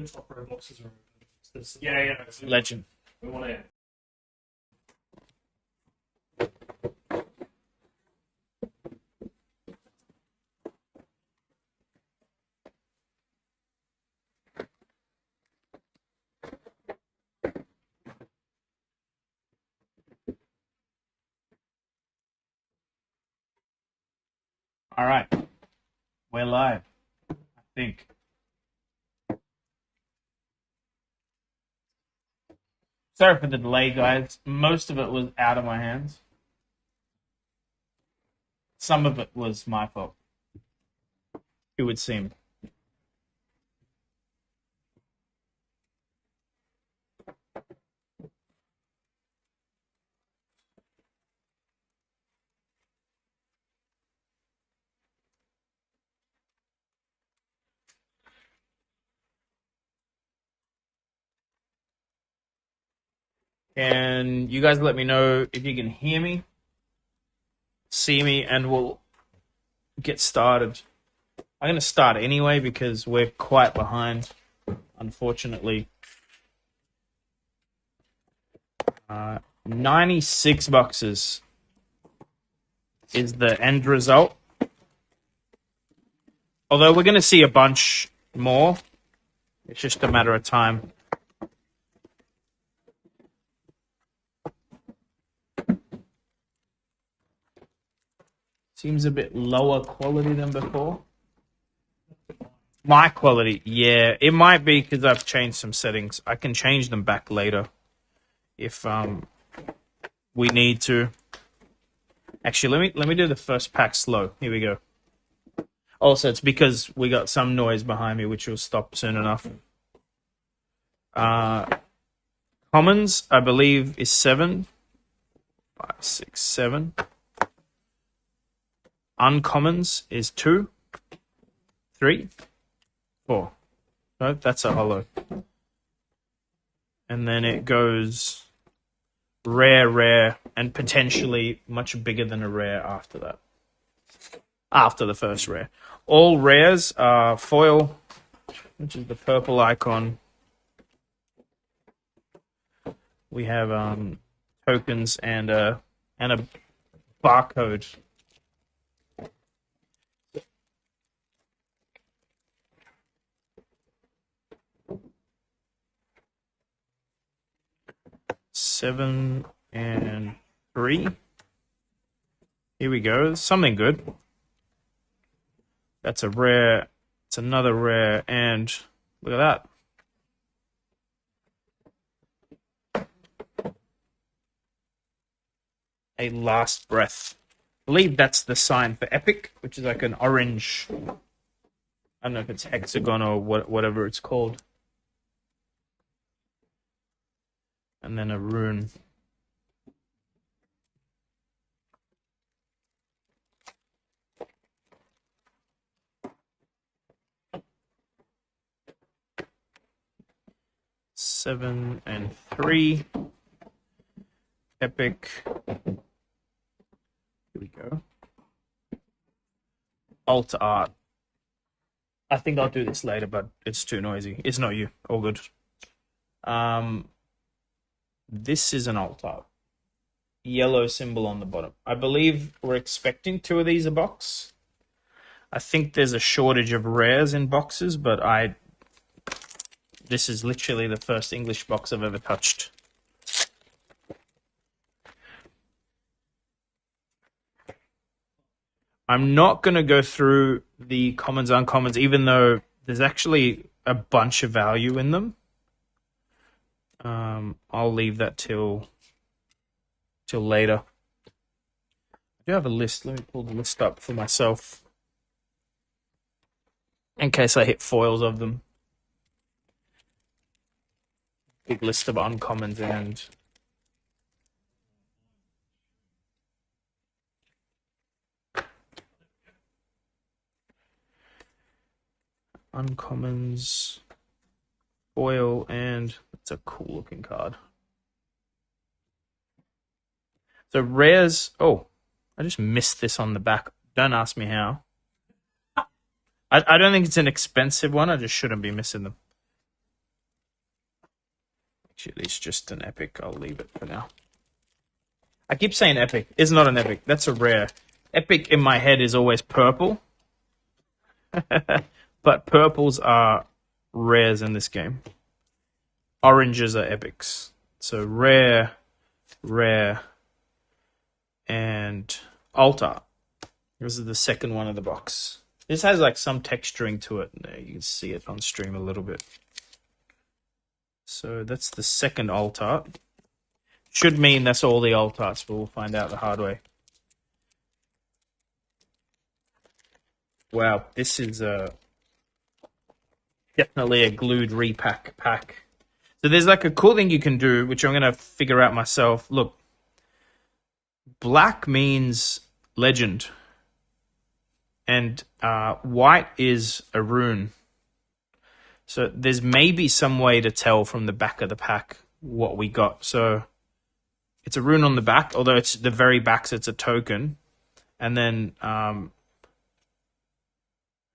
top row boxes are open. Yeah. Legend. We want it. All right. We're live, I think. Sorry for the delay, guys. Most of it was out of my hands. Some of it was my fault, it would seem. And you guys let me know if you can hear me, see me, and we'll get started. I'm going to start anyway because we're quite behind, unfortunately. 96 boxes is the end result. Although we're going to see a bunch more. It's just a matter of time. Seems a bit lower quality than before. My quality, yeah. It might be because I've changed some settings. I can change them back later if we need to. Actually, let me do the first pack slow. Here we go. Also, it's because we got some noise behind me, which will stop soon enough. Commons, I believe, is 7. 5, 6, 7. Uncommons is 2, 3, 4. No, that's a holo. And then it goes rare, and potentially much bigger than a rare after that. After the first rare. All rares are foil, which is the purple icon. We have tokens and a barcode. Seven and 3. Here we go. Something good. That's a rare. It's another rare, and look at that. A last breath. I believe that's the sign for epic, which is like an orange. I don't know if it's hexagon or whatever it's called. And then a rune. Seven and 3. Epic. Here we go. Alt art. I think I'll do this later, but it's too noisy. It's not you. All good. This is an alt art. Yellow symbol on the bottom. I believe we're expecting 2 of these a box. I think there's a shortage of rares in boxes, but this is literally the first English box I've ever touched. I'm not going to go through the commons, uncommons, even though there's actually a bunch of value in them. I'll leave that till later. I do have a list. Let me pull the list up for myself in case I hit foils of them. Big list of uncommons and uncommons, foil, and it's a cool looking card. So rares. Oh, I just missed this on the back. Don't ask me how. I don't think it's an expensive one. I just shouldn't be missing them. Actually, it's just an epic. I'll leave it for now. I keep saying epic. It's not an epic. That's a rare. Epic in my head is always purple. But purples are rares in this game. Oranges are epics. So rare, rare, and altar. This is the second one of the box. This has like some texturing to it. You can see it on stream a little bit. So that's the second alt art. Should mean that's all the alt arts, but we'll find out the hard way. Wow, this is definitely a glued repack pack. So there's like a cool thing you can do, which I'm going to figure out myself. Look, black means legend. And white is a rune. So there's maybe some way to tell from the back of the pack what we got. So it's a rune on the back, although it's the very back, so it's a token. And then,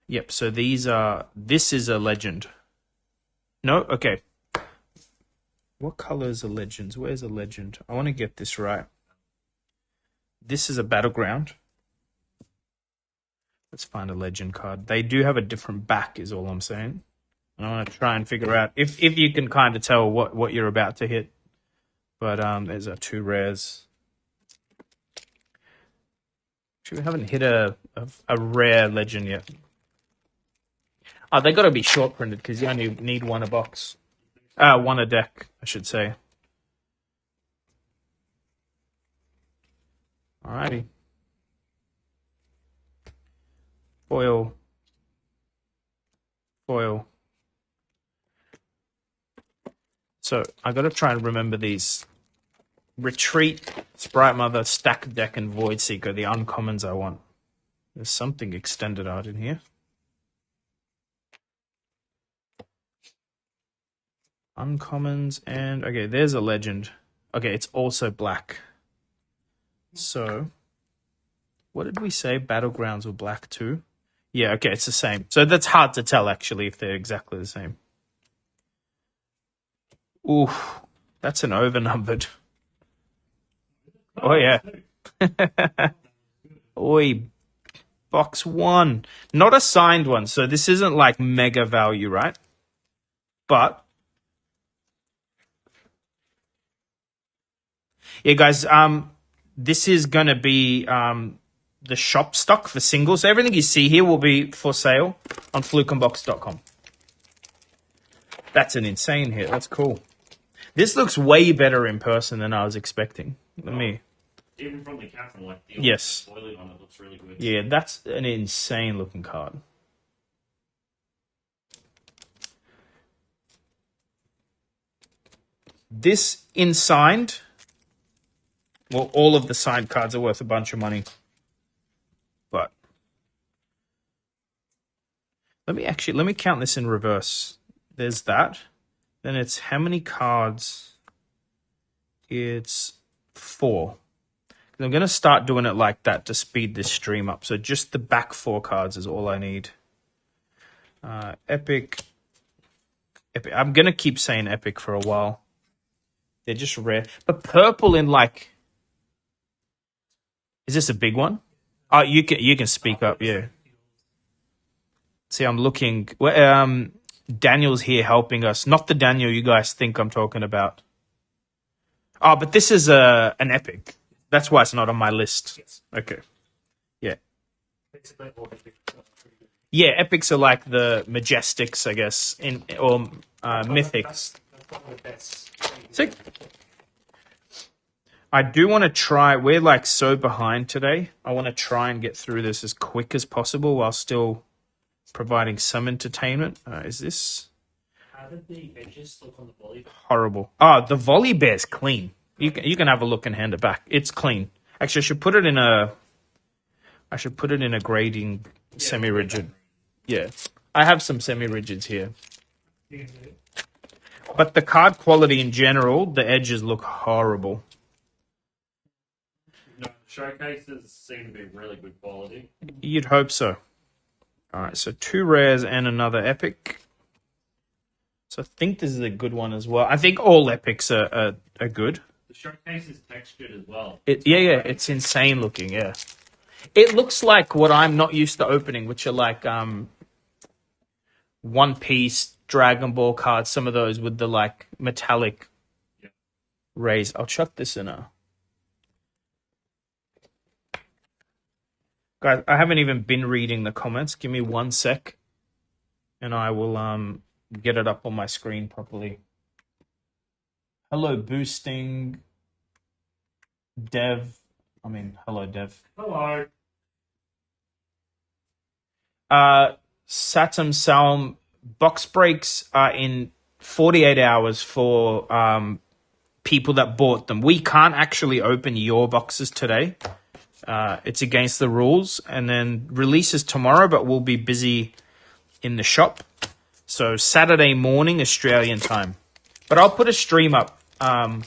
yep, so this is a legend. No? Okay. What color is a legend? Where's a legend? I want to get this right. This is a battleground. Let's find a legend card. They do have a different back, is all I'm saying. And I want to try and figure out if you can kind of tell what you're about to hit. But there's our two rares. Actually, we haven't hit a rare legend yet. Oh, they got to be short printed because you only need one a box. One a deck, I should say. Alrighty. Foil. Foil. So I got to try and remember these. Retreat, Sprite Mother, Stack Deck, and Void Seeker, the uncommons I want. There's something extended art in here. Uncommons, and okay, there's a legend. Okay, it's also black. So, what did we say? Battlegrounds were black too? Yeah, okay, it's the same. So that's hard to tell, actually, if they're exactly the same. Ooh, that's an overnumbered. Oh, yeah. Oi, box one. Not a signed one, so this isn't like mega value, right? But, yeah, guys, this is going to be the shop stock for singles. So everything you see here will be for sale on flukeandbox.com. That's an insane hit. That's cool. This looks way better in person than I was expecting. Let me... Even from the camera, like the yes, spoiling on it looks really good. Yeah, that's an insane looking card. This in signed, well, all of the signed cards are worth a bunch of money. But let me count this in reverse. There's that. Then it's how many cards? It's 4. I'm going to start doing it like that to speed this stream up. So just the back 4 cards is all I need. Epic. I'm going to keep saying epic for a while. They're just rare. But purple in like... Is this a big one? Oh, you can speak up, yeah. See, I'm looking... Daniel's here helping us. Not the Daniel you guys think I'm talking about. Oh, but this is an epic. That's why it's not on my list. Yes. Okay. Yeah. Yeah, epics are like the majestics, I guess, or mythics. See? I do want to try... We're like so behind today. I want to try and get through this as quick as possible while still providing some entertainment. Is this... How did the edges look on the volley? Horrible. Oh, the volley bear's clean. You can have a look and hand it back. It's clean. Actually, I should put it in a grading semi-rigid. Yeah. I have some semi-rigids here. But the card quality in general, the edges look horrible. No, showcases seem to be really good quality. You'd hope so. All right, so 2 rares and another epic. So I think this is a good one as well. I think all epics are good. The showcase is textured as well. Yeah, it's insane looking. Yeah, it looks like what I'm not used to opening, which are like One Piece, Dragon Ball cards. Some of those with the like metallic rays. I'll chuck this in a. Guys, I haven't even been reading the comments. Give me 1 sec, and I will get it up on my screen properly. Hello, boosting. Hello, Dev. Hello. Satum Salm, box breaks are in 48 hours for people that bought them. We can't actually open your boxes today. It's against the rules. And then releases tomorrow, but we'll be busy in the shop. So Saturday morning, Australian time. But I'll put a stream up. I'll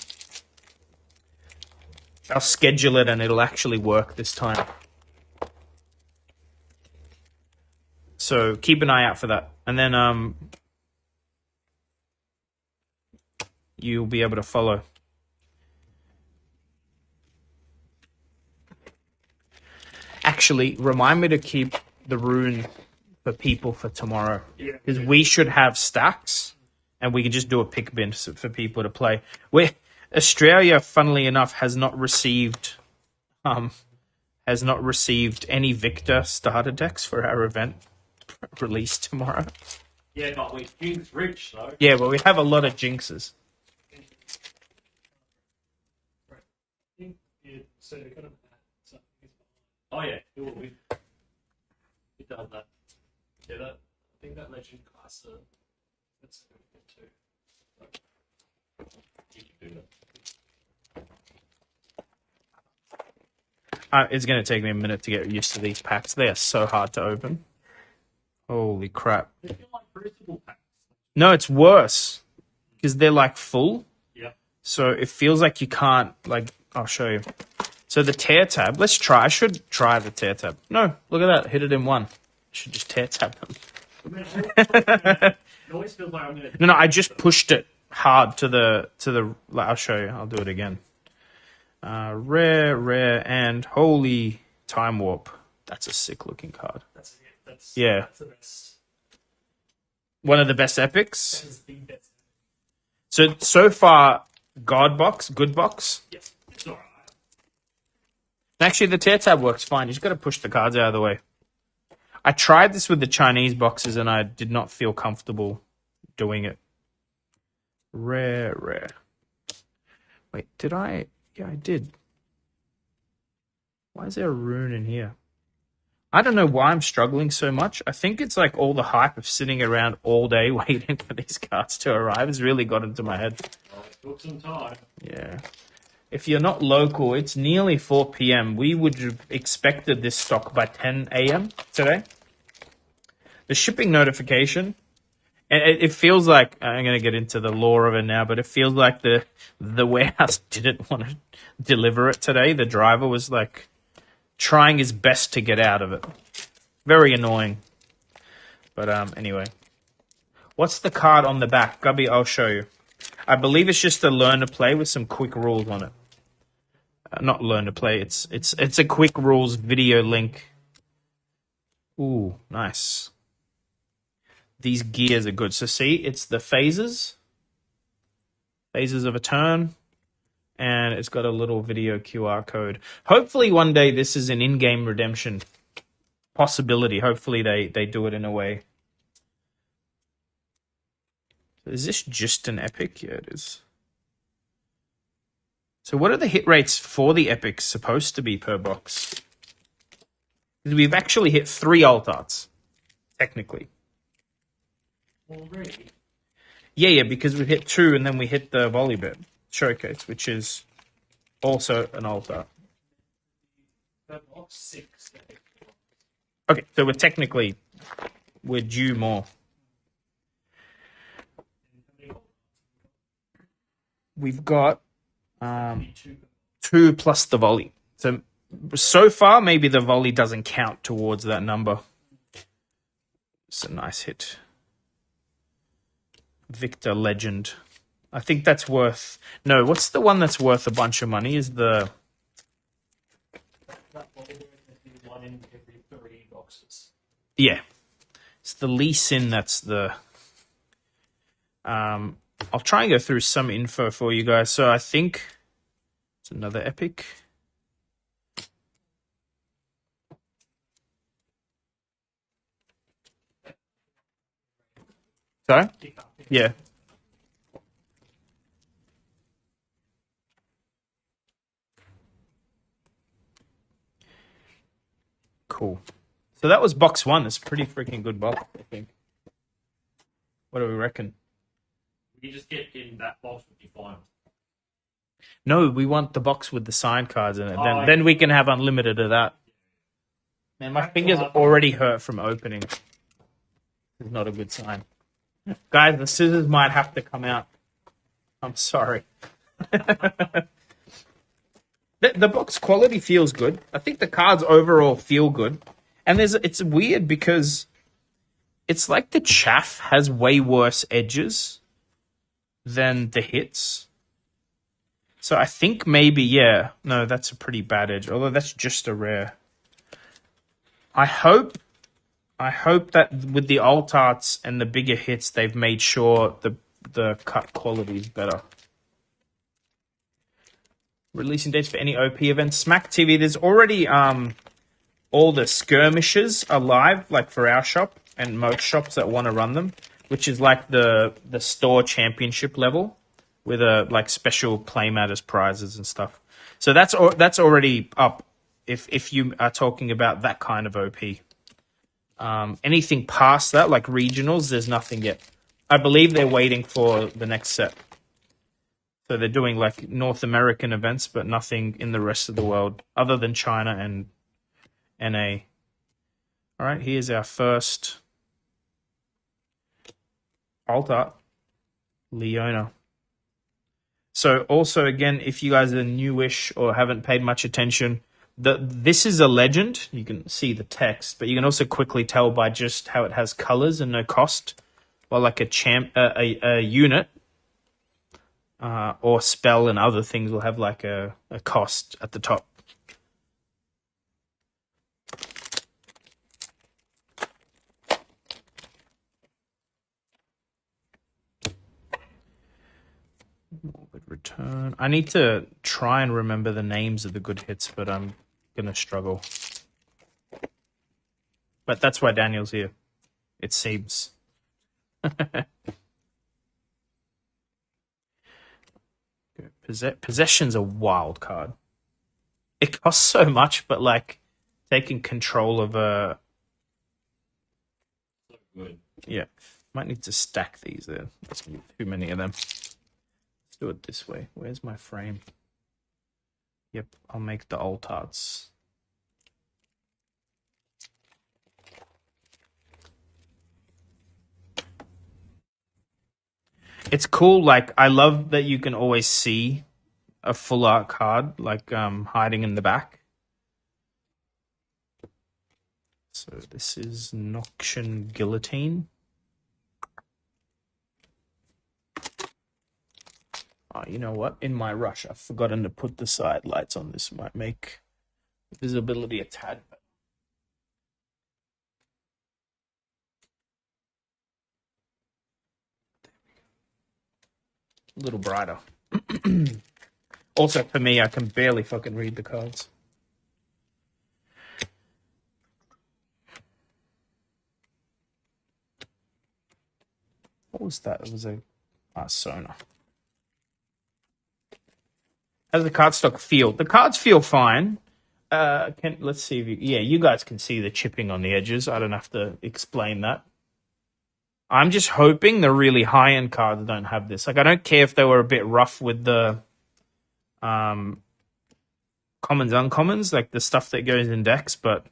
schedule it and it'll actually work this time. So keep an eye out for that. And then you'll be able to follow. Actually, remind me to keep the rune for people for tomorrow. Because we should have stacks and we can just do a pick bin for people to play. Australia, funnily enough, has not received any Victor starter decks for our event release tomorrow. Yeah, but we're Jinx rich though. Yeah, but we have a lot of jinxes. Oh yeah, it will be. It does that. Yeah, that. I think that legend class. That's good too. You can do that. It's going to take me a minute to get used to these packs. They are so hard to open. Holy crap. They feel like Crucible packs. No, it's worse. Because they're like full. Yeah. So it feels like you can't, like, I'll show you. So the tear tab, let's try. I should try the tear tab. No, look at that. Hit it in one. I should just tear tab them. It always feels like I'm going to... No, I just pushed it hard to the, like, I'll show you. I'll do it again. Rare, and holy time warp. That's a sick looking card. That's the best. One of the best epics. That is the best. So far, God box, good box. Yes, it's alright. Actually, the tear tab works fine. You just got to push the cards out of the way. I tried this with the Chinese boxes and I did not feel comfortable doing it. Rare. Wait, did I? Yeah, I did. Why is there a rune in here? I don't know why I'm struggling so much. I think it's like all the hype of sitting around all day waiting for these cards to arrive has really got into my head. Well, it took some time. Yeah. If you're not local, it's nearly 4 p.m. We would have expected this stock by 10 a.m. today. The shipping notification, and it feels like, I'm going to get into the lore of it now, but it feels like the warehouse didn't want to deliver it today. The driver was like trying his best to get out of it. Very annoying. But anyway. What's the card on the back? Gubby, I'll show you. I believe it's just a learn to play with some quick rules on it. Not learn to play. It's a quick rules video link. Ooh, nice. These gears are good. So see, it's the phases of a turn, and it's got a little video QR code. Hopefully one day this is an in-game redemption possibility. Hopefully they do it in a way. Is this just an epic? Yeah, it is. So what are the hit rates for the epics supposed to be per box? We've actually hit 3 alt arts, technically. Already? Yeah, because we hit 2 and then we hit the volleyball showcase, which is also an alt art. Per box 6. Okay, so we're due more. We've got 2 plus the volley. So far, maybe the volley doesn't count towards that number. It's a nice hit. Victor Legend. I think that's worth... No, what's the one that's worth a bunch of money is the... That bottle has been one in every 3 boxes. Yeah. It's the Lee Sin that's the... I'll try and go through some info for you guys. So I think it's another epic. Sorry? Yeah. Cool. So that was box 1. It's a pretty freaking good box, I think. What do we reckon? You just get in that box with your final. No, we want the box with the signed cards in it. Oh, Then we can have unlimited of that. Man, my fingers already hurt from opening. It's not a good sign. Guys, the scissors might have to come out. I'm sorry. The box quality feels good. I think the cards overall feel good. And it's weird because it's like the chaff has way worse edges than the hits. So I think maybe, yeah. No, that's a pretty bad edge. Although that's just a rare. I hope that with the alt arts and the bigger hits, they've made sure the cut quality is better. Releasing dates for any OP events. Smack TV, there's already all the skirmishes are live, like for our shop and most shops that want to run them, which is like the store championship level with a like special playmat as prizes and stuff. So that's already up if you are talking about that kind of OP. Anything past that, like regionals, there's nothing yet. I believe they're waiting for the next set. So they're doing like North American events, but nothing in the rest of the world other than China and NA. All right, here's our first alt art, Leona. So also, again, if you guys are newish or haven't paid much attention, this is a legend. You can see the text, but you can also quickly tell by just how it has colors and no cost. While like a unit or spell and other things will have like a cost at the top. Morbid Return. I need to try and remember the names of the good hits, but I'm gonna struggle. But that's why Daniel's here. It seems. Possession's a wild card. It costs so much, but like taking control of a... So good. Yeah. Might need to stack these there. There's too many of them. Let's do it this way. Where's my frame? Yep, I'll make the alt arts. It's cool, like, I love that you can always see a full art card, like, hiding in the back. So this is Noxian Guillotine. Oh, you know what? In my rush, I've forgotten to put the side lights on. This might make visibility a tad better. A little brighter. Also, for me, I can barely fucking read the cards. What was that? It was a Sona. How does the card stock feel? The cards feel fine. Let's see if you guys can see the chipping on the edges. I don't have to explain that. I'm just hoping the really high-end cards don't have this. Like, I don't care if they were a bit rough with the commons, uncommons, like the stuff that goes in decks, but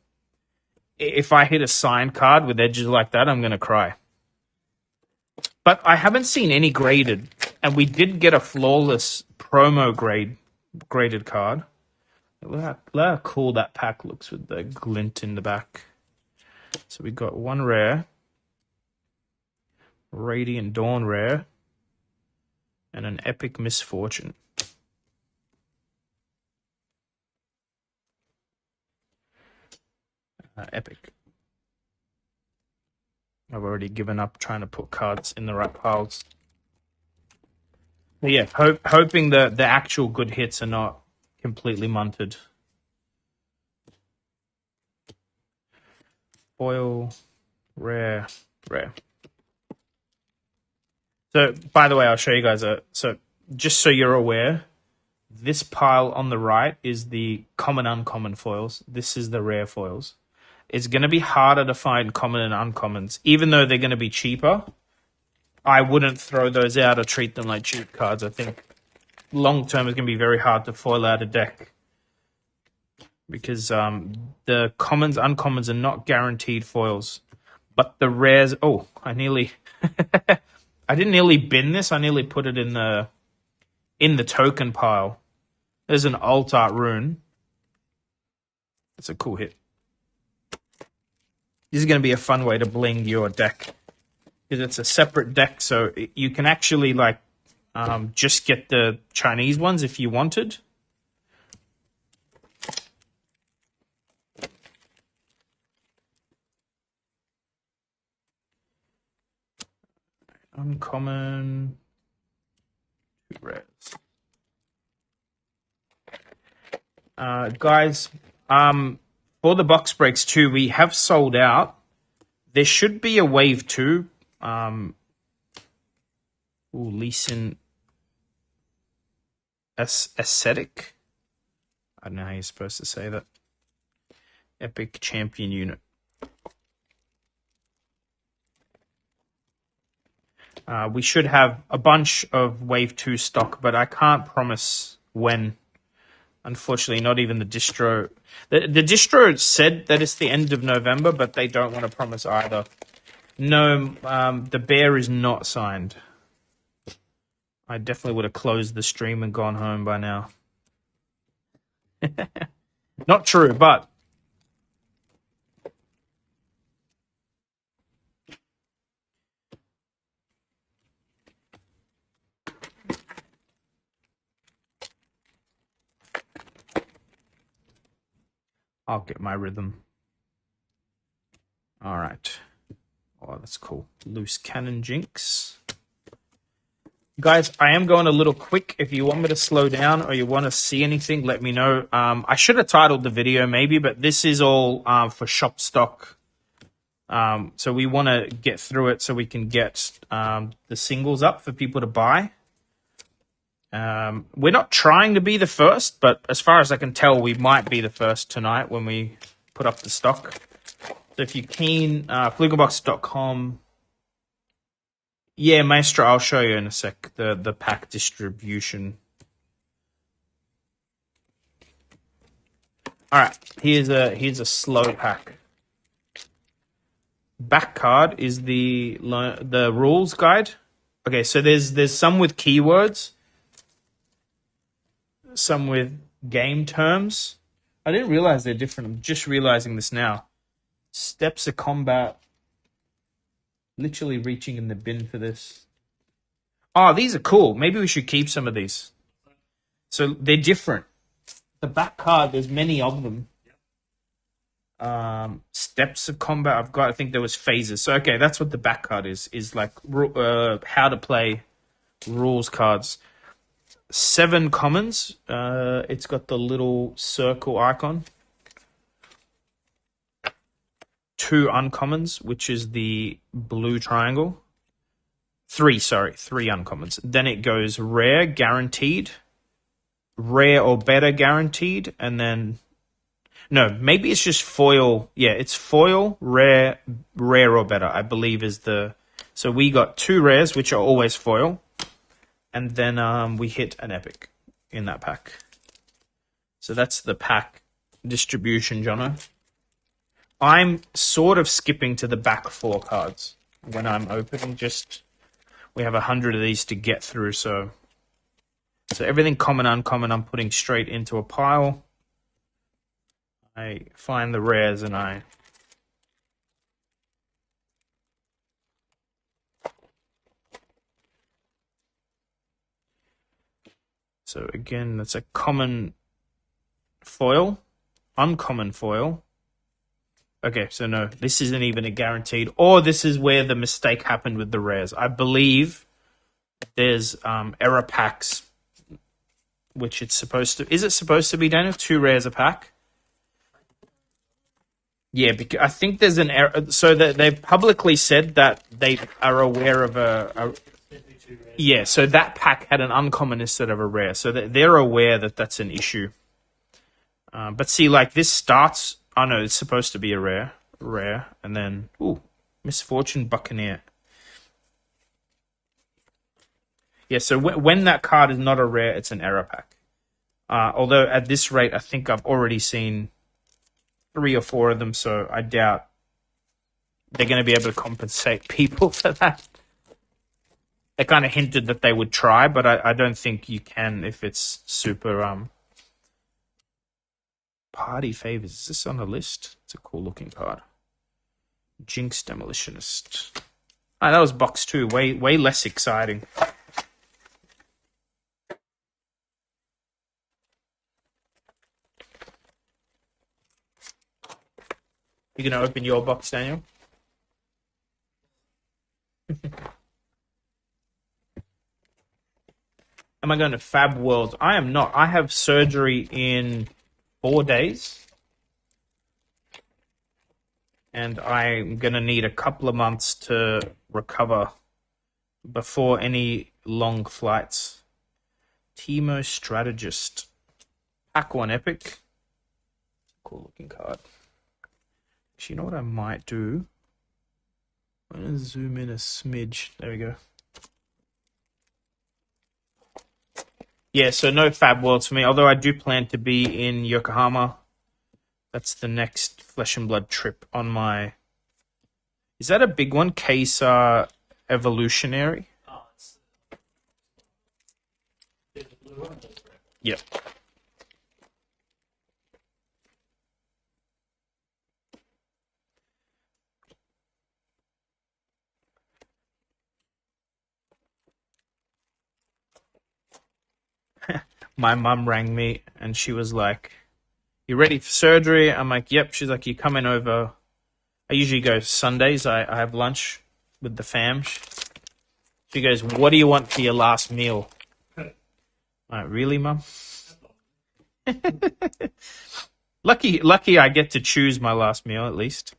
if I hit a signed card with edges like that, I'm going to cry. But I haven't seen any graded, and we did get a flawless promo graded card. Look how cool that pack looks with the glint in the back. So we got one rare. Radiant Dawn rare, and an Epic Misfortune. Epic. I've already given up trying to put cards in the right piles. But yeah, hoping the actual good hits are not completely munted. Foil, rare. So, by the way, I'll show you guys so just so you're aware, this pile on the right is the common uncommon foils. This is the rare foils. It's going to be harder to find common and uncommons, even though they're going to be cheaper. I wouldn't throw those out or treat them like cheap cards. I think long term it's going to be very hard to foil out a deck because the commons, uncommons are not guaranteed foils, but the rares. Oh, I didn't nearly bin this. I nearly put it in the token pile. There's an alt art rune. It's a cool hit. This is going to be a fun way to bling your deck because it's a separate deck, so you can actually like just get the Chinese ones if you wanted. Uncommon, 2 rares. Guys, for the box breaks too, we have sold out. There should be a wave 2. Leeson Ascetic. I don't know how you're supposed to say that. Epic champion unit. We should have a bunch of wave 2 stock, but I can't promise when. Unfortunately, not even the distro. The distro said that it's the end of November, but they don't want to promise either. No, the bear is not signed. I definitely would have closed the stream and gone home by now. Not true, but... I'll get my rhythm. All right. Oh, that's cool. Loose Cannon Jinx. Guys, I am going a little quick. If you want me to slow down or you want to see anything, let me know. I should have titled the video maybe, but this is all for shop stock. So we want to get through it so we can get the singles up for people to buy. We're not trying to be the first, but as far as I can tell, we might be the first tonight when we put up the stock. So if you're keen, flugelbox.com. Yeah, Maestro, I'll show you in a sec, the pack distribution. All right, here's a slow pack. Back card is the rules guide. Okay, so there's some with keywords, some with game terms. I didn't realize they're different. I'm just realizing this now. Steps of combat. Literally reaching in the bin for this. Oh, these are cool. Maybe we should keep some of these. So they're different. The back card, there's many of them. Steps of combat. I think there was phases. So okay, that's what the back card is like how to play rules cards. 7 commons. It's got the little circle icon. 2 uncommons, which is the blue triangle. 3 uncommons. Then it goes rare, guaranteed, rare or better, guaranteed, and then... No, maybe it's just foil. Yeah, it's foil, rare or better, I believe is the... So we got 2 rares, which are always foil, and then we hit an epic in that pack. So that's the pack distribution, Jono. I'm sort of skipping to the back 4 cards when I'm opening. Just we have 100 of these to get through, so everything common, uncommon, I'm putting straight into a pile. I find the rares and I So again, that's a common foil, uncommon foil. Okay, so no, this isn't even a guaranteed. Or this is where the mistake happened with the rares. I believe there's error packs, which it's supposed to... Is it supposed to be, Daniel? 2 rares a pack? Yeah, because I think there's an error. So that they've publicly said that they are aware of a yeah, so that pack had an uncommon instead of a rare. So they're aware that that's an issue. But see, like, this starts... Oh, no, it's supposed to be a rare. And then, ooh, Misfortune Buccaneer. Yeah, so when that card is not a rare, it's an error pack. Although at this rate, I think I've already seen 3 or 4 of them, so I doubt they're going to be able to compensate people for that. They kind of hinted that they would try, but I don't think you can if it's super... Party Favors. Is this on the list? It's a cool looking card. Jinx Demolitionist. Ah, that was box 2. Way less exciting. You gonna open your box, Daniel? Am I going to Fab World? I am not. I have surgery in 4 days. And I'm going to need a couple of months to recover before any long flights. Teemo Strategist. Pack 1 Epic. Cool looking card. Actually, you know what I might do? I'm going to zoom in a smidge. There we go. Yeah, so no Fab Worlds for me, although I do plan to be in Yokohama. That's the next Flesh and Blood trip on my... Is that a big one? Case Evolutionary? Oh, it's the blue one. Yep. My mum rang me and she was like, "You ready for surgery?" I'm like, "Yep." She's like, "You coming over?" I usually go Sundays. I have lunch with the fam. She goes, "What do you want for your last meal?" I'm like, "Really, mum?" Lucky I get to choose my last meal at least.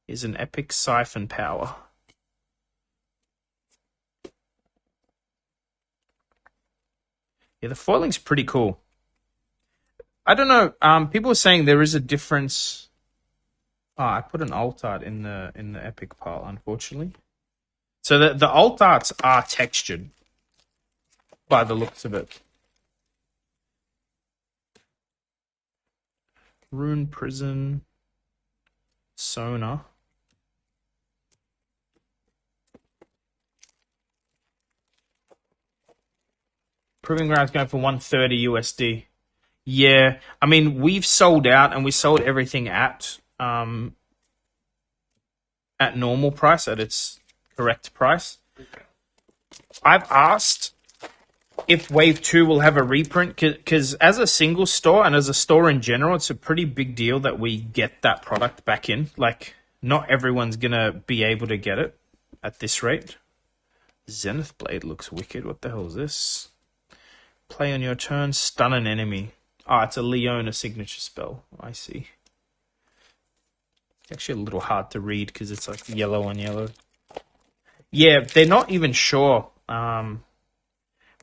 Is an epic siphon power. Yeah, the foiling's pretty cool. I don't know. People are saying there is a difference. Oh, I put an alt art in the epic pile, unfortunately. So the alt arts are textured by the looks of it. Rune Prison, Sona. Proving Ground's going for 130 USD. Yeah, I mean, we've sold out and we sold everything at normal price, at its correct price. I've asked if Wave 2 will have a reprint, because as a single store and as a store in general, it's a pretty big deal that we get that product back in. Like, not everyone's going to be able to get it at this rate. Zenith Blade looks wicked. What the hell is this? Play on your turn, stun an enemy. Ah, it's a Leona signature spell. I see. It's actually a little hard to read because it's like yellow on yellow. Yeah, they're not even sure.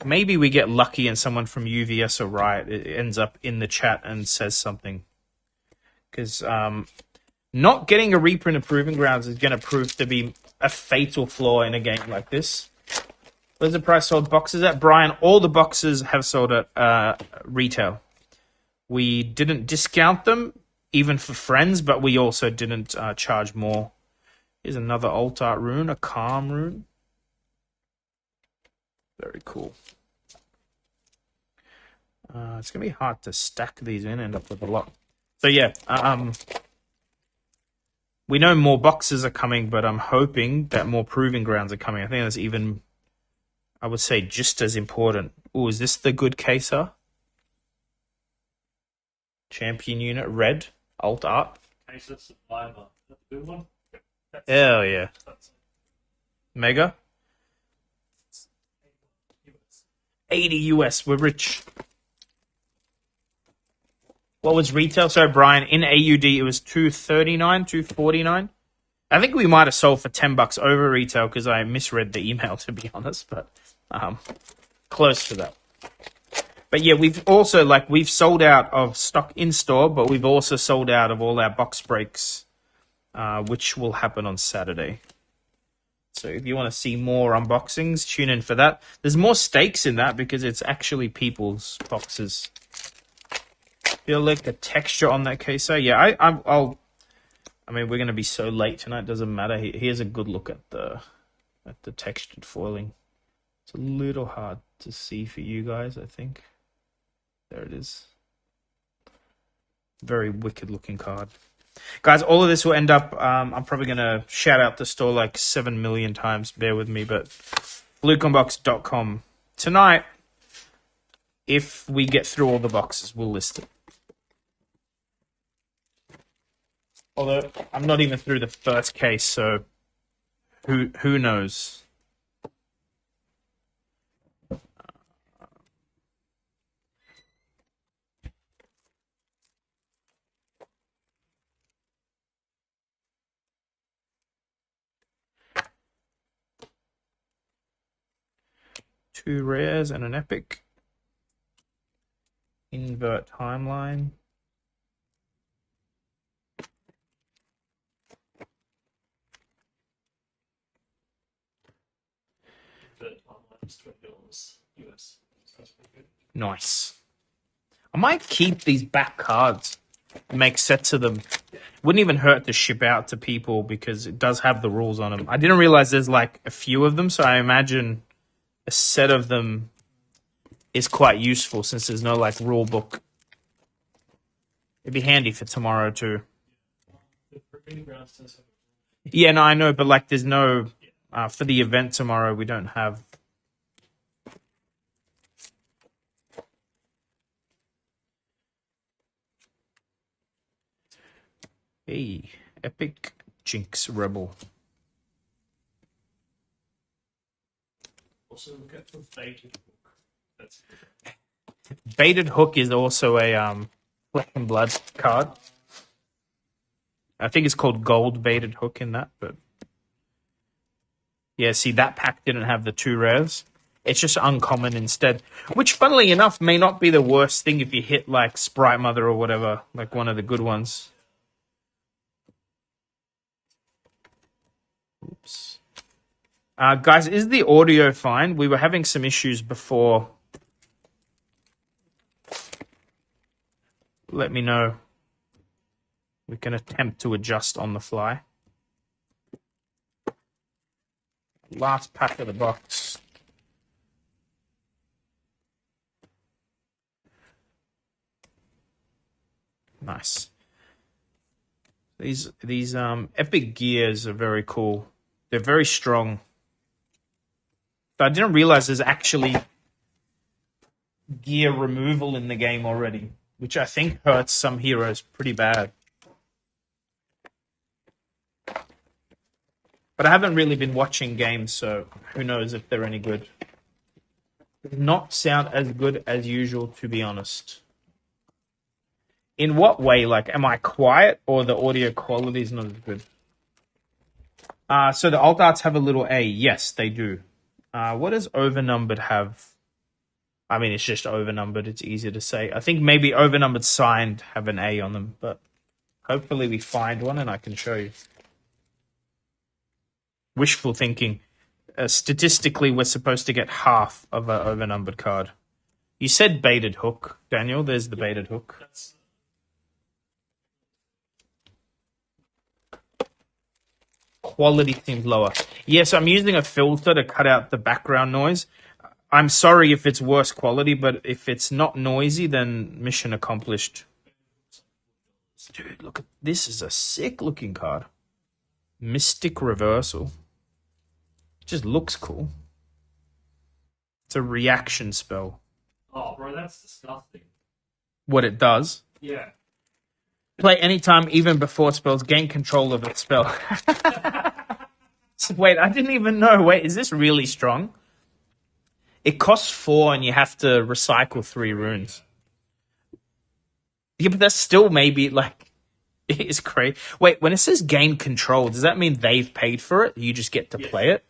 Maybe we get lucky and someone from UVS or Riot ends up in the chat and says something. Because not getting a reprint of Proving Grounds is going to prove to be a fatal flaw in a game like this. Where's the price sold boxes at? Brian, all the boxes have sold at retail. We didn't discount them, even for friends, but we also didn't charge more. Here's another alt art rune, a calm rune. Very cool. It's going to be hard to stack these in, end up with a lot. So yeah, we know more boxes are coming, but I'm hoping that more Proving Grounds are coming. I think there's even I would say just as important. Oh, is this the good caser? Champion unit, red, alt art. Case of Survivor. Is that the good one? That's, Hell yeah. that's Mega. US. 80 US. We're rich. What was retail? So, Brian, in AUD, it was 239, 249. I think we might have sold for $10 over retail because I misread the email, to be honest, but close to that. But yeah, we've also, we've sold out of stock in store, but we've also sold out of all our box breaks, which will happen on Saturday. So if you want to see more unboxings, tune in for that. There's more stakes in that because it's actually people's boxes. Feel like the texture on that case. So yeah, I mean, we're going to be so late tonight. Doesn't matter. Here's a good look at the textured foiling. It's a little hard to see for you guys, I think. There it is. Very wicked looking card. Guys, all of this will end up, I'm probably going to shout out the store like 7 million times. Bear with me, but bluecombox.com. Tonight, if we get through all the boxes, we'll list it. Although, I'm not even through the first case, so who knows? Two rares and an epic. Invert timeline. $20 US. That's pretty good. Nice. I might keep these back cards, make sets of them. Wouldn't even hurt to ship out to people because it does have the rules on them. I didn't realize there's like a few of them, so I imagine a set of them is quite useful since there's no like rule book. It'd be handy for tomorrow too. Yeah, no, I know, but like there's no for the event tomorrow. We don't have. Hey, epic Jinx Rebel. Also, look at the baited hook. That's Baited Hook is also a Flesh and Blood card. I think it's called Gold Baited Hook in that, but yeah, see that pack didn't have the two rares. It's just uncommon instead, which funnily enough may not be the worst thing if you hit like Sprite Mother or whatever, like one of the good ones. Oops. Guys, is the audio fine? We were having some issues before. Let me know. We can attempt to adjust on the fly. Last pack of the box. Nice. These epic gears are very cool. They're very strong. But I didn't realize there's actually gear removal in the game already, which I think hurts some heroes pretty bad. But I haven't really been watching games, so who knows if they're any good. Does not sound as good as usual, to be honest. In what way? Like, am I quiet or the audio quality is not as good? So the alt arts have a little A. Yes, they do. What does overnumbered have? I mean, it's just overnumbered. It's easier to say. I think maybe overnumbered signed have an A on them, but hopefully we find one and I can show you. Wishful thinking. Statistically, we're supposed to get half of an overnumbered card. You said baited hook, Daniel. There's the baited hook. Quality seems lower. Yes, I'm using a filter to cut out the background noise. I'm sorry if it's worse quality, but if it's not noisy, then mission accomplished. Dude, look at this. Is a sick looking card. Mystic Reversal. Just looks cool. It's a reaction spell. Oh, bro, that's disgusting. What it does. Yeah. Play anytime, even before spells. Gain control of its spell. Wait, I didn't even know. Wait, is this really strong? It costs 4 and you have to recycle 3 runes. Yeah, but that's still maybe like it is crazy. Wait, when it says gain control, does that mean they've paid for it? You just get to play it?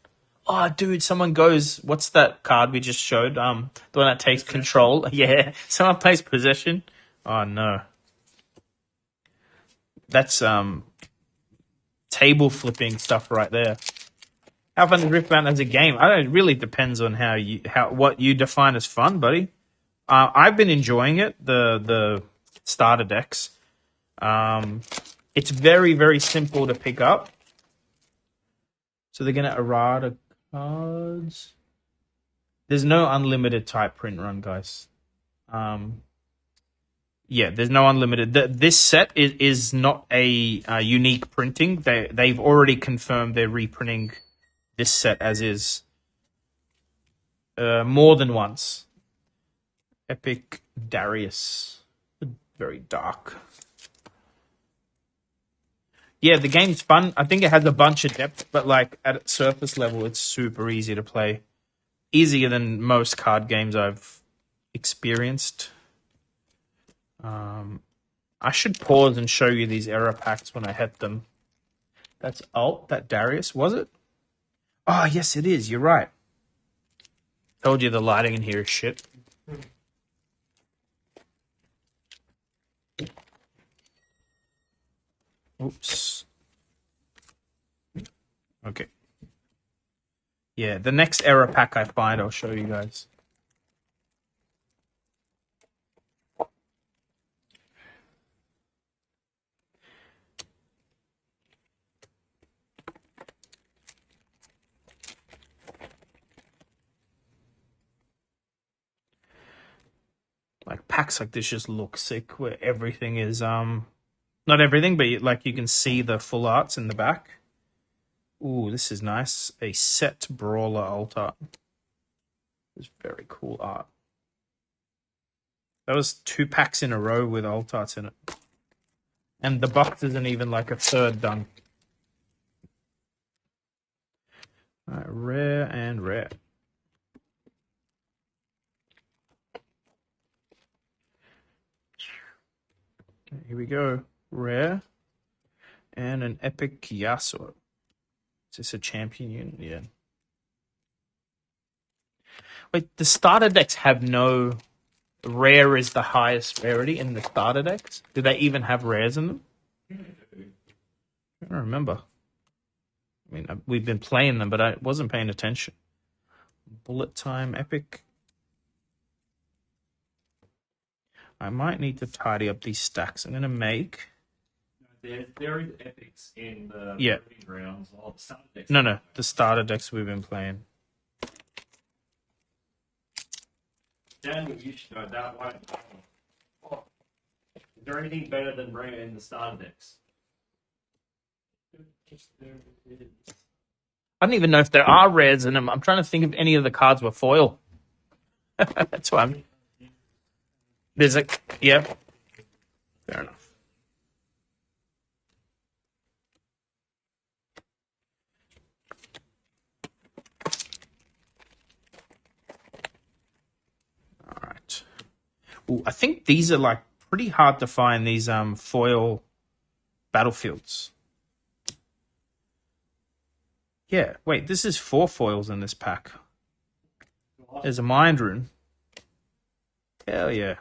Oh, dude, someone goes. What's that card we just showed? The one that takes control. Yeah, someone plays possession. Oh no, that's table flipping stuff right there. How fun is Riftbound as a game? I don't. It really depends on what you define as fun, buddy. I've been enjoying it. The starter decks. It's very, very simple to pick up. So they're gonna errata cards. There's no unlimited type print run, guys. Yeah, there's no unlimited. This set is not a unique printing. They've already confirmed they're reprinting this set as is more than once. Epic Darius, very dark. Yeah, the game's fun. I think it has a bunch of depth, but like at its surface level, it's super easy to play. Easier than most card games I've experienced. I should pause and show you these error packs when I hit them. That's alt, that Darius, was it? Oh, yes, it is. You're right. Told you the lighting in here is shit. Oops. Okay. Yeah, the next error pack I find, I'll show you guys. Like packs like this just look sick, where everything is not everything, but like you can see the full arts in the back. Ooh, this is nice. A set brawler alt art. It's very cool art. That was 2 packs in a row with alt arts in it. And the box isn't even like a third done. Alright, rare and rare. Okay, here we go. Rare. And an epic Yasuo. Is this a champion unit? Yeah. Wait, the starter decks have no... Rare is the highest rarity in the starter decks? Do they even have rares in them? I don't remember. I mean, we've been playing them, but I wasn't paying attention. Bullet time, epic. I might need to tidy up these stacks. I'm going to make... There is epics in the rounds. Or the starter decks. No, the starter decks we've been playing. Daniel, you should know that one. Oh. Is there anything better than rare in the starter decks? I don't even know if there are rares in them. I'm trying to think if any of the cards were foil. That's why I'm... There's a... Yeah. Fair enough. All right. Ooh, I think these are like pretty hard to find, these foil battlefields. Yeah, wait, this is 4 foils in this pack. There's a mind rune. Hell yeah.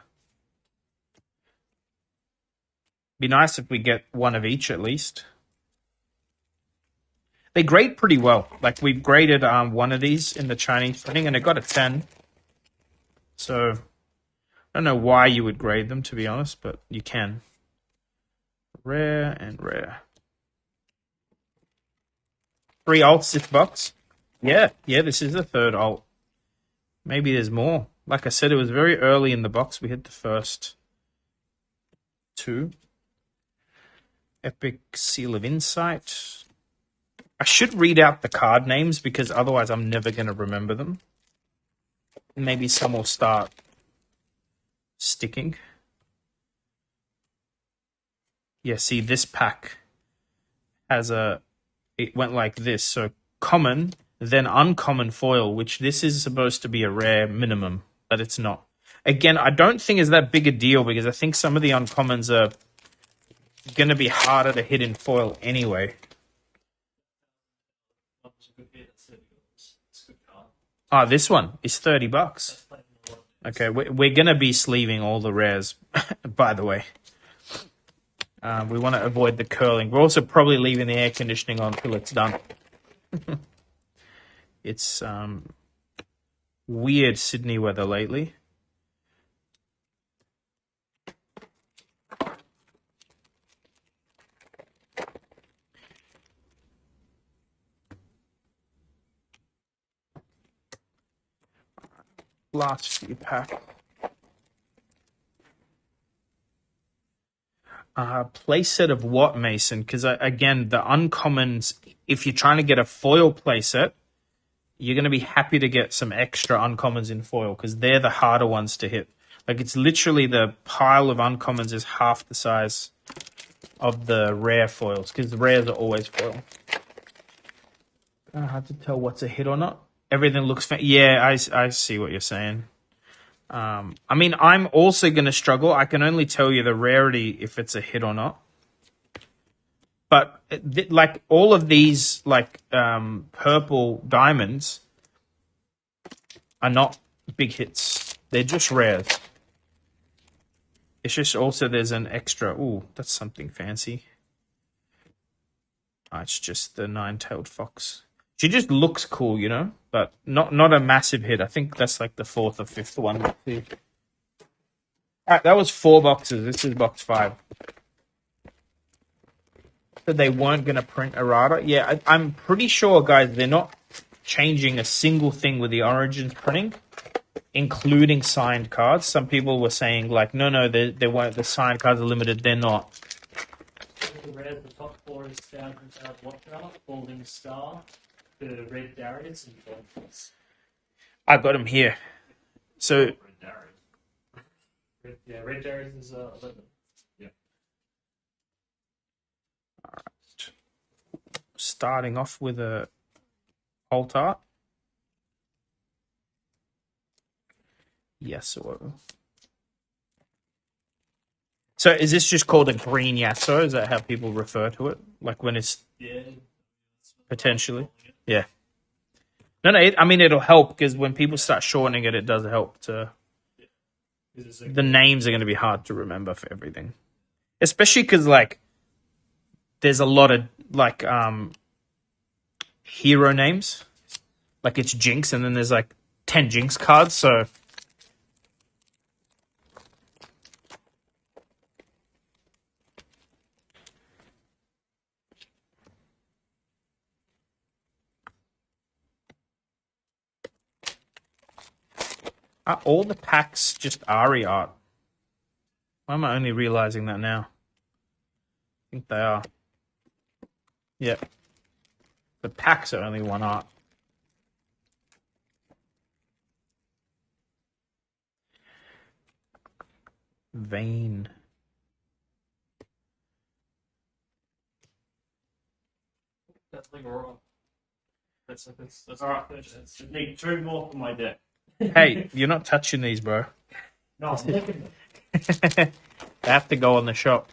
Be nice if we get one of each at least. They grade pretty well. Like, we've graded one of these in the Chinese printing, and it got a 10. So, I don't know why you would grade them, to be honest, but you can. Rare and rare. 3 alts this box. Yeah, this is the 3rd alt. Maybe there's more. Like I said, it was very early in the box. We hit the first 2. Epic Seal of Insight. I should read out the card names because otherwise I'm never going to remember them. maybe some will start sticking. Yeah, see, this pack has it went like this. So common, then uncommon foil, which this is supposed to be a rare minimum, but it's not. Again, I don't think it's that big a deal because I think some of the uncommons are going to be harder to hit in foil anyway. Ah, this one is $30. Okay, we're going to be sleeving all the rares, by the way. We want to avoid the curling. We're also probably leaving the air conditioning on until it's done. It's weird Sydney weather lately. Last few packs. Playset of what, Mason? Because again, the uncommons, if you're trying to get a foil playset, you're going to be happy to get some extra uncommons in foil because they're the harder ones to hit. Like, it's literally the pile of uncommons is half the size of the rare foils because the rares are always foil. I have to tell what's a hit or not. Everything looks yeah, I see what you're saying. I mean, I'm also going to struggle. I can only tell you the rarity if it's a hit or not. But like all of these, like purple diamonds, are not big hits. They're just rares. It's just also there's an extra. Ooh, that's something fancy. Oh, it's just the nine-tailed fox. She just looks cool, you know, but not a massive hit. I think that's like the fourth or fifth one. All right, that was 4 boxes. This is box 5. So they weren't going to print errata. Yeah, I'm pretty sure, guys, they're not changing a single thing with the Origins printing, including signed cards. Some people were saying, like, no, they won't. The signed cards are limited. They're not. The top 4 is Thousand Watcher, Falling Star, the Red Rarities, and Dolphins. I got them here. So Red Rarities is 11. Yeah. All right. Starting off with a alt art. Yasuo. So is this just called a green Yasuo? Is that how people refer to it? Like when it's potentially? Yeah. No, I mean, it'll help because when people start shortening it, it does help to... The names are going to be hard to remember for everything. Especially because, like, there's a lot of, like, hero names. Like, it's Jinx, and then there's, like, 10 Jinx cards, so... Are all the packs just Ari art? Why am I only realizing that now? I think they are. Yeah. The packs are only one art. Vayne. Definitely wrong. That's all right. I need 2 more for my deck. Hey, you're not touching these, bro. No, I'm looking. They have to go on the shop.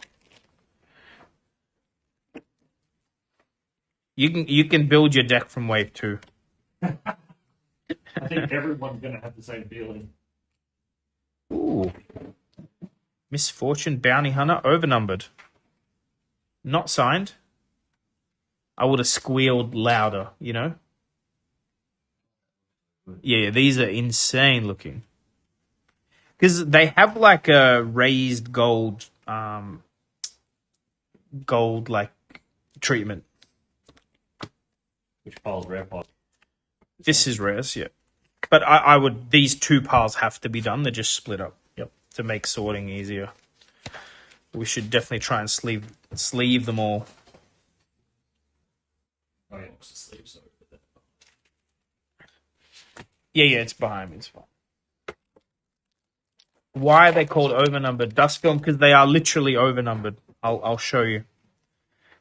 You can build your deck from wave 2. I think everyone's going to have the same feeling. Ooh. Misfortune Bounty Hunter overnumbered. Not signed. I would have squealed louder, you know? Yeah, these are insane looking. Because they have like a raised gold, like treatment. Which pile's rare pile? This is rares, yeah. But I would, these 2 piles have to be done. They're just split up. Yep. To make sorting easier. We should definitely try and sleeve them all. Oh, yeah, it's a sleeve, so Yeah, it's behind me. It's fine. Why are they called overnumbered? Dust film, because they are literally overnumbered. I'll show you.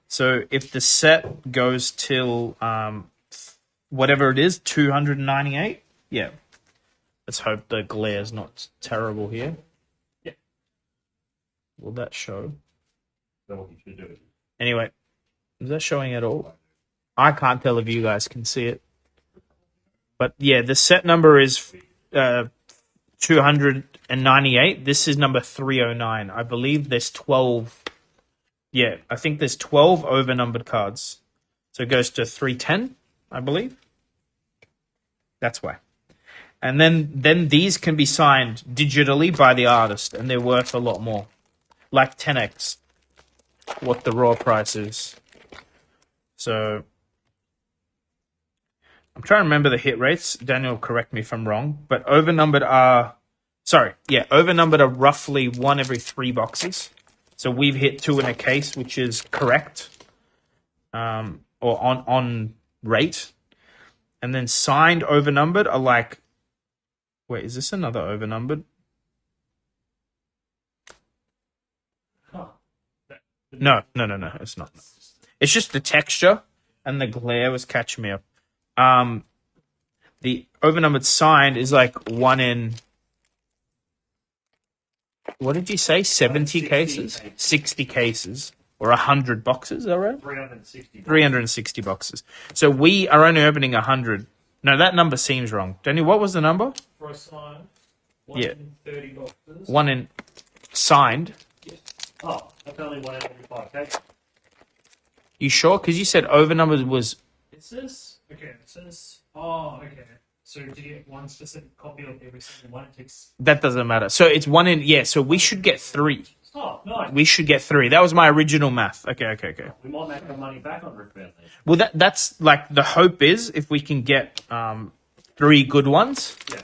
So if the set goes till whatever it is, 298. Yeah. Let's hope the glare's not terrible here. Yeah. Will that show? That's what you should do. Anyway, is that showing at all? I can't tell if you guys can see it. But yeah, the set number is 298. This is number 309. I believe there's 12. Yeah, I think there's 12 overnumbered cards. So it goes to 310, I believe. That's why. And then these can be signed digitally by the artist, and they're worth a lot more. Like 10x what the raw price is. So I'm trying to remember the hit rates. Daniel, correct me if I'm wrong. But overnumbered are roughly 1 every 3 boxes. So we've hit 2 in a case, which is correct. Or on rate. And then signed overnumbered are like... Wait, is this another overnumbered? No, it's not. It's just the texture and the glare was catching me up. The overnumbered signed is like 1 in... What did you say? 70 cases? 60 cases. Or 100 boxes, is that right? 360. 360 boxes. So we are only opening 100. No, that number seems wrong. Daniel, what was the number? For a sign, 1 in 30 boxes. 1 in signed. Yes. Oh, that's only 1 in every 5 cases. You sure? Because you said overnumbered was... It says... Okay, it says... Oh, okay. So to get one specific copy of every single one, it takes... That doesn't matter. So it's 1 in... Yeah, so we should get 3. Oh, nice. We should get 3. That was my original math. Okay. We might make our money back on Riftbound. Well, that's like the hope is if we can get 3 good ones, yeah,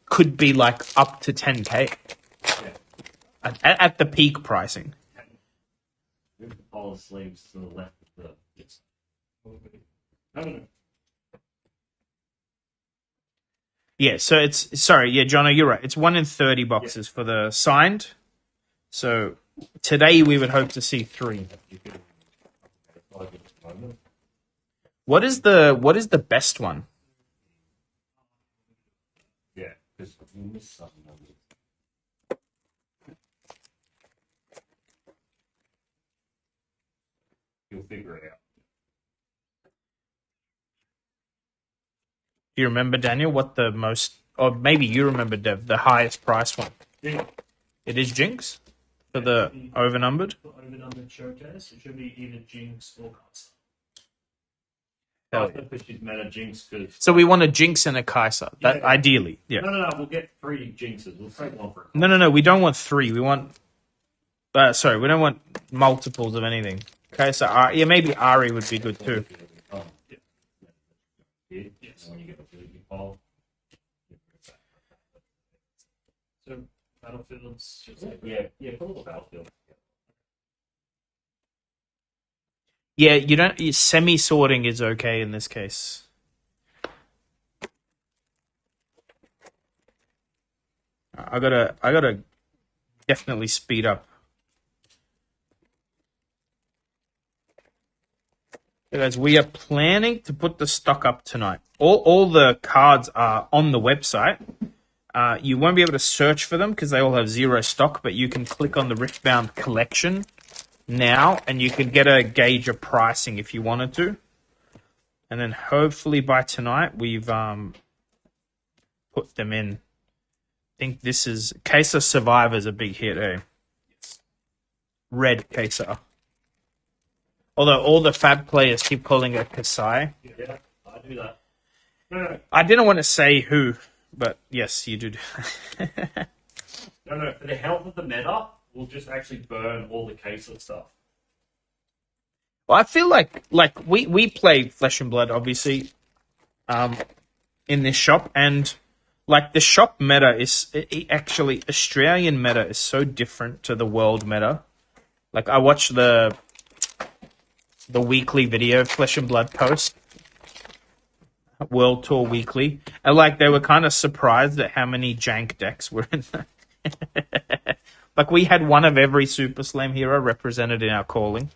could be like up to 10K yeah. at the peak pricing. Move the polar sleeves to the left of the... Yes. No. Yeah, so it's... Sorry, yeah, Jono, you're right. It's 1 in 30 boxes for the signed. So today we would hope to see 3. What is the best one? Yeah, because we missed something. You'll figure it out. Do you remember, Daniel, what the most... Or maybe you remember, Dev, the highest price one? Yeah. It is Jinx? For the overnumbered? For overnumbered showcase, it should be either Jinx or Kaiser. Oh. Because she's meta Jinx. So we want a Jinx and a Kaiser. That Yeah. ideally, yeah. No. We'll get 3 Jinxes. We'll take one for it. No. We don't want 3. We want... sorry, we don't want multiples of anything. Kaiser, yeah, maybe Ari would be good too. Yes. When you get a really big pile. So battlefields. Yeah. Put all the battlefield. Yeah, you don't... Semi-sorting is okay in this case. I gotta definitely speed up. Hey guys, we are planning to put the stock up tonight. All the cards are on the website. You won't be able to search for them because they all have 0 stock, but you can click on the Riftbound collection now and you can get a gauge of pricing if you wanted to. And then hopefully by tonight we've put them in. I think this is... Queso Survivor's a big hit, eh? Red Queso. Although all the Fab players keep calling it Kasai. Yeah, I do that. No. I didn't want to say who, but yes, you do. No. For the health of the meta, we'll just actually burn all the caseless stuff. Well, I feel like we play Flesh and Blood, obviously, in this shop, and like the shop meta is actually Australian meta is so different to the world meta. Like I watched the weekly video Flesh and Blood post, World Tour Weekly, and like they were kind of surprised at how many jank decks were in Like, we had one of every Super Slam hero represented in our calling.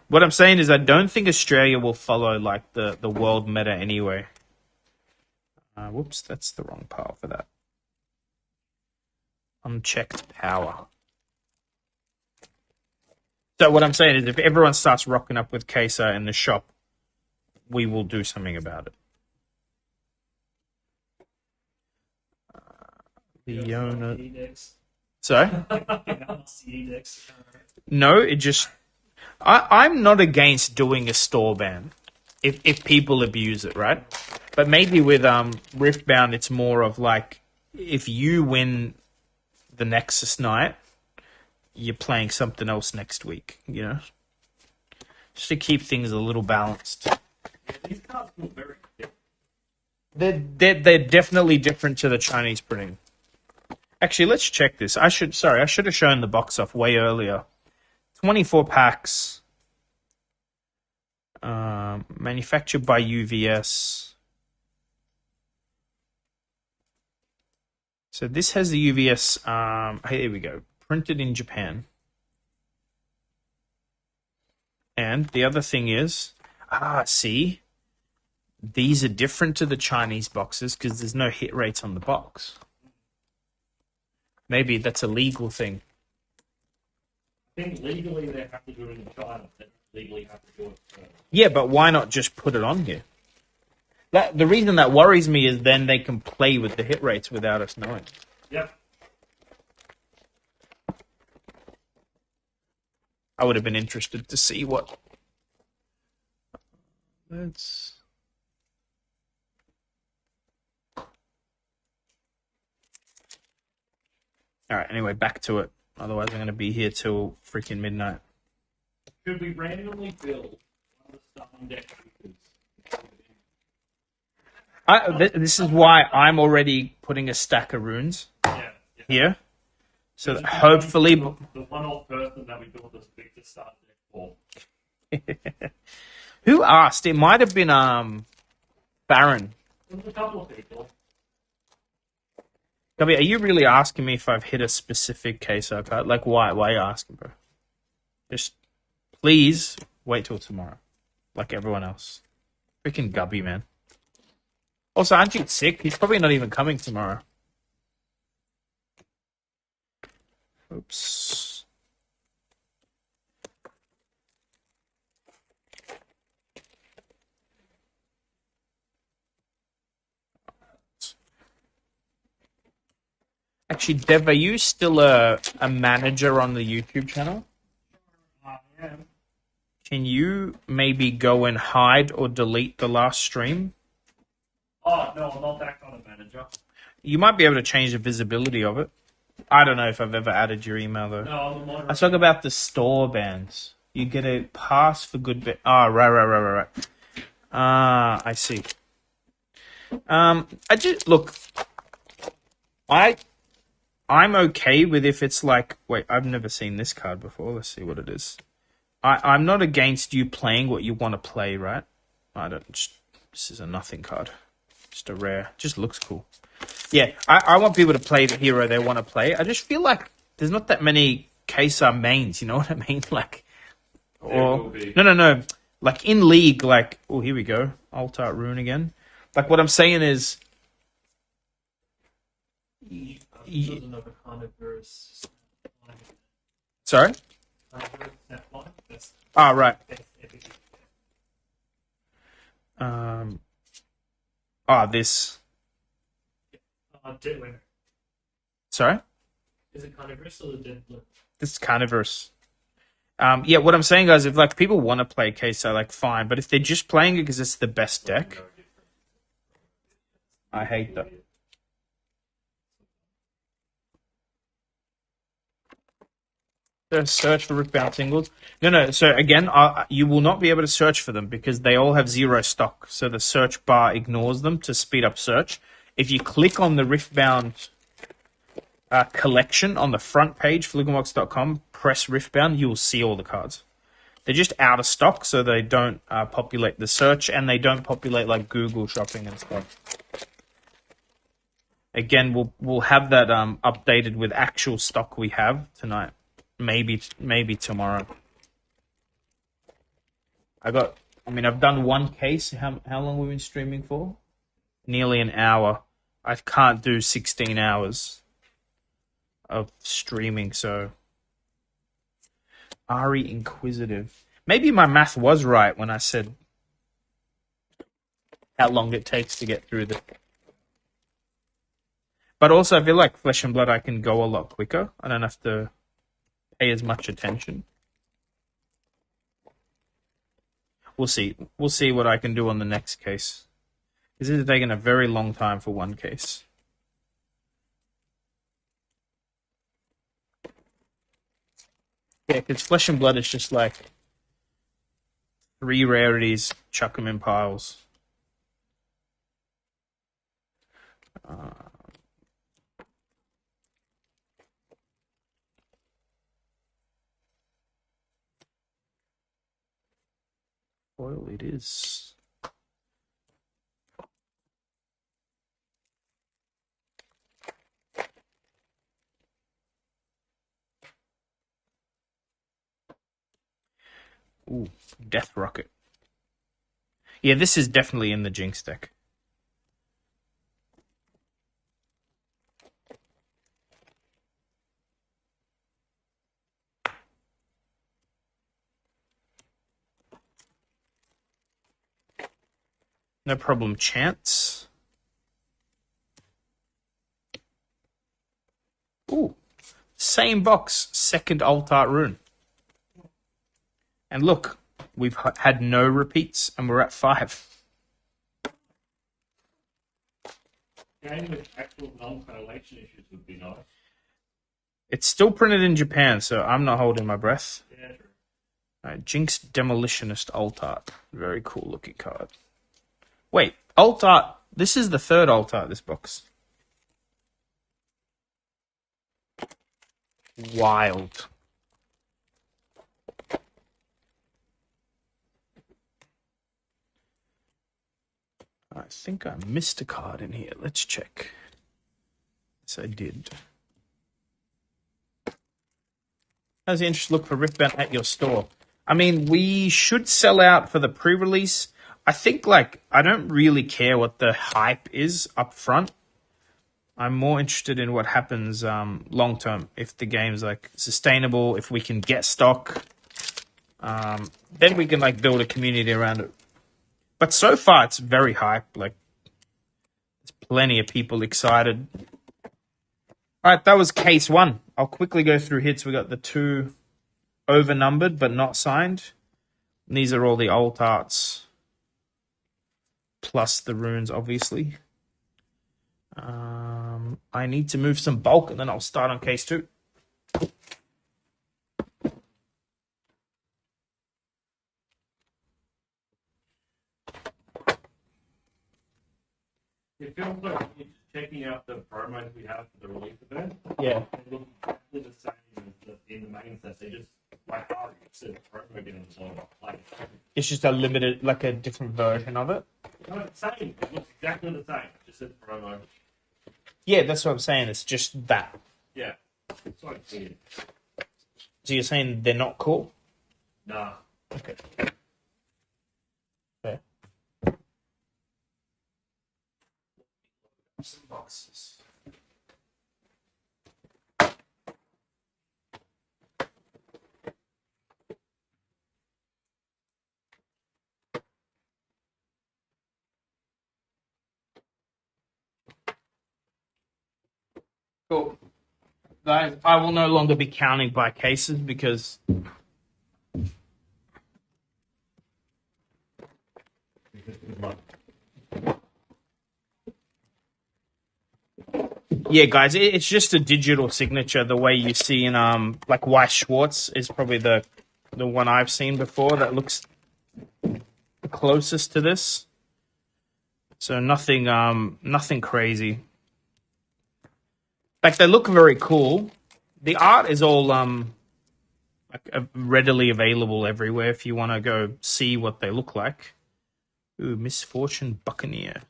What I'm saying is I don't think Australia will follow, like, the world meta anyway. Whoops, that's the wrong pile for that. Unchecked power. So what I'm saying is if everyone starts rocking up with Queso in the shop, we will do something about it. Leona. Sorry? No, it just... I'm not against doing a store ban if people abuse it, right? But maybe with Riftbound, it's more of like, if you win the Nexus night, you're playing something else next week, you know? Just to keep things a little balanced. Yeah, these cards feel very different. They're definitely different to the Chinese printing. Actually, let's check this. I should have shown the box off way earlier. 24 packs. Manufactured by UVS. So this has the UVS. Here we go. Printed in Japan. And the other thing is, see, these are different to the Chinese boxes because there's no hit rates on the box. Maybe that's a legal thing. I think legally they have to do it in China. They don't legally have to do it. Yeah, but why not just put it on here? The reason that worries me is then they can play with the hit rates without us knowing. Yep. I would have been interested to see what. Let's. All right. Anyway, back to it. Otherwise, I'm going to be here till freaking midnight. Should we randomly build one of the starting deck features? This is why I'm already putting a stack of runes here. So that hopefully... The one-off person that we built this big to start deck for. Who asked? It might have been Baron. There was a couple of people. Gabby, are you really asking me if I've hit a specific queso card? Like, why? Why are you asking, bro? Just please wait till tomorrow, like everyone else. Freaking Gubby, man. Also, Anjit's sick. He's probably not even coming tomorrow. Oops. Actually, Dev, are you still a manager on the YouTube channel? I am. Can you maybe go and hide or delete the last stream? Oh, no, I'm not that kind of manager. You might be able to change the visibility of it. I don't know if I've ever added your email, though. No, I'm a moderator. I talk about the store bans. You get a pass for good bit. Ah, right. I see. I just look. I'm okay with if it's like. Wait, I've never seen this card before. Let's see what it is. I'm not against you playing what you want to play, right? This is a nothing card. Just a rare. Just looks cool. Yeah, I want people to play the hero they want to play. I just feel like there's not that many Kesar mains, you know what I mean? Like, or no. Like in League, like, oh, here we go. Alt Art Rune again. Like, what I'm saying is, sorry? Right. This. Deadwing. Sorry? Is it Carnivorous or the Deadwing? This is Carnivorous. Yeah, what I'm saying, guys, if like people want to play Queso, like fine, but if they're just playing it because it's the best deck, I hate that. Search for Riftbound singles. No. So again, you will not be able to search for them because they all have 0 stock. So the search bar ignores them to speed up search. If you click on the Riftbound collection on the front page, flugenbox.com, press Riftbound, you will see all the cards. They're just out of stock, so they don't populate the search, and they don't populate like Google shopping and stuff. Again, we'll have that updated with actual stock we have tonight. Maybe tomorrow. I've done one case. How long have we been streaming for? Nearly an hour. I can't do 16 hours of streaming, so Ari Inquisitive. Maybe my math was right when I said how long it takes to get through the. But also, I feel like Flesh and Blood, I can go a lot quicker. I don't have to pay as much attention. We'll see. We'll see what I can do on the next case. This is taking a very long time for one case. Yeah, because Flesh and Blood is just like 3 rarities, chuck them in piles. Foil it is. Ooh, Death Rocket. Yeah, this is definitely in the Jinx deck. No problem, Chance. Ooh, same box, second alt art rune. And look, we've had no repeats, and we're at 5. Game with actual non-correlation issues would be nice. It's still printed in Japan, so I'm not holding my breath. Yeah, true. Alright, Jinx Demolitionist alt art. Very cool looking card. Wait, alt art. This is the 3rd alt art, this box. Wild. I think I missed a card in here. Let's check. Yes, I did. How's the interest look for Riftbound at your store? I mean, we should sell out for the pre-release. I think, I don't really care what the hype is up front. I'm more interested in what happens long term. If the game's, sustainable, if we can get stock, then we can, build a community around it. But so far, it's very hype. There's plenty of people excited. All right, that was case 1. I'll quickly go through hits. We got the 2 overnumbered but not signed. And these are all the alt arts. Plus the runes, obviously. I need to move some bulk, and then I'll start on case 2. It feels like it's checking out the promos we have for the release event. Yeah. They look exactly the same as in the main set. They just, how it's a promo getting on. It's just a limited, a different version of it. No, it's the same. It looks exactly the same. Just says promo. Yeah, that's what I'm saying. It's just that. Yeah. It's so weird. So you're saying they're not cool? Nah. Okay. Fair. Some boxes. Cool. Guys, I will no longer be counting by cases because yeah, guys, it's just a digital signature. The way you see in Weiss Schwartz is probably the one I've seen before that looks the closest to this. So nothing crazy. They look very cool. The art is all readily available everywhere if you want to go see what they look like. Ooh, Misfortune Buccaneer.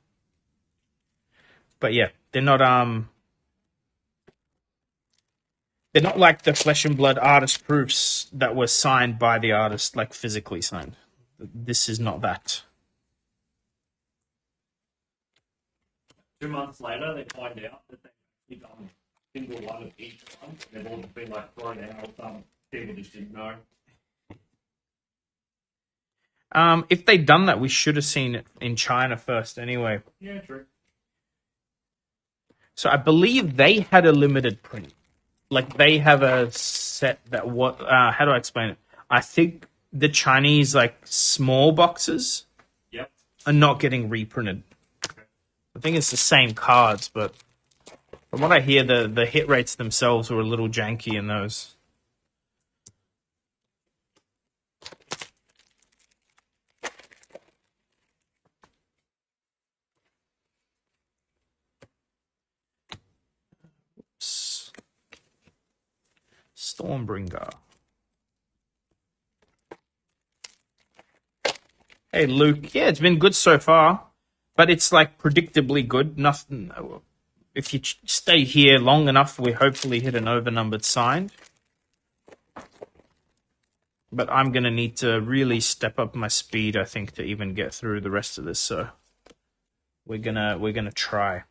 But yeah, they're not like the Flesh and Blood artist proofs that were signed by the artist, like physically signed. This is not that. 2 months later, they find out that they've done single one of each one. They've all been like thrown out. People just didn't know. If they'd done that, we should have seen it in China first anyway. Yeah, true. So I believe they had a limited print. Like they have a set that how do I explain it? I think the Chinese like small boxes are not getting reprinted. I think it's the same cards, but from what I hear, the hit rates themselves were a little janky in those. Oops. Stormbringer. Hey, Luke. Yeah, it's been good so far, but it's like predictably good. Nothing. If you stay here long enough, we hopefully hit an overnumbered signed. But I'm going to need to really step up my speed, I think, to even get through the rest of this. So we're gonna try.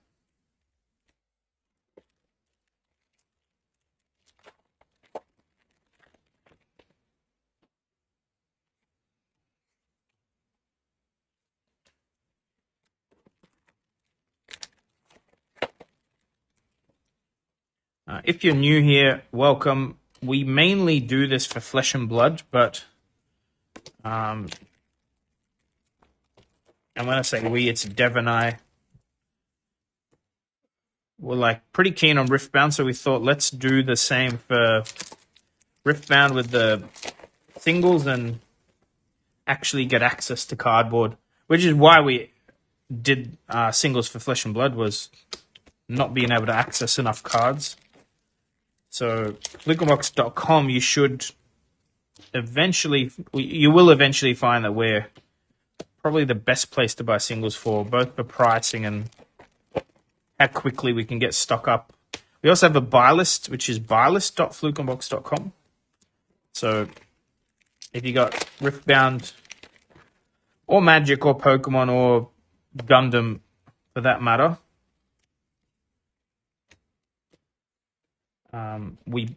If you're new here, welcome. We mainly do this for Flesh and Blood, but and when I say we, it's Dev and I. We're like pretty keen on Riftbound, so we thought let's do the same for Riftbound with the singles and actually get access to cardboard, which is why we did singles for Flesh and Blood, was not being able to access enough cards. So flickerbox.com, you will eventually find that we're probably the best place to buy singles for, both for pricing and how quickly we can get stock up. We also have a buy list, which is buylist.flukenbox.com. So if you got Riftbound or Magic or Pokemon or Gundam for that matter,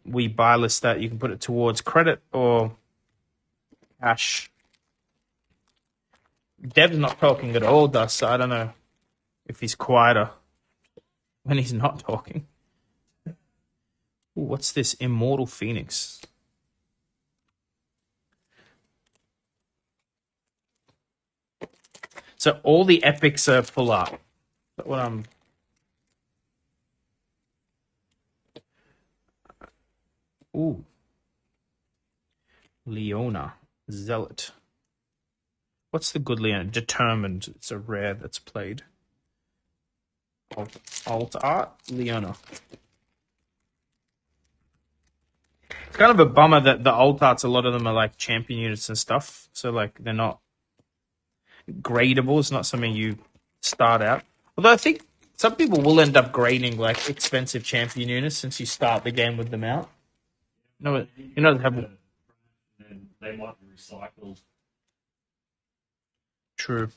we buy list that. You can put it towards credit or cash. Dev's not talking at all, Dust, so I don't know if he's quieter when he's not talking. Ooh, what's this? Immortal Phoenix. So all the epics are full art. That's what I'm... Ooh. Leona. Zealot. What's the good Leona? Determined. It's a rare that's played. Alt art. Leona. It's kind of a bummer that the alt arts, a lot of them are like champion units and stuff. So like they're not gradable. It's not something you start out. Although I think some people will end up grading like expensive champion units since you start the game with them out. No, you know, and they might be recycled. True.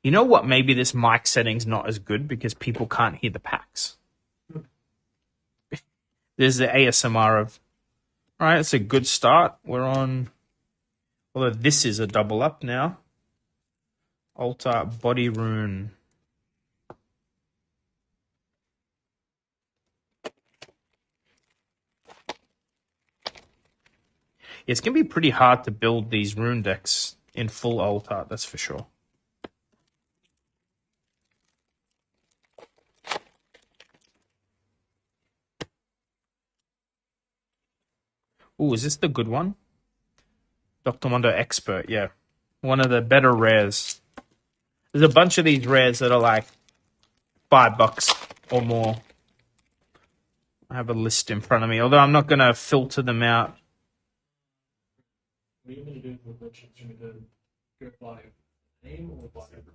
You know what? Maybe this mic setting's not as good because people can't hear the packs. There's the ASMR of... Alright, it's a good start. We're on... Although this is a double up now. Altar Body Rune. It's going to be pretty hard to build these rune decks in full alt art, that's for sure. Ooh, is this the good one? Dr. Mondo Expert, yeah. One of the better rares. There's a bunch of these rares that are like $5 or more. I have a list in front of me, although I'm not going to filter them out. What are you going to do with the legends? You're going to go buy name or whatever.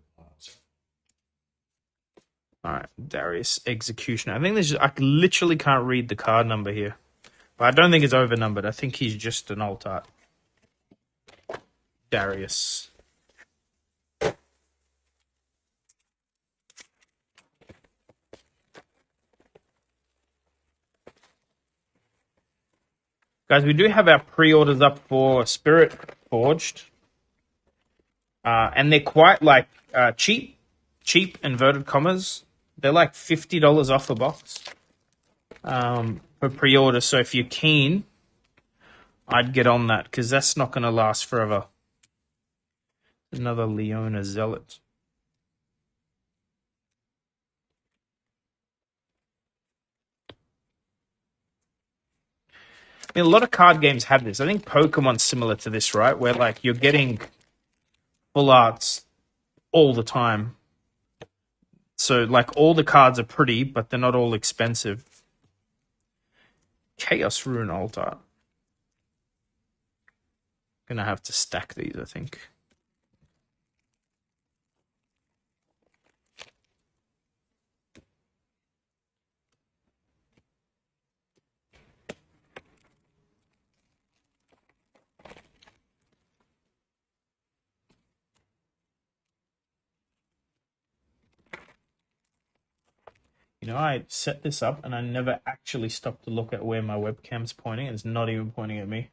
Alright, Darius Executioner. I think this I literally can't read the card number here. But I don't think it's overnumbered. I think he's just an alt art. Darius. Guys, we do have our pre-orders up for Spirit Forged. And they're quite like cheap, inverted commas. They're like $50 off a box for pre-order. So if you're keen, I'd get on that because that's not going to last forever. Another Leona Zealot. I mean, a lot of card games have this. I think Pokemon's similar to this, right? Where like you're getting full arts all the time. So like all the cards are pretty, but they're not all expensive. Chaos Rune Altar. Gonna have to stack these, I think. You know, I set this up and I never actually stopped to look at where my webcam's pointing. It's not even pointing at me.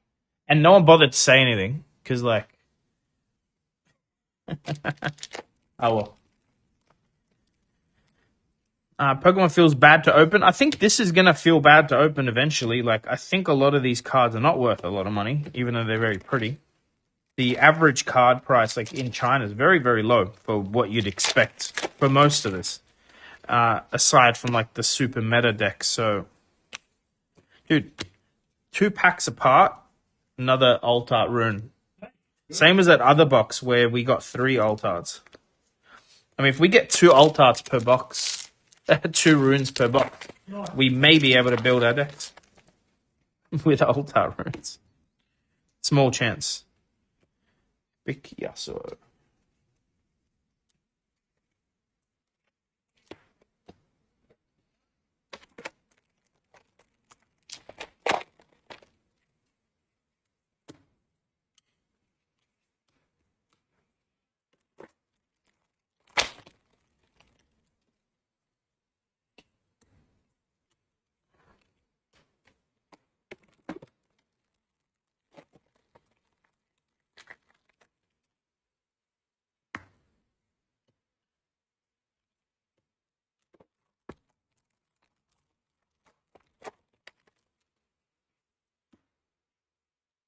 And no one bothered to say anything, because, like... oh, well. Pokemon feels bad to open. I think this is going to feel bad to open eventually. Like, I think a lot of these cards are not worth a lot of money, even though they're very pretty. The average card price, like, in China is very, very low for what you'd expect for most of this. Aside from like the super meta deck. So, dude, 2 packs apart, another alt art rune. Same as that other box where we got 3 alt arts. I mean, if we get 2 alt arts per box, 2 runes per box, we may be able to build our decks with alt art runes. Small chance. Big Yasuo.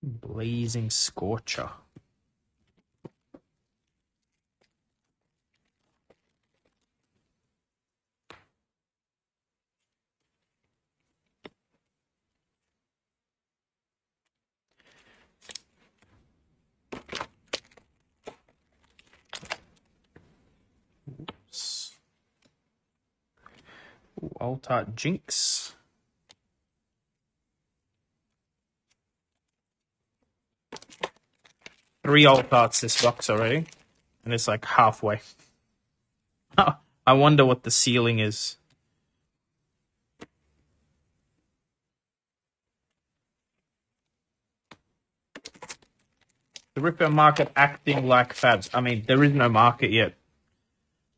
Blazing Scorcher. Oops. Alt art Jinx. Three alt arts this box already, and it's like halfway. I wonder what the ceiling is. The Riftbound market acting like fabs. I mean, there is no market yet.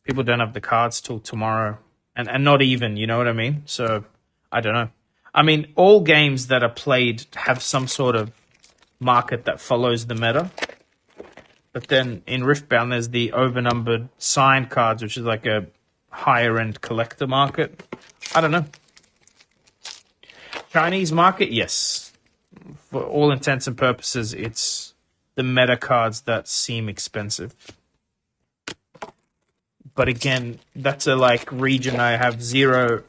People don't have the cards till tomorrow, and not even, you know what I mean? So, I don't know. I mean, all games that are played have some sort of market that follows the meta. But then in Riftbound, there's the overnumbered signed cards, which is like a higher-end collector market. I don't know. Chinese market, yes. For all intents and purposes, it's the meta cards that seem expensive. But again, that's a like region I have zero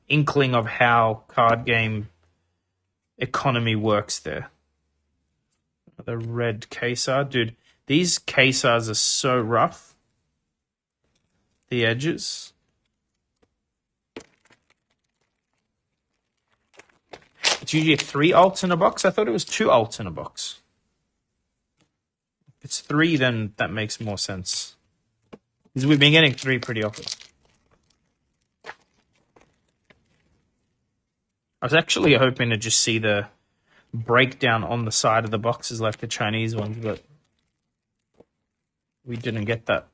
inkling of how card game economy works there. The red Kesar, dude. These Kesars are so rough. The edges. It's usually 3 alts in a box. I thought it was 2 alts in a box. If it's 3, then that makes more sense. Because we've been getting 3 pretty often. I was actually hoping to just see the breakdown on the side of the boxes like the Chinese ones, but we didn't get that.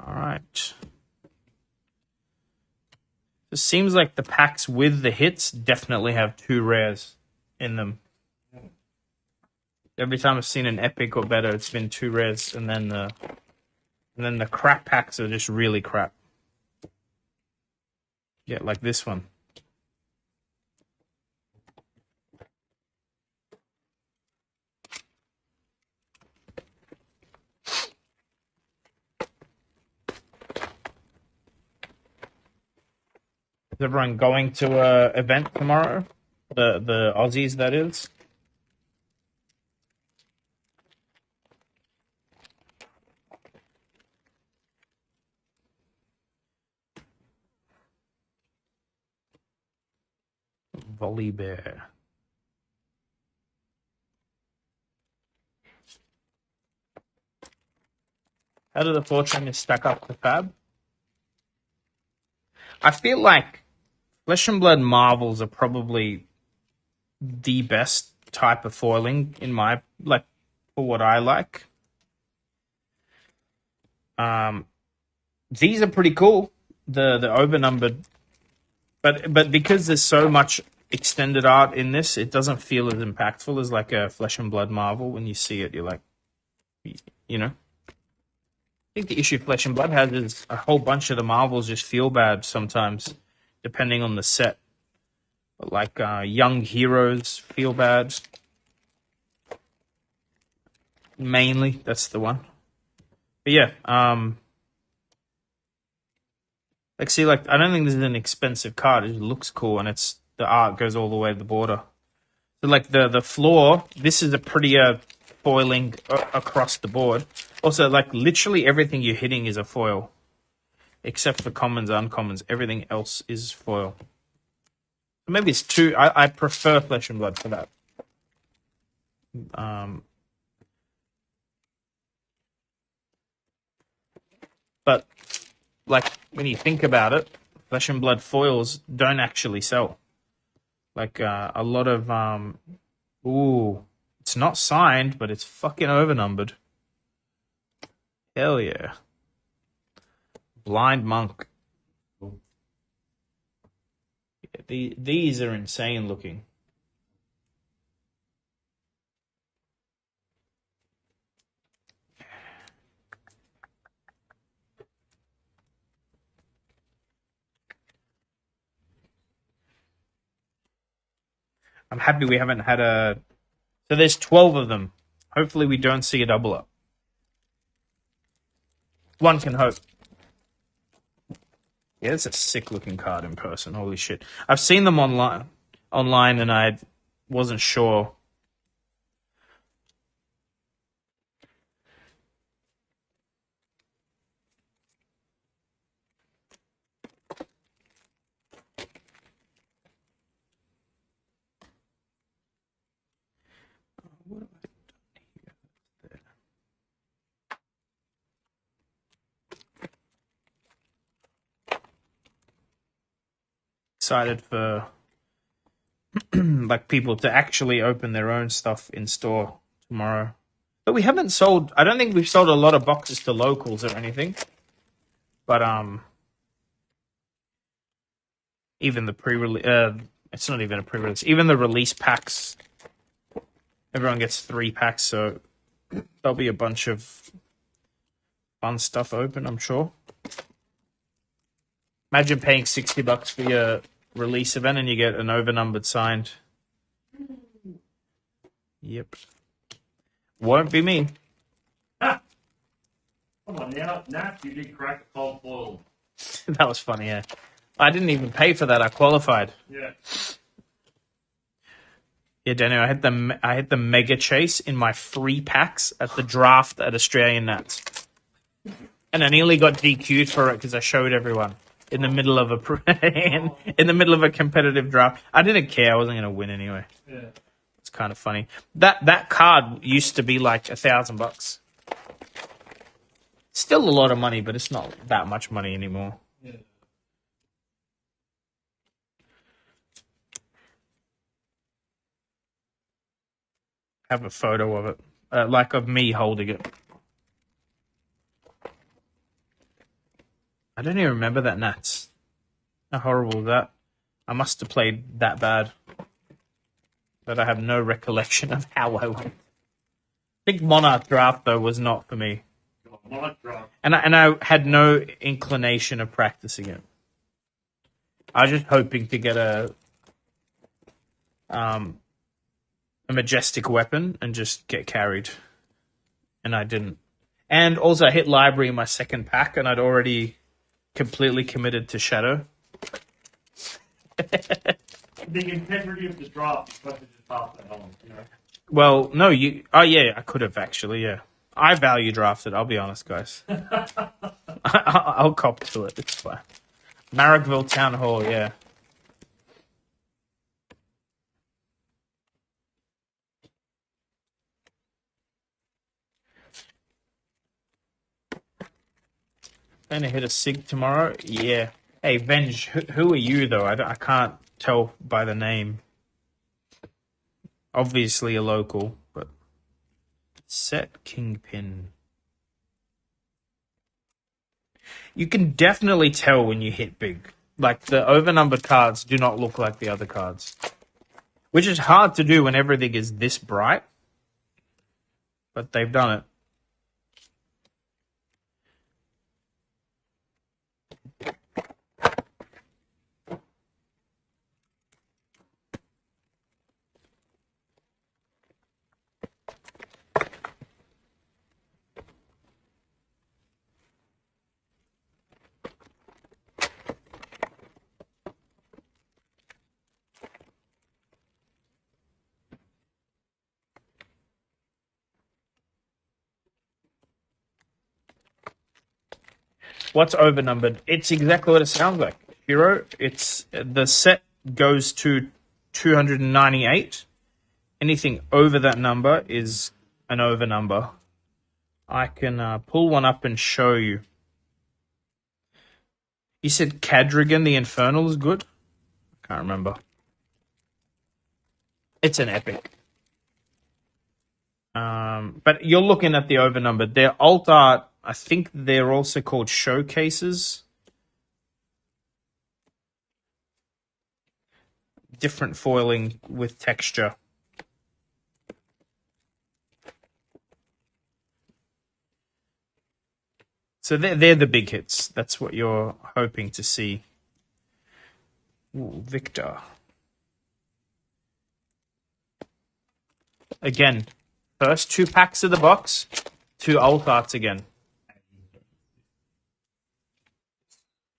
All right. It seems like the packs with the hits definitely have 2 rares in them. Every time I've seen an epic or better, it's been 2 rares, and then the crap packs are just really crap. Yeah, like this one. Is everyone going to a event tomorrow? The Aussies, that is. Volley Bear. How do the Fortuners stack up to Fab? I feel like Flesh and Blood Marvels are probably the best type of foiling in my, like, for what I like. These are pretty cool. The overnumbered, but because there's so much extended art in this, it doesn't feel as impactful as like a Flesh and Blood Marvel. When you see it, you're like, you know. I think the issue Flesh and Blood has is a whole bunch of the Marvels just feel bad sometimes, depending on the set. Like Young Heroes feel bad. Mainly, that's the one. But yeah, like see, like I don't think this is an expensive card. It just looks cool, and it's the art goes all the way to the border. So like the floor, this is a prettier foiling across the board. Also, like literally everything you're hitting is a foil, except for commons, uncommons. Everything else is foil. Maybe it's 2. I prefer Flesh and Blood for that. But like when you think about it, Flesh and Blood foils don't actually sell. Like a lot of ooh, it's not signed, but it's fucking overnumbered. Hell yeah. Blind Monk. Yeah, these are insane looking. I'm happy we haven't had a... So there's 12 of them. Hopefully we don't see a double up. One can hope. Yeah, it's a sick looking card in person. Holy shit. I've seen them online and I wasn't sure. What have I done here? Excited for like people to actually open their own stuff in store tomorrow. But we haven't sold... I don't think we've sold a lot of boxes to locals or anything. But even the pre-release... it's not even a pre-release. Even the release packs, everyone gets 3 packs, so there'll be a bunch of fun stuff open, I'm sure. Imagine paying $60 for your release event and you get an overnumbered signed. Yep. Won't be me. Ah! Come on now, Nat, you did crack the cold foil. That was funny, yeah. I didn't even pay for that. I qualified. Yeah. Yeah, Daniel, I had the mega chase in my free packs at the draft at Australian Nats, and I nearly got DQ'd for it because I showed everyone in the middle of in the middle of a competitive draft. I didn't care; I wasn't going to win anyway. Yeah. It's kind of funny. That card used to be like $1,000. Still a lot of money, but it's not that much money anymore. Yeah. Have a photo of it, like of me holding it. I don't even remember that Nats. How horrible was that? I must have played that bad. But I have no recollection of how I went. I think Monarch Draft, though, was not for me. Monarch Draft. And I had no inclination of practicing it. I was just hoping to get a majestic weapon and just get carried. And I didn't. And also I hit library in my second pack, and I'd already completely committed to Shadow. The integrity of the draft is supposed to just pass that on, you know? Well, no, you... Oh, yeah, I could have, actually, yeah. I value drafted, I'll be honest, guys. I'll cop to it, it's fine. Marrickville Town Hall, yeah. Gonna hit a SIG tomorrow? Yeah. Hey, Venge, who are you, though? I can't tell by the name. Obviously a local, but... Set Kingpin. You can definitely tell when you hit big. Like, the overnumbered cards do not look like the other cards. Which is hard to do when everything is this bright. But they've done it. What's overnumbered? It's exactly what it sounds like. Hero, it's the set goes to 298. Anything over that number is an over number. I can pull one up and show you. You said Cadrigan the Infernal is good? I can't remember. It's an epic. But you're looking at the overnumbered. They're alt art. I think they're also called showcases. Different foiling with texture. So they're the big hits. That's what you're hoping to see. Ooh, Victor. Again, first 2 packs of the box, 2 alt arts again.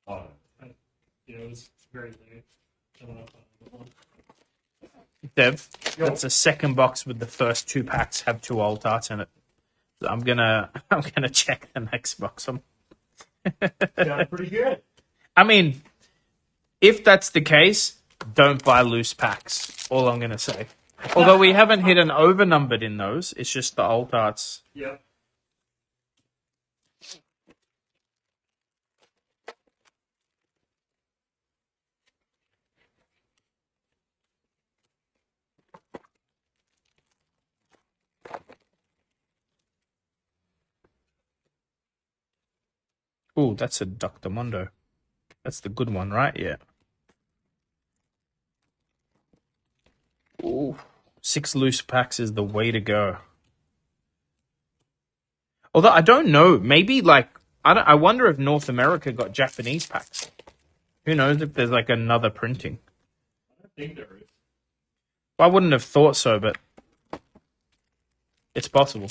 Oh, yeah, it was very late. I don't know if I know one. Dev, that's a second box with the first 2 packs have 2 alt arts in it. So I'm gonna check the next box. Sounds pretty good. I mean, if that's the case, don't buy loose packs. All I'm gonna say. Although we haven't hit an overnumbered in those, it's just the alt arts. Yep. Ooh, that's a Dr. Mondo. That's the good one, right? Yeah. Ooh, 6 loose packs is the way to go. Although I don't know, maybe like I wonder if North America got Japanese packs. Who knows if there's like another printing? I don't think there is. I wouldn't have thought so, but it's possible.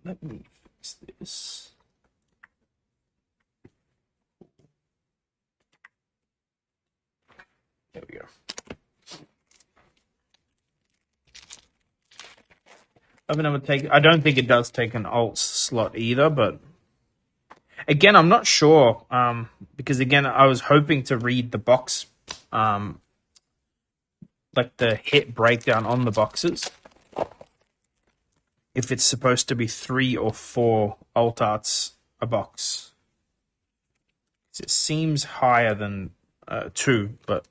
let me fix this. There we go. I don't think it does take an alt slot either, but again, I'm not sure. Because again, I was hoping to read the box, like the hit breakdown on the boxes. If it's supposed to be 3 or 4 alt arts a box. It seems higher than 2, but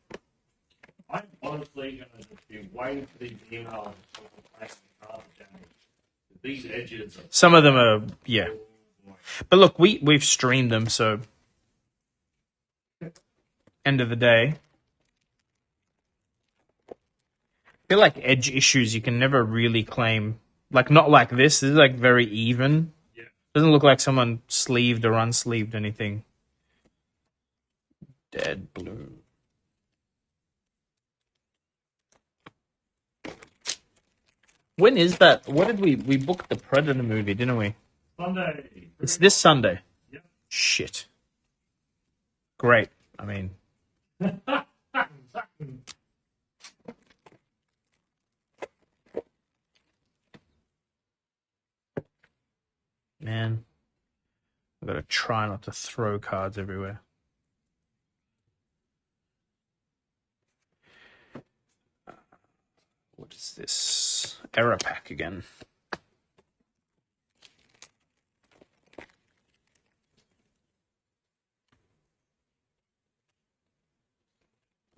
I'm honestly going to just be waiting for these emails to make the cards damage. These edges are... Some of them are, yeah. But look, we've streamed them, so end of the day. I feel like edge issues you can never really claim. Like, not like this. This is like very even. Yeah. Doesn't look like someone sleeved or unsleeved anything. Dead blue. When is that? What did we booked the Predator movie, didn't we? Sunday. It's this Sunday. Yep. Shit. Great. I mean, man, I've got to try not to throw cards everywhere. What is this? Error pack again.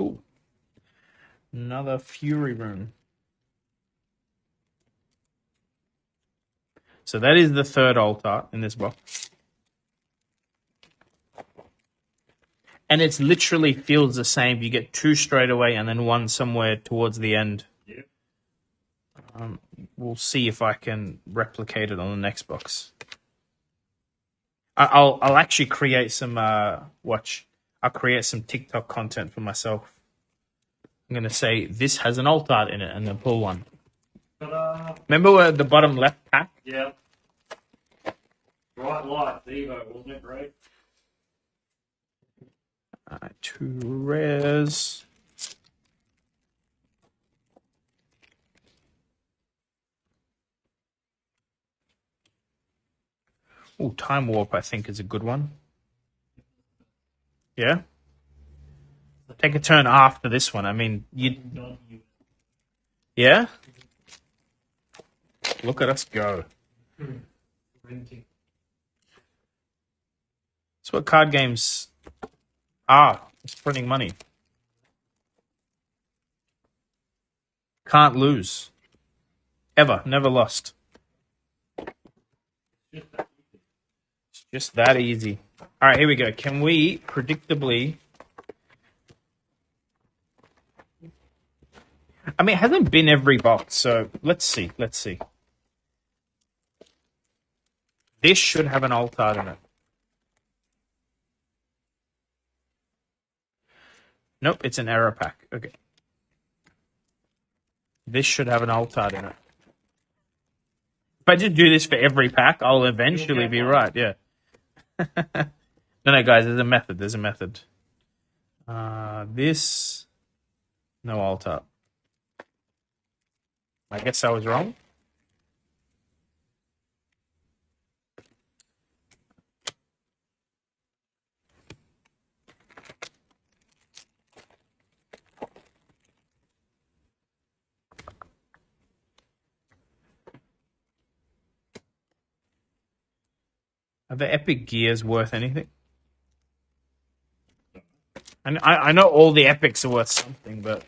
Ooh. Another Fury Rune. So that is the third alt art in this box. And it's literally feels the same. You get 2 straight away and then 1 somewhere towards the end. Yeah. We'll see if I can replicate it on the next box. I'll actually create some I'll create some TikTok content for myself. I'm gonna say this has an alt art in it and then pull one. Ta-da. Remember where the bottom left pack? Yeah. Bright lights, Evo, wasn't it great? 2 rares. Oh, Time Warp, I think, is a good one. Yeah? Take a turn after this one. I mean, yeah? Look at us go. Renting. That's what card games are. It's printing money. Can't lose. Ever. Never lost. It's just that easy. All right, here we go. Can we predictably... I mean, it hasn't been every box, so let's see. Let's see. This should have an alt art in it. Nope, it's an error pack. Okay. This should have an alt art in it. If I just do this for every pack, I'll eventually be right, yeah. No, guys, there's a method. There's a method. This... No alt art. I guess I was wrong. Are the epic gears worth anything? I know all the epics are worth something, but...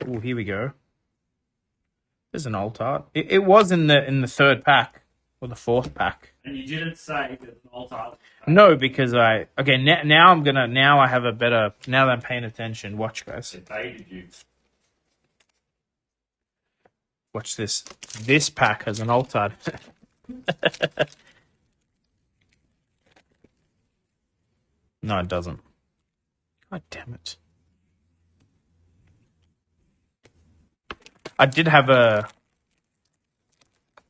Oh, here we go. There's an alt art. It was in the third pack or the fourth pack. And you didn't say there's an alt art. No, because now I have a better, now that I'm paying attention. Watch, guys. It baited you. Watch this. This pack has an alt art. No, it doesn't. God damn it. I did have a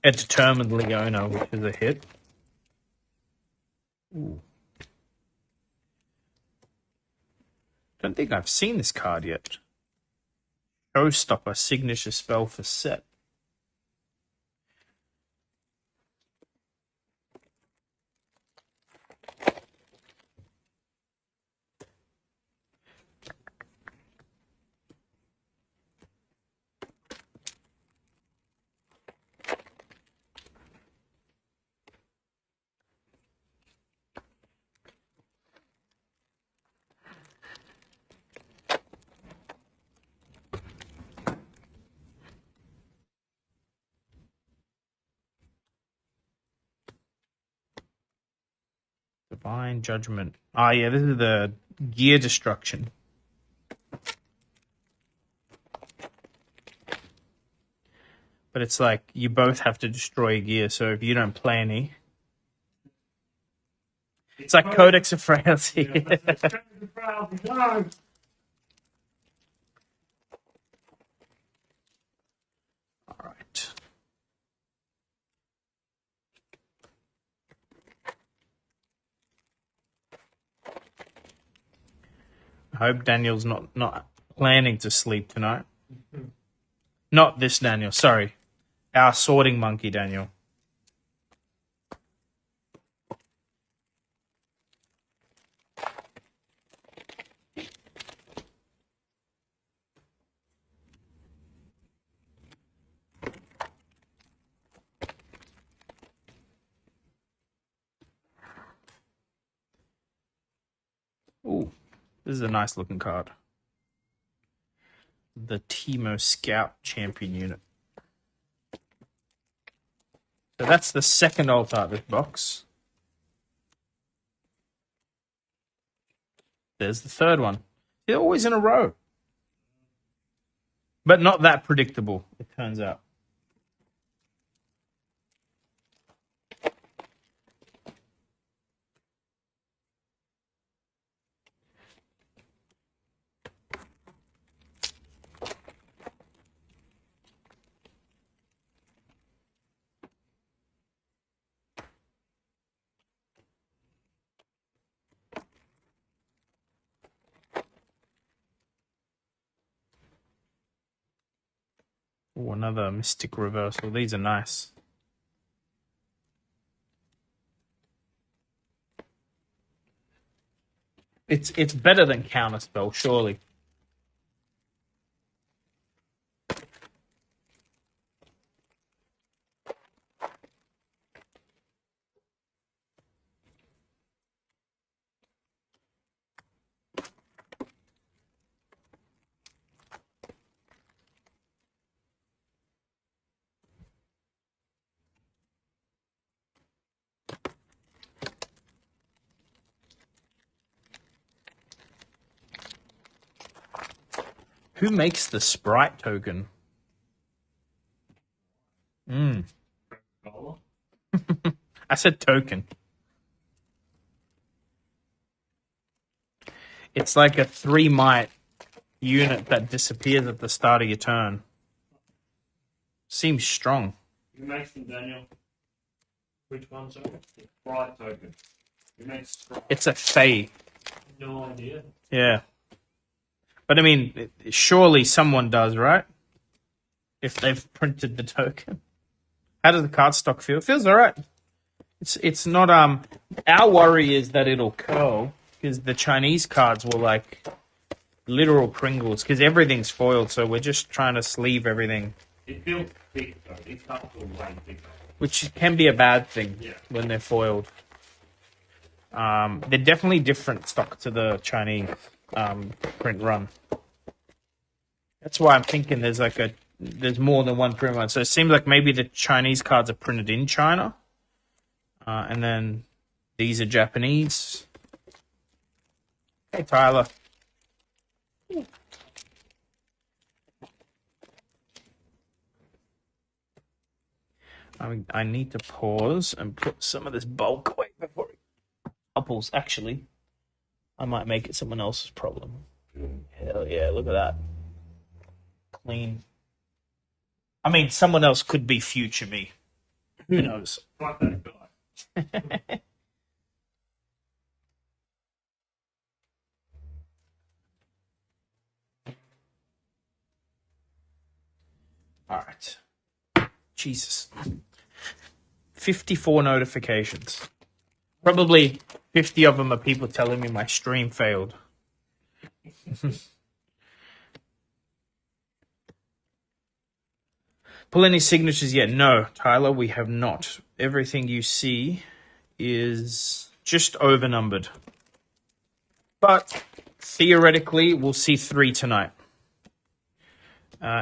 A Determined Leona, which is a hit. Ooh. Don't think I've seen this card yet. Showstopper, signature spell for set. Divine Judgment. Oh, yeah, this is the Gear Destruction. But it's like you both have to destroy a gear, so if you don't play any. It's like Codex of Frailty. Yeah, that's it. Codex of Frailty, no! Alright. I hope Daniel's not planning to sleep tonight. Not this Daniel, sorry. Our sorting monkey Daniel. Ooh, this is a nice looking card. The Teemo Scout Champion unit. So that's the second alt art this box. There's the third one. They're always in a row. But not that predictable, it turns out. Oh, another Mystic Reversal. These are nice. It's better than Counterspell, surely. Who makes the Sprite token? I said token. It's like a 3-might unit that disappears at the start of your turn. Seems strong. Who makes them, Daniel? Which one, sorry? Sprite token. Who makes Sprite? It's a Fae. No idea. Yeah. But I mean, surely someone does, right? If they've printed the token. How does the card stock feel? It feels alright. It's not our worry is that it'll curl because the Chinese cards were like literal Pringles because everything's foiled, so we're just trying to sleeve everything. It feels thick though. These cards feel way thicker. Which can be a bad thing Yeah. when they're foiled. They're definitely different stock to the Chinese print run. That's why I'm thinking there's more than one print run. So it seems like maybe the Chinese cards are printed in China, and then these are Japanese. Hey Tyler. I need to pause and put some of this bulk away before it couples. Actually, I might make it someone else's problem. Hell yeah, look at that. Clean. I mean, someone else could be future me. Who knows? Fuck that guy. All right. Jesus. 54 notifications. Probably 50 of them are people telling me my stream failed. Pull any signatures yet? No, Tyler, we have not. Everything you see is just overnumbered. But theoretically, we'll see 3 tonight.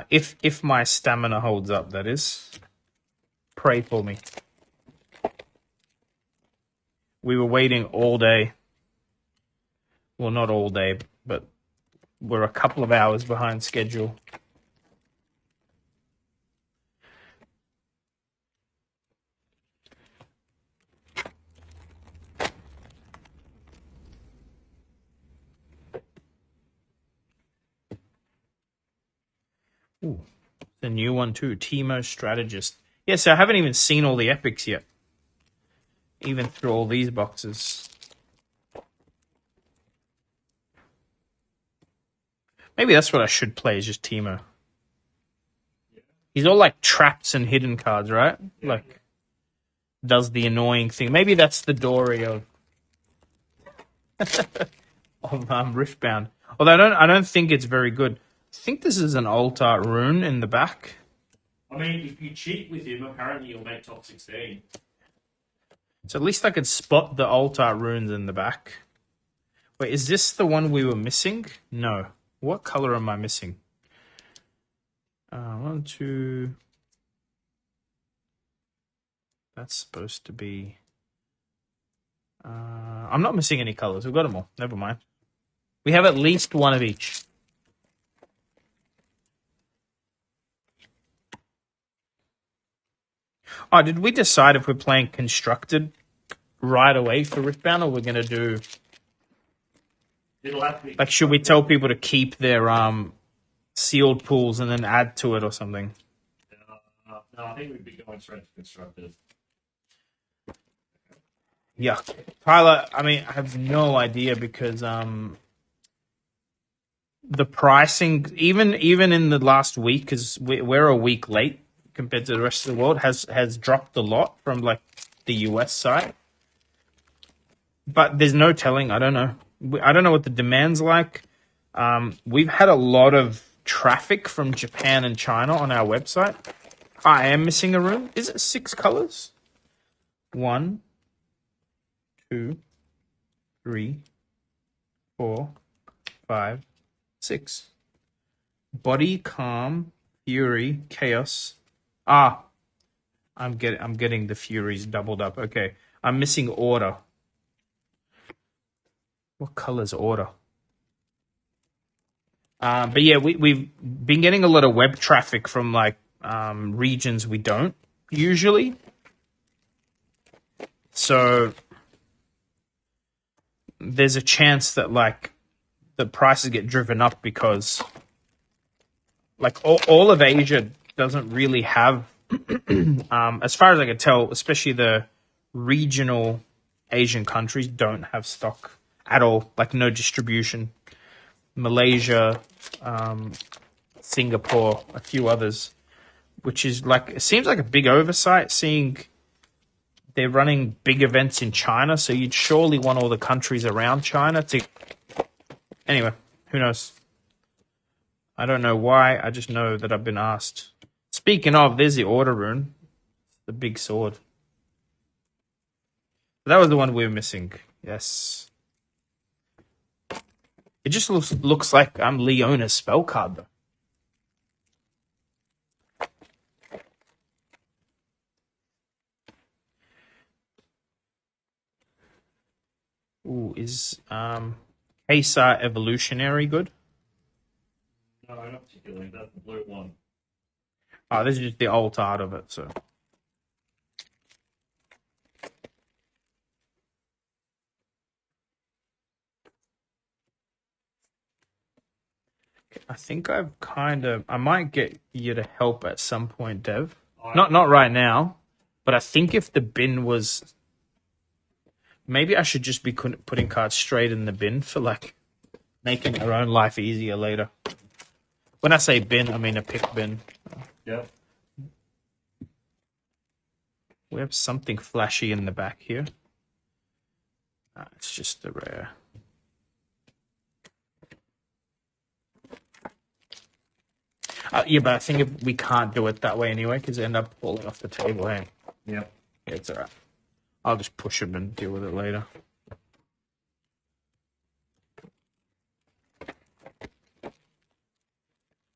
If my stamina holds up, that is. Pray for me. We were waiting all day. Well, not all day, but we're a couple of hours behind schedule. Ooh, the new one too, Timo Strategist. Yeah, so I haven't even seen all the epics yet. Even through all these boxes. Maybe that's what I should play, is just Timo. He's all like traps and hidden cards, right? Like, does the annoying thing. Maybe that's the Dory of Riftbound. Although I don't think it's very good. I think this is an alt art rune in the back. I mean, if you cheat with him, apparently you'll make top 16. So at least I could spot the alt art runes in the back. Wait, is this the one we were missing? No. What color am I missing? 1, 2. That's supposed to be... I'm not missing any colors. We've got them all. Never mind. We have at least one of each. Oh, did we decide if we're playing constructed right away for Riftbound, or we're going to do... It'll have to be... Like, should we tell people to keep their sealed pools and then add to it or something? No, I think we'd be going straight to constructed. Yeah. Tyler, I mean, I have no idea because the pricing, even in the last week, because we're a week late compared to the rest of the world, has dropped a lot from like the US side. But there's no telling. I don't know. I don't know what the demand's like. We've had a lot of traffic from Japan and China on our website. I am missing a rune. Is it 6 colors? 1, 2, 3, 4, 5, 6. Body, calm, fury, chaos. I'm getting the furies doubled up. Okay, I'm missing order. What color's order? But yeah, we've been getting a lot of web traffic from like regions we don't usually. So there's a chance that like the prices get driven up because like all of Asia doesn't really have, as far as I can tell, especially the regional Asian countries don't have stock at all, like no distribution. Malaysia, Singapore, a few others, which is like, it seems like a big oversight seeing they're running big events in China, so you'd surely want all the countries around China to... Anyway, who knows? I don't know why, I just know that I've been asked. Speaking of, there's the order rune, the big sword. That was the one we were missing, yes. It just looks like I'm Leona's spell card, though. Ooh, is Kesar Evolutionary good? No, not particularly. That's the blue one. Oh, this is just the alt art of it, so... I think I've kind of... I might get you to help at some point, Dev. Not right now, But I think if the bin was... Maybe I should just be putting cards straight in the bin for, like, making our own life easier later. When I say bin, I mean a pick bin. Yep. We have something flashy in the back here. It's just the rare. Yeah, but I think we can't do it that way anyway, because they end up falling off the table, hey? Yep. Yeah, it's alright. I'll just push them and deal with it later.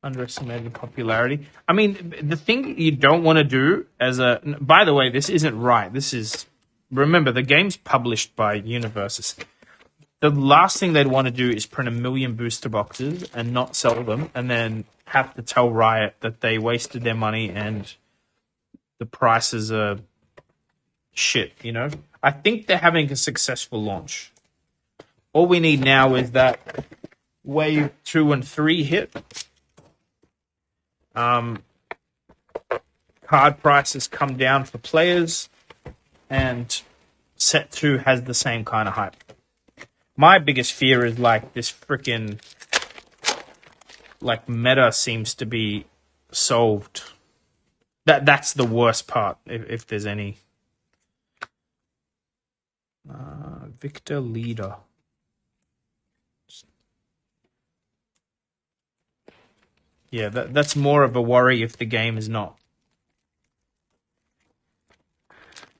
Underestimated popularity. I mean, the thing you don't want to do as a... By the way, this isn't right. This is... Remember, the game's published by Universes. The last thing they'd want to do is print 1 million booster boxes and not sell them, and then have to tell Riot that they wasted their money and the prices are shit, you know? I think they're having a successful launch. All we need now is that wave 2 and 3 hit. Card prices come down for players, and set 2 has the same kind of hype. My biggest fear is like this freaking like meta seems to be solved. That's the worst part, if there's any. Victor Leader. Yeah, that's more of a worry if the game is not.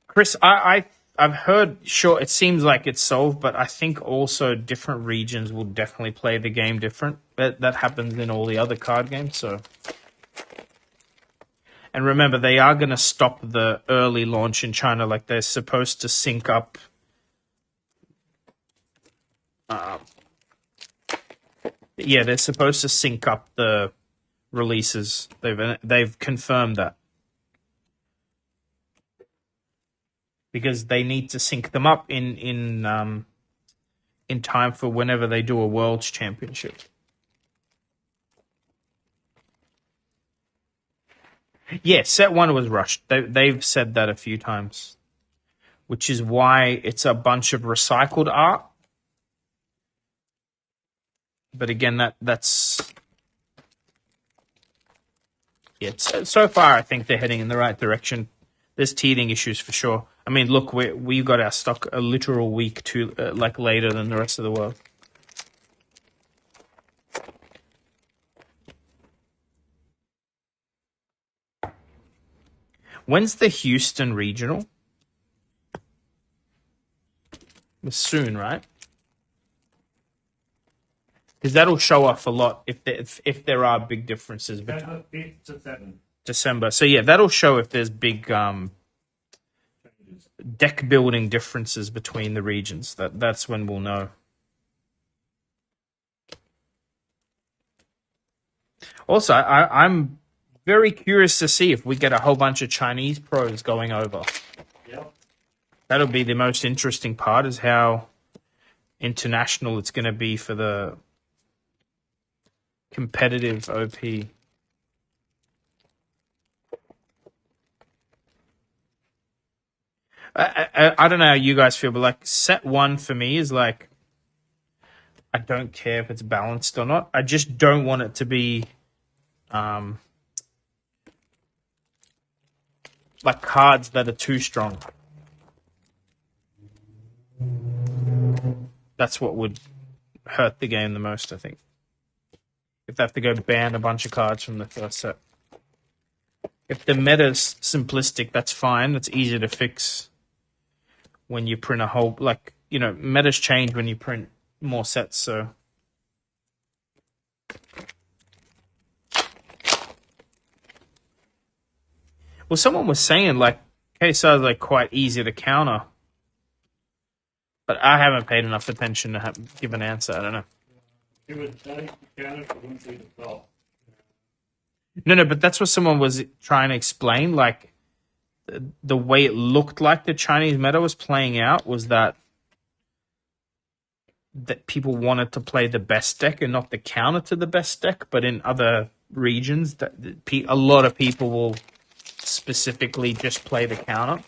Chris, I've heard, sure, it seems like it's solved, but I think also different regions will definitely play the game different. That happens in all the other card games, so. And remember, they are going to stop the early launch in China. Like, they're supposed to sync up. Yeah, they're supposed to sync up the releases. They've confirmed that. Because they need to sync them up in time for whenever they do a World's Championship. Yeah, set 1 was rushed. They've said that a few times, which is why it's a bunch of recycled art. But again, that's yeah. So far, I think they're heading in the right direction. There's teething issues for sure. I mean, look, we got our stock a literal week too, like later than the rest of the world. When's the Houston regional? It's soon, right? Because that'll show off a lot if there are big differences between 5th to 7th. December. So yeah, that'll show if there's big deck building differences between the regions. That's when we'll know. Also, I'm very curious to see if we get a whole bunch of Chinese pros going over. Yep. That'll be the most interesting part, is how international it's going to be for the competitive OP. I don't know how you guys feel, but like set 1 for me is like, I don't care if it's balanced or not. I just don't want it to be like cards that are too strong. That's what would hurt the game the most, I think. If they have to go ban a bunch of cards from the first set. If the meta's simplistic, that's fine. That's easy to fix when you print a whole... Like, you know, metas change when you print more sets, so... Well, someone was saying, like, KSR is, like, quite easy to counter. But I haven't paid enough attention to give an answer. I don't know. It was starting to counter, but wouldn't see the top. No, but that's what someone was trying to explain. Like, the way it looked like the Chinese meta was playing out was that people wanted to play the best deck and not the counter to the best deck. But in other regions, a lot of people will specifically just play the counter.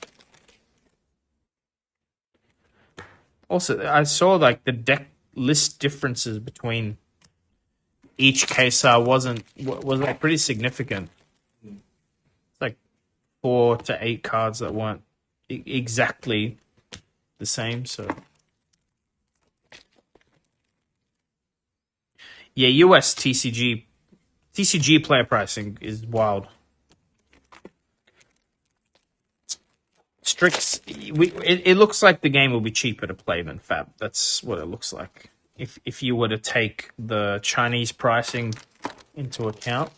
Also, I saw like the deck list differences between each KSAR was like pretty significant. It's like 4 to 8 cards that weren't exactly the same. So yeah, US TCG player pricing is wild. Strix, it looks like the game will be cheaper to play than Fab. That's what it looks like. If you were to take the Chinese pricing into account.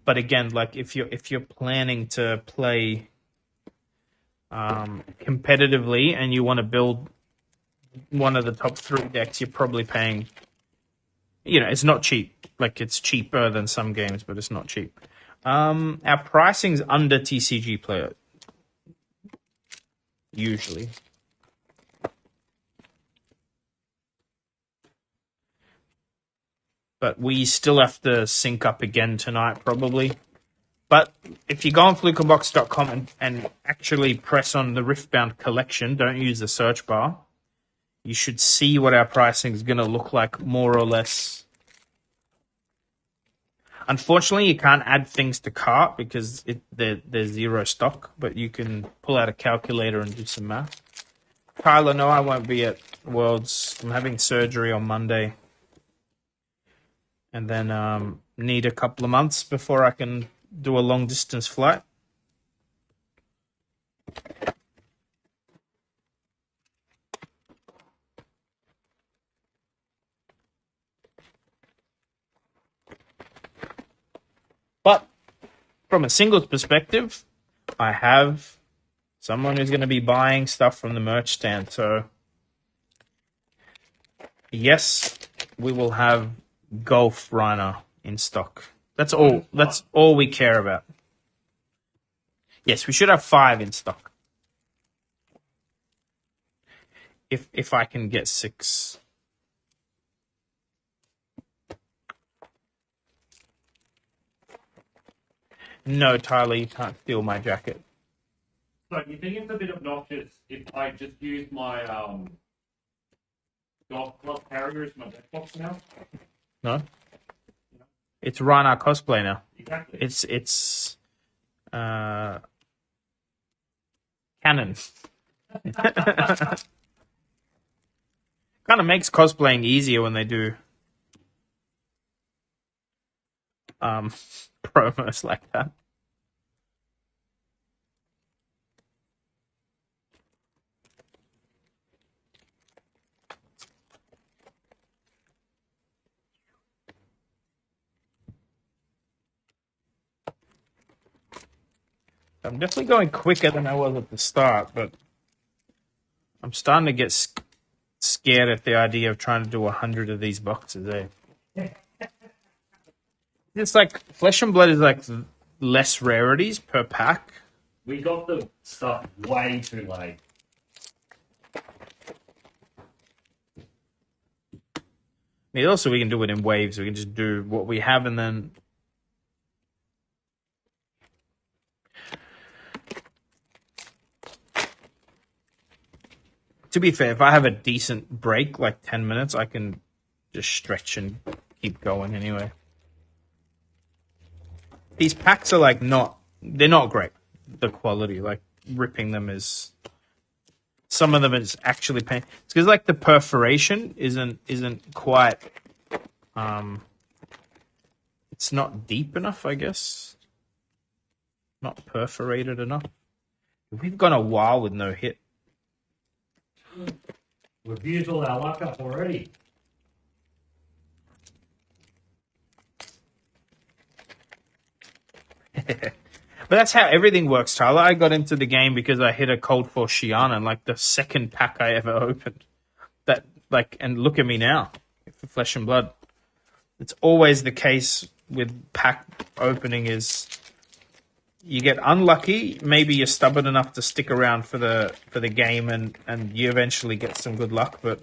But again, like if you're planning to play competitively and you want to build one of the top 3 decks, you're probably paying. It's not cheap. Like it's cheaper than some games, but it's not cheap. Our pricing's under TCG player usually. But we still have to sync up again tonight, probably. But if you go on flukerbox.com and actually press on the Riftbound collection, don't use the search bar, you should see what our pricing is going to look like, more or less. Unfortunately, you can't add things to cart because there's zero stock, but you can pull out a calculator and do some math. Tyler, no, I won't be at Worlds. I'm having surgery on Monday. And then need a couple of months before I can do a long-distance flight. But from a singles perspective, I have someone who's going to be buying stuff from the merch stand. So, yes, we will have Golf Rhino in stock. That's all. That's all we care about. Yes, we should have 5 in stock. If I can get 6. No, Tyler, you can't steal my jacket. So you think it's a bit obnoxious if I just use my golf club carrier as my deck box now? No? It's Rana cosplay now. Exactly. It's canon. Kind of makes cosplaying easier when they do promos like that. I'm definitely going quicker than I was at the start, but I'm starting to get scared at the idea of trying to do 100 of these boxes, eh? It's like Flesh and Blood is like less rarities per pack. We got the stuff way too late. I mean, also, we can do it in waves. We can just do what we have and then... To be fair, if I have a decent break, like 10 minutes, I can just stretch and keep going anyway. These packs are like they're not great. The quality, like ripping them is... Some of them is actually pain. It's because like the perforation isn't quite... It's not deep enough, I guess. Not perforated enough. We've gone a while with no hit. We've used all our luck up already. But that's how everything works, Tyler. I got into the game because I hit a Cold Force Shiana, like the second pack I ever opened. That and look at me now, for Flesh and Blood. It's always the case with pack opening is you get unlucky. Maybe you're stubborn enough to stick around for the game, and you eventually get some good luck. But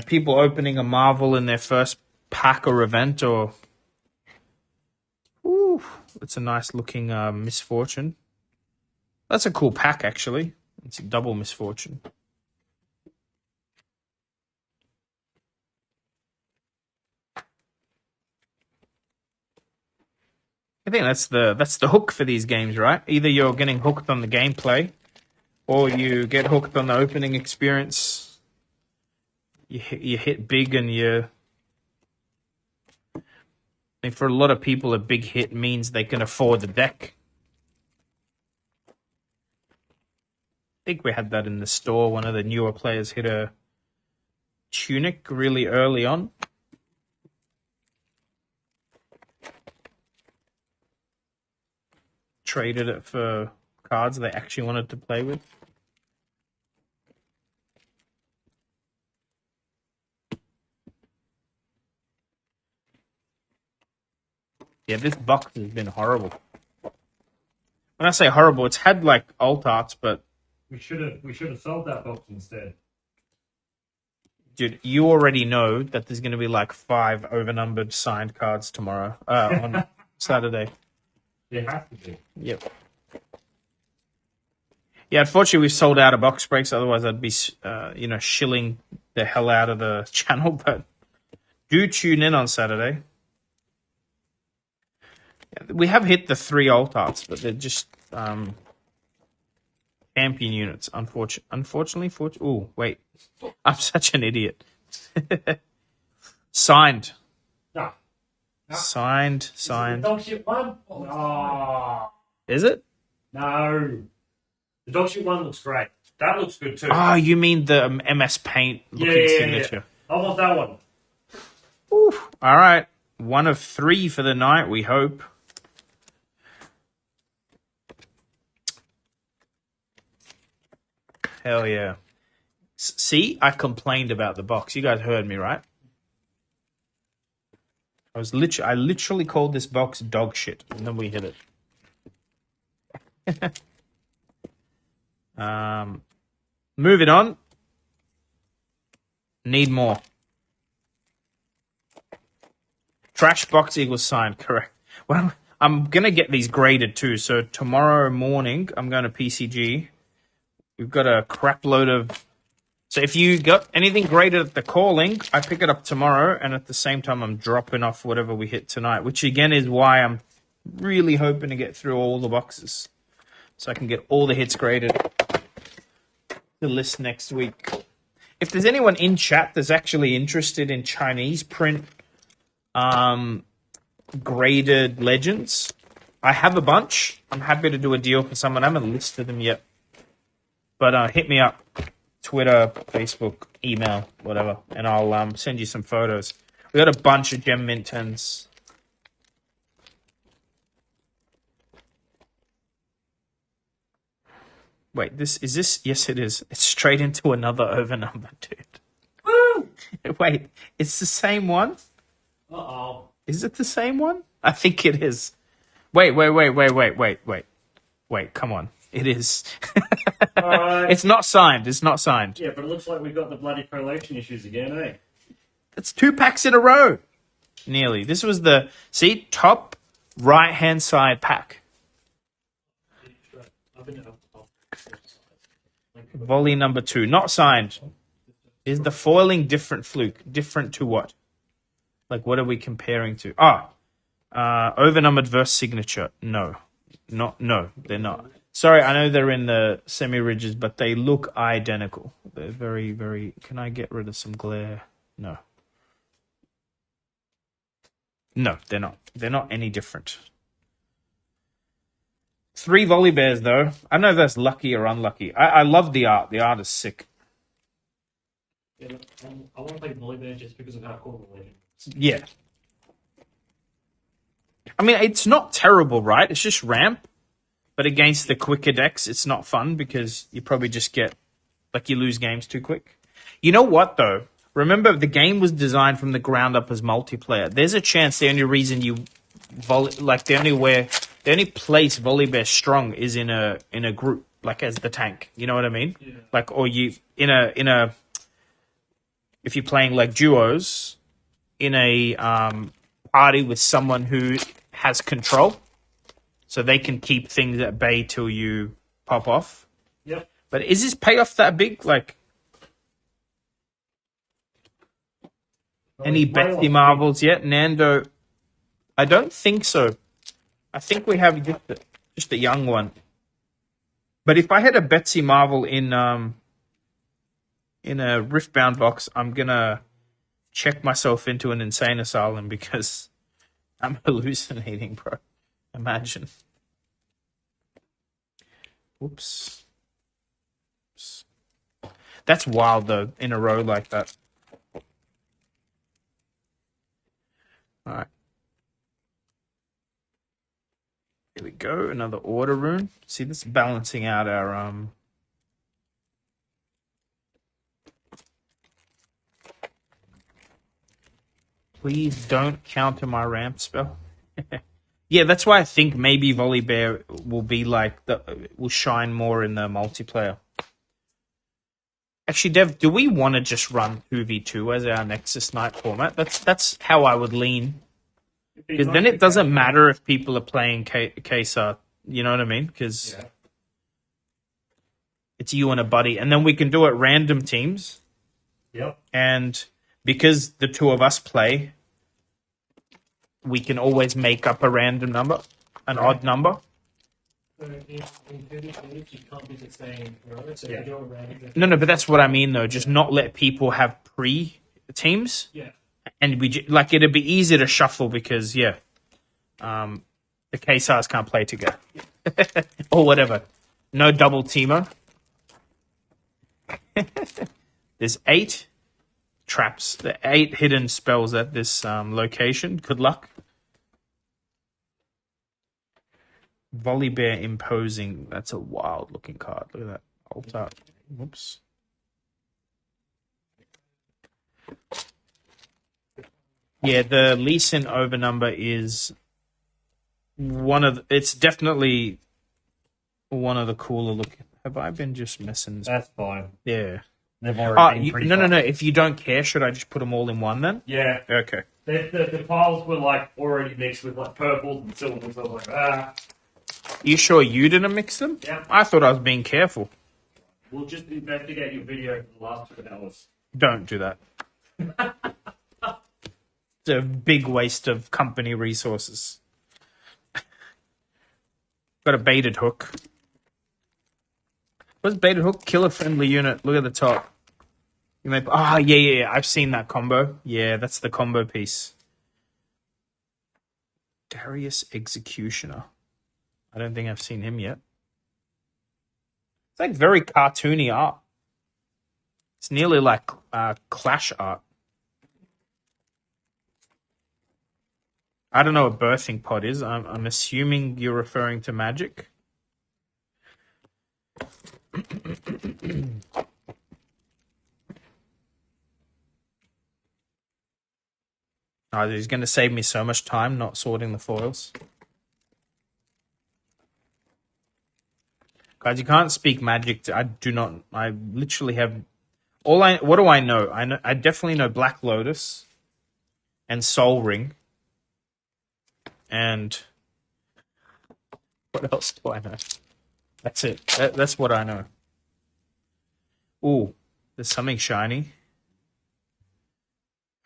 people opening a Marvel in their first pack or event, or it's a nice looking Misfortune. That's a cool pack, actually. It's a double Misfortune. I think that's the hook for these games, right? Either you're getting hooked on the gameplay, or you get hooked on the opening experience. You hit big, and I think for a lot of people, a big hit means they can afford the deck. I think we had that in the store. One of the newer players hit a Tunic really early on. Traded it for cards they actually wanted to play with. Yeah, this box has been horrible. When I say horrible, it's had like alt arts, but We should have sold that box instead. dude, you already know that there's going to be like 5 overnumbered signed cards tomorrow on Saturday. There has to be. Yep. Yeah, unfortunately, we've sold out of box breaks. Otherwise, I'd be, shilling the hell out of the channel. But do tune in on Saturday. We have hit the 3 alt arts, but they're just champion units. Unfortunately, oh wait, I'm such an idiot. Signed. No. Signed. Dog shit one? Oh. Is it? No. The dog shit one looks great. That looks good too. Oh, you mean the MS Paint looking signature? Yeah. I want that one. Oof. All right. 1 of 3 for the night, we hope. Hell yeah. See, I complained about the box. You guys heard me, right? I literally called this box dog shit, and then we hit it. Moving on. Need more. Trash box equals signed, correct. Well, I'm going to get these graded too. So tomorrow morning, I'm going to PCG. We've got a crap load of... So if you got anything graded at the calling, I pick it up tomorrow. And at the same time, I'm dropping off whatever we hit tonight. Which again is why I'm really hoping to get through all the boxes. So I can get all the hits graded. The list next week. If there's anyone in chat that's actually interested in Chinese print graded legends, I have a bunch. I'm happy to do a deal for someone. I haven't listed them yet. But hit me up. Twitter, Facebook, email, whatever. And I'll send you some photos. We got a bunch of Gem Mint 10s. Wait, is this? Yes, it is. It's straight into another overnumber, dude. Woo! Wait, it's the same one? Uh-oh. Is it the same one? I think it is. Wait, come on. It is. Alright. It's not signed. It's not signed. Yeah, but it looks like we've got the bloody collection issues again, eh? That's 2 packs in a row. Nearly. This was the, top right-hand side pack. Volley number 2. Not signed. Is the foiling different, Fluke? Different to what? Like, what are we comparing to? Overnumbered versus signature. No, they're not. Sorry, I know they're in the semi-ridges, but they look identical. They're very, very... Can I get rid of some glare? No. No, they're not. They're not any different. 3 volley bears, though. I don't know if that's lucky or unlucky. I love the art. The art is sick. Yeah, I want to play volley bear just because of how cool the legend is. Yeah. I mean, it's not terrible, right? It's just ramp. But against the quicker decks, it's not fun because you probably just get, you lose games too quick. You know what, though? Remember, the game was designed from the ground up as multiplayer. There's a chance the only reason the only way the only place Volibear's strong is in a group, like as the tank. You know what I mean? Yeah. Like, or you in a if you're playing like duos in a party with someone who has control, so they can keep things at bay till you pop off. Yep. But is this payoff that big? Like, any Betsy Marvels yet? Nando, I don't think so. I think we have just a young one. But if I had a Betsy Marvel in a Riftbound box, I'm gonna check myself into an insane asylum because I'm hallucinating, bro. Imagine. Whoops. Oops. That's wild though, in a row like that. All right. Here we go. Another order rune. See, this is balancing out our Please don't counter my ramp spell. Yeah, that's why I think maybe Volibear will be like will shine more in the multiplayer. Actually, Dev, do we want to just run 2v2 as our Nexus Knight format? That's how I would lean. Because then it doesn't matter if people are playing Kesar. You know what I mean? Because it's you and a buddy. And then we can do it random teams. Yep. And because the two of us play, we can always make up a random number, an odd number. So in 30 minutes, you can't be the same row. So Yeah. you do a random. No, but that's what I mean, though. Just not let people have pre-teams. Yeah. And like it'd be easy to shuffle because, the Kesars can't play together. Or whatever. No double teamer. There's 8 traps. The 8 hidden spells at this location. Good luck. Volibear Imposing. That's a wild looking card. Look at that. Altar. Whoops. Yeah, the Lee Sin overnumber is it's definitely one of the cooler looking. Have I been just messing? That's fine. Yeah. They've already been No. If you don't care, should I just put them all in one then? Yeah. Okay. The piles were like already mixed with like purples and silvers. So I was like, You sure you didn't mix them? Yeah. I thought I was being careful. We'll just investigate your video for the last 2 hours. Don't do that. It's a big waste of company resources. Got a baited hook. What's baited hook? Kill a friendly unit. Look at the top. You may. Yeah. I've seen that combo. Yeah, that's the combo piece. Darius Executioner. I don't think I've seen him yet. It's like very cartoony art. It's nearly like Clash art. I don't know what birthing pod is. I'm assuming you're referring to Magic. Oh, he's going to save me so much time not sorting the foils. Guys, you can't speak Magic. I do not. I literally have what do I know? I definitely know Black Lotus and Soul Ring. And what else do I know? That's it. That's what I know. Ooh, there's something shiny.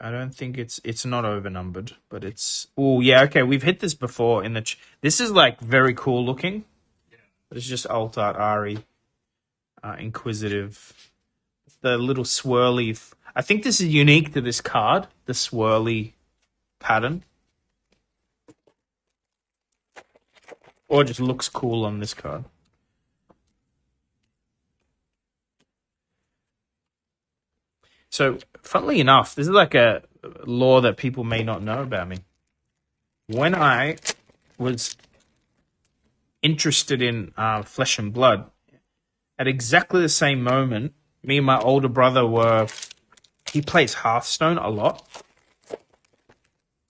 I don't think it's not overnumbered, but it's. Oh yeah, okay. We've hit this before in the. This is like very cool looking. But it's just alt art Ari, Inquisitive. The little swirly. I think this is unique to this card. The swirly pattern. Or just looks cool on this card. So, funnily enough, this is like a lore that people may not know about me. When I was interested in Flesh and Blood, at exactly the same moment, me and my older brother he plays Hearthstone a lot.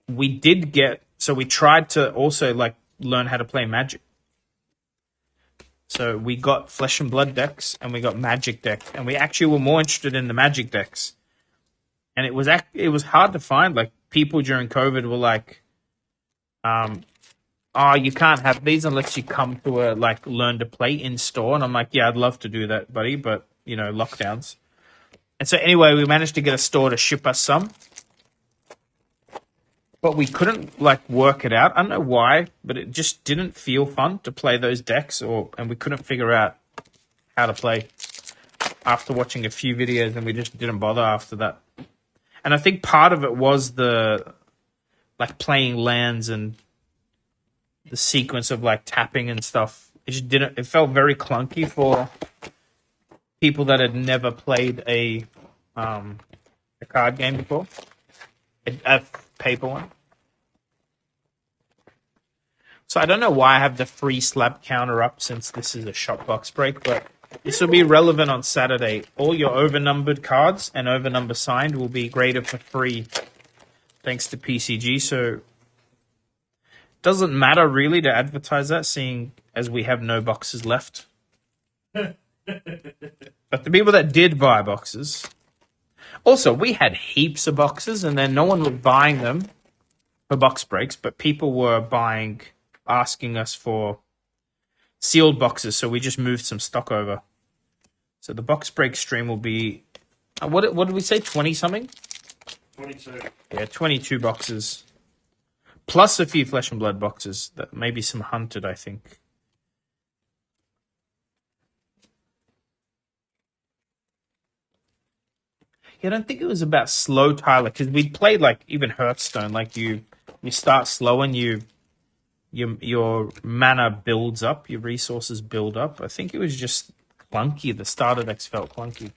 We tried to also like learn how to play Magic. So we got Flesh and Blood decks and we got Magic decks, and we actually were more interested in the Magic decks. And it was hard to find. Like, people during COVID were like, "Oh, you can't have these unless you come to a learn to play in store." And I'm like, "Yeah, I'd love to do that, buddy, but lockdowns." And so anyway, we managed to get a store to ship us some. But we couldn't work it out. I don't know why, but it just didn't feel fun to play those decks, and we couldn't figure out how to play after watching a few videos, and we just didn't bother after that. And I think part of it was the playing lands and the sequence of tapping and stuff. It felt very clunky for people that had never played a card game before. A paper one. So I don't know why I have the free slab counter up since this is a shop box break, but this will be relevant on Saturday. All your overnumbered cards and overnumber signed will be graded for free thanks to PCG. So it doesn't matter really to advertise that, seeing as we have no boxes left. But the people that did buy boxes... Also, we had heaps of boxes, and then no one was buying them for box breaks, but people were asking us for sealed boxes, so we just moved some stock over. So the box break stream will be... what did we say, 20-something? 22. Yeah, 22 boxes. Plus a few Flesh and Blood boxes, maybe some hunted, I think. Yeah, I don't think it was about slow, Tyler, because we played even Hearthstone. You start slow and your mana builds up, your resources build up. I think it was just clunky. The starter decks felt clunky.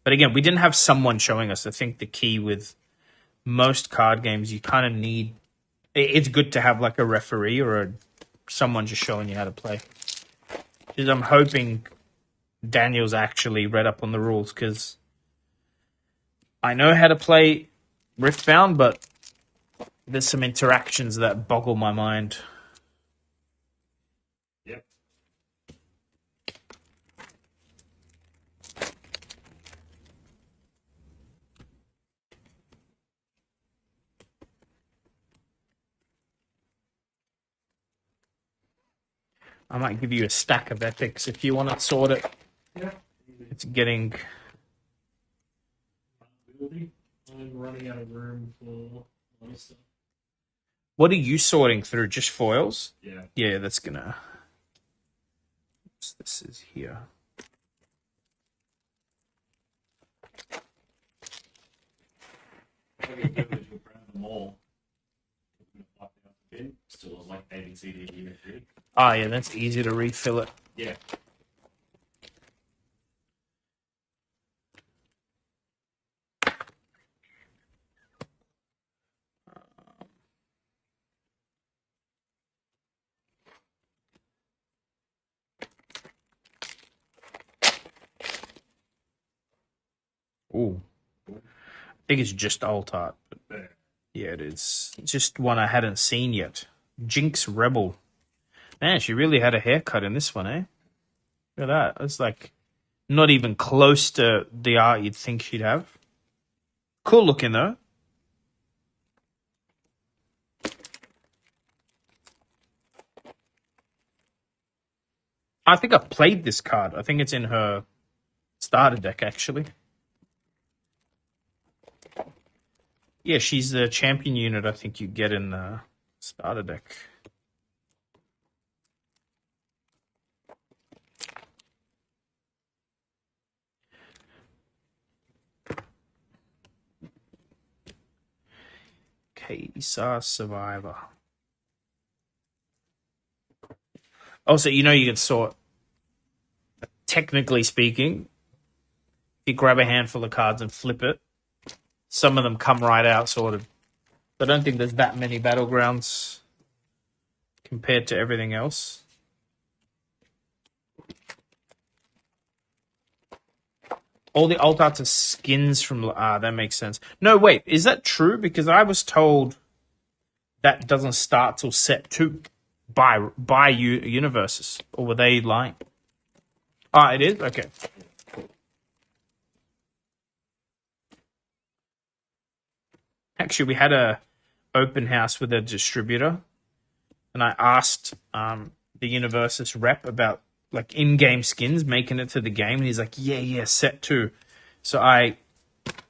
But again, we didn't have someone showing us. I think the key with most card games, you kind of need... It's good to have a referee or someone just showing you how to play. Because I'm hoping Daniel's actually read up on the rules, because I know how to play Riftbound, but there's some interactions that boggle my mind. Yep. I might give you a stack of epics if you want to sort it. Yeah. It's getting... I'm running out of room for other stuff. What are you sorting through? Just foils? Yeah. Yeah, that's gonna... This is here. What you do is you grab them all. Wipe out the bin. Still has A, B, C, D, E, F, G. Oh, yeah, that's easy to refill it. Yeah. Ooh. I think it's just alt art. But There. yeah, it is. It's just one I hadn't seen yet. Jinx Rebel. Man, she really had a haircut in this one, eh? Look at that. It's not even close to the art you'd think she'd have. Cool looking, though. I think I've played this card. I think it's in her starter deck, actually. Yeah, she's the champion unit I think you get in the starter deck. Kesa Survivor. Also, you can sort. Technically speaking, if you grab a handful of cards and flip it, some of them come right out sorted. I don't think there's that many battlegrounds compared to everything else. All the alt arts are skins from... that makes sense. No, wait, is that true? Because I was told that doesn't start till set 2 by universes, or were they lying? Ah, it is? Okay. Actually, we had a open house with a distributor, and I asked the Universus rep about like in-game skins making it to the game, and he's like, yeah, set 2. So I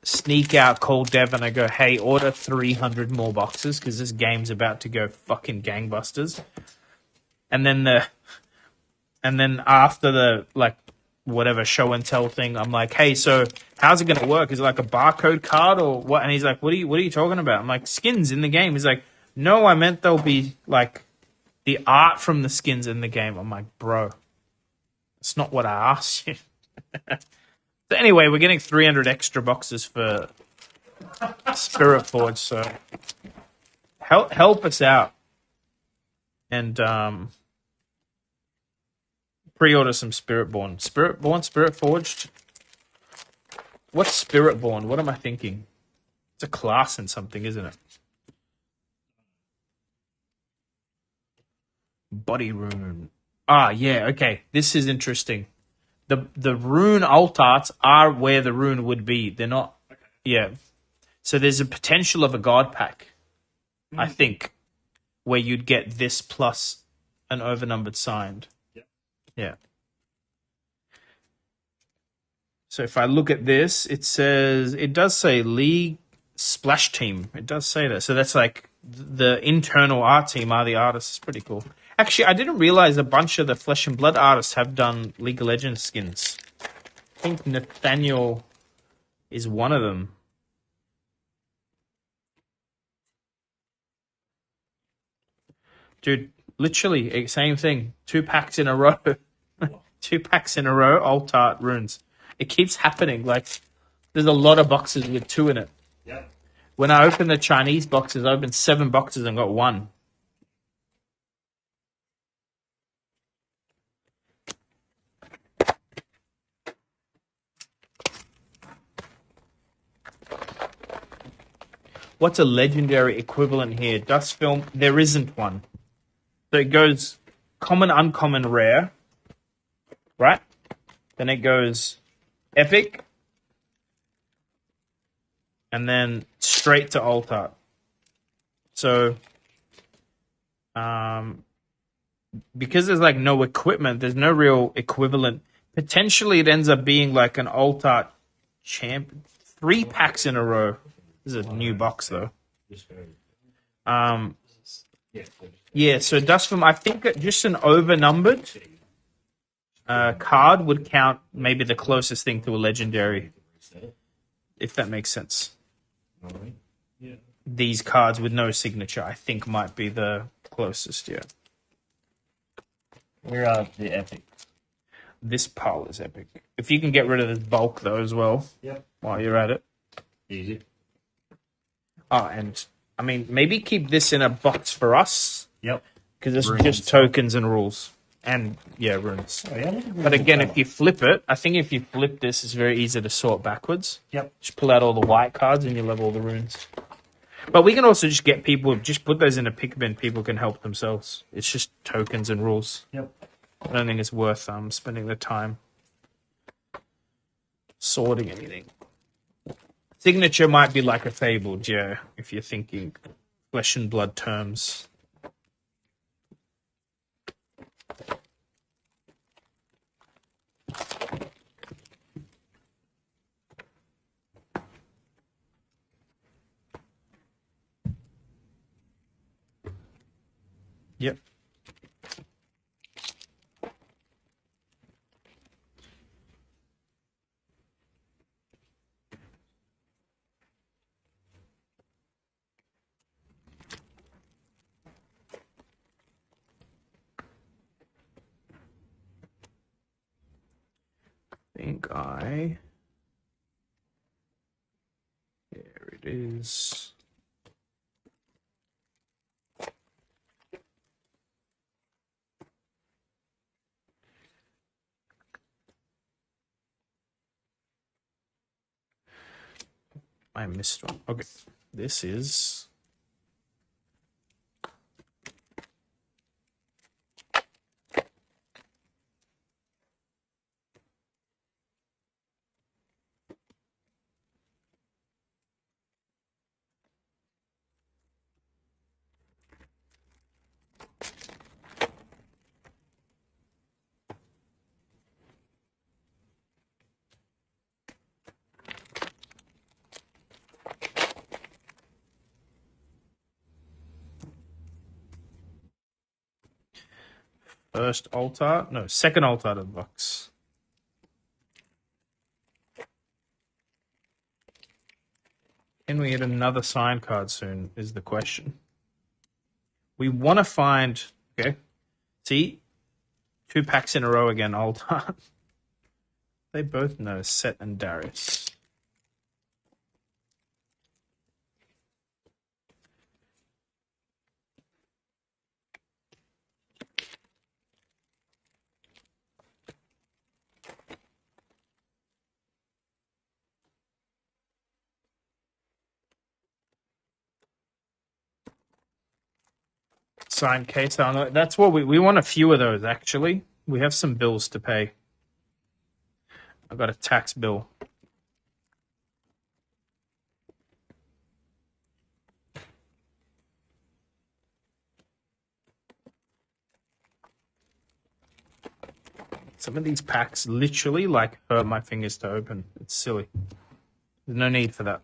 sneak out, call Dev, and I go, hey, order 300 more boxes because this game's about to go fucking gangbusters. And then after the like whatever show and tell thing, I'm like, hey, so how's it gonna work? Is it like a barcode card or what? And he's like, what are you talking about? I'm like, skins in the game. He's like, no, I meant there'll be like the art from the skins in the game. I'm like, bro, it's not what I asked you. So anyway, we're getting 300 extra boxes for Spirit Forge, so help us out and pre-order some Spiritborn. Spiritborn, Spirit Forged. What's Spiritborn? What am I thinking? It's a class in something, isn't it? Body rune. Ah, yeah, okay. This is interesting. The rune alt arts are where the rune would be. They're not. Yeah. So there's a potential of a god pack, I think, where you'd get this plus an overnumbered signed. Yeah. So if I look at this, it does say League Splash Team. It does say that. So that's like the internal art team are the artists. It's pretty cool. Actually, I didn't realize a bunch of the Flesh and Blood artists have done League of Legends skins. I think Nathaniel is one of them. Dude, literally, same thing. 2 packs in a row. 2 packs in a row, alt art runes. It keeps happening. Like, there's a lot of boxes with 2 in it. Yep. When I opened the Chinese boxes, I opened 7 boxes and got 1. What's a legendary equivalent here? Dust film, there isn't one. So it goes common, uncommon, rare, right? Then it goes epic, and then straight to alt art. So, because there's like no equipment, there's no real equivalent. Potentially, it ends up being like an alt art champ. 3 packs in a row. This is a new box though. Yeah. So Dustfilm, I think that just an overnumbered card would count. Maybe the closest thing to a legendary, if that makes sense. These cards with no signature, I think, might be the closest. Yeah. Where are the epic? This pile is epic. If you can get rid of this bulk though as well, Yep. while you're at it. Easy. Oh, and I mean, maybe keep this in a box for us. Yep. Because it's Runes. just tokens and rules. And, yeah, runes. Oh, yeah. But again, if you flip it, I think if you flip this, it's very easy to sort backwards. Yep. Just pull out all the white cards and you'll have all the runes. But we can also just get people, just put those in a pick bin, people can help themselves. It's just tokens and rules. Yep. I don't think it's worth spending the time sorting anything. Signature might be like a fabled, yeah, if you're thinking flesh and blood terms. Yep. There it is. I missed one. Okay. This is First altar? No, second altar to the box. Can we get another sign card soon is the question. We want to find... Okay. See? 2 packs in a row again, altar. They both know Set and Darius. Signed case. That's what we want a few of those, actually. We have some bills to pay. I've got a tax bill. Some of these packs literally hurt my fingers to open. It's silly. There's no need for that.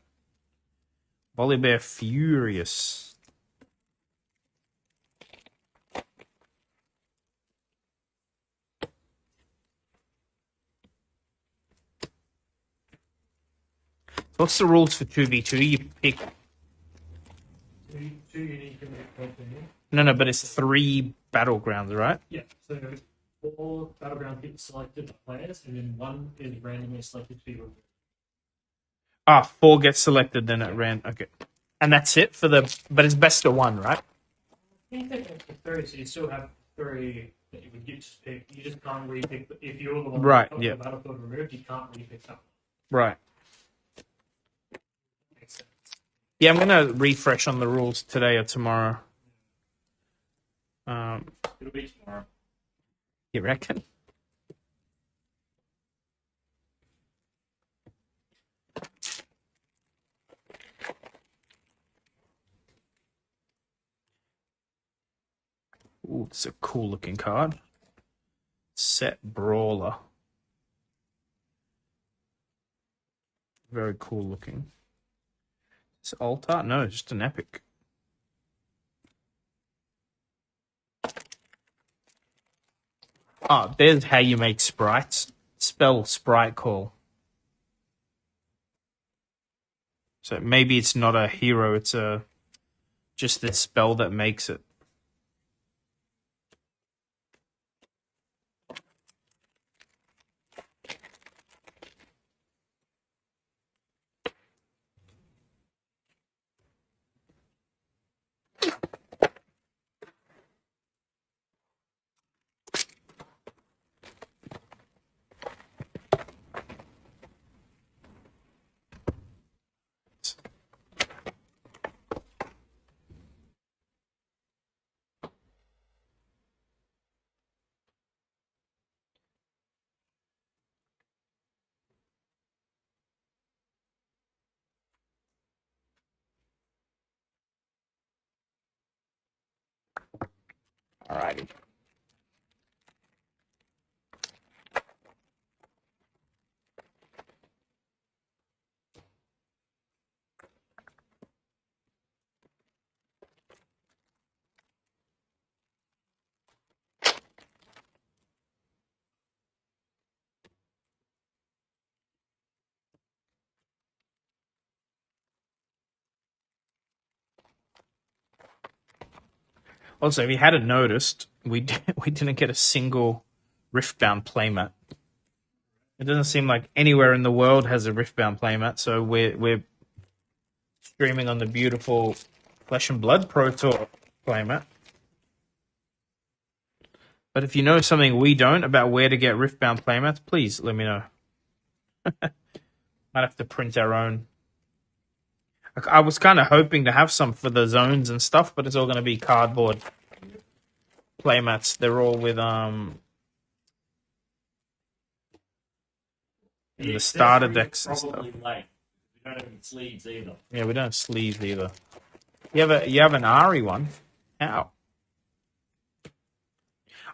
Volibear Furious. What's the rules for 2v2? You pick... Two unique and open. No, but it's 3 battlegrounds, right? Yeah, so 4 battleground hits selected by players, and then 1 is randomly selected to be removed. 4 get selected, then it ran. Okay. And that's it for the... But it's best of 1, right? You can take up to 3, so you still have 3 that you would just pick. You just can't repick. If you're the one Right, that yeah. the battlefield removed, you can't repick that one. Right. Makes sense. Yeah, I'm going to refresh on the rules today or tomorrow. It'll be tomorrow. You reckon? Ooh, it's a cool looking card. Set Brawler. Very cool looking. It's altar? No, just an epic. Oh, there's how you make sprites. Spell sprite call. So maybe it's not a hero, it's just the spell that makes it. Alrighty. Also, if you hadn't noticed, we didn't get a single Riftbound playmat. It doesn't seem like anywhere in the world has a Riftbound playmat, so we're streaming on the beautiful Flesh and Blood Pro Tour playmat. But if you know something we don't about where to get Riftbound playmats, please let me know. Might have to print our own. I was kind of hoping to have some for the zones and stuff, but it's all going to be cardboard playmats. They're all with the starter decks and stuff. Probably late. We don't have any sleeves either. Yeah, we don't have sleeves either. You have an Ari one? How?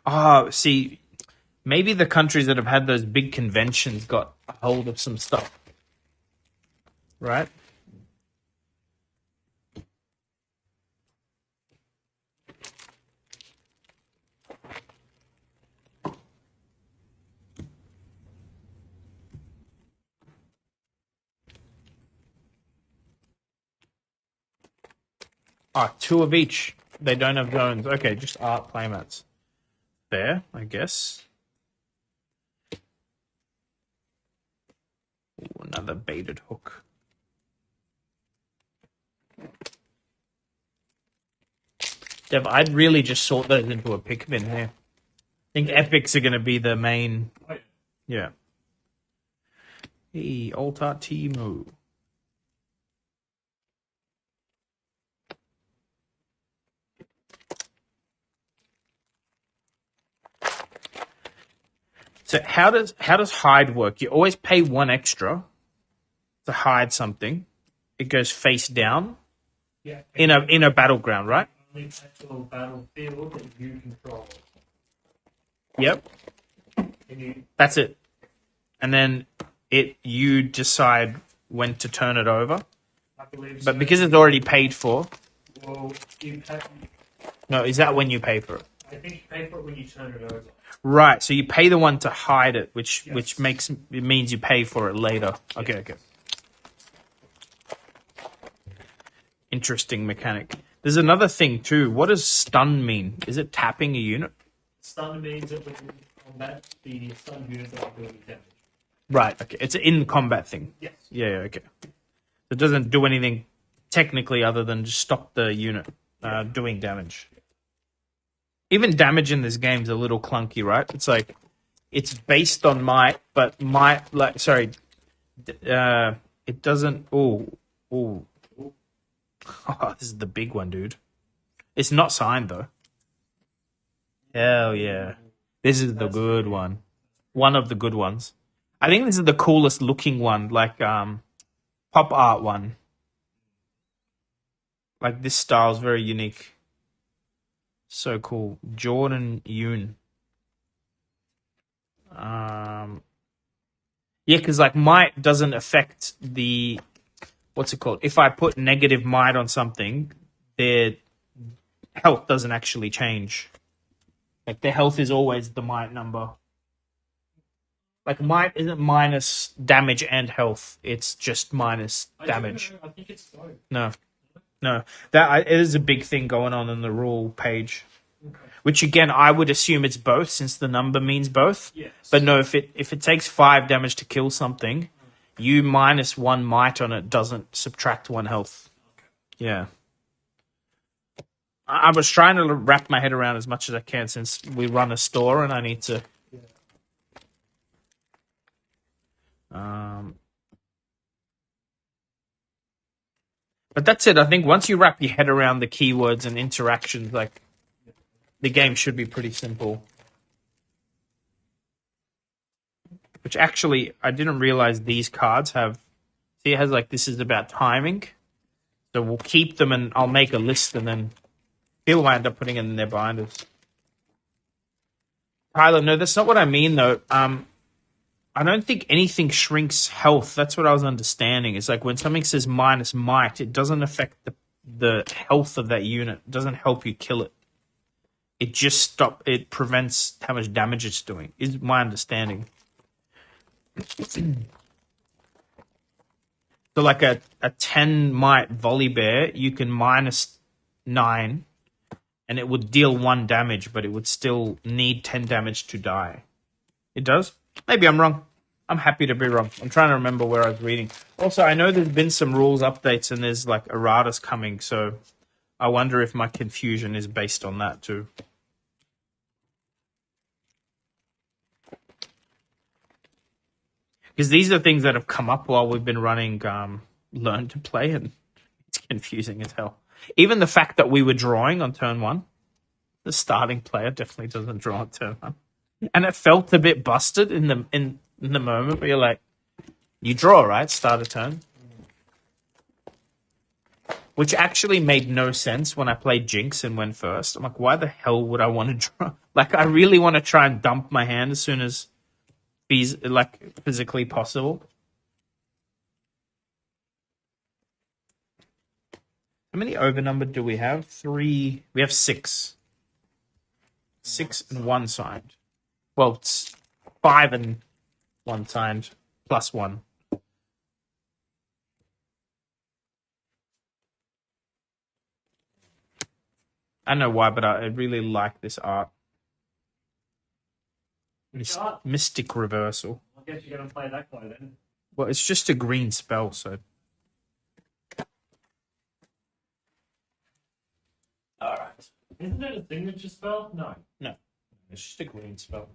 Oh, see, maybe the countries that have had those big conventions got a hold of some stuff. Right? Ah, 2 of each. They don't have zones. Okay, just art playmats. Fair, I guess. Ooh, another baited hook. Dev, I'd really just sort those into a pick bin here. I think epics are going to be the main. Oh, Yeah. Hey, Altar Timo. So how does hide work? You always pay 1 extra to hide something. It goes face down Yeah. in a battleground, right? Only actual battlefield that you control. Yep. And you, That's it. And then you decide when to turn it over. I believe. But so. because it's already paid for, Well, you pay, no, is that when you pay for it? I think you pay for it when you turn it over. Right. So you pay the one to hide it, which Yes. means you pay for it later. Okay, okay. Interesting mechanic. There's another thing too. What does stun mean? Is it tapping a unit? Stun means that when you combat, the stun units are doing damage. Right. Okay. It's an in combat thing. Yes. Yeah. Okay. It doesn't do anything technically other than just stop the unit doing damage. Even damage in this game is a little clunky, right? It's like it's based on might, but it doesn't. Oh, this is the big one, dude. It's not signed though. Hell yeah, this is the good one. One of the good ones. I think this is the coolest looking one, like pop art one. Like this style is very unique. So cool. Jordan Yoon. Yeah, because like might doesn't affect the what's it called? If I put negative might on something, their health doesn't actually change. Like their health is always the might number. Like might isn't minus damage and health. It's just minus damage. I think it's so. No. That it is a big thing going on in the rule page. Okay. Which again, I would assume it's both, since the number means both. Yes. But no, if it takes 5 damage to kill something, you minus 1 might on it doesn't subtract 1 health. Yeah. I was trying to wrap my head around as much as I can, since we run a store and I need to. But that's it. I think once you wrap your head around the keywords and interactions, like the game should be pretty simple. Which actually, I didn't realize these cards have. See, it has like this is about timing. So we'll keep them, and I'll make a list, and then people might end up putting it in their binders. Tyler, no, that's not what I mean though. I don't think anything shrinks health. That's what I was understanding. It's like when something says minus might, it doesn't affect the health of that unit. It doesn't help you kill it. It prevents how much damage it's doing, is my understanding. So like a 10 might volley bear, you can minus 9 and it would deal 1 damage, but it would still need 10 damage to die. It does? Maybe I'm wrong. I'm happy to be wrong. I'm trying to remember where I was reading. Also, I know there's been some rules updates and there's like erratas coming, so I wonder if my confusion is based on that too. Because these are things that have come up while we've been running Learn to Play, and it's confusing as hell. Even the fact that we were drawing on turn 1, the starting player definitely doesn't draw on turn 1. And it felt a bit busted in the moment where you're like, you draw, right? Start a turn. Which actually made no sense when I played Jinx and went first. I'm like, why the hell would I want to draw? Like, I really want to try and dump my hand as soon as physically possible. How many overnumbered do we have? 3. We have 6. 6 and 1 signed. Well, it's 5 and 1 signed, plus 1. I don't know why, but I really like this art. Which art? Mystic Reversal. I guess you're gonna play that guy then. Well, it's just a green spell, so. Alright. Isn't it a signature spell? No. No. It's just a green spell.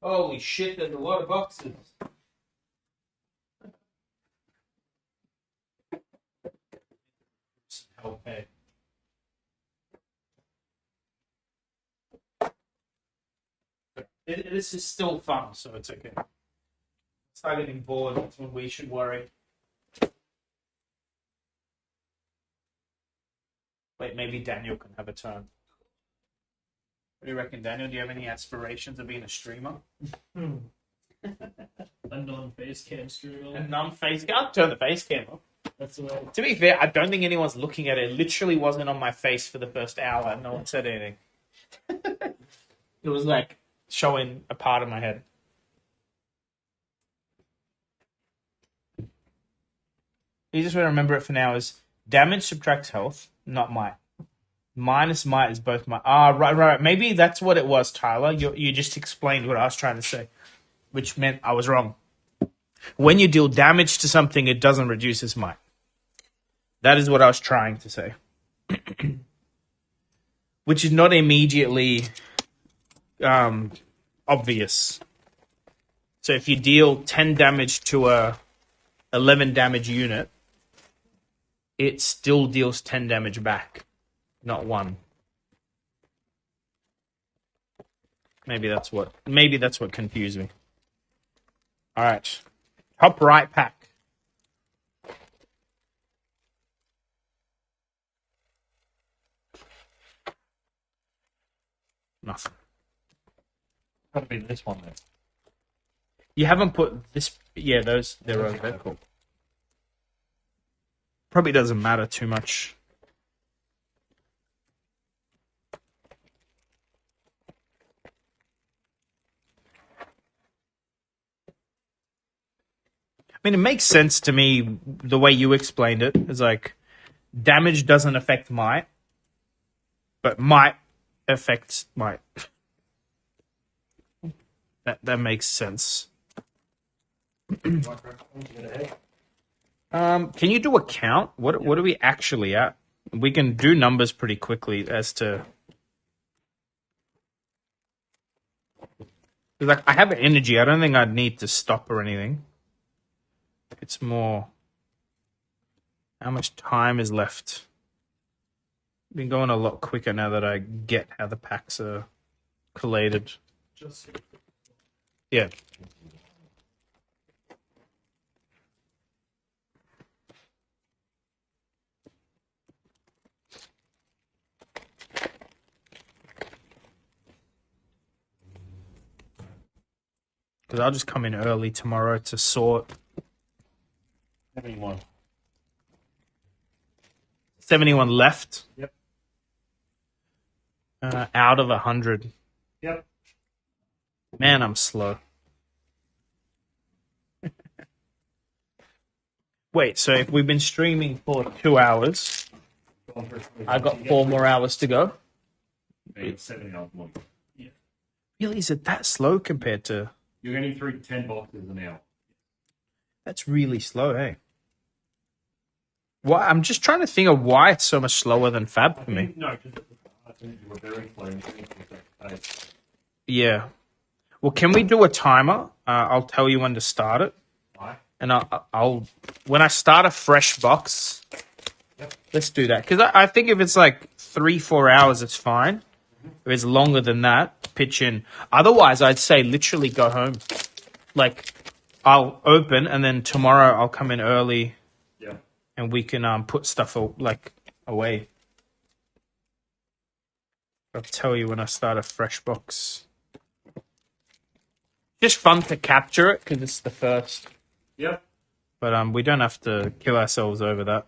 Holy shit, there's a lot of boxes. Help, hey. This is still fun, so it's okay. Start getting bored, that's when we should worry. Wait, maybe Daniel can have a turn. What do you reckon, Daniel? Do you have any aspirations of being a streamer? A non-face cam streamer. A non-face cam? I'll turn the face cam off. That's the way. To be fair, I don't think anyone's looking at it. It literally wasn't on my face for the first hour. No one said anything. It was like showing a part of my head. You just want to remember it for now is damage subtracts health, not might. Minus might is both might. Ah, right. Maybe that's what it was, Tyler. You just explained what I was trying to say, which meant I was wrong. When you deal damage to something, it doesn't reduce its might. That is what I was trying to say. Which is not immediately obvious. So if you deal 10 damage to a 11 damage unit, it still deals 10 damage back, not 1. Maybe that's what confused me. All right. Top right pack. Nothing. Gotta be this one then. You haven't put this. Yeah, those they're over there. Cool. Probably doesn't matter too much. I mean, it makes sense to me the way you explained it. It's like damage doesn't affect might, but might affects might. That makes sense. Can you do a count? What are we actually at? We can do numbers pretty quickly as to. Like I have energy. I don't think I'd need to stop or anything. It's more how much time is left. Been going a lot quicker now that I get how the packs are collated. Yeah. Because I'll just come in early tomorrow to sort. 71. 71 left. Yep. Out of 100. Yep. Man, I'm slow. Wait, so if we've been streaming for 2 hours, I got 4 more hours to go? It's 70 hours more. Really? Is it that slow compared to... You're getting through 10 boxes an hour. That's really slow, hey? Why? I'm just trying to think of why it's so much slower than Fab for me. No, because I think you were very slow. And you Yeah. Well, can we do a timer? I'll tell you when to start it. Why? And I'll when I start a fresh box, Yep. Let's do that. Because I think if it's like 3-4 hours, it's fine. If it's longer than that, pitch in. Otherwise, I'd say literally go home. Like, I'll open and then tomorrow I'll come in early. Yeah. And we can put stuff away. I'll tell you when I start a fresh box. Just fun to capture it because it's the first. Yep. But we don't have to kill ourselves over that.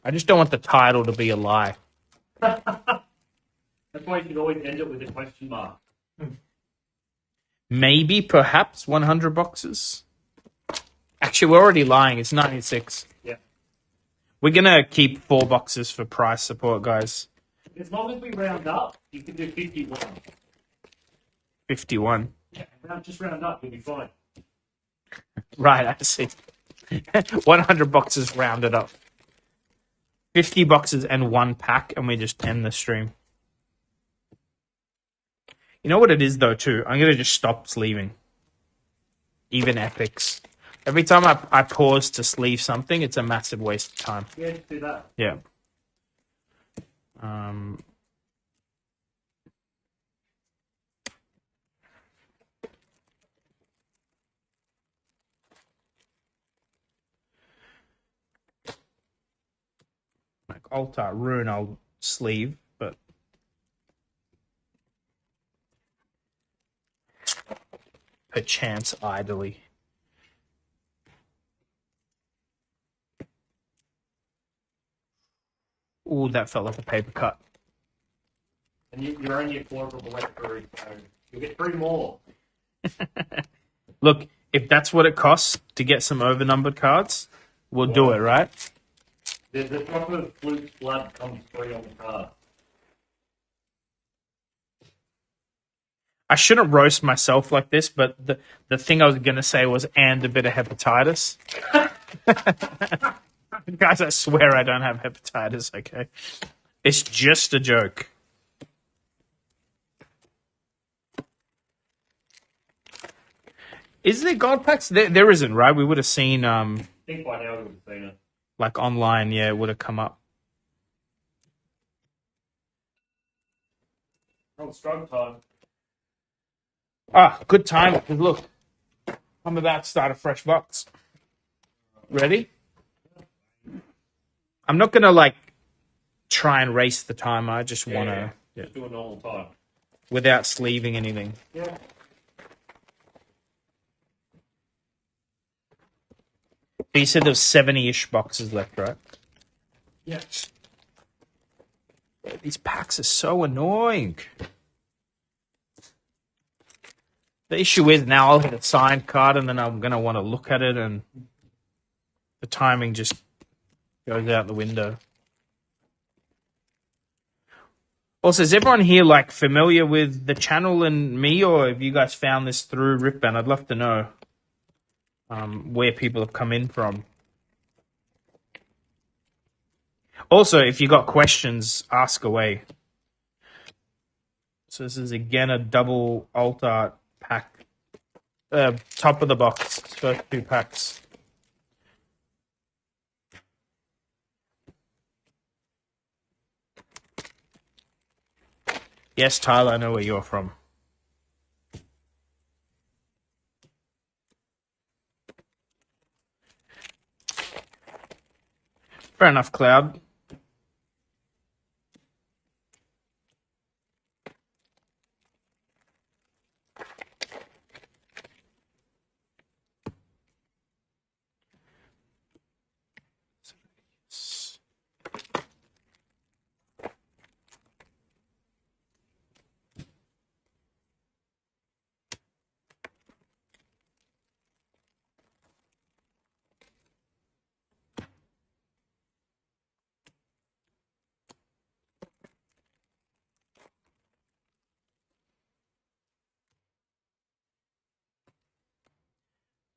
I just don't want the title to be a lie. That's why you should always end it with a question mark. Maybe, perhaps, 100 boxes. Actually, we're already lying. It's 96. Yeah. We're gonna keep 4 boxes for price support, guys. As long as we round up, you can do 51. 51. Yeah, just round up, you'll be fine. Right, I see. 100 boxes rounded up. 50 boxes and 1 pack, and we just end the stream. You know what it is, though, too? I'm going to just stop sleeving. Even epics. Every time I pause to sleeve something, it's a massive waste of time. Yeah, just do that. Yeah. Like Altar Rune, I'll sleeve, but perchance idly. Ooh, that felt like a paper cut. And you're only a quarter of the way through, so you'll get 3 more. Look, if that's what it costs to get some overnumbered cards, we'll do it, right? The drop of Fluke's blood comes free on the card. I shouldn't roast myself like this, but the thing I was going to say was, and a bit of hepatitis. Guys, I swear I don't have hepatitis, okay? It's just a joke. Is there gold packs? There isn't, right? We would have seen, I think by now we would have seen it. like online, yeah, it would have come up. Oh, stroke time. Ah, good time, because look, I'm about to start a fresh box. Ready? I'm not going to, like, try and race the timer. I just want to, Just do a normal time. without sleeving anything. Yeah. You said there's 70-ish boxes left, right? Yeah. These packs are so annoying. The issue is now I'll hit a signed card and then I'm going to want to look at it and the timing just goes out the window. Also, is everyone here like familiar with the channel and me, or have you guys found this through Riftbound? I'd love to know where people have come in from. Also, if you got questions, ask away. So this is again a double alt art pack. Top of the box, first 2 packs. Yes, Tyler, I know where you're from. Fair enough, Cloud.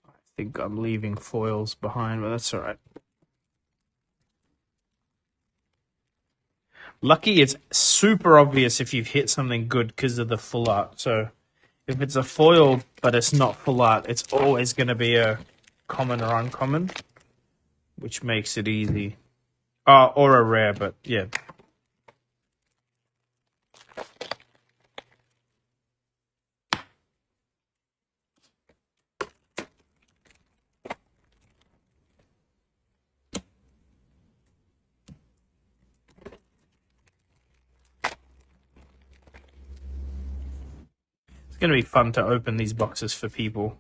I think I'm leaving foils behind, but that's all right. Lucky, it's super obvious if you've hit something good because of the full art. So if it's a foil but it's not full art, it's always going to be a common or uncommon, which makes it easy. Or a rare, but yeah. It's going to be fun to open these boxes for people.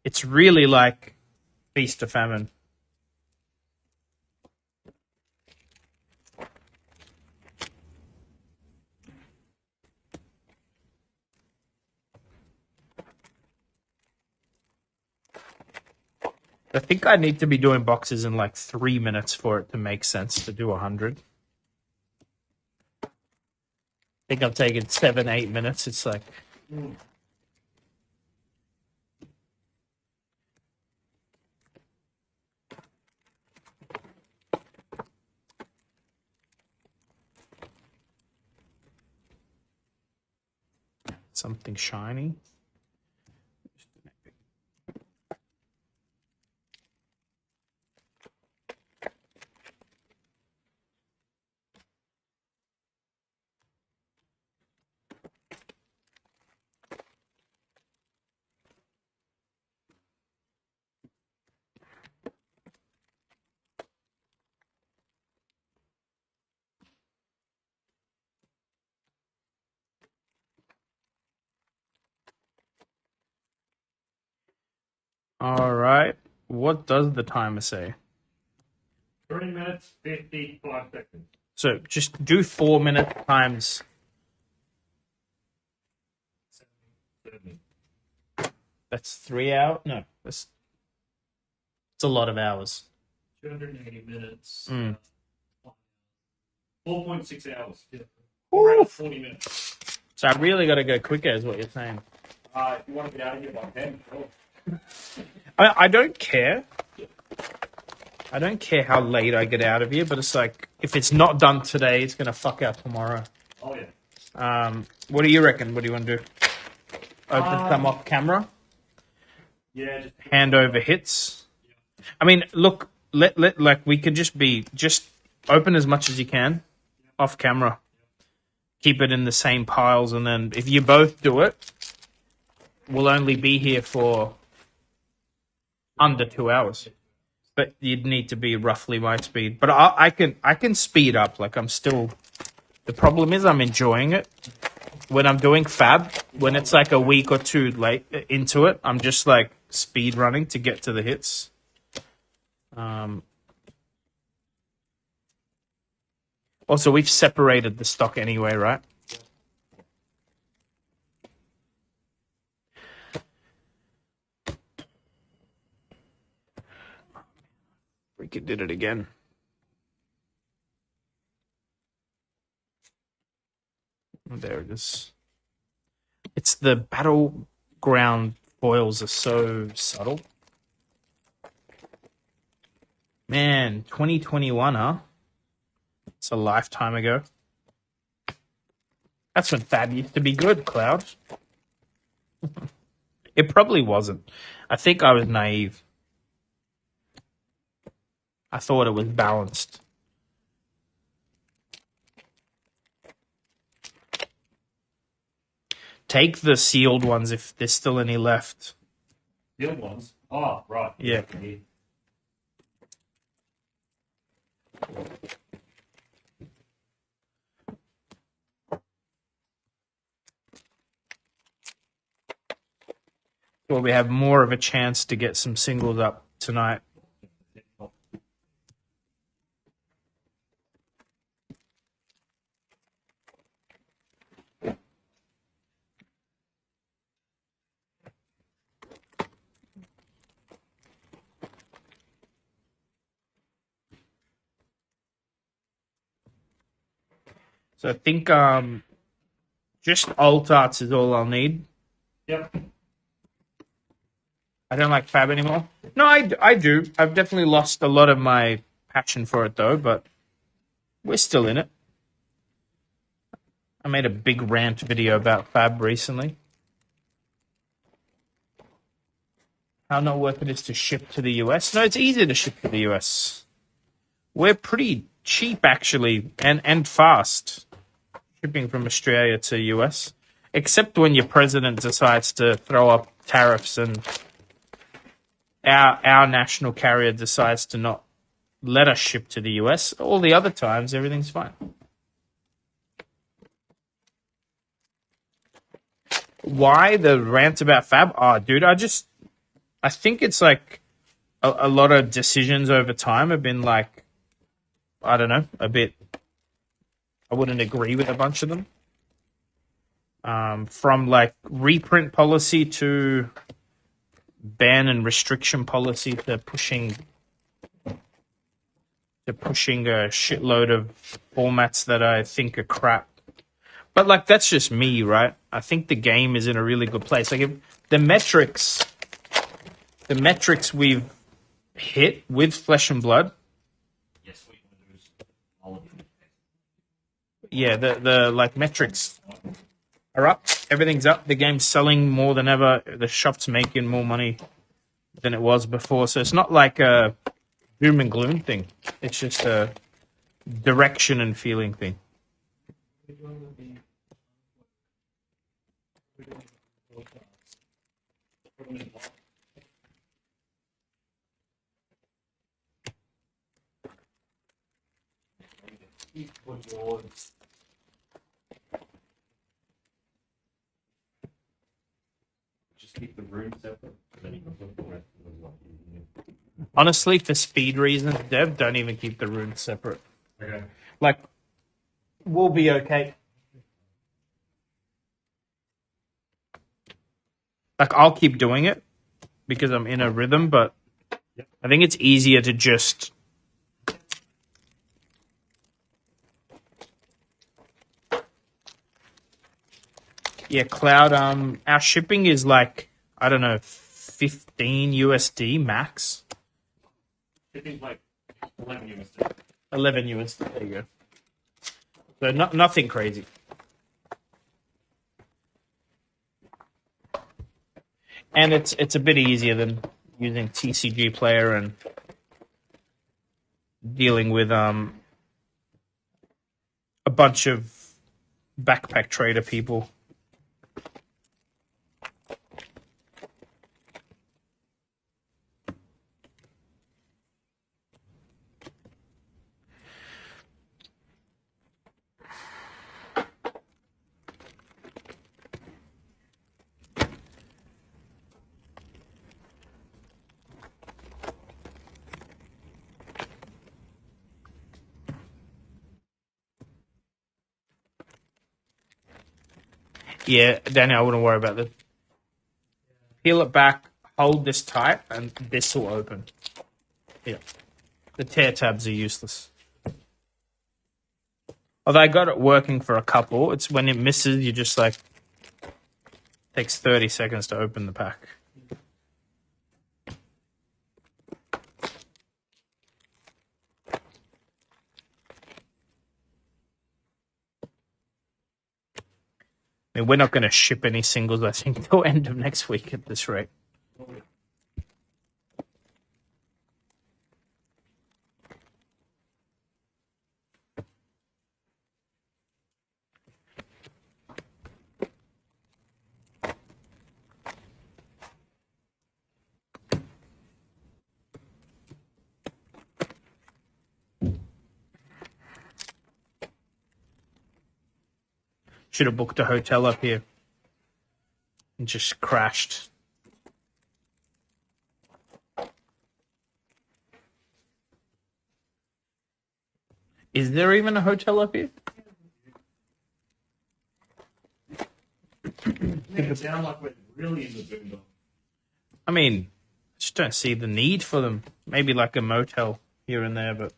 It's really like Feast or Famine. I think I need to be doing boxes in like 3 minutes for it to make sense to do 100. I think I'm taking 7, 8 minutes. It's like something shiny. All right. What does the timer say? 3 minutes, 55 seconds. So just do 4 minutes times. 70. That's 3 hours. No, it's a lot of hours. 280 minutes. 4.6 hours. Yeah. 4 hours, 40 minutes. So I really got to go quicker, is what you're saying. If you want to get out of here by 10, sure. I don't care. I don't care how late I get out of here, but it's like if it's not done today, it's gonna fuck out tomorrow. Oh, yeah. What do you reckon? What do you want to do? Open some off camera. Yeah, just Hand over hits. I mean, look, let like we could just open as much as you can off camera. Keep it in the same piles, and then if you both do it, we'll only be here for under 2 hours. But you'd need to be roughly my speed. But I can speed up. Like I'm still. The problem is I'm enjoying it. When I'm doing fab, when it's like a week or two late into it, I'm just like speed running to get to the hits. Also, we've separated the stock anyway, right? Freaking did it again. There it is. It's the battleground foils are so subtle. Man, 2021, huh? It's a lifetime ago. That's when Fab used to be good, Cloud. It probably wasn't. I think I was naive. I thought it was balanced. Take the sealed ones if there's still any left. the other ones. Oh, right. Yeah. Well, we have more of a chance to get some singles up tonight. So I think just alt arts is all I'll need. Yep. I don't like Fab anymore. No, I do. I've definitely lost a lot of my passion for it though, but we're still in it. I made a big rant video about Fab recently. How not worth it is to ship to the US. No, it's easy to ship to the US. We're pretty cheap actually, and fast shipping from Australia to US. Except when your president decides to throw up tariffs and our national carrier decides to not let us ship to the US. All the other times, everything's fine. Why the rant about Fab? Oh, dude, I think it's like a lot of decisions over time have been like, I don't know, a bit. I wouldn't agree with a bunch of them. From like reprint policy to ban and restriction policy to pushing a shitload of formats that I think are crap. But like that's just me, right? I think the game is in a really good place. Like if the metrics we've hit with Flesh and Blood. Yes, we can lose all of them. Yeah, the like metrics are up. Everything's up. The game's selling more than ever. The shop's making more money than it was before. So it's not like a doom and gloom thing. It's just a direction and feeling thing. Just keep the room separate. Then you can put the rest of the one in. Honestly, for speed reasons, Dev, don't even keep the rooms separate. Okay. Like, we'll be okay. Like, I'll keep doing it because I'm in a rhythm, but I think it's easier to just... Yeah, Cloud, our shipping is like, I don't know, 15 USD max. Shipping's like 11 USD. 11 USD, there you go. So nothing crazy. And it's a bit easier than using TCG Player and dealing with a bunch of backpack trader people. Yeah, Daniel, I wouldn't worry about this. Peel it back, hold this tight, and this will open. Yeah. The tear tabs are useless. Although I got it working for a couple, it's when it misses, you just like... Takes 30 seconds to open the pack. I mean, we're not going to ship any singles, I think, till end of next week at this rate. Should have booked a hotel up here. And just crashed. Is there even a hotel up here? Make it sound like we're really in the boondocks. I mean, I just don't see the need for them. Maybe like a motel here and there, but...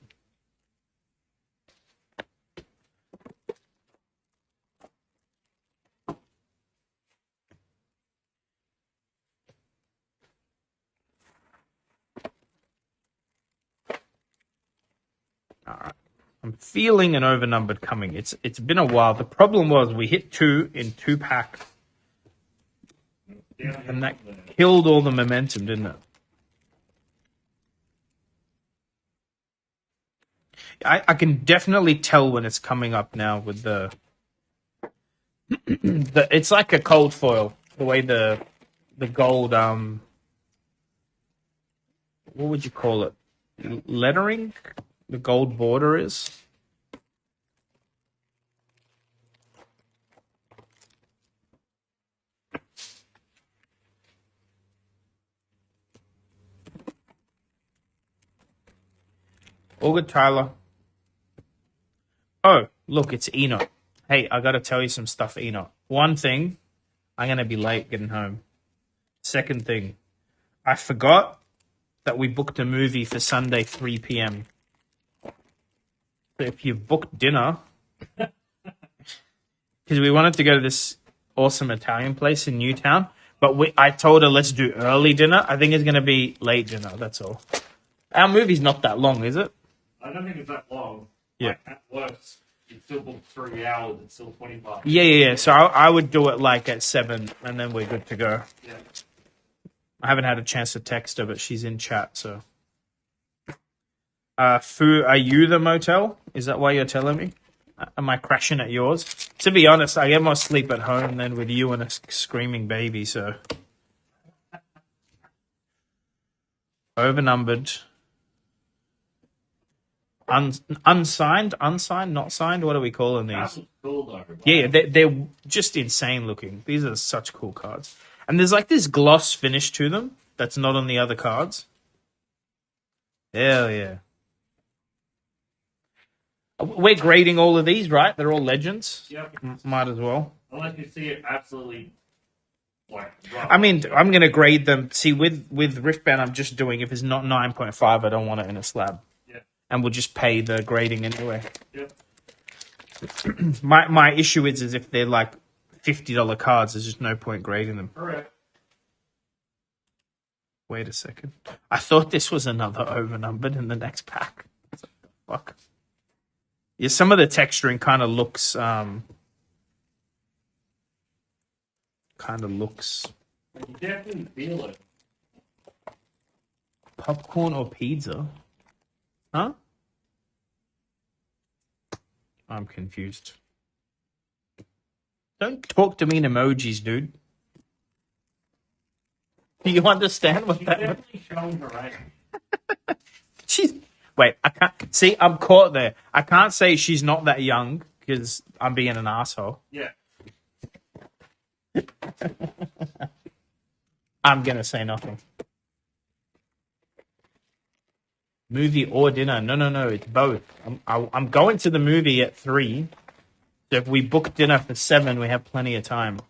Alright. I'm feeling an overnumbered coming. It's been a while. The problem was we hit 2 in 2 packs. And that killed all the momentum, didn't it? I can definitely tell when it's coming up now with the it's like a cold foil, the way the gold what would you call it? Lettering? The gold border is. All good, Tyler. Oh, look, it's Eno. Hey, I gotta tell you some stuff, Eno. One thing, I'm gonna be late getting home. Second thing, I forgot that we booked a movie for Sunday 3 p.m. So if you've booked dinner, because we wanted to go to this awesome Italian place in Newtown, but I told her let's do early dinner. I think it's going to be late dinner. That's all. Our movie's not that long, is it? I don't think it's that long. Yeah. Like, at worst, you still book 3 hours. It's still 25. Yeah. So I would do it like at 7, and then we're good to go. Yeah. I haven't had a chance to text her, but she's in chat, so. Fu, are you the motel? Is that why you're telling me? Am I crashing at yours? To be honest, I get more sleep at home than with you and a screaming baby, so. Overnumbered. Unsigned, not signed. What are we calling these? That's cool, though. Yeah, they're just insane looking. These are such cool cards. And there's like this gloss finish to them that's not on the other cards. Hell yeah. We're grading all of these, right? They're all legends. Yep. Might as well. Unless you see it absolutely, like, rough. I mean, I'm going to grade them. See, with Riftbound, I'm just doing, if it's not 9.5, I don't want it in a slab. Yeah. And we'll just pay the grading anyway. Yep. My issue is if they're like $50 cards, there's just no point grading them. Correct. Wait a second. I thought this was another overnumbered in the next pack. Fuck. Yeah, some of the texturing kind of looks You definitely feel it. popcorn or pizza. Huh? I'm confused. Don't talk to me in emojis, dude. Do you understand what She's that means? definitely showing her age. She's wait, I can't see. I'm caught there. I can't say she's not that young because I'm being an asshole. Yeah. I'm gonna say nothing. Movie or dinner? No. It's both. I'm going to the movie at 3. So if we book dinner for 7, we have plenty of time.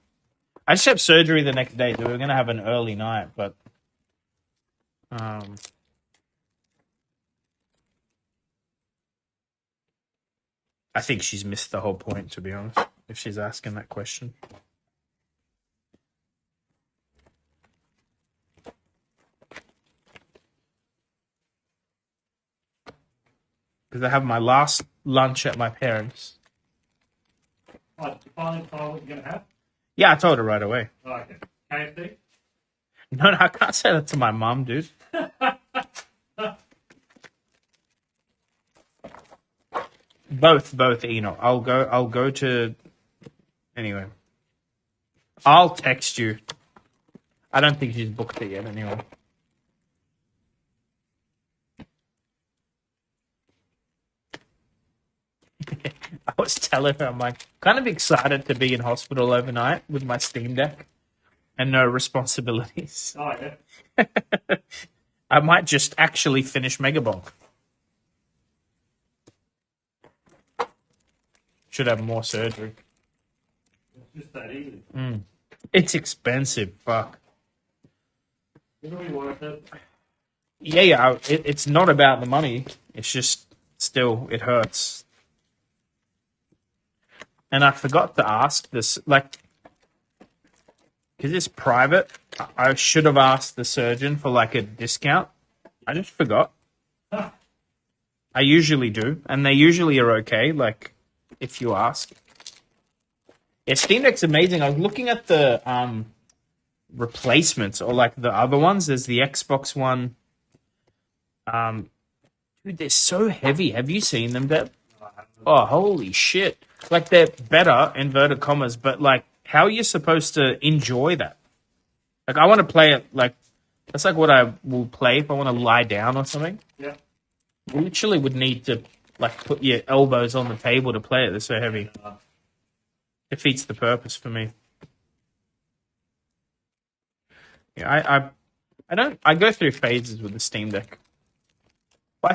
I just have surgery the next day, so we're gonna have an early night. But I think she's missed the whole point, to be honest, if she's asking that question. Because I have my last lunch at my parents'. What, you finally decide what you're going to have? Yeah, I told her right away. Oh, okay. KFC? No, I can't say that to my mom, dude. Both, Eno. I'll go to. Anyway, I'll text you. I don't think she's booked it yet. Anyway. I was telling her, I'm like, kind of excited to be in hospital overnight with my Steam Deck and no responsibilities. Oh, yeah. I might just actually finish Megabonk. Should have more surgery. It's just that easy. It's expensive. Fuck. It'll be worth it. Yeah. It's not about the money. It's just still, it hurts. And I forgot to ask this, like, because it's private, I should have asked the surgeon for, like, a discount. I just forgot. I usually do, and they usually are okay, like, if you ask. Yeah, Steam Deck's amazing. I was looking at the replacements, or, like, the other ones. There's the Xbox one. Dude, they're so heavy. Have you seen them, Deb? Oh, holy shit. Like, they're better, inverted commas, but, like, how are you supposed to enjoy that? Like, I want to play it, like, that's like what I will play if I want to lie down or something. Yeah. You literally would need to, like, put your elbows on the table to play it. They're so heavy. Defeats the purpose for me. Yeah, I go through phases with the Steam Deck. But I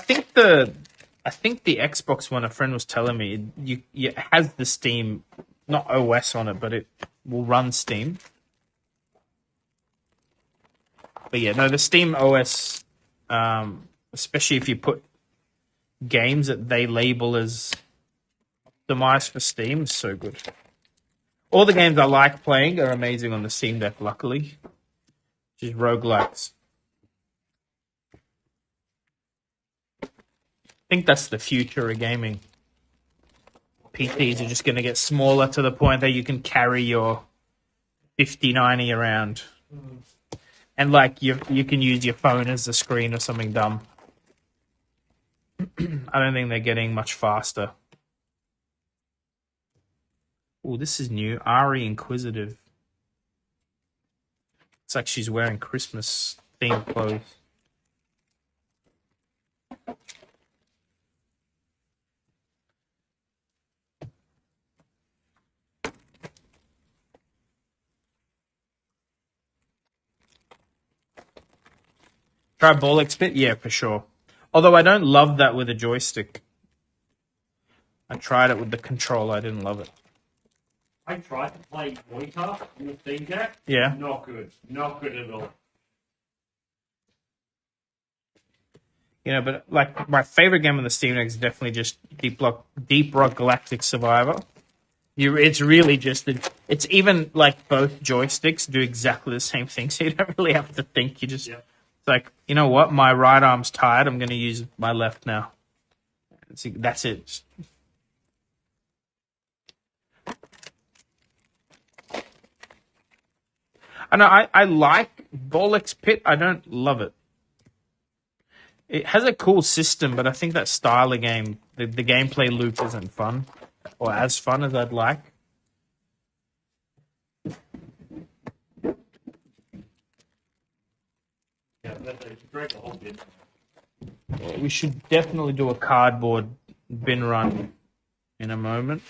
think the Xbox one, a friend was telling me, it has the Steam, not OS on it, but it will run Steam. But yeah, no, the Steam OS, especially if you put games that they label as optimized for Steam, is so good. All the games I like playing are amazing on the Steam Deck, luckily. Which is roguelikes. I think that's the future of gaming. PCs are just going to get smaller to the point that you can carry your 5090 around. And like you can use your phone as the screen or something dumb. I don't think they're getting much faster. Oh, this is new. Ari Inquisitive. It's like she's wearing Christmas themed clothes. Try ball spit? Yeah, for sure. Although I don't love that with a joystick. I tried it with the controller. I didn't love it. I tried to play Monitor on the Steam Deck. Yeah. Not good. Not good at all. You know, but like my favorite game on the Steam Deck is definitely just Deep Rock Galactic Survivor. It's really just it's even like both joysticks do exactly the same thing, so you don't really have to think. You just It's like, you know what? My right arm's tired. I'm going to use my left now. That's it. I know I like Bollocks Pit. I don't love it. It has a cool system, but I think that style of game, the gameplay loop isn't fun, or as fun as I'd like. Yeah, they break the whole bit. Yeah, we should definitely do a cardboard bin run in a moment.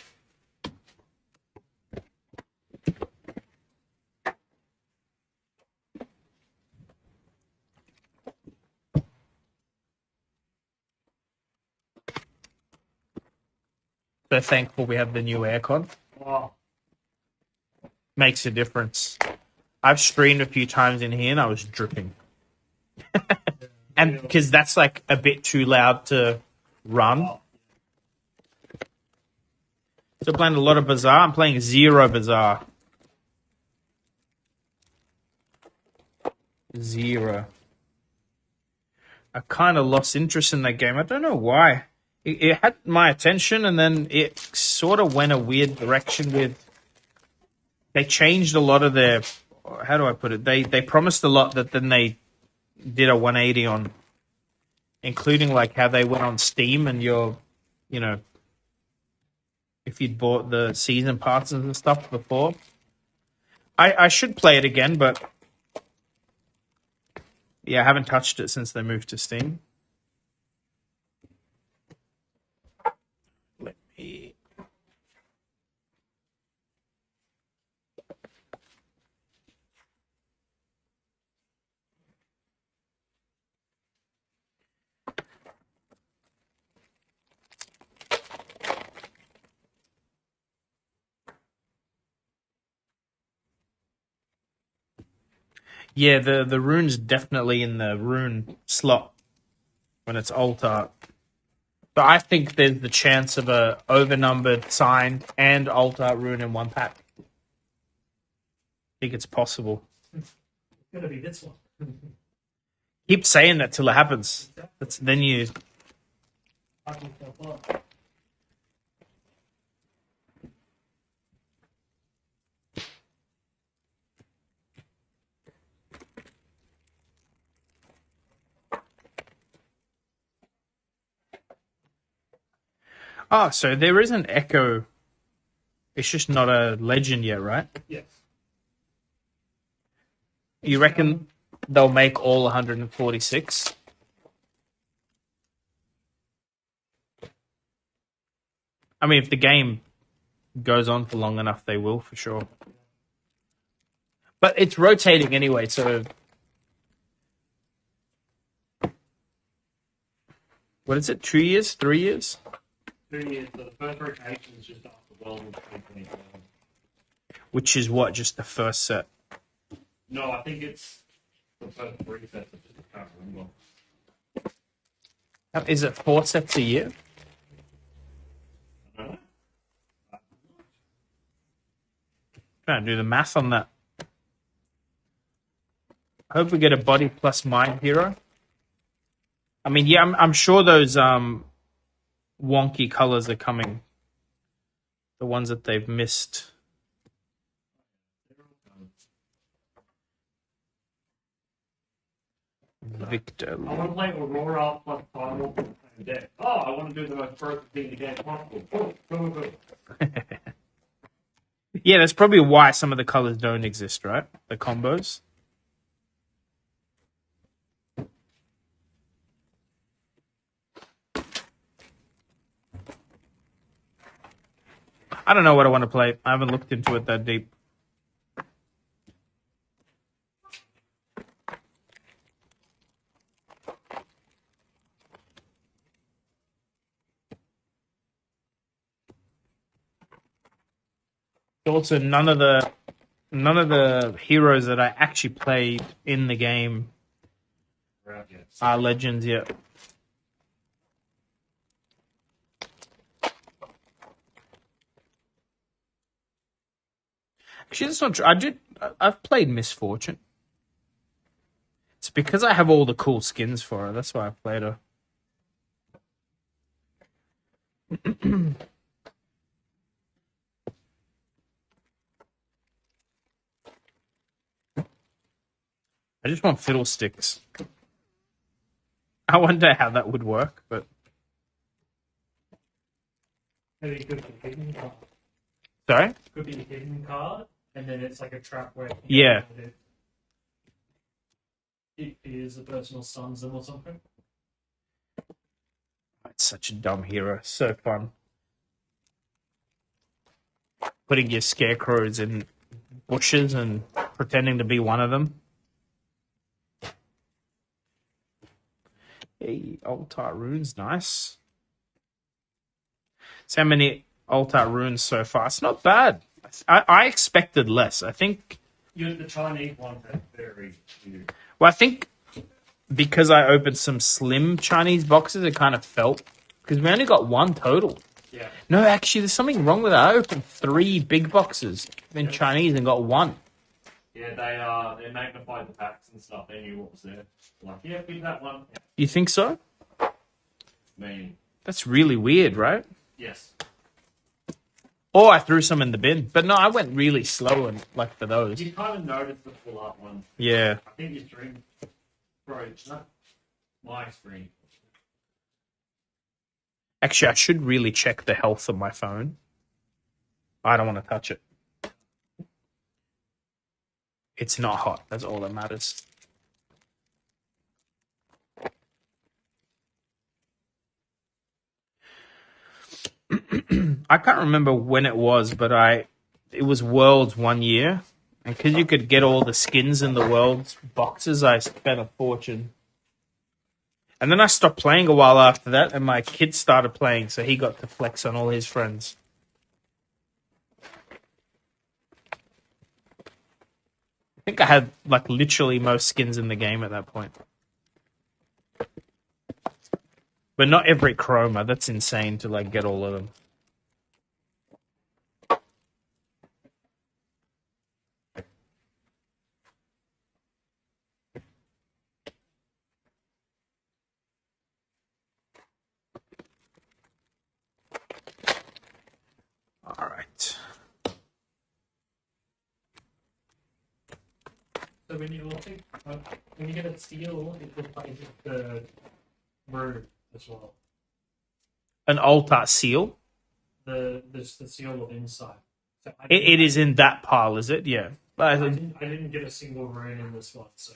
So thankful we have the new aircon. Wow. Makes a difference. I've streamed a few times in here and I was dripping. And because that's like a bit too loud to run. So playing a lot of Bazaar. I'm playing Zero Bazaar. Zero. I kind of lost interest in that game. I don't know why. It had my attention, and then it sort of went a weird direction with... They changed a lot of their... How do I put it? They promised a lot that then they did a 180 on, including like how they went on Steam and your, you know, if you'd bought the season passes and stuff before. I should play it again, but yeah, I haven't touched it since they moved to Steam. Let me... Yeah, the rune's definitely in the rune slot when it's alt art. But I think there's the chance of a overnumbered, signed, and alt art rune in one pack. I think it's possible. It's gonna be this one. Keep saying that till it happens. Then you... Fuck yourself up. Oh, so there is an Echo. It's just not a legend yet, right? Yes. You reckon they'll make all 146? I mean, if the game goes on for long enough, they will, for sure. But it's rotating anyway, so... What is it, 2 years? 3 years? 2 years, so the first rotation is just after World War 2027. Which is what, just the first set? No, I think it's the first 3 sets. I just can't remember. Is it 4 sets a year? I don't know. Trying to do the math on that. I hope we get a body plus mind hero. I mean, yeah, I'm sure those wonky colors are coming. The ones that they've missed. Victor. I want to play Aurora plus Primal and deck. Oh, I want to do the most perfect thing to get possible. Boom. Yeah, that's probably why some of the colors don't exist, right? The combos. I don't know what I want to play. I haven't looked into it that deep. Also, none of the heroes that I actually played in the game Right, yes. are legends yet. Actually, that's not true. I've played Misfortune. It's because I have all the cool skins for her. That's why I played her. I just want fiddlesticks. I wonder how that would work, but Maybe it could be a hidden card. sorry. Could be a hidden card, and then it's like a trap where Yeah. it is a personal summons them or something. It's such a dumb hero. So fun. Putting your scarecrows in bushes and pretending to be one of them. Hey, altar runes, nice. So how many altar runes so far? It's not bad. I expected less. I think. The Chinese ones are very few. Well, I think because I opened some slim Chinese boxes, it kind of felt because we only got 1 total. Yeah. No, actually, there's something wrong with that. I opened 3 big boxes in Chinese and got 1. Yeah, they magnified the packs and stuff. They knew what was there. Like, yeah, pick that one. Yeah. You think so? I mean, That's really weird, right? yes. Or I threw some in the bin. But no, I went really slow and like for those. You kind of noticed the full art one. Yeah. I think your stream, bro, it's not my screen. Actually, I should really check the health of my phone. I don't want to touch it. It's not hot. That's all that matters. I can't remember when it was, but it was Worlds one year. And because you could get all the skins in the Worlds boxes, I spent a fortune. And then I stopped playing a while after that, and my kid started playing, so he got to flex on all his friends. I think I had like literally most skins in the game at that point. But not every chroma. That's insane to like get all of them. All right. So when you get a seal, it replaces the word as well. An altar seal. The seal of insight. So It is in that pile, is it? Yeah. I didn't get a single rune in this one, so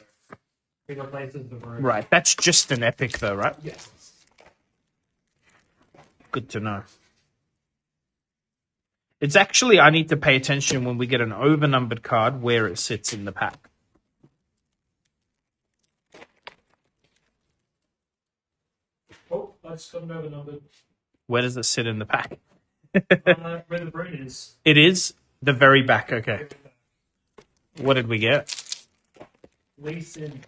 it replaces the rune. Right. That's just an epic, though, right? Yes. Good to know. It's actually, I need to pay attention when we get an overnumbered card where it sits in the pack. Oh, I just got an overnumbered. Where does it sit in the pack? Where the rune is. It is the very back. Okay. What did we get? Lee Sin.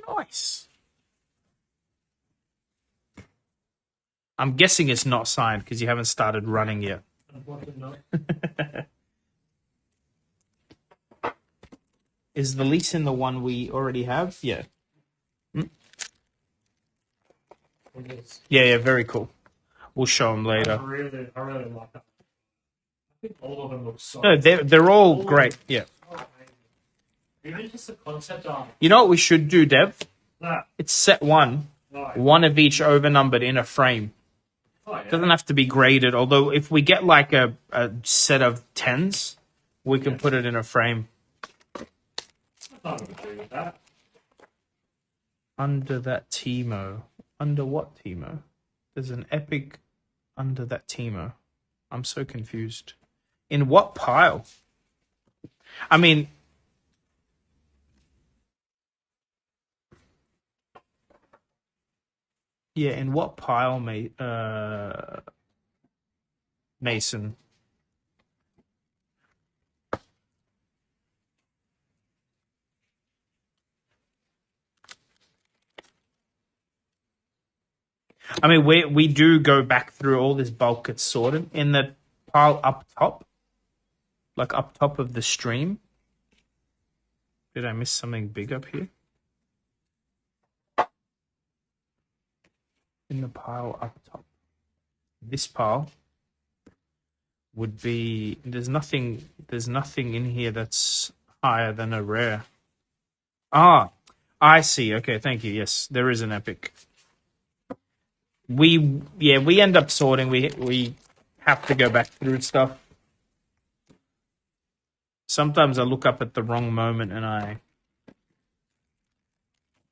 Nice. I'm guessing it's not signed because you haven't started running yet. Unfortunately, Is the lease in the one we already have? Yeah. Yeah, very cool. We'll show them I later. really like that. I think all of them look so. No, they're all great. Yeah. Even just the concept art. You know what we should do, Dev? That. It's set one of each overnumbered in a frame. Oh, yeah. Doesn't have to be graded, although if we get like a set of 10s, we can put it in a frame. I can't agree with that. Under that Timo. Under what Timo? There's an epic under that Timo. I'm so confused. In what pile? I mean... Yeah, in what pile, Mason? I mean, we do go back through all this bulk that's sorted in the pile up top, like up top of the stream. Did I miss something big up here? In the pile up top. This pile would be... There's nothing in here that's higher than a rare. Ah, I see. Okay, thank you. Yes, there is an epic. We end up sorting. We have to go back through stuff. Sometimes I look up at the wrong moment and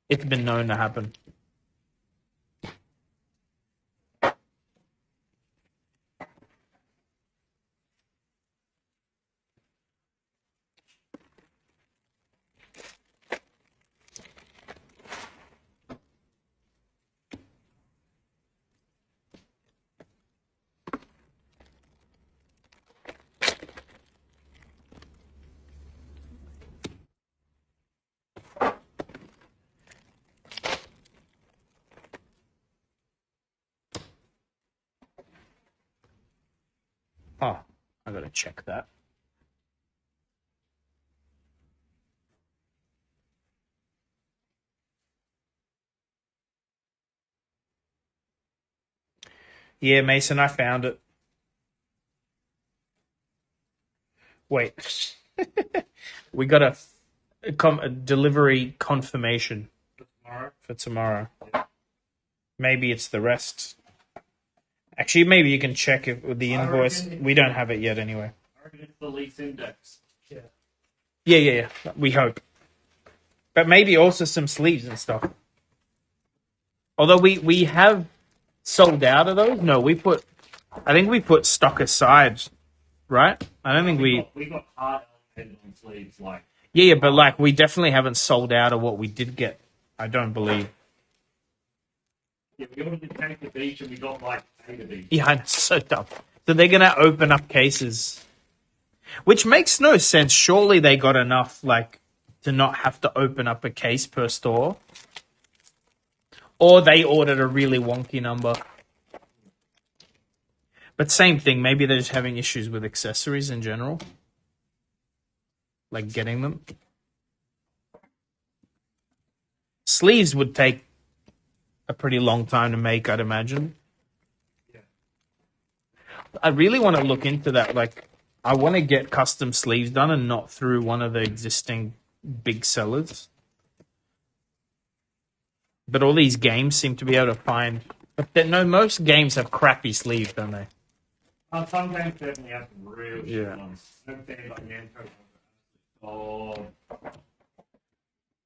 it's been known to happen. Oh, I gotta check that. Yeah, Mason, I found it. Wait. We got a delivery confirmation for tomorrow. Maybe it's the rest. Actually, maybe you can check it with the invoice. We don't have it yet anyway. I reckon it's the lease index. Yeah. We hope. But maybe also some sleeves and stuff. Although we have sold out of those. No, I think we put stock aside, right? I don't think We got hard elevated on sleeves, like. Yeah, but like we definitely haven't sold out of what we did get. I don't believe. Yeah, we ordered the tank of each and we got like 8 of each. Yeah, it's so dumb. So they're gonna open up cases, which makes no sense. Surely they got enough, like, to not have to open up a case per store, or they ordered a really wonky number. But same thing. Maybe they're just having issues with accessories in general, like getting them. Sleeves would take a pretty long time to make, I'd imagine. Yeah. I really want to look into that. Like, I want to get custom sleeves done and not through one of the existing big sellers. But all these games seem to be able to find... But no, most games have crappy sleeves, don't they? Some games definitely have some real shit Yeah. ones. Don't think like Namco. Oh,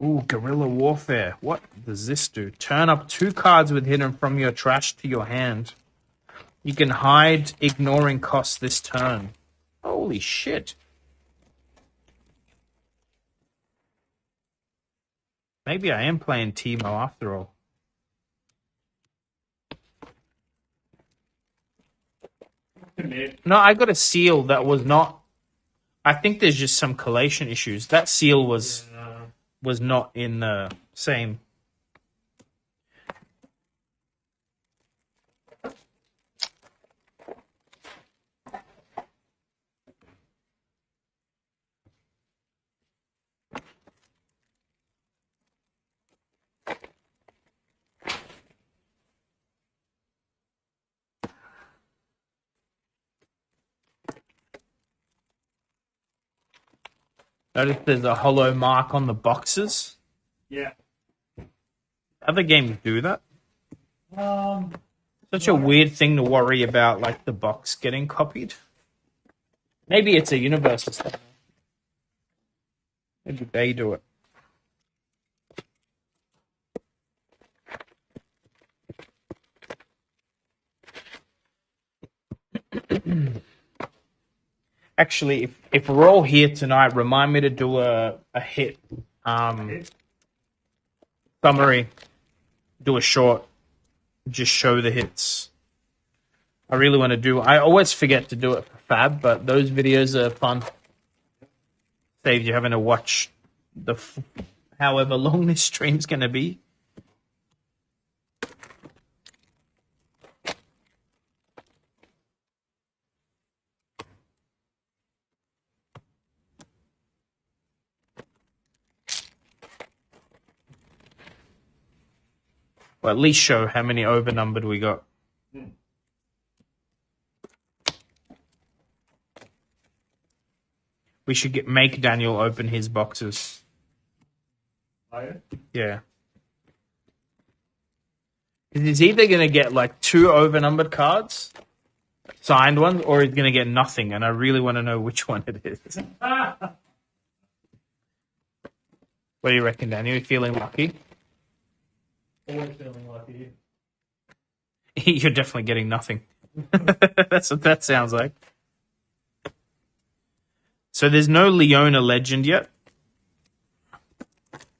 Ooh, Guerrilla Warfare. What does this do? Turn up 2 cards with hidden from your trash to your hand. You can hide ignoring costs this turn. Holy shit. Maybe I am playing Teemo after all. No, I got a seal that was not... I think there's just some collation issues. That seal was not in the same Notice there's a hollow mark on the boxes. Yeah. Other games do that. Um. Such a weird thing to worry about, like the box getting copied. Maybe it's a universal thing. Maybe they do it. Actually, if we're all here tonight, remind me to do a hit summary. Do a short. Just show the hits. I really want to do. I always forget to do it for Fab, but those videos are fun. Saves you having to watch the however long this stream's going to be. Well, at least show how many overnumbered we got. We should make Daniel open his boxes. Are you? Yeah. He's either going to get like 2 overnumbered cards, signed ones, or he's going to get nothing, and I really want to know which one it is. What do you reckon, Daniel? You feeling lucky? Always feeling lucky. You're definitely getting nothing. That's what that sounds like. So there's no Leona legend yet.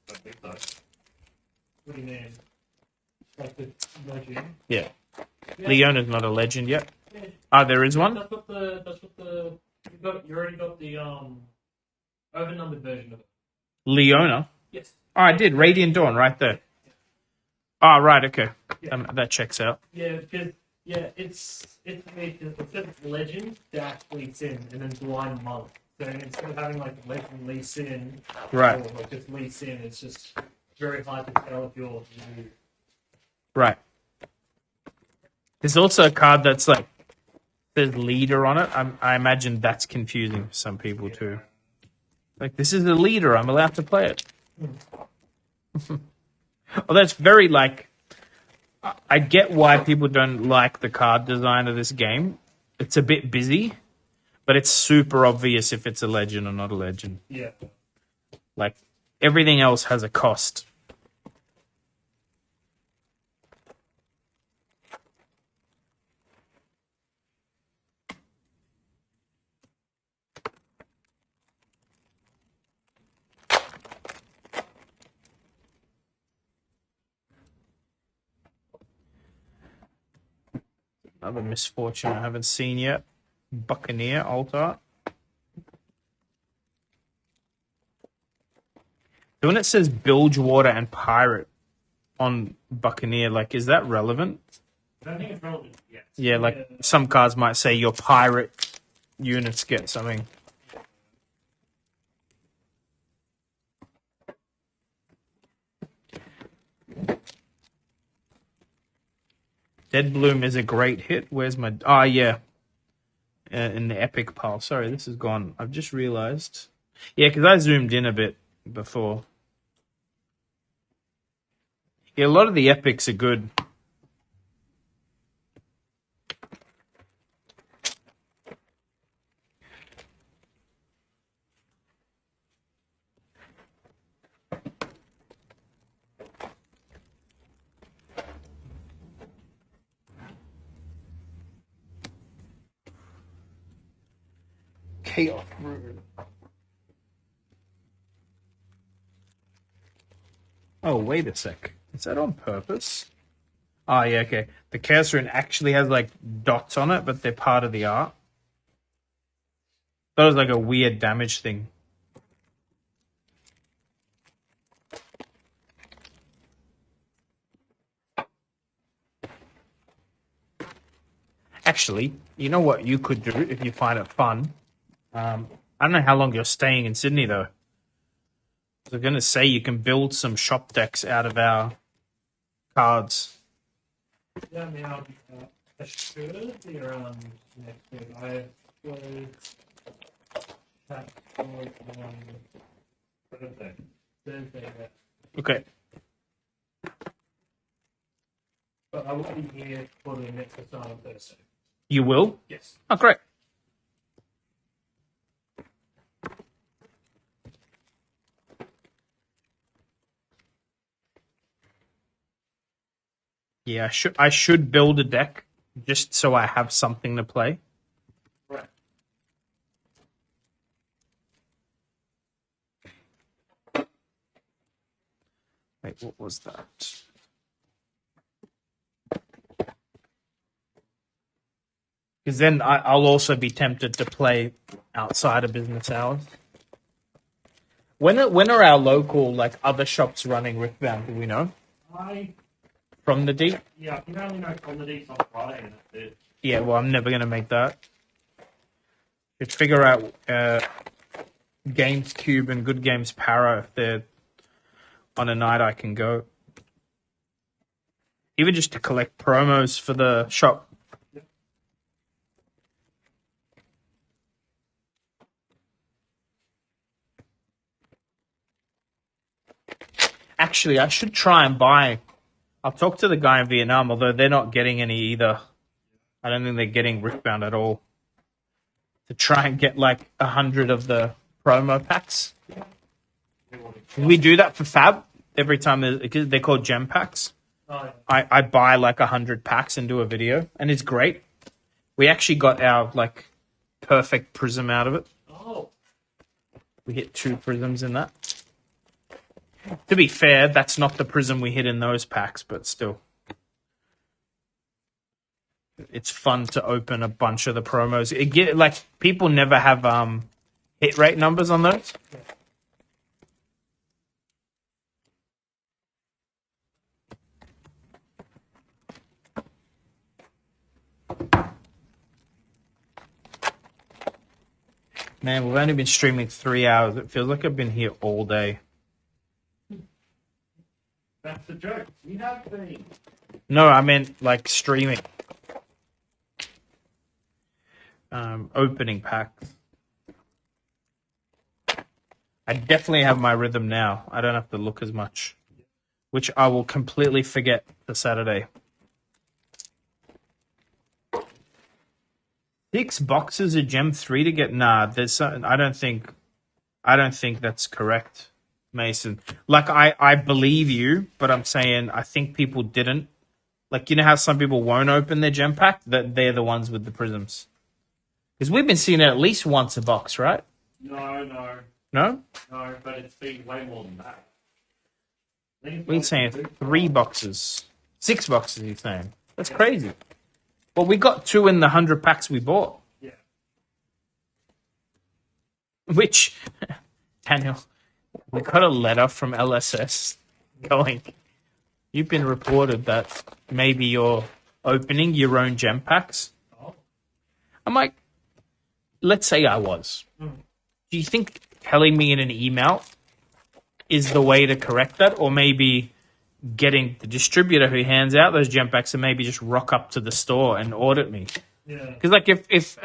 Don't think so. What do you mean? Like the legend? Yeah. Yeah. Leona's not a legend yet. Yeah. Oh, there is one? That's what the you already got the overnumbered version of it. Leona? Yes. Oh, I did. Radiant Dawn right there. Oh, right, okay. Yeah. That checks out. Yeah, because it's instead of legend, dash Lee Sin, and then blind monk. So instead of having like legend Lee Sin, Right. or like just Lee Sin, it's just very hard to tell if you're new. Right. There's also a card that's like, there's leader on it. I imagine that's confusing for some people too. Like, this is the leader. I'm allowed to play it. Well, that's very like, I get why people don't like the card design of this game. It's a bit busy, but it's super obvious if it's a legend or not a legend. Yeah. Like, everything else has a cost. Another misfortune I haven't seen yet. Buccaneer altar. So when it says Bilgewater and Pirate on Buccaneer, like, is that relevant? I don't think it's relevant yet. Yeah, like some cards might say your pirate units get something. Dead Bloom is a great hit. Where's my... Oh, yeah. In the epic pile. Sorry, this is gone. I've just realized. Yeah, because I zoomed in a bit before. Yeah, a lot of the epics are good. Chaos Rune. Oh, wait a sec. Is that on purpose? Oh, yeah, okay. The Chaos Rune actually has, like, dots on it, but they're part of the art. That was, like, a weird damage thing. Actually, you know what you could do if you find it fun? I don't know how long you're staying in Sydney, though. I was going to say you can build some shop decks out of our cards. Yeah, I mean, I should be around next week. I was pack on Thursday. Thursday. Yeah. Okay. But I will be here for the next start on Thursday. You will? Yes. Oh, great. Yeah, I should build a deck just so I have something to play. Right. Wait, what was that? Because then I'll also be tempted to play outside of business hours. When are our local other shops running Riftbound? Do we know from the deep? Yeah, I think I only know comedies on Friday and that's it. Yeah, well, I'm never gonna make that. Should figure out Games Cube and Good Games Para if they're on a night I can go. Even just to collect promos for the shop. Actually, I should try and buy. I'll talk to the guy in Vietnam, although they're not getting any either. I don't think they're getting Riftbound at all. To try and get 100 of the promo packs. We do that for Fab every time they're called gem packs. Oh, yeah. I buy 100 packs and do a video, and it's great. We actually got our perfect prism out of it. Oh. We hit 2 prisms in that. To be fair, that's not the prism we hit in those packs, but still. It's fun to open a bunch of the promos. People never have hit rate numbers on those. Man, we've only been streaming 3 hours. It feels like I've been here all day. That's the joke. We have been. No, I meant streaming. Opening packs. I definitely have my rhythm now. I don't have to look as much. Which I will completely forget for Saturday. 6 boxes of Gem 3 to get? Nah, there's something. I don't think that's correct, Mason. I believe you, but I'm saying I think people didn't. You know how some people won't open their gem pack? That they're the ones with the prisms. Because we've been seeing it at least once a box, right? No, No? but it's been way more than that. We're saying 3 boxes. 6 boxes, you're saying. That's crazy. Well, we got 2 in the 100 packs we bought. Yeah. Which, Daniel, we got a letter from LSS going, you've been reported that maybe you're opening your own gem packs. Oh. I'm like, let's say I was. Do you think telling me in an email is the way to correct that? Or maybe getting the distributor who hands out those gem packs and maybe just rock up to the store and audit me? Yeah. Because if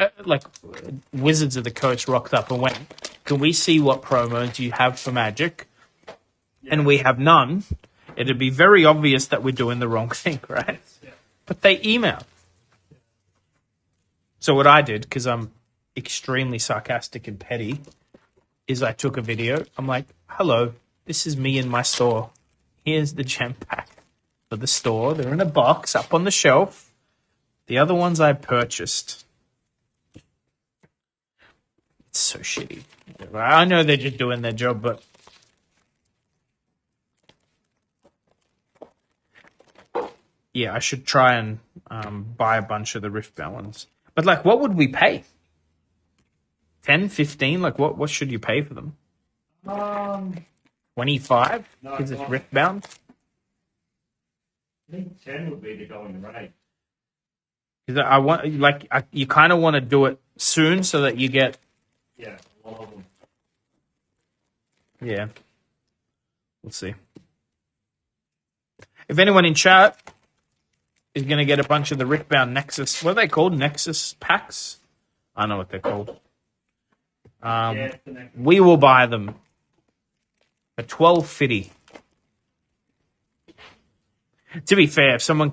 Wizards of the Coast rocked up and went, can we see what promos you have for Magic? Yeah. And we have none. It'd be very obvious that we're doing the wrong thing, right? Yeah. But they emailed. So what I did, because I'm extremely sarcastic and petty, is I took a video. I'm like, hello, this is me in my store. Here's the gem pack for the store. They're in a box up on the shelf. The other ones I purchased. It's so shitty. I know they're just doing their job, but yeah, I should try and buy a bunch of the Riftbound ones. But what would we pay? 10, 15? What should you pay for them? 25? No, Because it's no. Riftbound? I think 10 would be the going rate. Because I want, you kind of want to do it soon so that you get. Yeah, a lot of them. Yeah. We'll see. If anyone in chat is going to get a bunch of the Riftbound Nexus, what are they called? Nexus packs? I know what they're called. Yeah, the next We will buy them for $12.50. To be fair, if someone,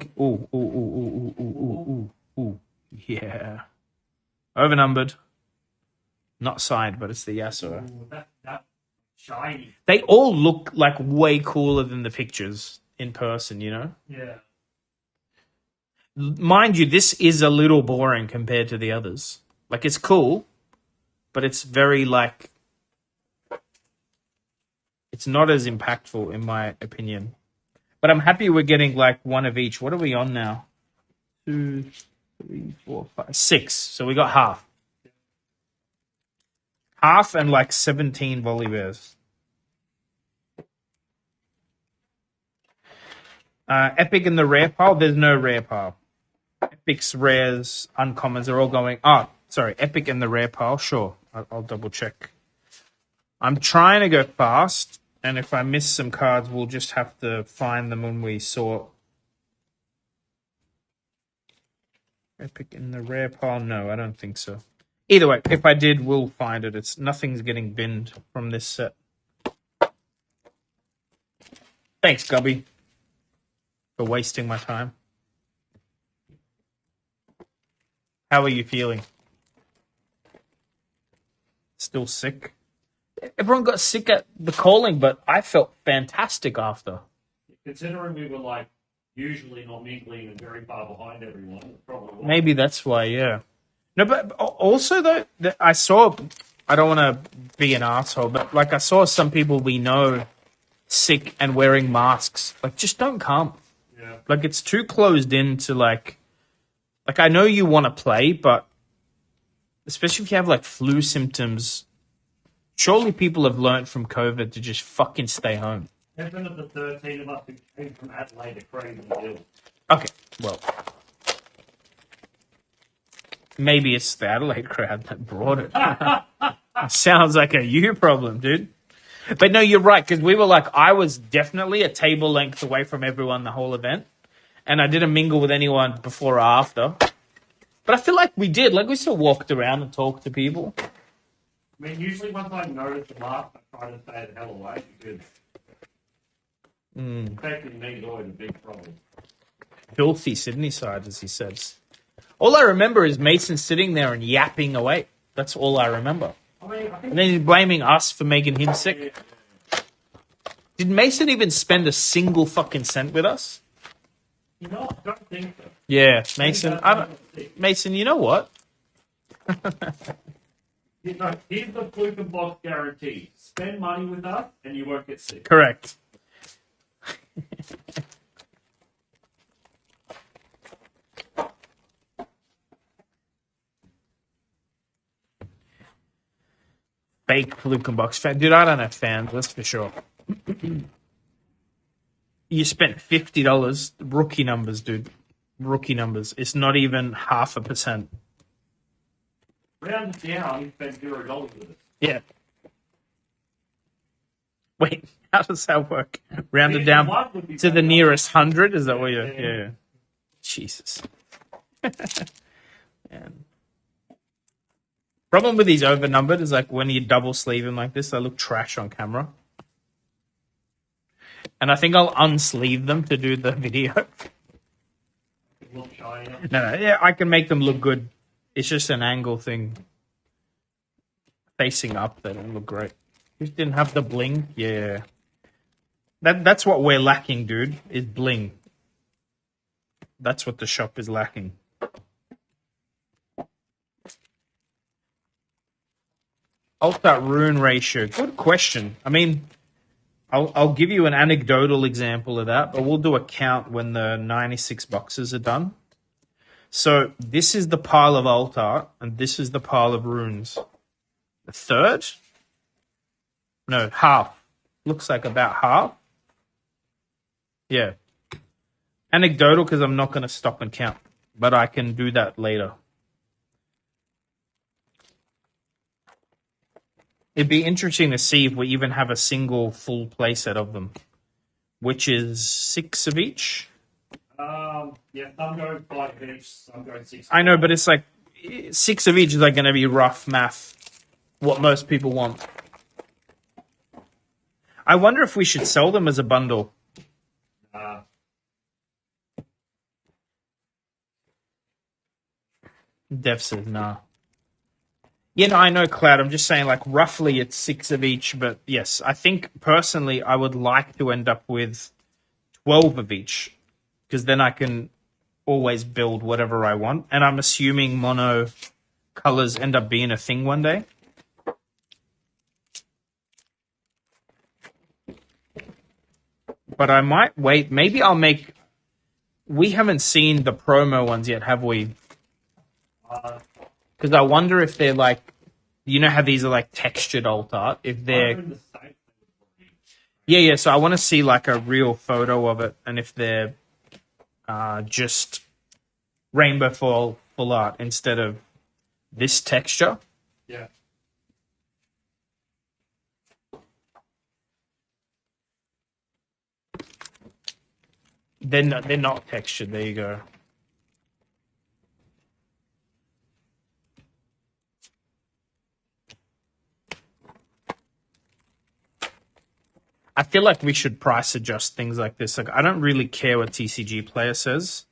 yeah, overnumbered, not signed, but it's the Yasuo. Ooh, that shiny. They all look like way cooler than the pictures in person, you know? Yeah. Mind you, this is a little boring compared to the others. Like, it's cool, but it's very, like, it's not as impactful, in my opinion. But I'm happy we're getting, like, one of each. What are we on now? 2, 3, 4, 5, 6. So we got half. Half and, like, 17 volley bears. Epic in the rare pile, there's no rare pile. Epic's rares, uncommons are all going. Oh, sorry, Epic in the rare pile. Sure, I'll double check. I'm trying to go fast, and if I miss some cards, we'll just have to find them when we sort. Epic in the rare pile? No, I don't think so. Either way, if I did, we'll find it. It's nothing's getting binned from this set. Thanks, Gubby, for wasting my time. How are you feeling? Still sick? Everyone got sick at the calling, but I felt fantastic after. Considering we were like usually not mingling and very far behind everyone, it's probably why. Maybe that's why, yeah. No, but also though, I saw. I don't want to be an asshole, but like I saw some people we know sick and wearing masks. Like, just don't come. Yeah. Like, it's too closed in to like I know you want to play, but especially if you have like flu symptoms, surely people have learned from COVID to just fucking stay home. 10 of the 13 of us who came from Adelaide are crazy ill. Okay, well, maybe it's the Adelaide crowd that brought it. Sounds like a you problem, dude. But no, you're right, because we were like, I was definitely a table length away from everyone the whole event. And I didn't mingle with anyone before or after. But I feel like we did. Like, we still walked around and talked to people. I mean, usually once I notice the mask, I try to stay the hell away because infecting me is always a big problem. Filthy Sydney side, as he says. All I remember is Mason sitting there and yapping away. That's all I remember. I mean, I think And then he's blaming us for making him sick. Did Mason even spend a single fucking cent with us? you know, I don't think so. Yeah, Mason. Mason, you know what? You know, here's the fluke and box guarantee. Spend money with us and you won't get sick. Correct. Fake fluke and box fan. Dude, I don't have fans, that's for sure. You spent $50. Rookie numbers, dude. Rookie numbers. It's not even 0.5%. Round it down, you spend $0 with us. Yeah. Wait, how does that work? Rounded down One would be to the better. nearest 100? Is that what you're... Yeah. Yeah. Jesus. Man. Problem with these overnumbered is like when you double sleeve them like this, they look trash on camera. And I think I'll unsleeve them to do the video. It looks shiny. No, yeah, I can make them look good. It's just an angle thing. Facing up, they don't look great. Just didn't have the bling. Yeah. That's what we're lacking, dude, is bling. That's what the shop is lacking. Alt-out rune ratio. Good question. I mean, I'll give you an anecdotal example of that, but we'll do a count when the 96 boxes are done. So this is the pile of alt art, and this is the pile of runes. The third? No, half. Looks like about half. Yeah. Anecdotal because I'm not going to stop and count, but I can do that later. It'd be interesting to see if we even have a single full playset of them, which is 6 of each. Yeah, some go 5 of each, some go 6. I know, but it's like 6 of each is like going to be rough math. what most people want. I wonder if we should sell them as a bundle. Dev says nah. Yeah, no, I know, Cloud. I'm just saying, like, roughly it's 6 of each. But yes, I think personally I would like to end up with 12 of each, because then I can always build whatever I want. And I'm assuming mono colors end up being a thing one day. But I might wait. Maybe I'll make... We haven't seen the promo ones yet, have we? Because I wonder if they're like... You know how these are like textured alt art? If they're... Yeah, so I want to see like a real photo of it, and if they're just rainbow full art instead of this texture. Yeah. They're not textured. There you go. I feel like we should price adjust things like this. Like, I don't really care what TCG player says.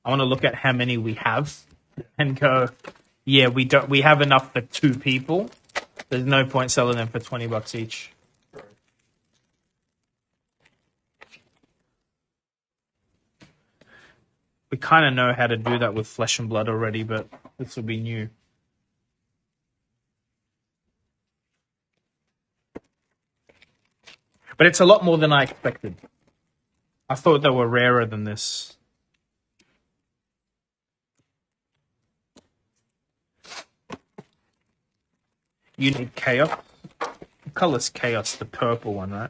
I want to look at how many we have and go, yeah, we have enough for 2 people. There's no point selling them for $20 each. We kind of know how to do that with Flesh and Blood already, but this will be new. But it's a lot more than I expected. I thought they were rarer than this. You need Chaos. The color's Chaos, the purple one, right?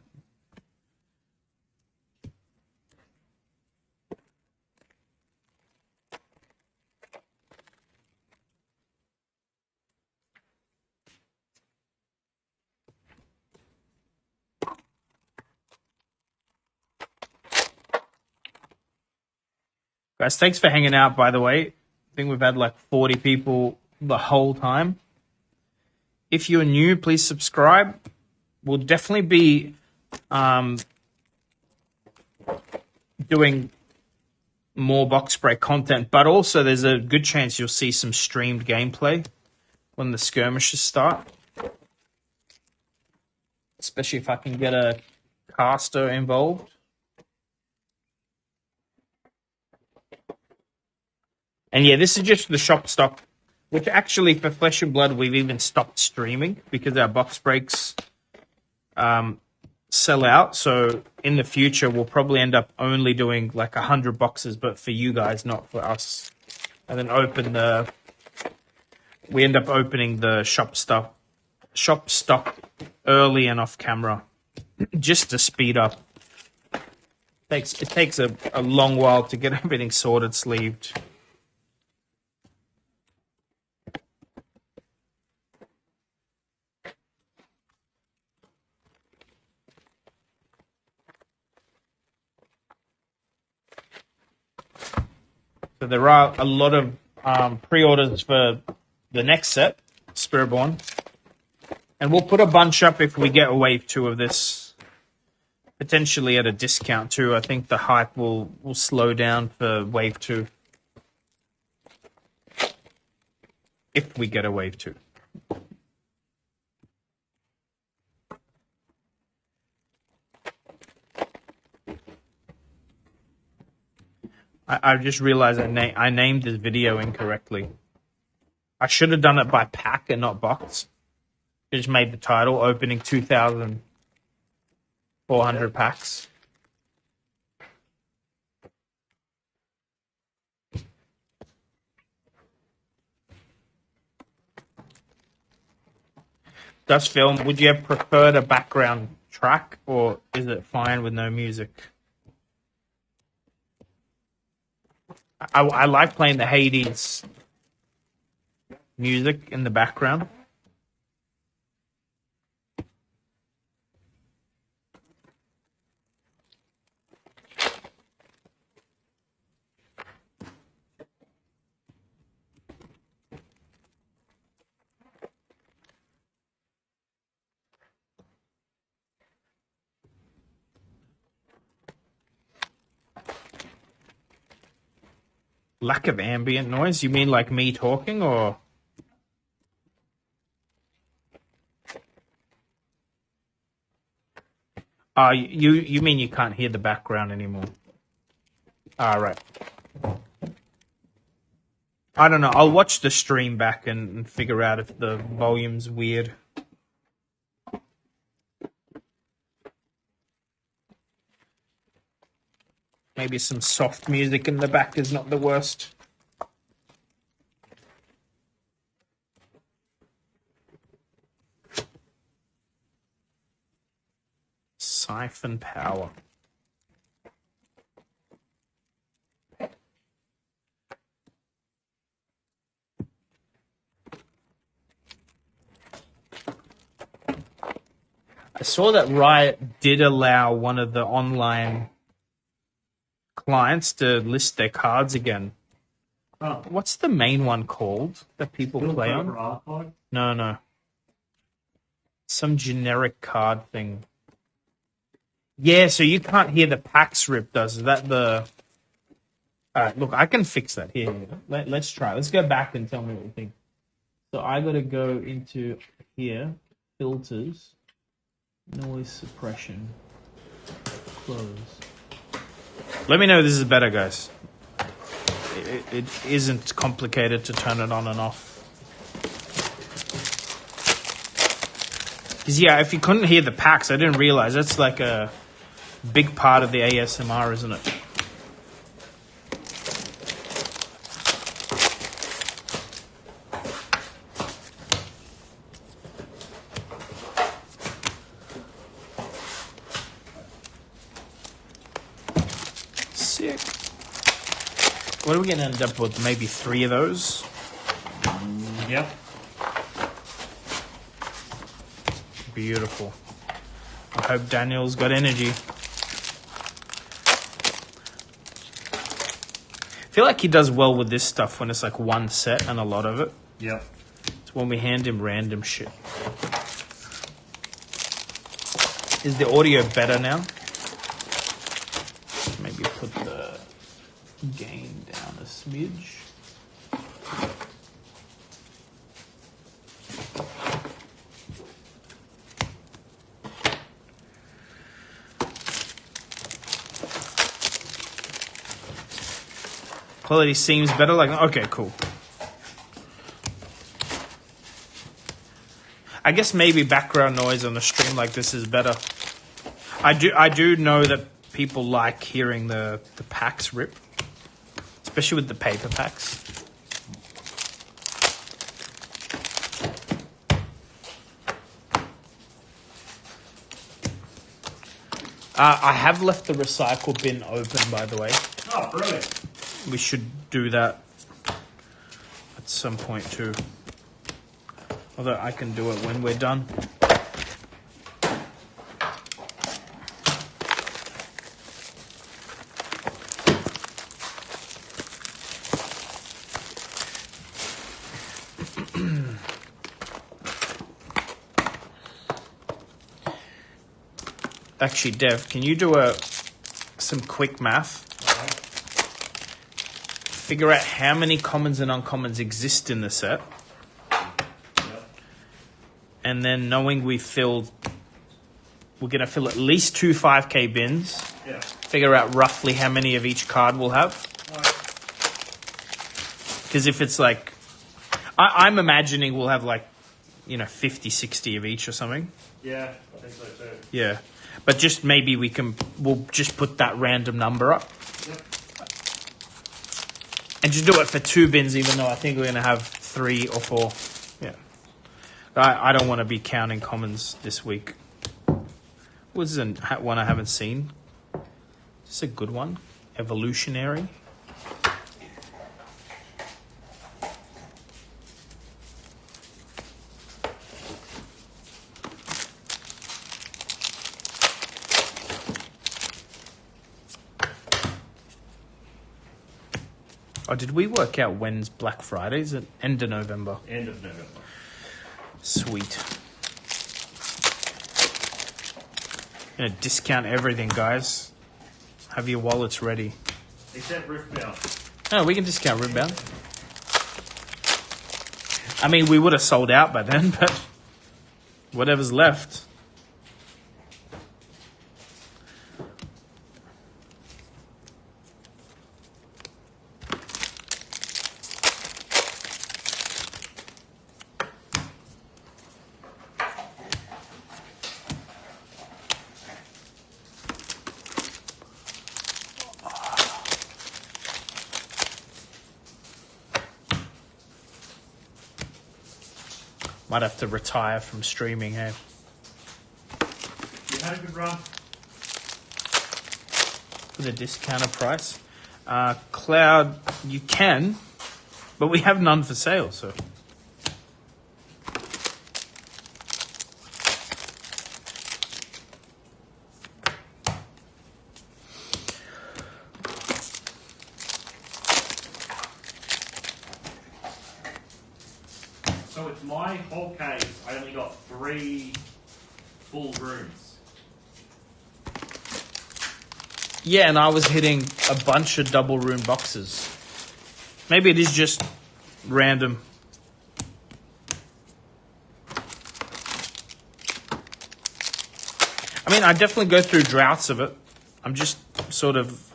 Guys, thanks for hanging out, by the way. I think we've had like 40 people the whole time. If you're new, please subscribe. We'll definitely be doing more box break content, but also there's a good chance you'll see some streamed gameplay when the skirmishes start. Especially if I can get a caster involved. And yeah, this is just the shop stock, which actually for Flesh and Blood we've even stopped streaming because our box breaks sell out. So in the future we'll probably end up only doing like 100 boxes, but for you guys, not for us. And then we end up opening the shop stock early and off camera just to speed up. It takes a long while to get everything sorted, sleeved. So there are a lot of pre-orders for the next set, Spiritborn. And we'll put a bunch up if we get a wave 2 of this. Potentially at a discount too. I think the hype will slow down for wave 2. If we get a wave 2. I just realized I named this video incorrectly. I should have done it by pack and not box. Just made the title opening 2,400 packs. Does film, would you have preferred a background track or is it fine with no music? I like playing the Hades music in the background. Lack of ambient noise? You mean like me talking, or? You mean you can't hear the background anymore? Right. I don't know. I'll watch the stream back and figure out if the volume's weird. Maybe some soft music in the back is not the worst. Siphon power. I saw that Riot did allow one of the online clients to list their cards again. Oh. What's the main one called that people play on? No. Some generic card thing. Yeah, so you can't hear the packs rip, does that the... Alright, look, I can fix that. Here. Let's try. Let's go back and tell me what you think. So I gotta go into here, filters, noise suppression, close. Let me know if this is better, guys. It isn't complicated to turn it on and off. Because, yeah, if you couldn't hear the packs, I didn't realize that's like a big part of the ASMR, isn't it? Sick. What are we going to end up with? Maybe 3 of those? Yep. Beautiful. I hope Daniel's got energy. I feel like he does well with this stuff when it's like one set and a lot of it. Yep. It's when we hand him random shit. Is the audio better now? Maybe put the gain down a smidge. Quality seems better. Like, okay, cool. I guess maybe background noise on a stream like this is better. I do know that people like hearing the packs rip, especially with the paper packs. I have left the recycle bin open, by the way. Oh, brilliant. We should do that at some point too. Although I can do it when we're done. Actually, Dev, can you do some quick math? Figure out how many commons and uncommons exist in the set. And then knowing we're going to fill at least 2 5K bins. Yeah. Figure out roughly how many of each card we'll have. Because if it's like... I'm imagining we'll have 50, 60 of each or something. Yeah, I think so too. Yeah. But just maybe we'll just put that random number up. Yep. And just do it for 2 bins, even though I think we're going to have 3 or 4. Yeah. I don't want to be counting commons this week. What's one I haven't seen? Just a good one. Evolutionary. Oh, did we work out when's Black Friday? Is it end of November? End of November. Sweet. Gonna discount everything, guys. Have your wallets ready. Except Riftbound. Oh, we can discount Riftbound. I mean, we would have sold out by then, but whatever's left. Might have to retire from streaming, hey? You had a good run. For the discounted price. Cloud, you can, but we have none for sale, so. So it's my whole case. I only got 3 full rooms. Yeah, and I was hitting a bunch of double rune boxes. Maybe it is just random. I mean, I definitely go through droughts of it. I'm just sort of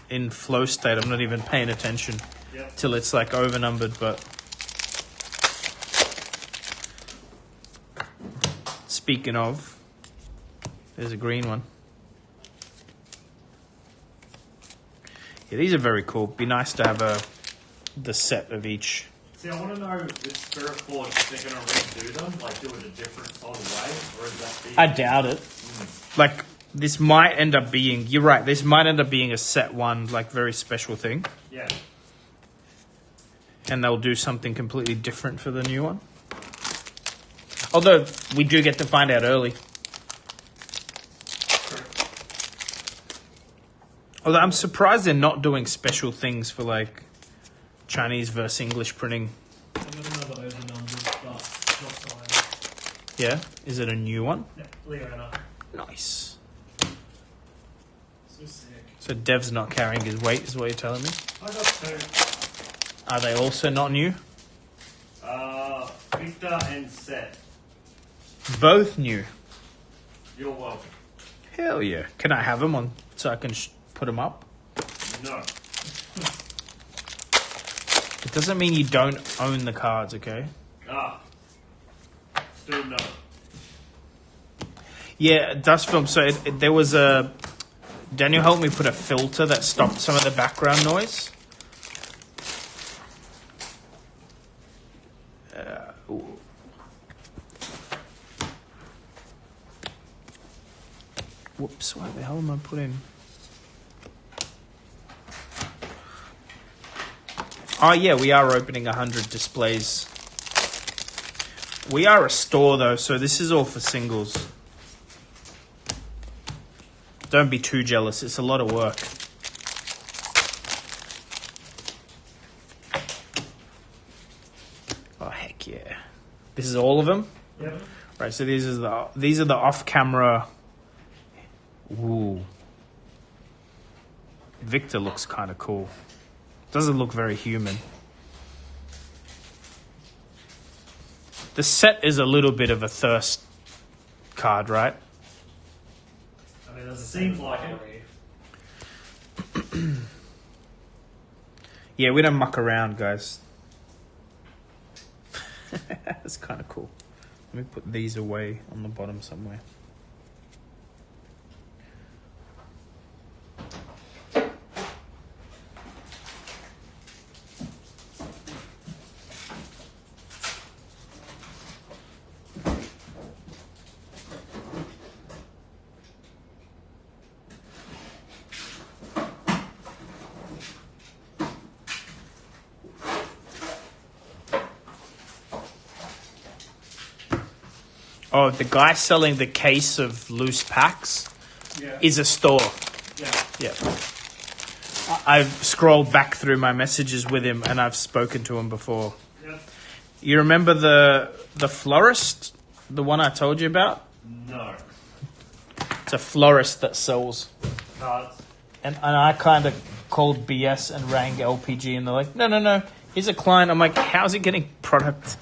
in flow state. I'm not even paying attention till it's like overnumbered, but speaking of, there's a green one. Yeah, these are very cool. Be nice to have the set of each. See, I want to know if Spirit Forge, if they're going to redo them, like do it a different sort of way, or is that the... I doubt it. Like, this might end up being... You're right, this might end up being a set one, like, very special thing. Yeah. And they'll do something completely different for the new one. Although, we do get to find out early. Although I'm surprised they're not doing special things for, like, Chinese versus English printing. I got another overnumbered, but not signed. Yeah? Is it a new one? Yeah, Leona. Nice. So sick. So Dev's not carrying his weight, is what you're telling me? I got 2. Are they also not new? Victor and Seth. Both new. You're welcome. Hell yeah. Can I have them on so I can put them up? No. It doesn't mean you don't own the cards, okay? Still no. Yeah, Dust Film. So there was a... Daniel helped me put a filter that stopped some of the background noise. Whoops, what the hell am I putting? Oh yeah, we are opening 100 displays. We are a store though, so this is all for singles. Don't be too jealous, it's a lot of work. Oh heck yeah. This is all of them? Yep. Right, so these are the off-camera. Ooh. Victor looks kind of cool. Doesn't look very human. The set is a little bit of a thirst card, right? I mean, there's a Seems like it. Yeah, we don't muck around, guys. That's kind of cool. Let me put these away on the bottom somewhere. Oh, the guy selling the case of loose packs is a store. Yeah. I've scrolled back through my messages with him and I've spoken to him before. Yep. You remember the florist? The one I told you about? No. It's a florist that sells. Cards. And I kind of called BS and rang LPG, and they're like, no, he's a client. I'm like, how's he getting product?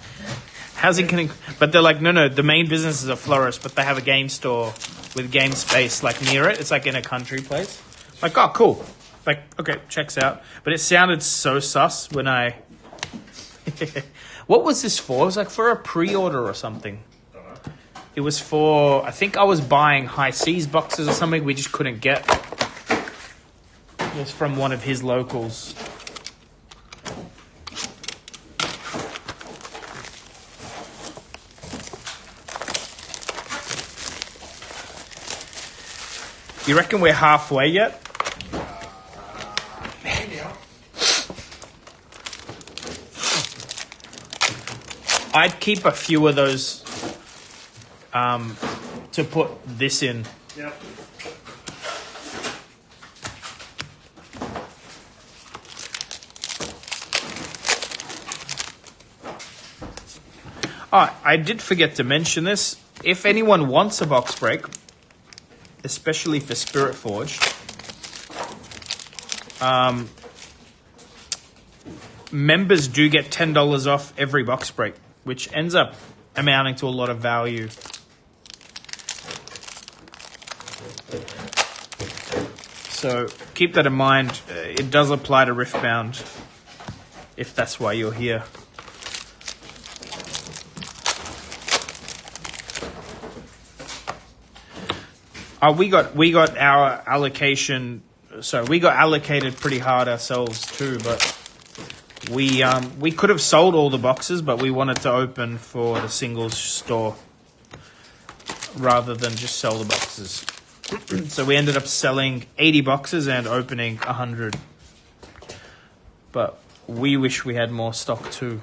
How's he getting? But they're like, no, the main business is a florist, but they have a game store with game space like near it. It's like in a country place. Like, oh, cool. Like, okay, checks out. But it sounded so sus when I. What was this for? It was like for a pre-order or something. It was for, I think I was buying High Seas boxes or something we just couldn't get. It was from one of his locals. You reckon we're halfway yet? I'd keep a few of those to put this in. Yep. Oh, I did forget to mention this. If anyone wants a box break, especially for Spirit Forge, members do get $10 off every box break, which ends up amounting to a lot of value. So keep that in mind. It does apply to Riftbound, if that's why you're here. We got our allocation. So we got allocated pretty hard ourselves too, but we could have sold all the boxes, but we wanted to open for the singles store rather than just sell the boxes. So we ended up selling 80 boxes and opening 100. But we wish we had more stock too.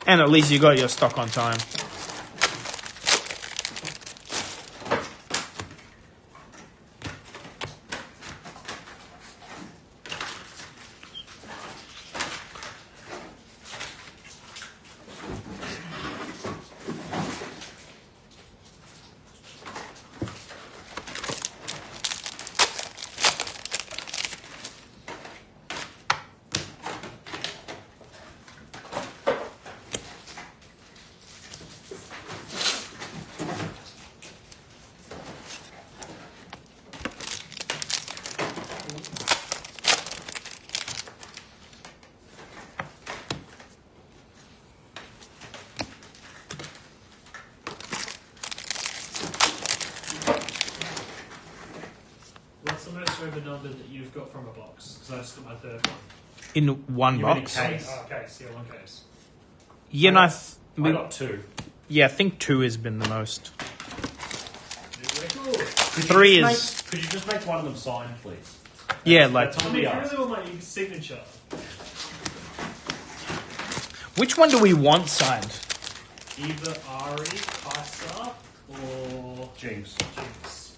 And at least you got your stock on time. What's the most overnumbered that you've got from a box? Because I just got my third one. In one You mean box. case? Oh, case, yeah, one case. Yeah, no, I got 2. yeah, I think 2 has been the most. Cool. 3 is. Could you just make one of them signed, please? Yeah, like. That's I all mean, we if you ask. really want my signature, Which one do we want signed? either Ari, Kaisa, or Jinx. Jinx.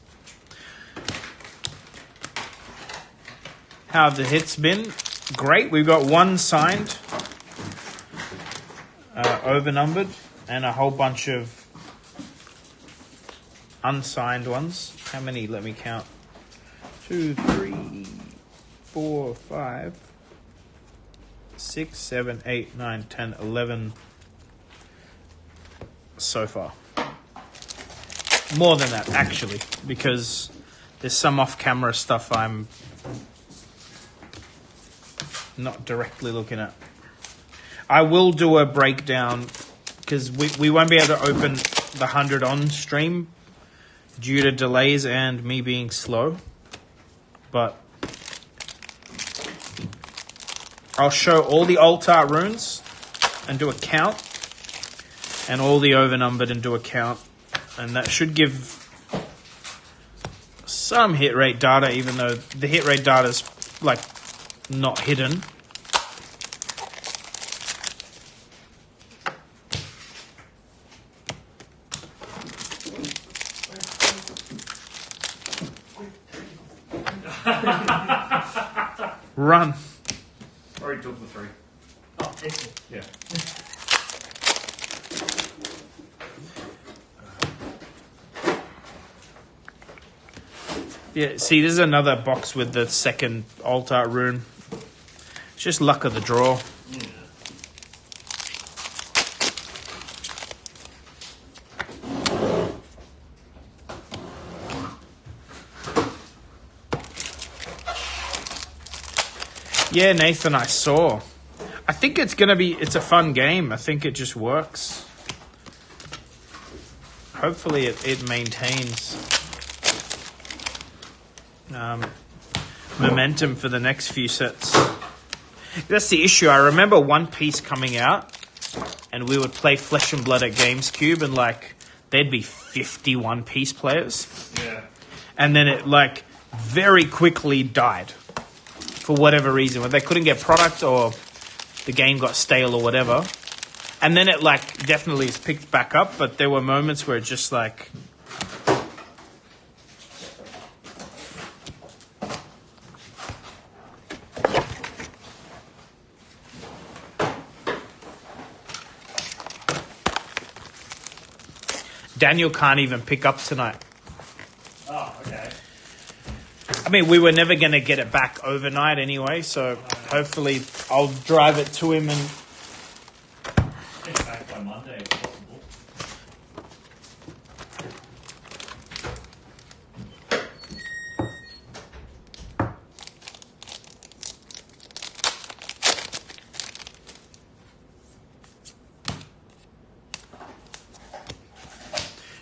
How have the hits been? Great. We've got 1 signed, overnumbered, and a whole bunch of unsigned ones. How many? Let me count. 2, 3, 4, 5, 6, 7, 8, 9, 10, 11 so far. More than that, actually, because there's some off-camera stuff I'm not directly looking at. I will do a breakdown because we won't be able to open the 100 on stream due to delays and me being slow. But I'll show all the alt-art runes and do a count, and all the overnumbered and do a count, and that should give some hit rate data, even though the hit rate data is like not hidden. Run. Already took the 3. Oh, excellent. Yeah. Yeah, see, this is another box with the second altar rune. It's just luck of the draw. Yeah. Yeah, Nathan, I saw. I think it's a fun game. I think it just works. Hopefully it maintains momentum for the next few sets. That's the issue. I remember One Piece coming out, and we would play Flesh and Blood at GamesCube, and like there'd be 50 One Piece players, Yeah. and then it like very quickly died for whatever reason, whether they couldn't get product or the game got stale or whatever. And then it like definitely is picked back up, but there were moments where it just like Daniel can't even pick up tonight. Oh, okay. I mean, we were never going to get it back overnight anyway, so hopefully I'll drive it to him and Get it back by Monday if possible.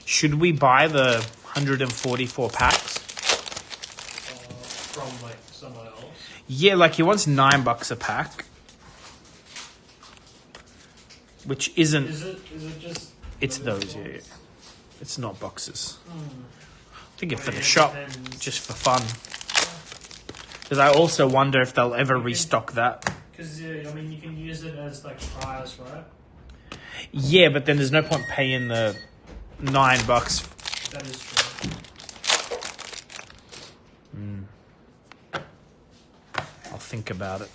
should we buy the 144 packs? From like somewhere else. Yeah, like he wants $9 a pack, which isn't. Is it just? It's those, boxes? yeah. It's not boxes. Hmm. I think it's for Yeah, the it shop, depends. just for fun. Because I also wonder if they'll ever restock that. Because I mean, you can use it as like prize, right? Yeah, but then there's no point paying the $9. That is true. I'll think about it.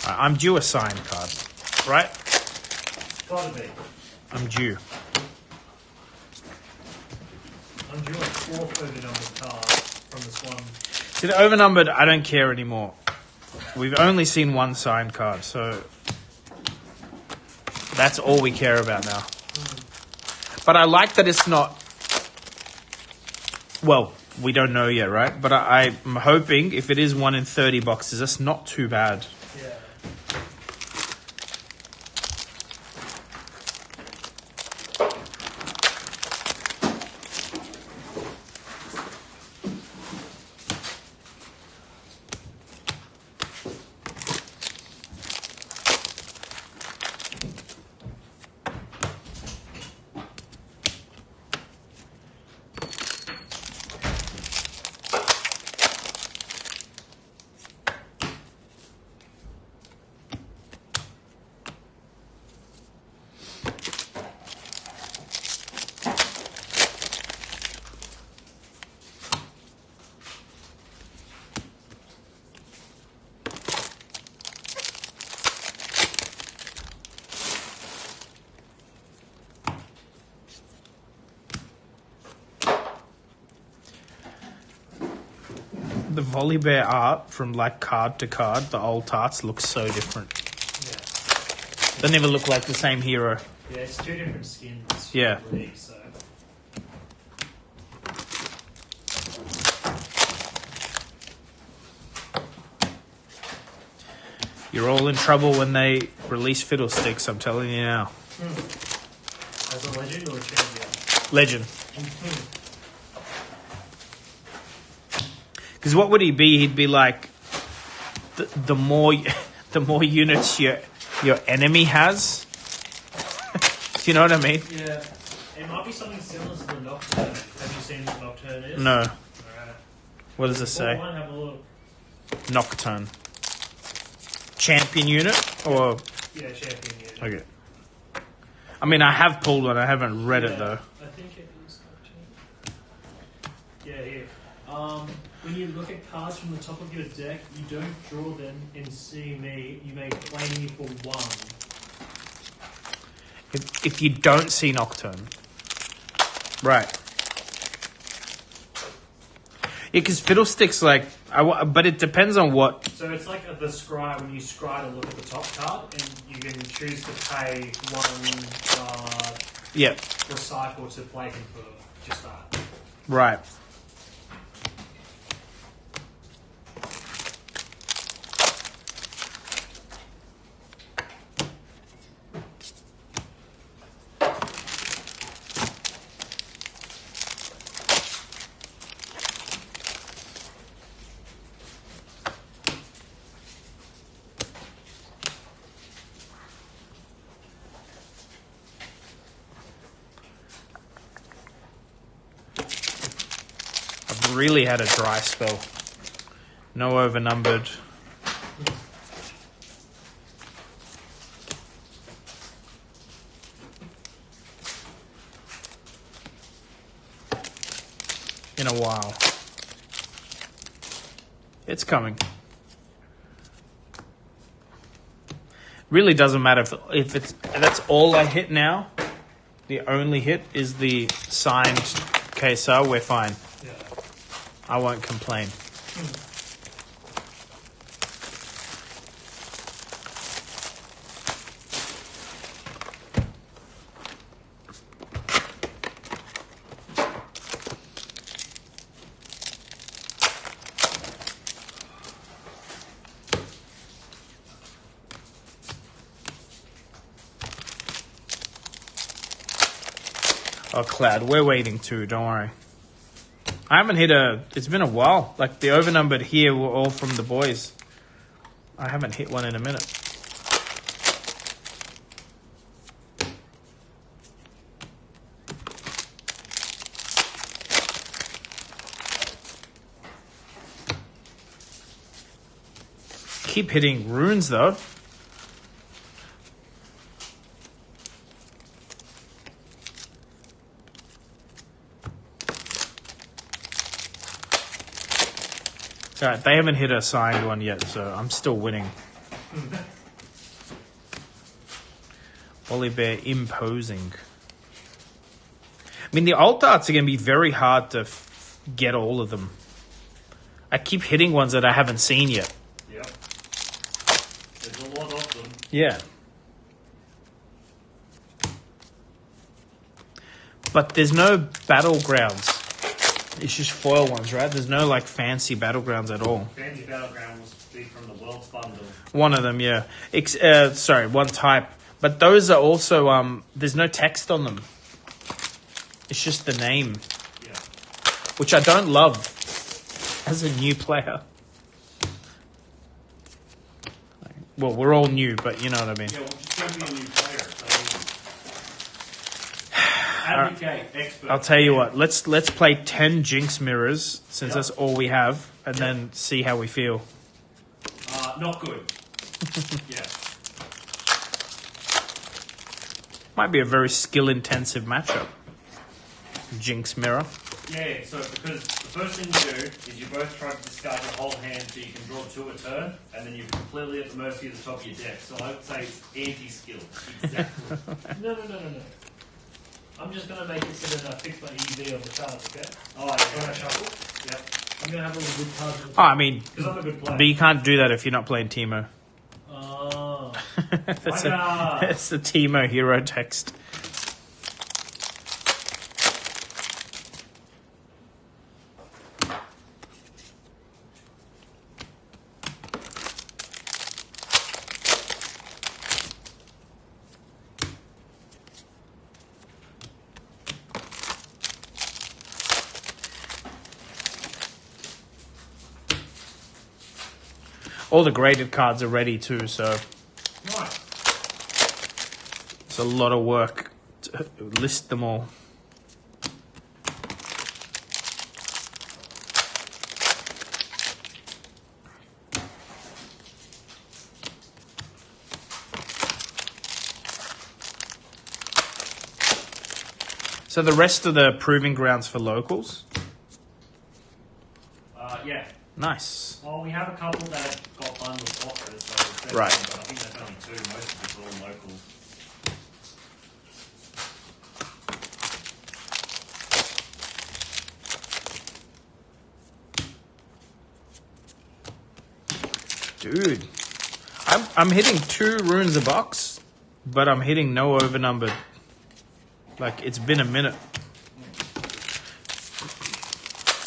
I'm due a signed card, right? Gotta be. I'm due. I'm due a 4th overnumbered card from this one. See, the overnumbered, I don't care anymore. We've only seen one signed card, so that's all we care about now. But I like that it's not. Well, we don't know yet, right? But I'm hoping if it is 1 in 30 boxes, that's not too bad. Yeah. The Volibear art from like card to card, the old tarts looks so different. Yeah. They never look like the same hero. Yeah, it's 2 different skins. Yeah. Really, so. You're all in trouble when they release Fiddlesticks, I'm telling you now. As a legend or a champion? Legend. Because what would he be? He'd be like the more the more units your enemy has. Do you know what I mean? Yeah. It might be something similar to the Nocturne. Have you seen what Nocturne is? No. Alright. What does it say? One, have a look. Nocturne. Champion unit or Yeah, champion unit. okay. I mean, I have pulled one. I haven't read it though. I think it is. Yeah, here. When you look at cards from the top of your deck, you don't draw them in See Me. You may play me for 1. If you don't see Nocturne, right? Yeah, because Fiddlestick's like, but it depends on what. So it's like the scry when you scry to look at the top card, and you can choose to pay 1 Yeah, recycle to play him for just that. right. I've really had a dry spell. No overnumbered. In a while. It's coming. Really doesn't matter if that's all I hit now. The only hit is the signed KSR. We're fine. Yeah. I won't complain. Oh, Cloud, we're waiting too, don't worry. I haven't hit it's been a while. Like, the overnumbered here were all from the boys. I haven't hit one in a minute. Keep hitting runes, though. Alright, they haven't hit a signed one yet, so I'm still winning. Wally Bear imposing. I mean, the alt arts are going to be very hard to get all of them. I keep hitting ones that I haven't seen yet. Yep. There's a lot of them. Yeah. But there's no battlegrounds. It's just foil ones, right? There's no, like, fancy battlegrounds at all. Fancy Battleground was big from the World's Bundle. One of them, yeah. Sorry, one type. But those are also, there's no text on them. It's just the name, Yeah. which I don't love as a new player. Well, we're all new, but you know what I mean. Yeah, well, just don't be a new player. Advocate, expert. I'll tell you what, let's play 10 Jinx mirrors, since that's all we have, and then see how we feel. Not good. Yeah. Might be a very skill-intensive matchup. Jinx mirror. Yeah, so because the first thing you do is you both try to discard your whole hand so you can draw 2 a turn, and then you're completely at the mercy of the top of your deck. So I would say it's anti-skill. Exactly. No. I'm just going to make it so that I fix my EV on the cards, okay? Oh, When I yeah. shuffle, Yep. I'm going to have all the good cards. Oh, I mean, Because I'm a good player. but you can't do that if you're not playing Teemo. Oh. That's Why it's a Teemo hero text. All the graded cards are ready too, so Right. it's a lot of work to list them all. So the rest of the proving grounds for locals? Yeah. Nice. Well, we have a couple that have got bundled offers, so it's Right. but I think there's only 2. Most of it's all locals. Dude. I'm hitting 2 runes a box, but I'm hitting no overnumbered. Like, it's been a minute. I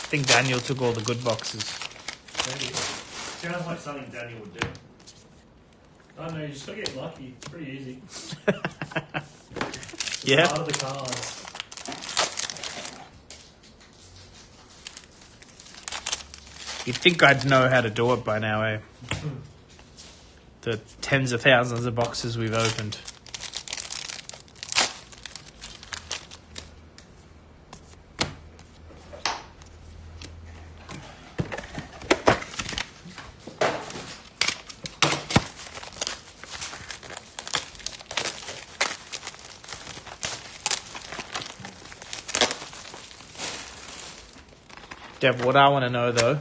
think Daniel took all the good boxes. Maybe. Sounds like something Daniel would do. I don't know, you just gotta get lucky. It's pretty easy. Yeah. Part of the cards. You'd think I'd know how to do it by now, eh? The tens of thousands of boxes we've opened. Dev, what I want to know though,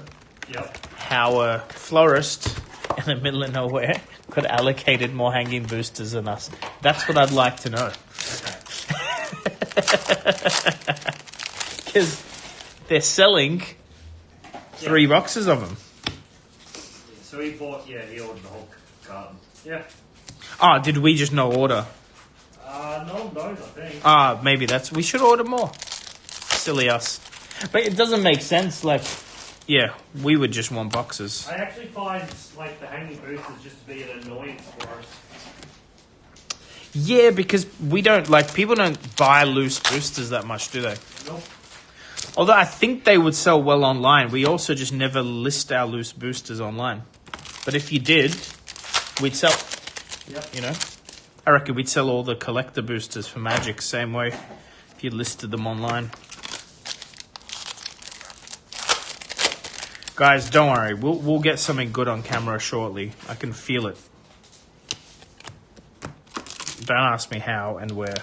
Yep. how a florist in the middle of nowhere got allocated more hanging boosters than us. That's what I'd like to know. Because they're selling 3 boxes of them. So he bought, he ordered the whole carton. Yeah. Oh, did we just no order? No one knows, I think. Ah, maybe that's... We should order more. Silly us. But it doesn't make sense, like... Yeah, we would just want boxes. I actually find, like, the hanging boosters just to be an annoyance for us. Yeah, because we don't... Like, people don't buy loose boosters that much, do they? Nope. Although I think they would sell well online. We also just never list our loose boosters online. But if you did, we'd sell... Yep. You know? I reckon we'd sell all the collector boosters for Magic same way if you listed them online. Guys, don't worry. We'll get something good on camera shortly. I can feel it. Don't ask me how and where.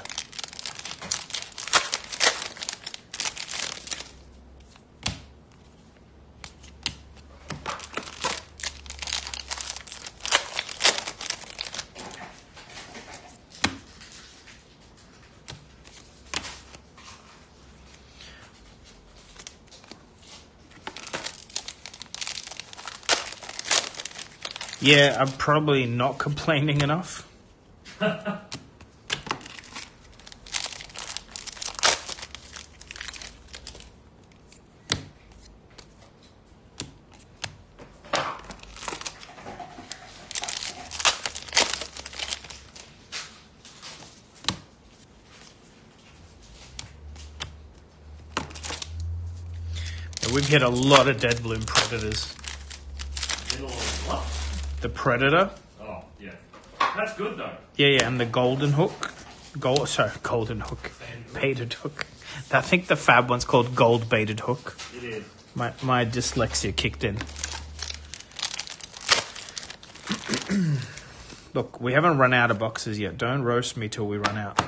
Yeah, I'm probably not complaining enough. We've hit a lot of Dead Bloom Predators. Little what? The Predator. Oh, yeah. That's good, though. Yeah, and the Golden Hook. Golden Hook. Baited Hook. I think the fab one's called Gold Baited Hook. It is. My dyslexia kicked in. Look, we haven't run out of boxes yet. Don't roast me till we run out.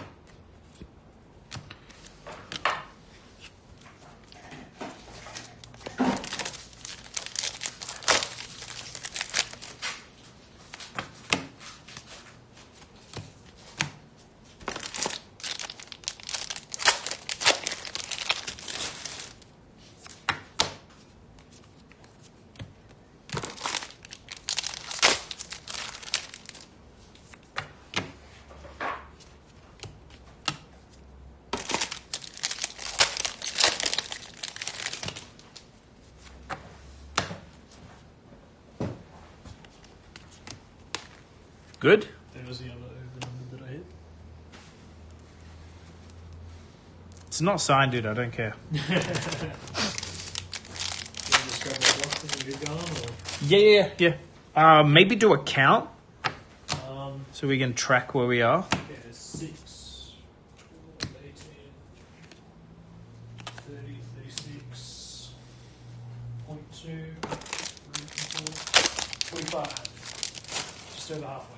Good? There was the other overnumbered that I hit. It's not signed, dude. I don't care. Do you want to just grab my boxes and move on, or? Yeah. Maybe do a count Um, so we can track where we are. okay, 6, 12, 18, 30, 36, 0.2, 45. Just over halfway.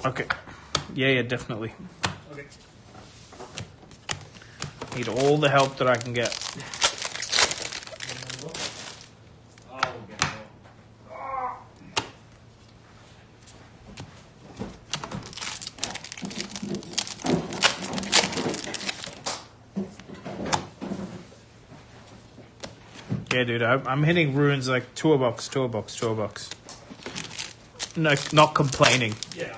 Okay. Yeah, definitely. Okay. Need all the help that I can get. Oh, we'll get more. Yeah, dude, I'm hitting runes like 2 a box. No, not complaining. Yeah, I mean,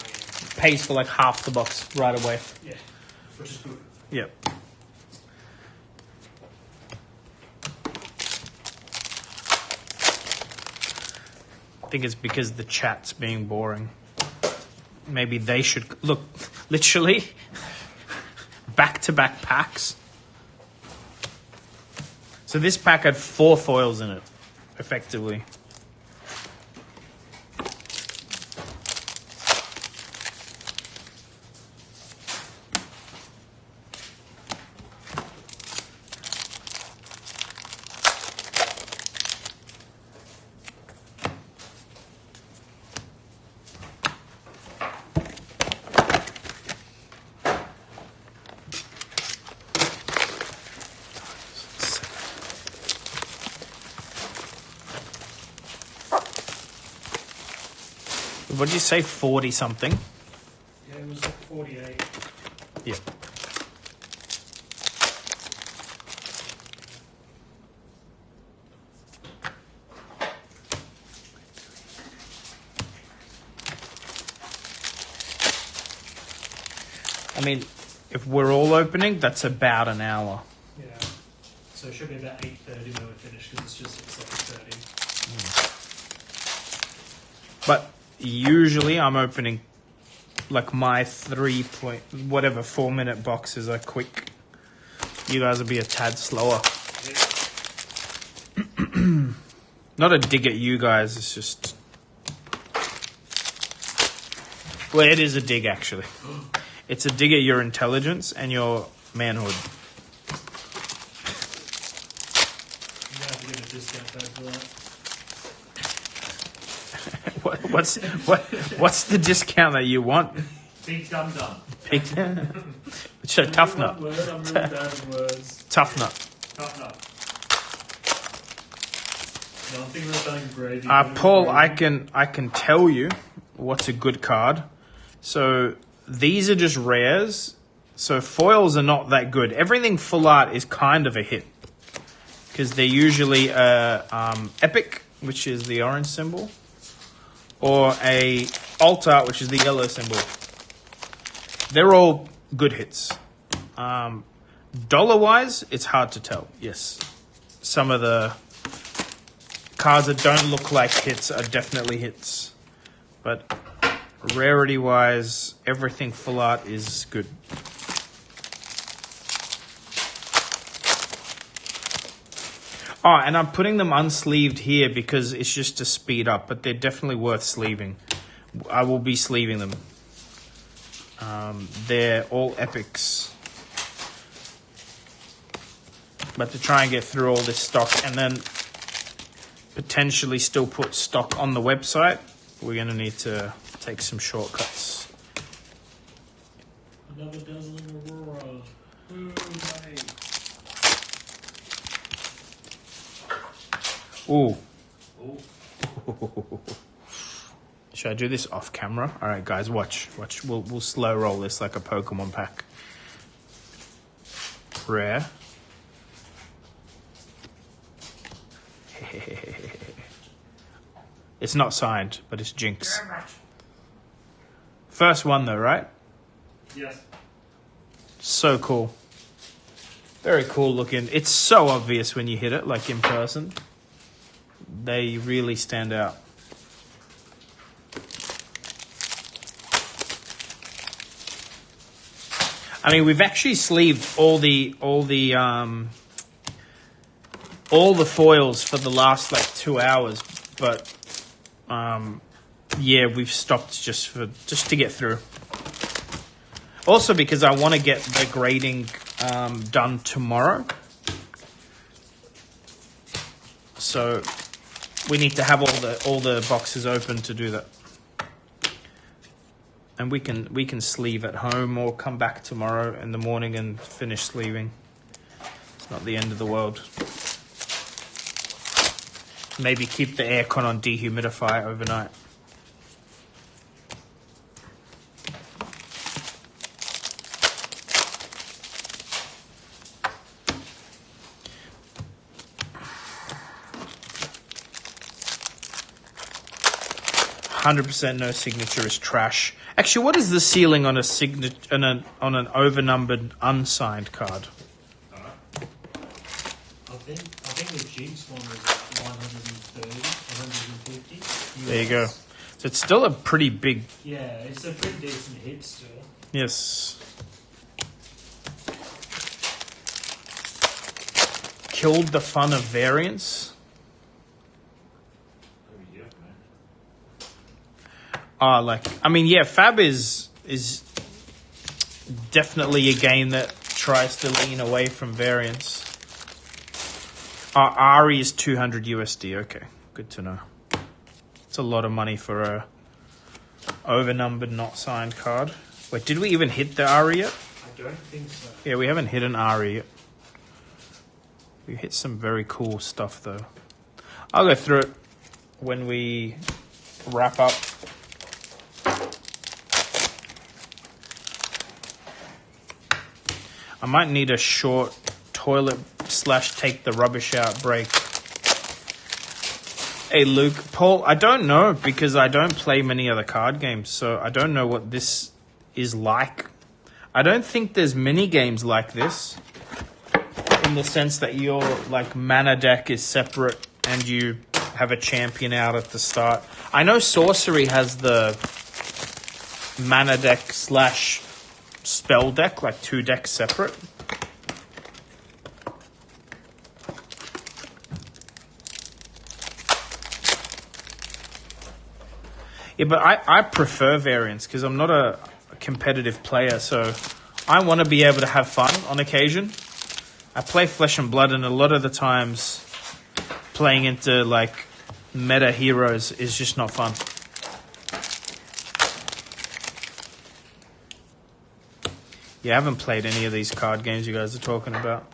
Pays for like half the box right away. yeah, which is good. Yep. I think it's because the chat's being boring. Maybe they should look literally back-to-back packs. So this pack had 4 foils in it, effectively. What did you say, 40 something? Yeah, it was like 48. Yeah. I mean, if we're all opening, that's about an hour. Yeah. So it should be about 8:30 when we finish because it's just at 7:30. But usually I'm opening like my 4-minute boxes are quick. You guys will be a tad slower. Not a dig at you guys, it's just... Well, it is a dig actually. It's a dig at your intelligence and your manhood. You have to give a discount code for that. What's the discount that you want? Big dum dum. Pig. So tough nut. One word, I'm really bad at words. Tough nut. Tough nut. No, I'm thinking of something gravy. Paul, I can tell you what's a good card. So these are just rares. So foils are not that good. Everything full art is kind of a hit because they're usually epic, which is the orange symbol, or a alt art, which is the yellow symbol. They're all good hits. Dollar-wise, it's hard to tell. Yes, some of the cards that don't look like hits are definitely hits, but rarity-wise, everything full art is good. Oh, and I'm putting them unsleeved here because it's just to speed up, but they're definitely worth sleeving. I will be sleeving them. They're all epics. But to try and get through all this stock and then potentially still put stock on the website, we're going to need to take some shortcuts. Another dazzling aurora. Ooh, mate. Ooh. Ooh. Should I do this off camera? All right, guys, watch. We'll slow roll this like a Pokemon pack. Rare. It's not signed, but it's Jinx. First one though, right? Yes. So cool. Very cool looking. It's so obvious when you hit it, like in person. They really stand out. I mean, we've actually sleeved all the foils for the last like 2 hours, but yeah, we've stopped just to get through. Also, because I want to get the grading done tomorrow, so we need to have all the boxes open to do that. And we can sleeve at home or come back tomorrow in the morning and finish sleeving. Not the end of the world. Maybe keep the aircon on dehumidify overnight. %, no signature is trash. Actually, what is the ceiling on a on an overnumbered unsigned card? I think the cheapest one was 130, 150. There you go. So it's still a pretty big. Yeah, it's a pretty decent hit still. Yes. Killed the fun of variance. Fab is definitely a game that tries to lean away from variance. Ari is 200 USD. Okay, good to know. It's a lot of money for a overnumbered, not signed card. Wait, did we even hit the Ari yet? I don't think so. Yeah, we haven't hit an Ari yet. We hit some very cool stuff though. I'll go through it when we wrap up. I might need a short toilet / take the rubbish out break. Hey Luke, Paul, I don't know because I don't play many other card games, so I don't know what this is like. I don't think there's many games like this in the sense that your mana deck is separate and you have a champion out at the start. I know Sorcery has the mana deck / spell deck, 2 decks separate. Yeah, but I prefer variants because I'm not a competitive player, so I want to be able to have fun on occasion. I play Flesh and Blood, and a lot of the times playing into meta heroes is just not fun. Yeah, I haven't played any of these card games you guys are talking about.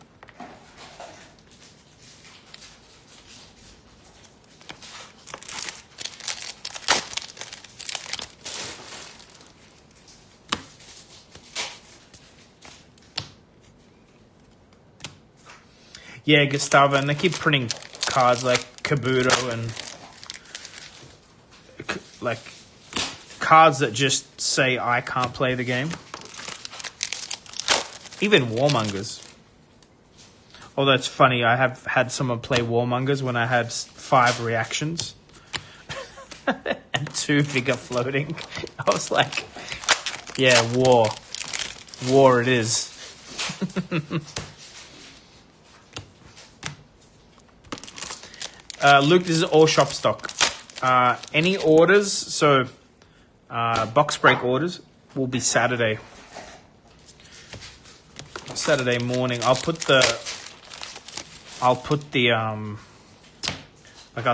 Yeah, Gustavo, and they keep printing cards like Kabuto and cards that just say I can't play the game. Even Warmongers. Although it's funny, I have had someone play Warmongers when I had 5 reactions and 2 vigor floating. I was like, yeah, war. War it is. Luke, this is all shop stock. Any orders, so box break orders, will be Saturday morning. I'll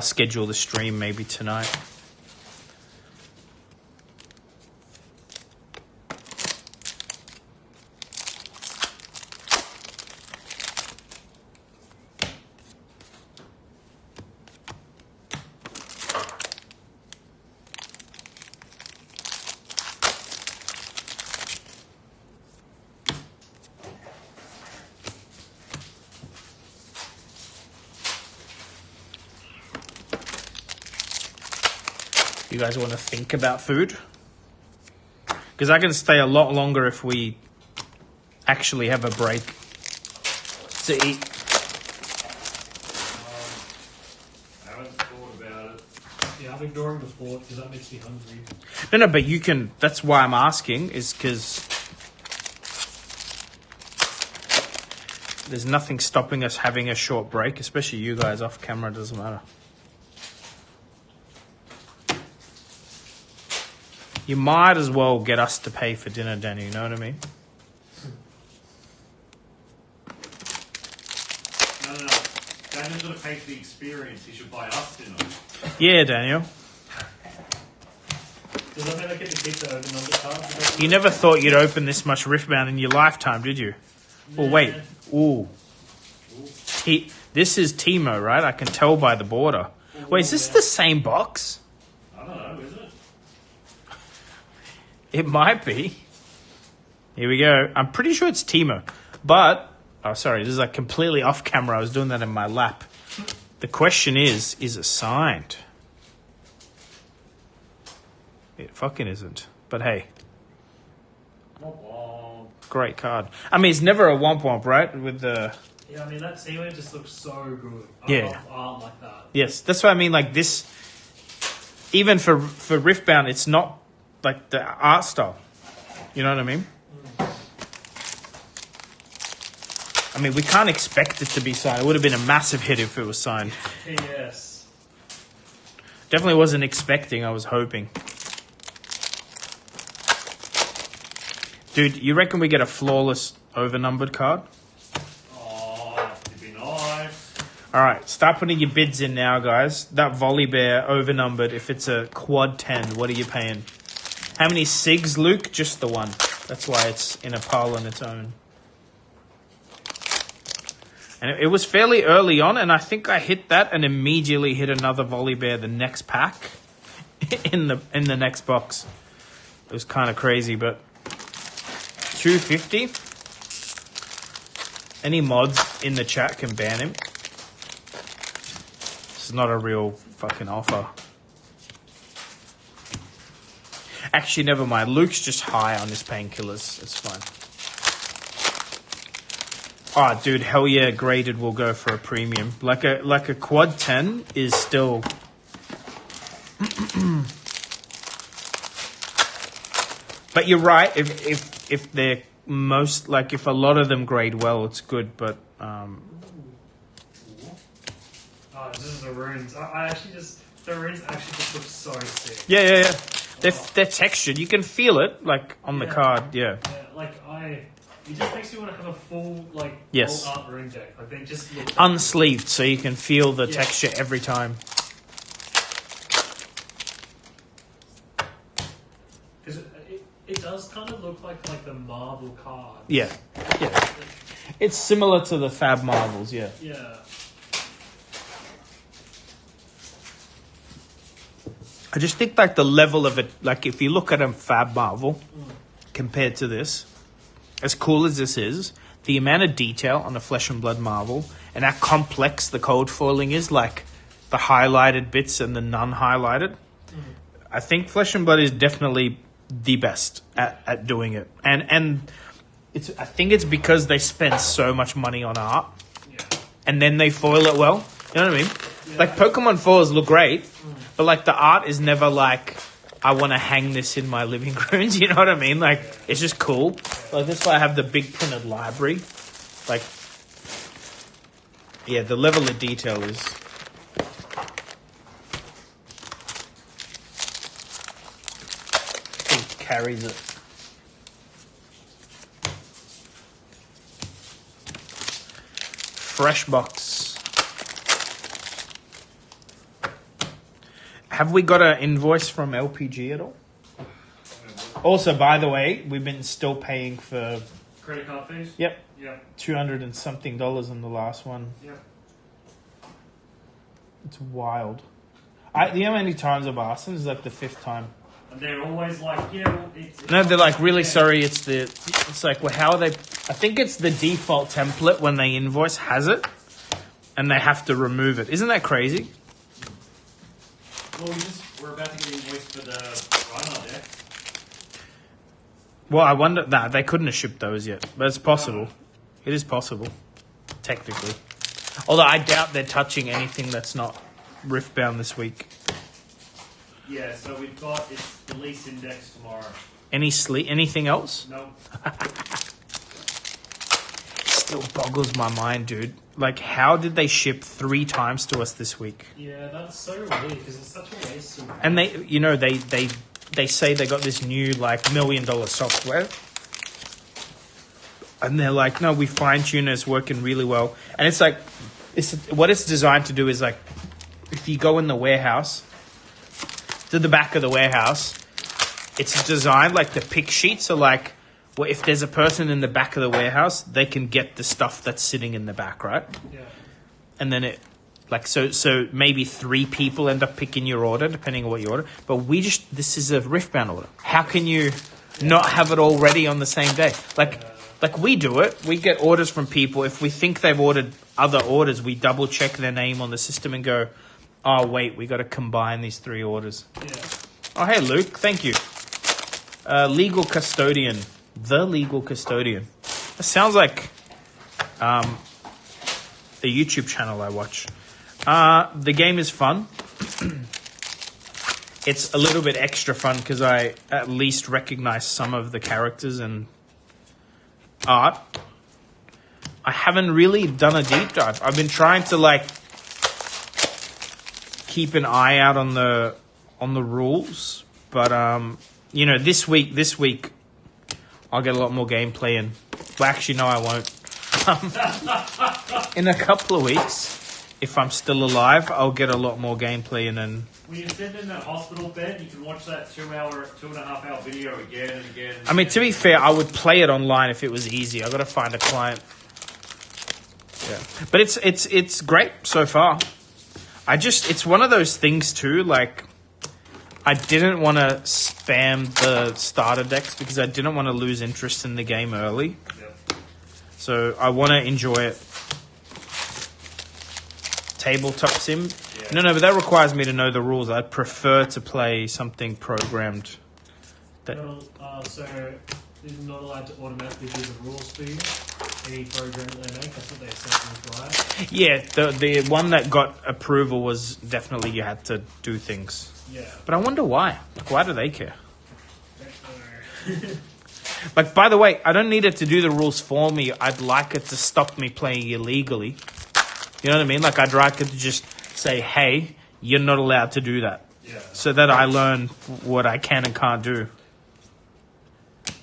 schedule the stream maybe tonight. You guys want to think about food? Because I can stay a lot longer if we actually have a break to eat. I haven't thought about it. Yeah, I'm ignoring the fort because that makes me hungry. No, but you can. That's why I'm asking, is because there's nothing stopping us having a short break, especially you guys off camera. It doesn't matter. You might as well get us to pay for dinner, Danny, you know what I mean? No. Daniel's got to pay for the experience. He should buy us dinner. Yeah, Daniel. Does that mean I get to keep the overnumbered cards? You never thought you'd open this much Riftbound in your lifetime, did you? Oh, wait. Ooh. Ooh. This is Timo, right? I can tell by the border. Wait, is this the same box? I don't know, is it? It might be. Here we go. I'm pretty sure it's Timo. But, oh, sorry, this is like completely off camera. I was doing that in my lap. The question is it signed? It fucking isn't. But hey, Womp womp. great card. I mean, it's never a womp womp, right? With the... Yeah, I mean, that Timo just looks so good. I Yeah. love art like that. Yes, that's what I mean. Like this, even for Riftbound, it's not like the art style. You know what I mean? I mean, we can't expect it to be signed. It would have been a massive hit if it was signed. Yes. Definitely wasn't expecting. I was hoping. Dude, you reckon we get a flawless overnumbered card? Oh, it'd be nice. All right, start putting your bids in now, guys. That Volley Bear overnumbered. If it's a quad 10, what are you paying? How many SIGs, Luke? Just the one. That's why it's in a pile on its own. And it was fairly early on, and I think I hit that and immediately hit another Volley Bear the next pack in the next box. It was kind of crazy, but 250. Any mods in the chat can ban him. This is not a real fucking offer. Actually, never mind. Luke's just high on his painkillers. It's fine. Oh, dude, hell yeah, graded will go for a premium. Like a quad 10 is still... But you're right, if they're most... Like, if a lot of them grade well, it's good, but... Oh, this is the runes. I actually just... The runes actually just look so sick. Yeah. They're textured. You can feel it, like, on the card, yeah. Yeah, it just makes you want to have a full, like, Yes. full art rune deck. Like, they just look... Unsleeved, so you can feel the texture every time. Because it does kind of look like the Marvel card. Yeah. It's similar to the Fab Marvels, yeah. Yeah. I just think, like, the level of it, like, if you look at a Fab Marvel compared to this, as cool as this is, the amount of detail on a Flesh and Blood Marvel and how complex the code foiling is, like the highlighted bits and the non-highlighted, I think Flesh and Blood is definitely the best at doing it. And I think it's because they spend so much money on art and then they foil it well. You know what I mean? Yeah. Like, Pokemon foils look great, but, like, the art is never like, I want to hang this in my living room. You know what I mean? Like, it's just cool. Like, that's why I have the big printed library. Like, yeah, the level of detail is... I think carries it. Fresh box. Have we got an invoice from LPG at all? Also, by the way, we've been still paying for... Credit card fees? Yep. Yep. $200 and something in the last one. Yep. It's wild. You know how many times I've asked them? This is like the 5th time. And they're always like, yeah, well, it's No, they're like, really sorry, it's like, well, how are they... I think it's the default template when they invoice has it, and they have to remove it. Isn't that crazy? Well, we're about to get invoiced for the Rhino deck. Well, I wonder... Nah, they couldn't have shipped those yet, but it's possible. It is possible, technically. Although I doubt they're touching anything that's not Riftbound this week. Yeah, so we've got its release index tomorrow. Anything else? No. Still boggles my mind, dude. Like, how did they ship 3 times to us this week? Yeah, that's so weird because it's such a waste of... And they say they got this new, like, $1 million software. And they're like, no, we fine-tune it, it's working really well. And it's like, what it's designed to do is, like, if you go in the warehouse, to the back of the warehouse, it's designed, like, the pick sheets are like, well, if there's a person in the back of the warehouse, they can get the stuff that's sitting in the back, right? Yeah. and then it like so maybe 3 people end up picking your order depending on what you order. But this is a Riftbound order. How can you not have it all ready on the same day? Like we do it. We get orders from people. If we think they've ordered other orders, we double check their name on the system and go, oh wait, we got to combine these 3 orders. Yeah. Oh hey Luke, thank you. Legal custodian, the legal custodian. That sounds like a YouTube channel I watch. The game is fun. It's a little bit extra fun because I at least recognize some of the characters and art. I haven't really done a deep dive. I've been trying to like keep an eye out on the rules, but you know, this week I'll get a lot more gameplay in. Well, actually, no, I won't. In a couple of weeks, if I'm still alive, I'll get a lot more gameplay in. And when you sit in that hospital bed, you can watch that 2.5 hour video again and again. I mean, to be fair, I would play it online if it was easy. I got to find a client. Yeah, but it's great so far. It's one of those things too. Like, I didn't want to spam the starter decks because I didn't want to lose interest in the game early. Yep. So I want to enjoy it. Tabletop sim? Yeah. No, but that requires me to know the rules. I'd prefer to play something programmed. So they're not allowed to automatically do the rules for you. Any program that they make, that's what they essentially require. Yeah, the one that got approval was definitely you had to do things. Yeah. But I wonder why. Like, why do they care? Like, by the way, I don't need it to do the rules for me. I'd like it to stop me playing illegally. You know what I mean? Like, I'd like it to just say, hey, you're not allowed to do that. Yeah. So that I learn what I can and can't do.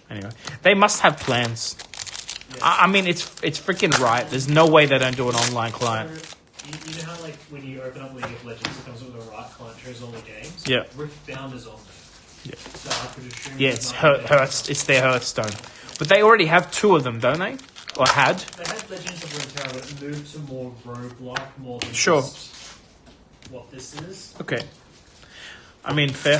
Anyway, they must have plans. Yeah. I mean, it's freaking right. There's no way they don't do an online client. So, you know how, like, when you open up League of Legends, it comes with a right client, shows all the games? Yeah. Riftbound is on there. Yeah. So I could assume... Yeah, it's their Hearthstone. But they already have 2 of them, don't they? Or had? They had Legends of Runeterra, but it moved to more roguelike, more than Sure. just what this is. Okay. I mean, fair.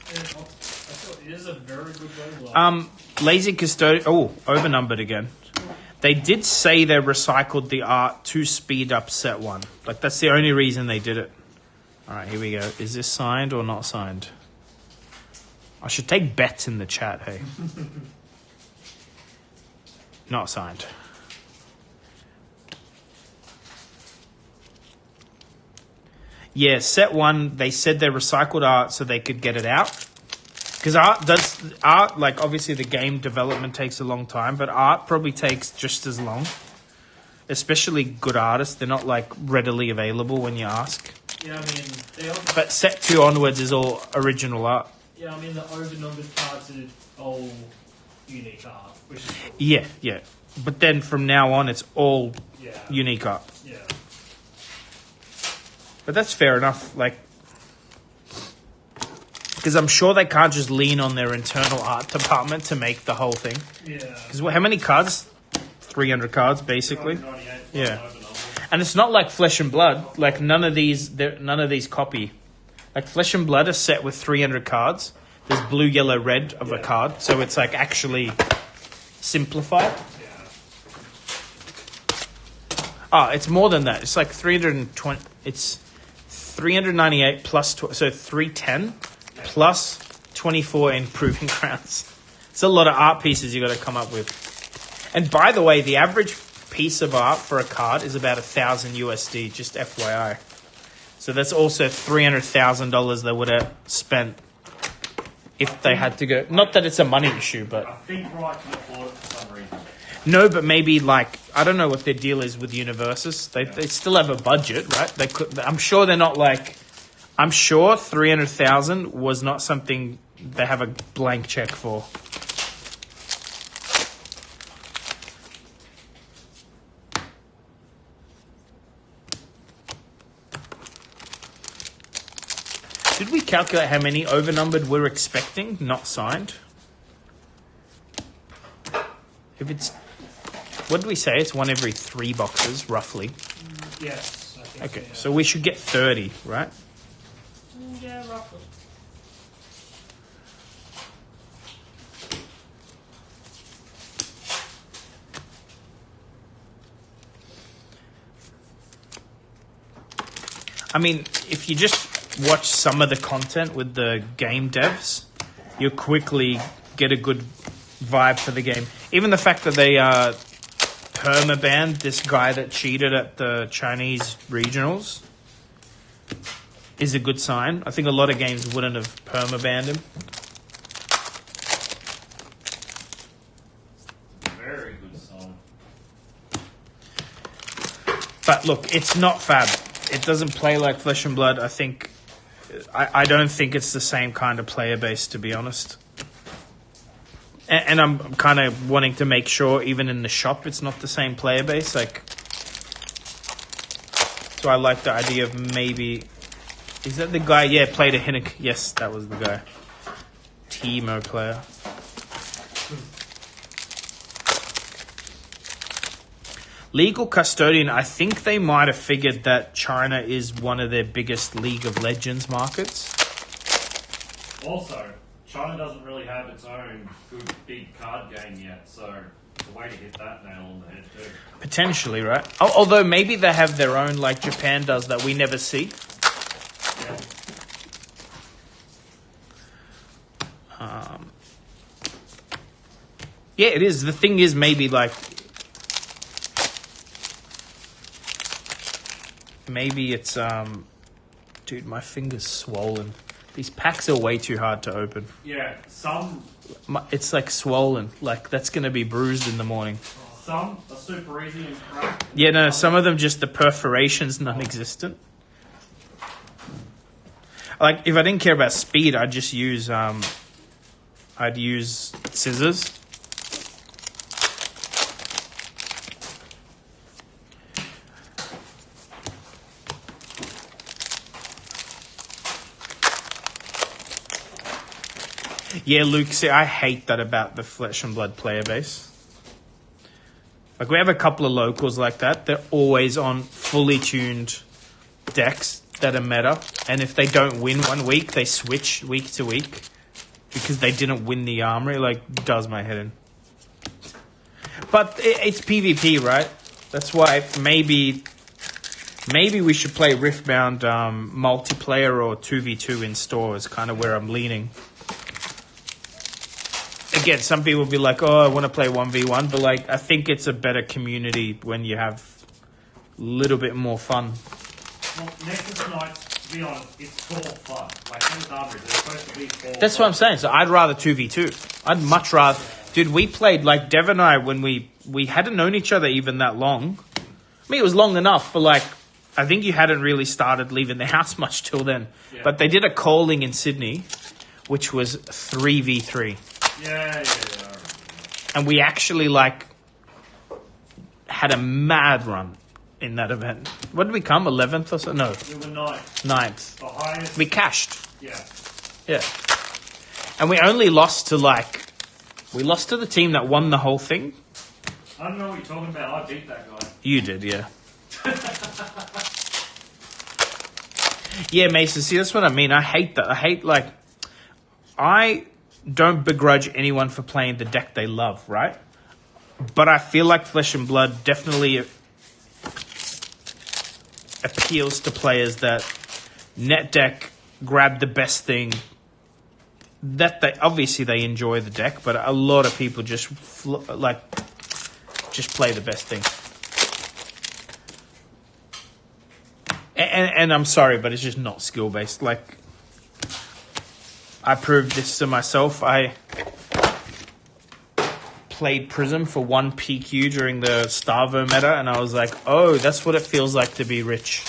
And I thought it is a very good roguelike. Lazy Custodian... Oh, overnumbered again. They did say they recycled the art to speed up set 1. Like, that's the only reason they did it. Alright, here we go. Is this signed or not signed? I should take bets in the chat, hey. Not signed. Yeah, set 1, they said they recycled art so they could get it out. Because art, like, obviously the game development takes a long time, but art probably takes just as long. Especially good artists, they're not, like, readily available when you ask. Yeah, I mean, they all... But set 2 onwards is all original art. Yeah, I mean, the overnumbered cards are all unique art, which is cool. Yeah. But then from now on, it's all Yeah. unique art. Yeah. But that's fair enough, like... Because I'm sure they can't just lean on their internal art department to make the whole thing. Yeah. Because how many cards? 300 cards, basically. 98 Yeah. overnumbered. And it's not like Flesh and Blood. Like, none of these copy. Like, Flesh and Blood is set with 300 cards. There's blue, yellow, red of a card. So it's, like, actually simplified. Oh, it's more than that. It's like 320. It's 398 plus... So 310 plus 24 improving grounds. It's a lot of art pieces you got to come up with. And by the way, the average piece of art for a card is about $1,000 USD, just FYI. So that's also $300,000 they would have spent if they had to go. Not that it's a money issue, but I think Riot can afford it for some reason. no. But maybe like I don't know what their deal is with Universus. They still have a budget, right? They could. I'm sure they're not like. I'm sure 300,000 was not something they have a blank check for. Did we calculate how many overnumbered we're expecting, not signed? If it's what did we say? It's one every 3 boxes, roughly. Yes. I think Okay, yeah. so we should get 30, right? Yeah, roughly. I mean, if you just watch some of the content with the game devs, you'll quickly get a good vibe for the game. Even the fact that they perma-banned this guy that cheated at the Chinese regionals is a good sign. I think a lot of games wouldn't have perma-banned him. Very good song. But look, it's not Fab. It doesn't play like Flesh and Blood. I don't think it's the same kind of player base, to be honest. And I'm kind of wanting to make sure, even in the shop, it's not the same player base. Like, so I like the idea of maybe... Is that the guy? Yeah, played a Hinnock. Yes, that was the guy. Teemo player. Legal Custodian, I think they might have figured that China is one of their biggest League of Legends markets. Also, China doesn't really have its own good big card game yet, so it's a way to hit that nail on the head too. Potentially, right? Although maybe they have their own, like Japan does, that we never see. Yeah. Yeah, it is. The thing is, maybe like... Maybe it's... Dude, my finger's swollen. These packs are way too hard to open. Yeah, some It's like swollen. Like, that's going to be bruised in the morning. are super easy and crack. Yeah, no, some of them just the perforation's non-existent. Like, if I didn't care about speed, I'd just use... I'd use scissors. Yeah, Luke, see, I hate that about the Flesh and Blood player base. Like, we have a couple of locals like that. They're always on fully tuned decks that are meta. And if they don't win one week, they switch week to week because they didn't win the armory. Like, does my head in. But it's PvP, right? That's why maybe we should play Riftbound multiplayer or 2v2 in store is kind of where I'm leaning. Again, some people will be like, oh, I want to play 1v1, but like, I think it's a better community when you have a little bit more fun. Well, Nexus Knights, to be honest, it's for fun. Like, those armories, they're supposed to be for That's what I'm saying. So I'd rather 2v2. I'd much rather... Dude, we played, like, Dev and I, when we hadn't known each other even that long. I mean, it was long enough, but like, I think you hadn't really started leaving the house much till then. Yeah. But they did a calling in Sydney, which was 3v3. Yeah. And we actually, like, had a mad run in that event. What did we come? 11th or so? No, We were ninth. 9th. The highest. We cashed. Yeah. Yeah. And we only lost to, like... We lost to the team that won the whole thing. I don't know what you're talking about. I beat that guy. You did, yeah. Yeah, Mason, see, that's what I mean. I hate that. I hate, like... I don't begrudge anyone for playing the deck they love, right? But I feel like Flesh and Blood definitely appeals to players that net deck, grab the best thing. That they obviously they enjoy the deck, but a lot of people just just play the best thing. And I'm sorry, but it's just not skill based. Like, I proved this to myself. I played Prism for 1 PQ during the Starvo meta, and I was like, oh, that's what it feels like to be rich.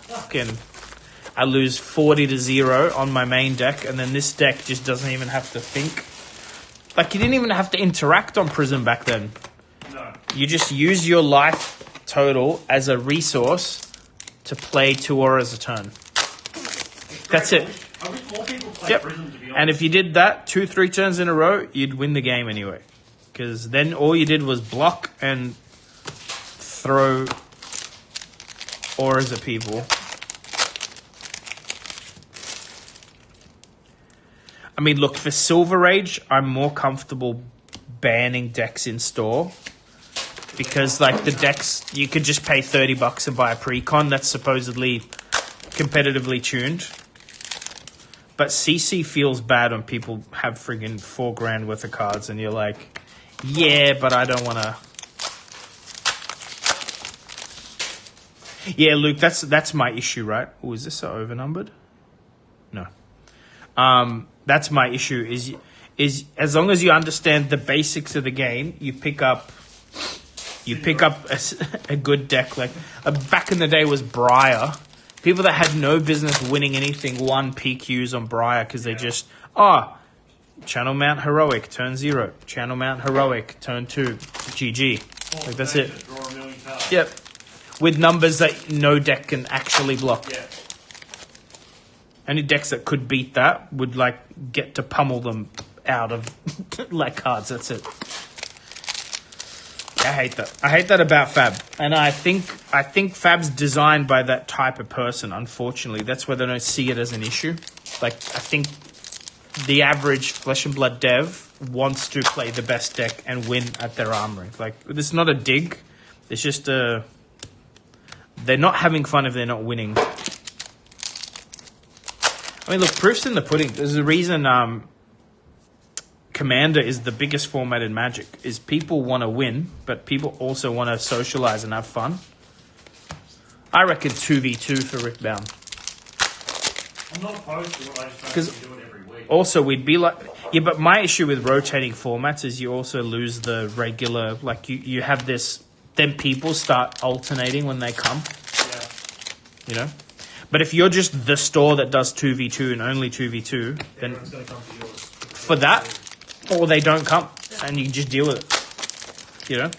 Fucking, I lose 40-0 on my main deck, and then this deck just doesn't even have to think. Like, you didn't even have to interact on Prism back then. No. You just use your life total as a resource to play 2 auras a turn. That's it. I wish more people play Yep. Prism, to be honest. And if you did that 2-3 turns in a row, you'd win the game anyway. because then all you did was block and throw auras at people. I mean, look, for Silver Age, I'm more comfortable banning decks in store because, like, the decks, you could just pay $30 and buy a precon that's supposedly competitively tuned. But CC feels bad when people have friggin' $4,000 worth of cards and you're like, yeah, but I don't want to. Yeah, Luke, that's my issue, right? Oh, is this overnumbered? No. That's my issue. Is as long as you understand the basics of the game, you pick up a good deck. Like back in the day was Briar. People that had no business winning anything won PQs on Briar because they just Channel Mount Heroic turn 0, Channel Mount Heroic turn 2, GG. Like that's it. Draw a million cards. Yep. With numbers that no deck can actually block. Yeah. Any decks that could beat that would like get to pummel them out of like cards. That's it. I hate that. I hate that about Fab, and I think Fab's designed by that type of person. Unfortunately, that's why they don't see it as an issue. Like I think the average Flesh and Blood dev wants to play the best deck and win at their armory. Like it's not a dig. It's just they're not having fun if they're not winning. I mean, look, proof's in the pudding. There's a reason Commander is the biggest format in Magic. Is people want to win, but people also want to socialize and have fun. I reckon 2v2 for Riftbound. I'm not opposed to it. I just don't do it every week. Also, we'd be like... Yeah, but my issue with rotating formats is you also lose the regular... Like, you have this... Then people start alternating when they come. Yeah. You know? But if you're just the store that does 2v2 and only 2v2, then Everyone's going to come to yours. for that, or they don't come, and you can just deal with it. You know?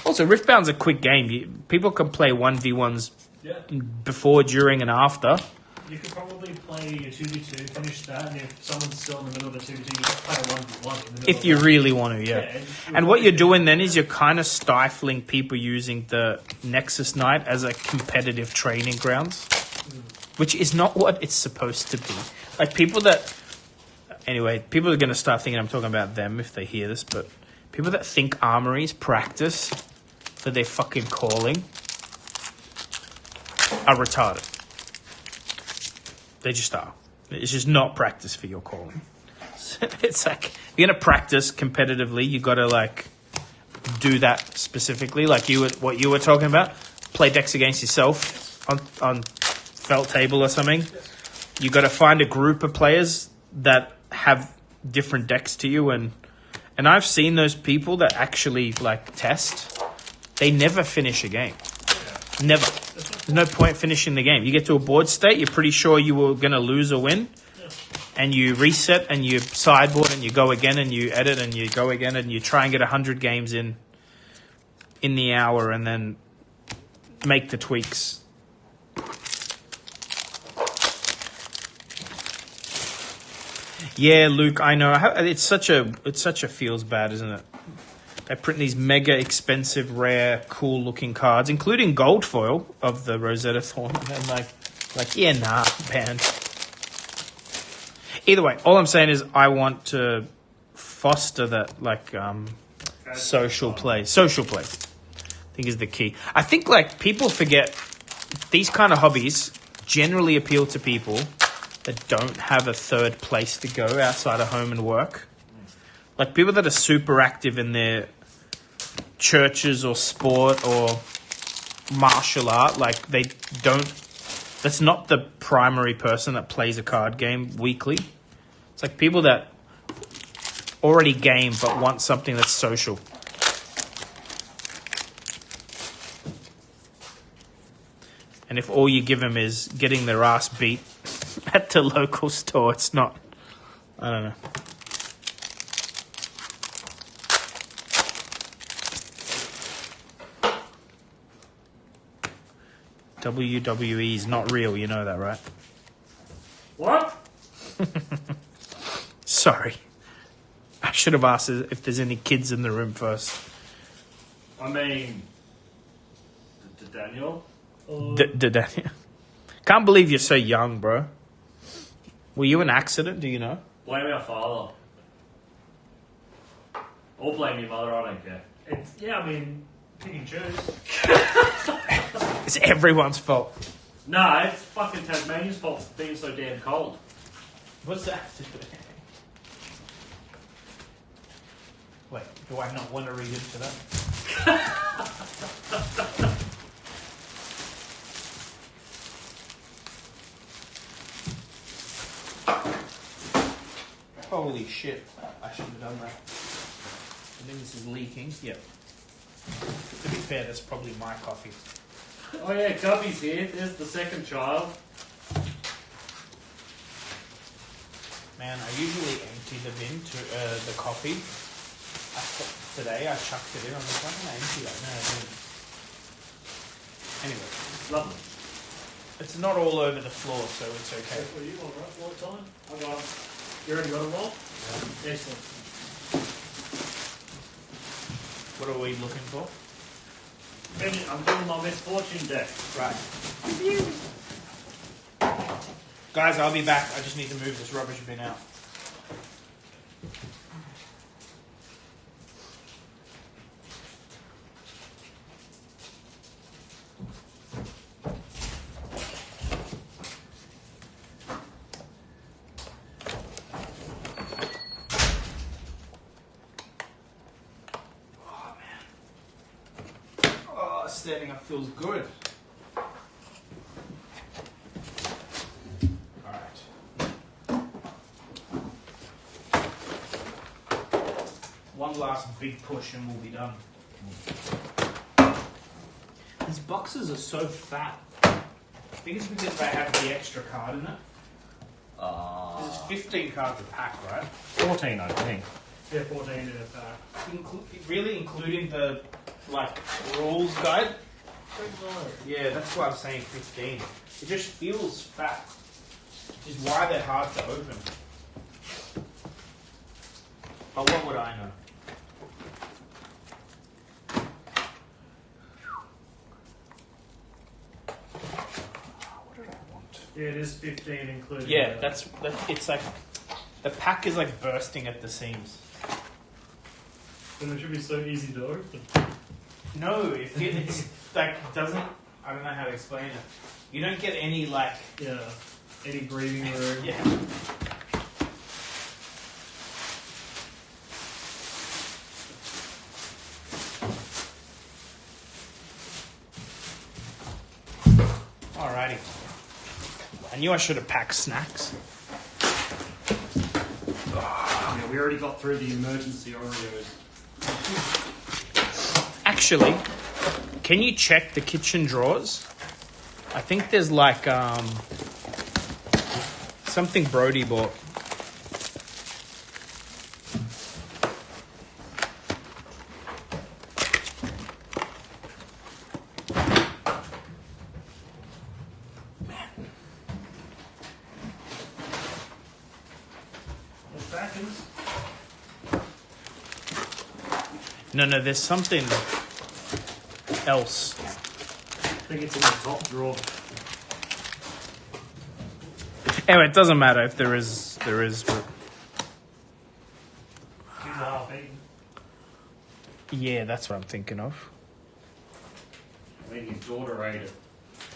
Also, Riftbound's a quick game. People can play 1v1s Yeah. before, during, and after. You could probably play a 2v2, finish that, and if someone's still in the middle of a 2v2, you can play a 1v1 in the middle If you of really want to, yeah. Yeah, And what you're doing then is you're kind of stifling people using the Nexus Knight as a competitive training grounds, which is not what it's supposed to be. Like people that... Anyway, people are going to start thinking I'm talking about them if they hear this, but people that think armories practice for their fucking calling are retarded. They just are. It's just not practice for your calling. It's like, if you're going to practice competitively, you got to like do that specifically, like what you were talking about. Play decks against yourself on felt table or something. You got to find a group of players that have different decks to you, and I've seen those people that actually like test. They never finish a game. Never. There's no point finishing the game. You get to a board state, you're pretty sure you were going to lose or win, and you reset and you sideboard and you go again and you edit and you go again and you try and get 100 games in the hour and then make the tweaks. Yeah, Luke, I know. It's such a feels bad, isn't it? They print these mega expensive, rare, cool looking cards, including gold foil of the Rosetta Thorn. And like, yeah, nah, banned. Either way, all I'm saying is I want to foster that like social play. Social play, I think, is the key. I think like people forget these kind of hobbies generally appeal to people that don't have a third place to go outside of home and work. Like people that are super active in their churches or sport or martial art, like they don't, that's not the primary person that plays a card game weekly. It's like people that already game but want something that's social. And if all you give them is getting their ass beat at the local store, it's not, I don't know. WWE is not real, you know that, right? What? Sorry. I should have asked if there's any kids in the room first. I mean, Daniel. Daniel. Can't believe you're so young, bro. Were you an accident? Do you know? Blame our father. Or blame your mother, I don't care. I mean, pick and choose. It's everyone's fault. Nah, it's fucking Tasmania's fault for being so damn cold. What's that? Wait, do I not want to read into that? Holy shit. I shouldn't have done that. I think this is leaking. Yep. To be fair, that's probably my coffee. Oh yeah, Gubby's here. There's the second child. Man, I usually empty the bin to the coffee. Today I chucked it in. I'm like, why didn't I empty that? No, I didn't. Anyway. Lovely. It's not all over the floor, so it's okay. What are you on, right? What time? I got it. You already got them all? Yeah. Excellent. What are we looking for? I'm doing my misfortune deck. Right. Guys, I'll be back. I just need to move this rubbish bin out. Standing up feels good. Alright. One last big push and we'll be done. These boxes are so fat. I think it's because they have the extra card in it. This is 15 cards a pack, right? 14, I think. Yeah, 14 in a pack. Really including the rules guide? Yeah, that's why I'm saying 15. It just feels fat, which is why they're hard to open. But what would I know? What did I want? Yeah, it is 15 including. Yeah, it's like the pack is like bursting at the seams. And it should be so easy to open. No, it's like doesn't. I don't know how to explain it. You don't get any Yeah. Any breathing room. Yeah. Alrighty. I knew I should have packed snacks. Yeah, we already got through the emergency Oreos. Actually, can you check the kitchen drawers? I think there's something Brody bought. No, there's something else. I think it's in the top drawer. Anyway, it doesn't matter if there is. She's half eaten. Yeah, that's what I'm thinking of. I think his daughter ate it.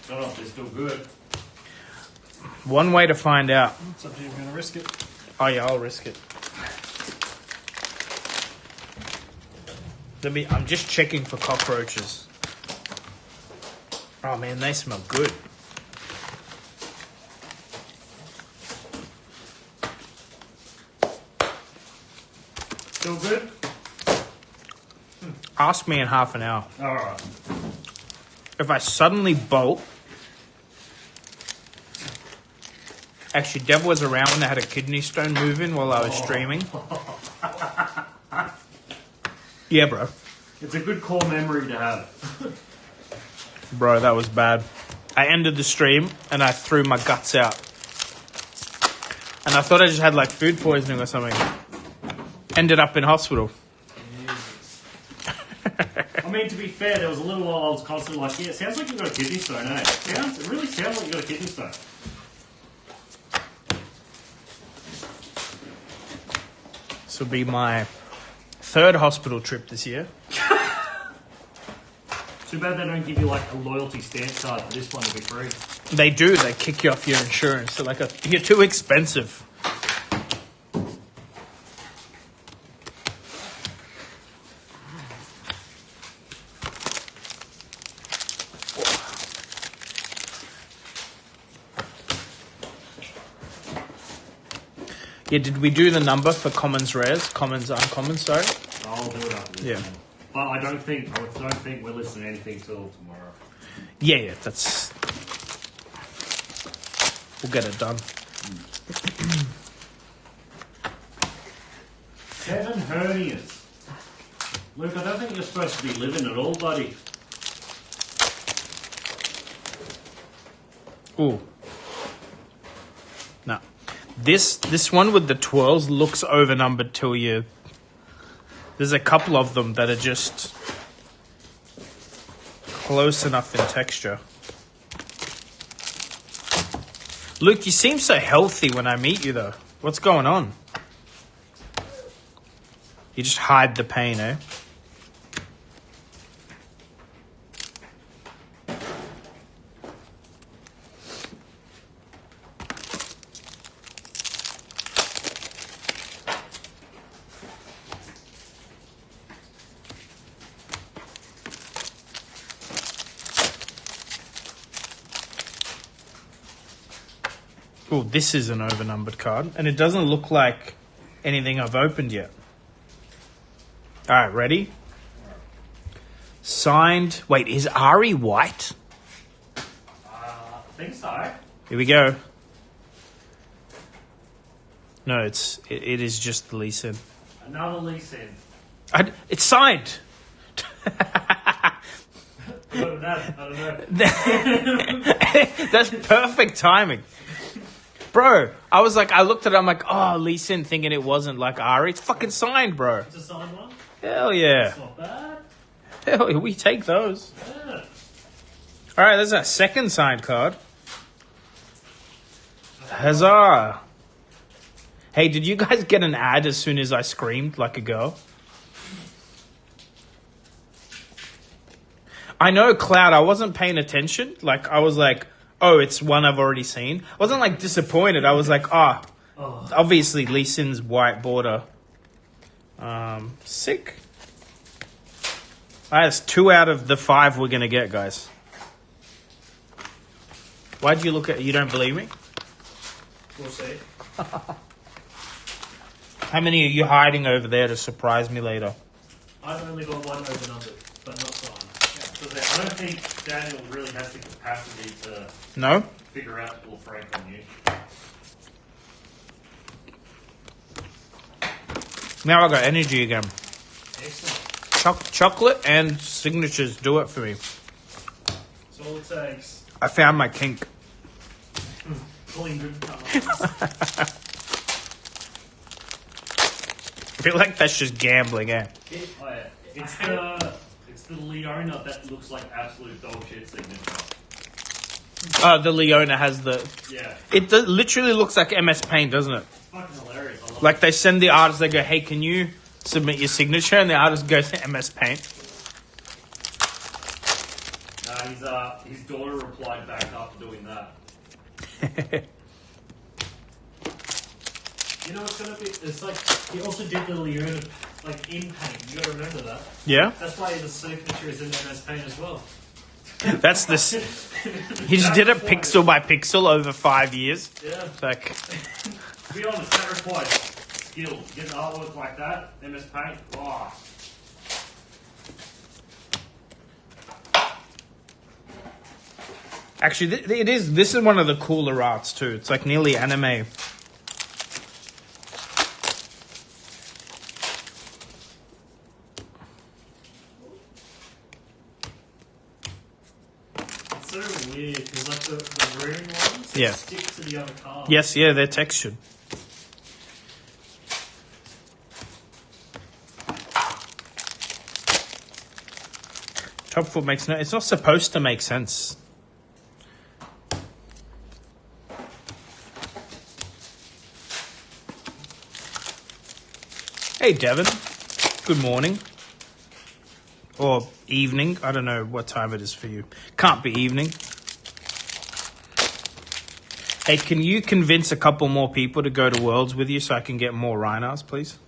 I don't know if they're still good. One way to find out. It's up to you if you're going to risk it. Oh yeah, I'll risk it. I'm just checking for cockroaches. Oh man, they smell good. Still good? Ask me in half an hour. Alright. If I suddenly bolt... Actually, Dev was around when they had a kidney stone move in while I was streaming. Yeah, bro. It's a good core memory to have. Bro, that was bad. I ended the stream and I threw my guts out. And I thought I just had like food poisoning or something. ended up in hospital. I mean, to be fair, there was a little while I was constantly like, yeah, it sounds like you've got a kidney stone, eh? It really sounds like you've got a kidney stone. This will be my 3rd hospital trip this year. Too bad they don't give you like a loyalty stamp card for this one to be free. They do. They kick you off your insurance. They're like, you're too expensive. Yeah, did we do the number for commons, rares, commons, uncommons? Sorry. I'll do it after this. Yeah. Man. But I don't think we're listening to anything till tomorrow. Yeah, that's. We'll get it done. 7 hernias. Luke, I don't think you're supposed to be living at all, buddy. Ooh. No. This one with the twirls looks overnumbered till you. There's a couple of them that are just close enough in texture. Luke, you seem so healthy when I meet you, though. What's going on? You just hide the pain, eh? Oh, this is an overnumbered card, and it doesn't look like anything I've opened yet. All right, ready? Signed. Wait, is Ari white? I think so. Here we go. No, it is just the lease in. Another lease in. It's signed. I don't know. That's perfect timing. Bro, I was like, I looked at it, I'm like, oh, Lee Sin, thinking it wasn't like Ari. It's fucking signed, bro. It's a signed one? Hell yeah. It's not bad. Hell yeah, we take those. Yeah. All right, there's our second signed card. Huzzah. Hey, did you guys get an ad as soon as I screamed like a girl? I know, Cloud, I wasn't paying attention. Like, I was like, oh, it's one I've already seen. I wasn't, like, disappointed. I was like, obviously Lee Sin's white border. Sick. All right, that's 2 out of the 5 we're going to get, guys. Why'd you look at... You don't believe me? We'll see. How many are you hiding over there to surprise me later? I've only got one overnumbered, but not signed. So I don't think Daniel really has the capacity to No? figure out little Frank on you. Now I got energy again. Excellent. Chocolate and signatures do it for me. That's all it takes. I found my kink. Pulling good colours. I feel like that's just gambling, eh? It's the Leona that looks like absolute dog shit signature. The Leona has the... Yeah. It literally looks like MS Paint, doesn't it? It's fucking hilarious. I love Like they send the artist, they go, hey, can you submit your signature? And the artist goes to MS Paint. His daughter replied back after doing that. You know what's gonna be? It's like he also did the Leona like in paint. You gotta remember that. Yeah? That's why the signature is in MS Paint as well. That's the... He just did it pixel by pixel over 5 years. Yeah. It's like... To be honest, that requires skill. Getting artwork like that, MS Paint, wow. Actually, this is one of the cooler arts too. It's like nearly anime. It's so weird because like the rune ones Yeah. stick to the other card. Yes, yeah, they're textured. Top foot makes no... It's not supposed to make sense. Hey, Devin. Good morning. Or evening. I don't know what time it is for you. Can't be evening. Hey, can you convince a couple more people to go to Worlds with you so I can get more rhinos, please?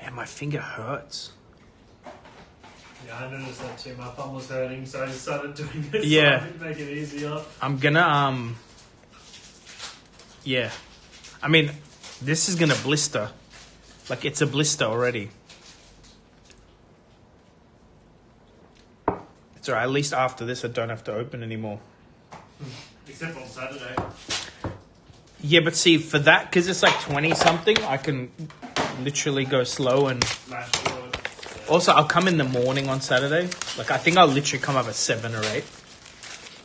Man, my finger hurts. Yeah, I noticed that too. My thumb was hurting, so I just started doing this Yeah. so I could make it easier. I'm gonna, yeah. I mean, this is gonna blister. Like, it's a blister already. It's alright, at least after this I don't have to open anymore. Except on Saturday. Yeah, but see, for that, because it's like 20-something, I can literally go slow and... Smash forward. Also, I'll come in the morning on Saturday. Like, I think I'll literally come up at 7 or 8.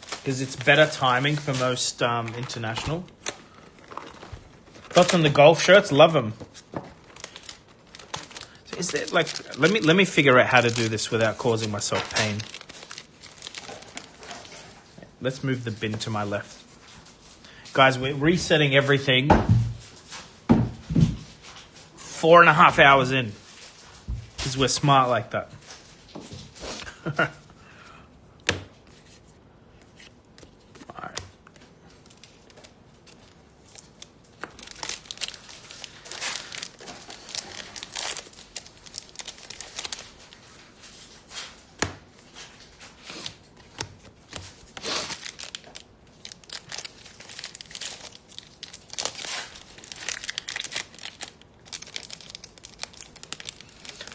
Because it's better timing for most international. Thoughts on the golf shirts? Love them. So is there, like... Let me figure out how to do this without causing myself pain. Let's move the bin to my left. Guys, we're resetting everything 4.5 hours in. Because we're smart like that. Alright.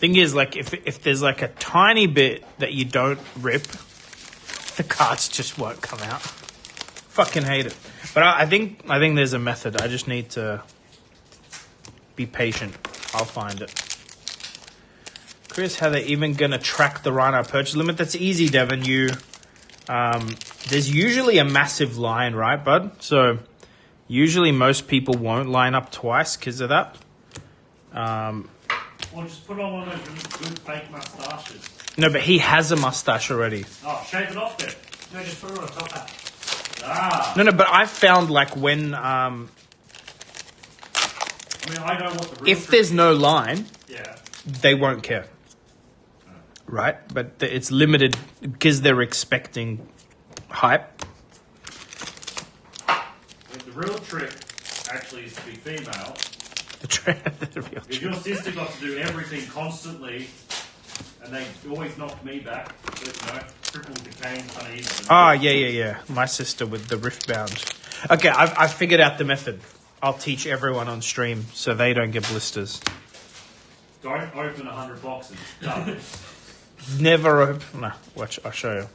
Thing is, like, if there's like a tiny bit that you don't rip, the cards just won't come out. Fucking hate it. But I think there's a method. I just need to be patient. I'll find it. Chris, how they even gonna track the rhino purchase limit? That's easy, Devin. You there's usually a massive line, right, bud? So usually most people won't line up twice because of that. Or just put on one of those good fake mustaches. No, but he has a mustache already. Oh, shave it off then. No, just put it on a top hat. Ah. No, but I've found like when I mean, I know what the real if trick there's is. no line, Yeah. they won't care. Right? But it's limited because they're expecting hype. The real trick actually is to be female. The real If your sister got to do everything constantly, and they always knocked me back, but, you know, triple became kind of easy. yeah. My sister with the Riftbound. Okay, I've figured out the method. I'll teach everyone on stream so they don't get blisters. Don't open 100 boxes. Done. Never open. No, watch. I'll show you.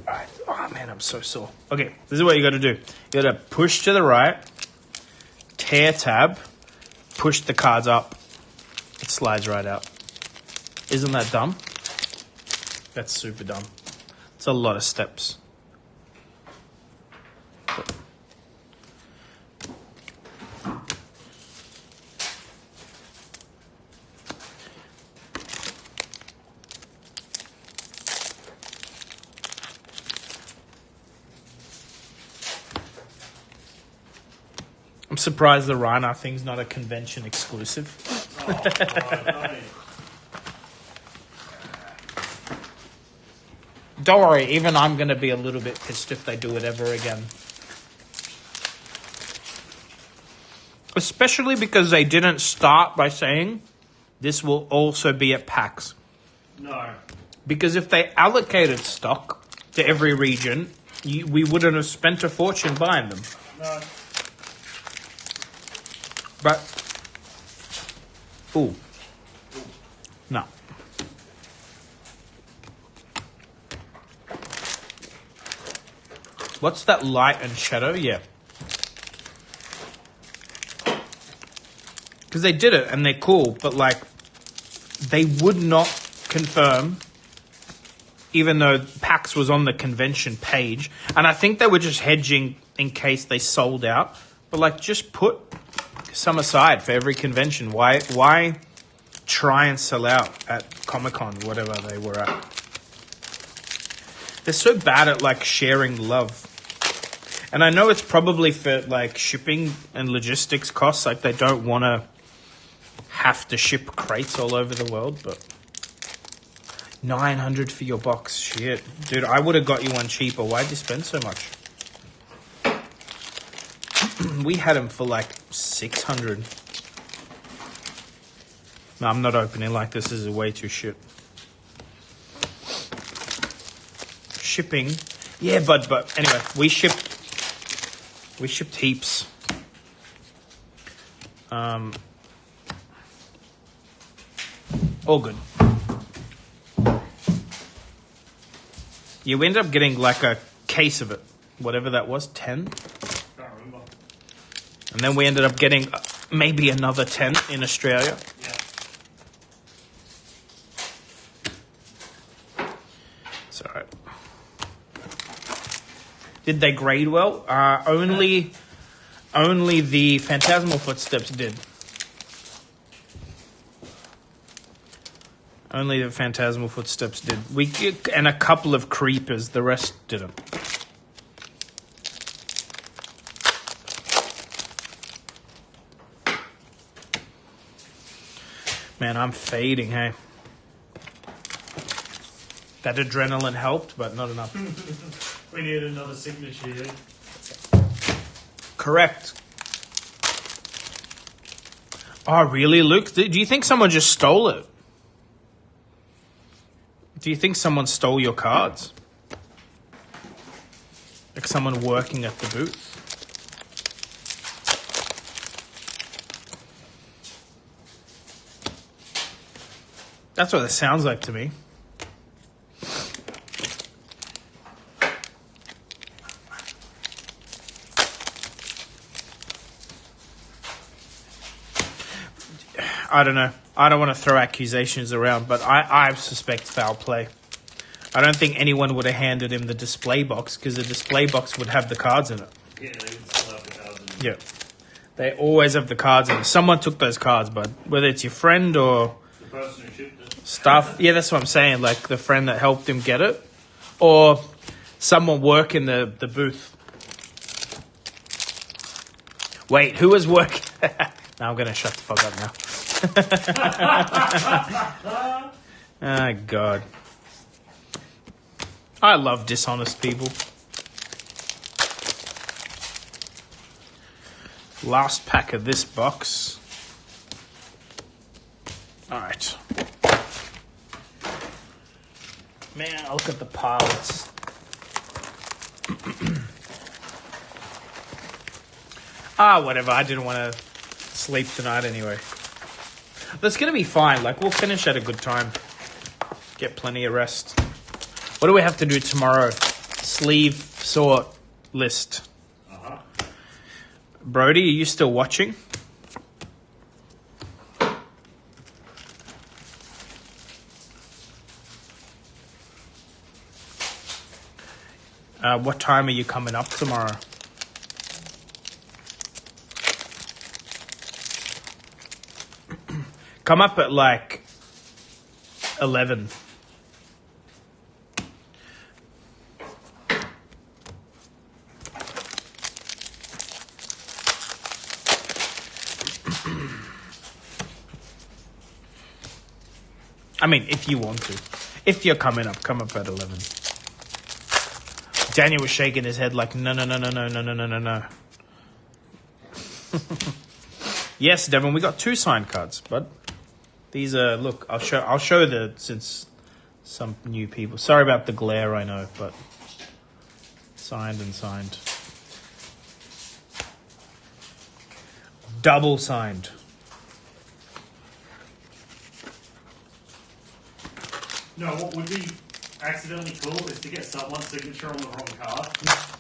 Alright. Oh man, I'm so sore. Okay, this is what you got to do. You got to push to the right, tear tab, push the cards up. It slides right out. Isn't that dumb? That's super dumb. It's a lot of steps. I'm surprised the Rhino thing's not a convention exclusive. No. Don't worry, even I'm going to be a little bit pissed if they do it ever again. Especially because they didn't start by saying this will also be at PAX. No. Because if they allocated stock to every region, we wouldn't have spent a fortune buying them. No. But, ooh, no. What's that light and shadow? Yeah. Because they did it and they're cool, but like, they would not confirm, even though PAX was on the convention page. And I think they were just hedging in case they sold out. But like, just put some aside for every convention. Why try and sell out at Comic-Con, whatever they were at. They're so bad at like sharing love. And I know it's probably for like shipping and logistics costs, like they don't want to have to ship crates all over the world, but $900 for your box, shit. Dude, I would have got you one cheaper. Why'd you spend so much? We had them for like $600. No, I'm not opening like this. This is way too shit. Shipping. Yeah, but anyway, we shipped heaps. All good. You end up getting like a case of it. Whatever that was, 10? Can't remember. And then we ended up getting maybe another 10 in Australia. Yeah. It's alright. Did they grade well? Only the Phantasmal Footsteps did. Only the Phantasmal Footsteps did. And a couple of Creepers. The rest didn't. Man, I'm fading, hey. That adrenaline helped, but not enough. We need another signature here. Correct. Oh, really, Luke? Do you think someone just stole it? Do you think someone stole your cards? Like someone working at the booth? That's what it sounds like to me. I don't know. I don't want to throw accusations around, but I suspect foul play. I don't think anyone would have handed him the display box because the display box would have the cards in it. Yeah, they would still have the cards in it. Yeah. They always have the cards in it. Someone took those cards, bud. Whether it's your friend or The person who shipped it. staff. Yeah, that's what I'm saying. Like the friend that helped him get it. Or someone working the booth. Wait, who was working? Now I'm going to shut the fuck up now. Oh, God. I love dishonest people. Last pack of this box. Alright. Man, look at the pilots. Whatever. I didn't want to sleep tonight anyway. That's going to be fine. Like, we'll finish at a good time. Get plenty of rest. What do we have to do tomorrow? Sleeve sort list. Uh-huh. Brody, are you still watching? What time are you coming up tomorrow? Come up at like 11. I mean, if you want to. If you're coming up, come up at 11. Daniel was shaking his head like, no. Yes, Devin, we got 2 signed cards, bud. These are, look, I'll show since some new people. Sorry about the glare, I know, but signed and signed. Double signed. No, what would be accidentally cool is to get someone's signature on the wrong card.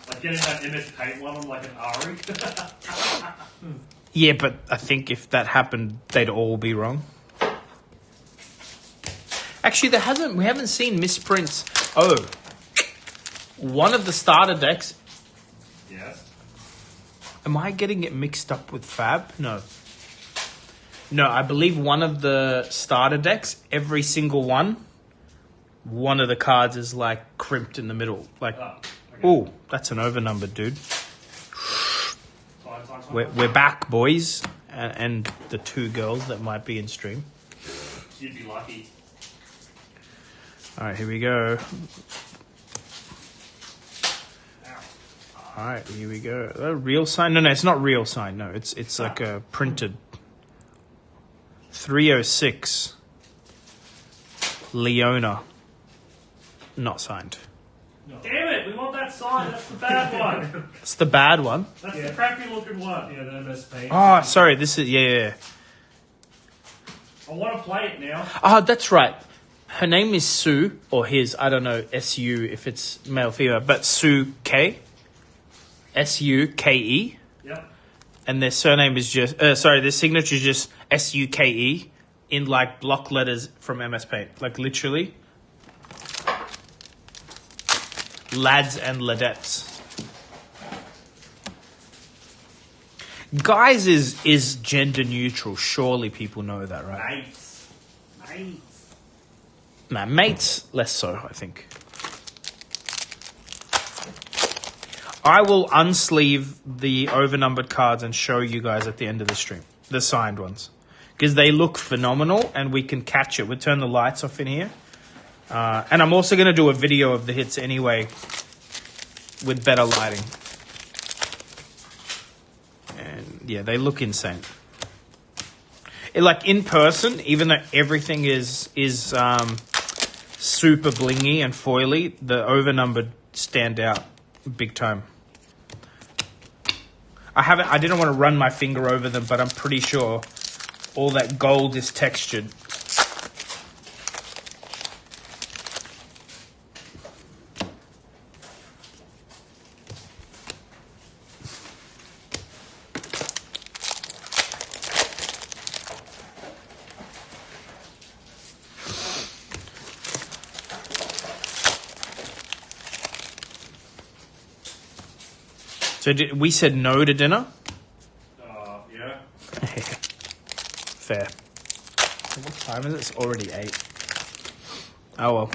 Like getting that MS Paint one on like an Ari. Yeah, but I think if that happened, they'd all be wrong. Actually, we haven't seen misprints. Oh, one of the starter decks. Yes. Am I getting it mixed up with Fab? No. No, I believe one of the starter decks, every single one of the cards is like crimped in the middle. Like, Okay. ooh, that's an overnumbered, dude. Fine. We're back, boys, and the 2 girls that might be in stream. You'd be lucky. All right, here we go. Ow. All right, here we go. A real sign? No, it's not real sign. No, it's like a printed 306 Leona, not signed. Damn it! We want that sign. That's the bad one. It's the bad one. That's the crappy looking one. Yeah, the MS Paint. Oh, sorry. This is yeah. I want to play it now. Oh, that's right. Her name is Sue, or his. I don't know SU if it's male female, but Sue K. SUKE, Yep. and their surname is just their signature is just SUKE in like block letters from MS Paint, like literally. Lads and ladettes. Guys is gender neutral. Surely people know that, right? Mates. Nah, mates less so, I think. I will unsleeve the overnumbered cards and show you guys at the end of the stream. The signed ones. Because they look phenomenal and we can catch it. We'll turn the lights off in here. And I'm also going to do a video of the hits anyway with better lighting. And yeah, they look insane. Like in person, even though everything is super blingy and foily, the overnumbered stand out big time. I didn't want to run my finger over them, but I'm pretty sure all that gold is textured. So we said no to dinner? Yeah. Fair. What time is it? It's already 8. Oh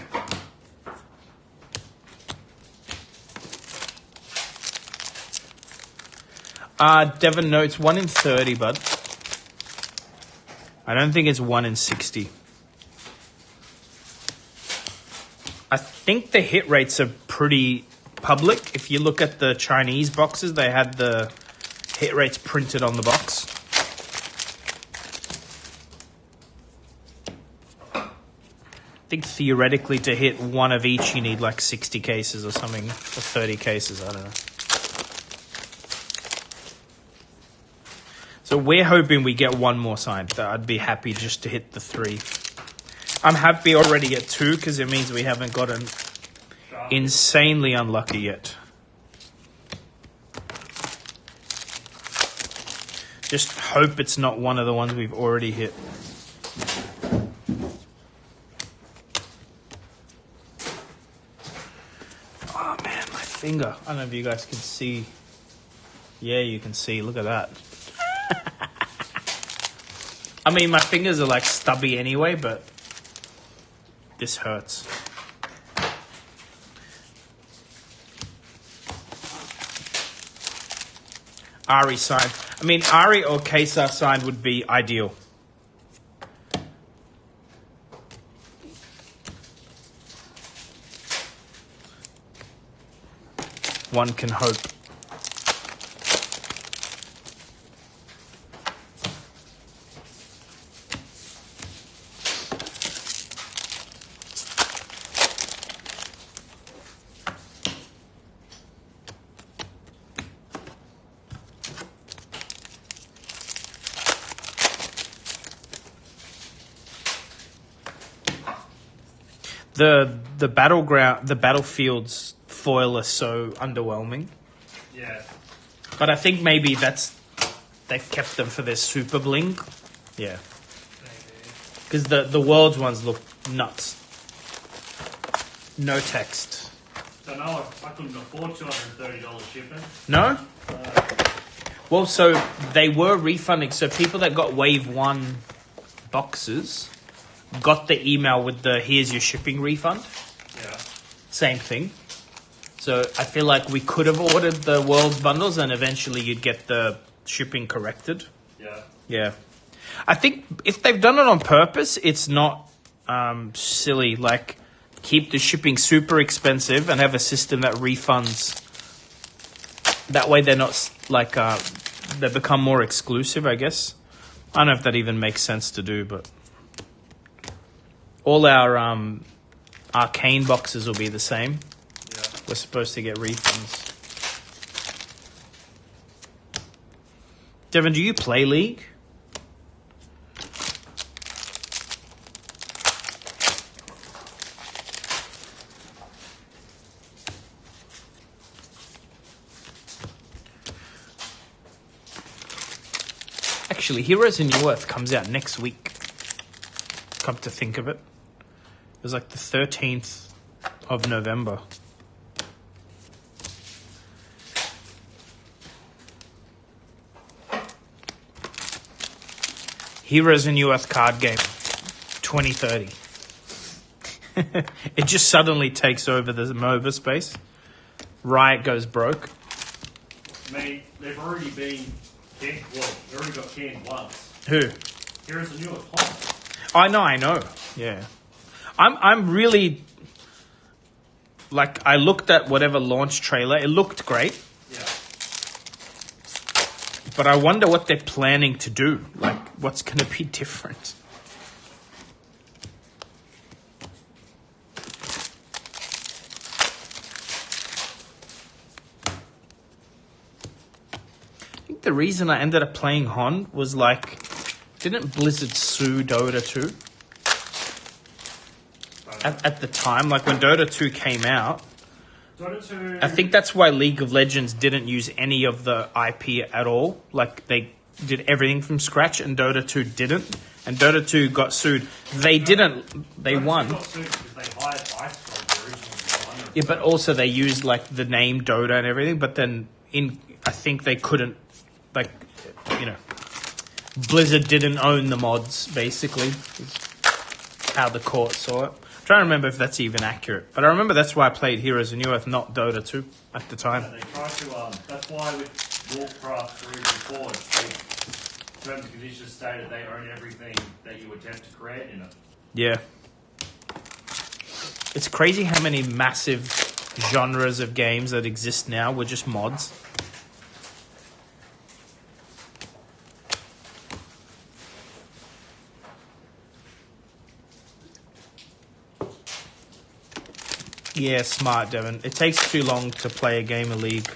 well. Devon notes 1 in 30, bud. I don't think it's 1 in 60. I think the hit rates are pretty public. If you look at the Chinese boxes, they had the hit rates printed on the box. I think theoretically to hit one of each, you need like 60 cases or something, or 30 cases, I don't know. So we're hoping we get 1 more signed. I'd be happy just to hit the 3. I'm happy already at 2 because it means we haven't gotten insanely unlucky yet. Just hope it's not one of the ones we've already hit. Oh man, my finger. I don't know if you guys can see. Yeah, you can see. Look at that. I mean, my fingers are like stubby anyway, but this hurts. Ari signed. I mean, Ari or Kesar signed would be ideal. One can hope. The battlefield's foil are so underwhelming. Yeah. But I think maybe they've kept them for their super bling. Yeah. Because the world's ones look nuts. No text. Don't know. I couldn't afford $230 shipping. No? Well, so they were refunding. So people that got wave 1 boxes got the email with the here's your shipping refund. Yeah. Same thing. So I feel like we could have ordered the world's bundles and eventually you'd get the shipping corrected. Yeah. Yeah. I think if they've done it on purpose, it's not silly. Like, keep the shipping super expensive and have a system that refunds. That way they're not like, they become more exclusive, I guess. I don't know if that even makes sense to do, but all our arcane boxes will be the same. Yeah. We're supposed to get refunds. Devin, do you play League? Actually, Heroes in New Earth comes out next week. Come to think of it. It was like the 13th of November. Heroes in New Earth card game. 2030. It just suddenly takes over the MOBA space. Riot goes broke. Mate, they've already been canned. Well, they already got canned once. Who? Heroes of New Earth. I know. Yeah. I'm really, like, I looked at whatever launch trailer. It looked great. Yeah. But I wonder what they're planning to do. Like, what's going to be different? I think the reason I ended up playing Hon was like, didn't Blizzard sue Dota 2? At the time, like when Dota 2 came out, Dota 2. I think that's why League of Legends didn't use any of the IP at all. Like, they did everything from scratch, and Dota 2 didn't. And Dota 2 got sued. They didn't. They Dota 2 won. got sued because they hired Ice from the original designer. Yeah, but also they used like the name Dota and everything. But then I think they couldn't, like, you know, Blizzard didn't own the mods. Basically, is how the court saw it. I'm trying to remember if that's even accurate, but I remember that's why I played Heroes of New Earth, not Dota 2 at the time. Yeah, they tried to. That's why with Warcraft 3 and Forge, they terms and conditions stated they own everything that you attempt to create in it. Yeah. It's crazy how many massive genres of games that exist now were just mods. Yeah, smart, Devin. It takes too long to play a game of League.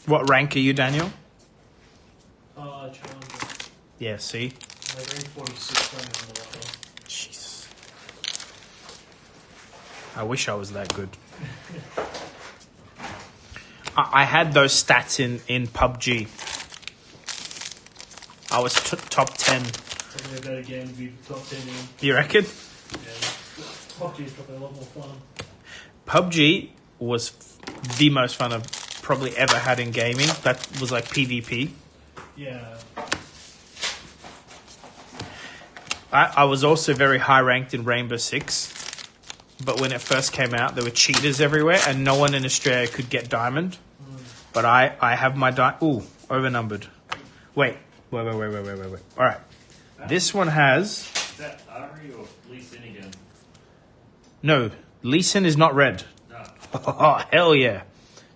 What rank are you, Daniel? Challenger. Yeah, see? My rank 46 running on the level. Jeez. I wish I was that good. I had those stats in PUBG. I was top 10. Probably a better game to be top 10 in. You reckon? Yeah. PUBG is probably a lot more fun. PUBG was the most fun I've probably ever had in gaming. That was like PvP. Yeah. I was also very high ranked in Rainbow Six. But when it first came out, there were cheaters everywhere and no one in Australia could get diamond. But I have my Ooh, overnumbered. Wait. All right. This one has... Is that Ari or Lee Sin again? No, Lee Sin is not red. No. Oh, hell yeah.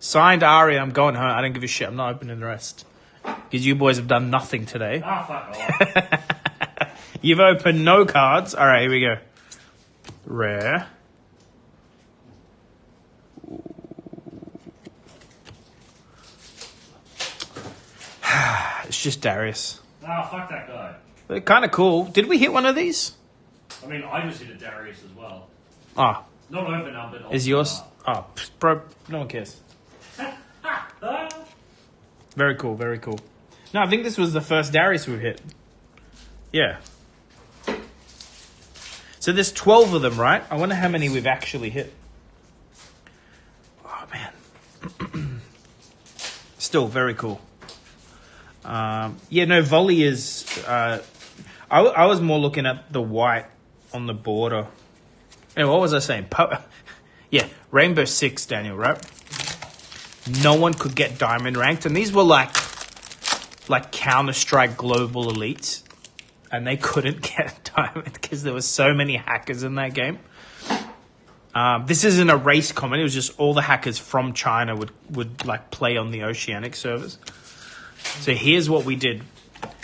Signed Ari, I'm going home. I don't give a shit. I'm not opening the rest. Because you boys have done nothing today. Fuck off. You've opened no cards. All right, here we go. Rare. It's just Darius. Fuck that guy. They're kind of cool. Did we hit one of these? I mean, I just hit a Darius as well. Ah, Not overnumbered. is yours? Oh, bro, no one cares. Very cool, very cool. No, I think this was the first Darius we've hit. Yeah. So there's 12 of them, right? I wonder how many we've actually hit. Oh, man. Still very cool. Yeah, no, volley is. I was more looking at the white on the border. Hey, what was I saying? Yeah, Rainbow Six, Daniel, right? No one could get diamond ranked, and these were like Counter-Strike global elites, and they couldn't get diamond because there were so many hackers in that game. This isn't a race comment. It was just all the hackers from China would like play on the Oceanic servers. So here's what we did.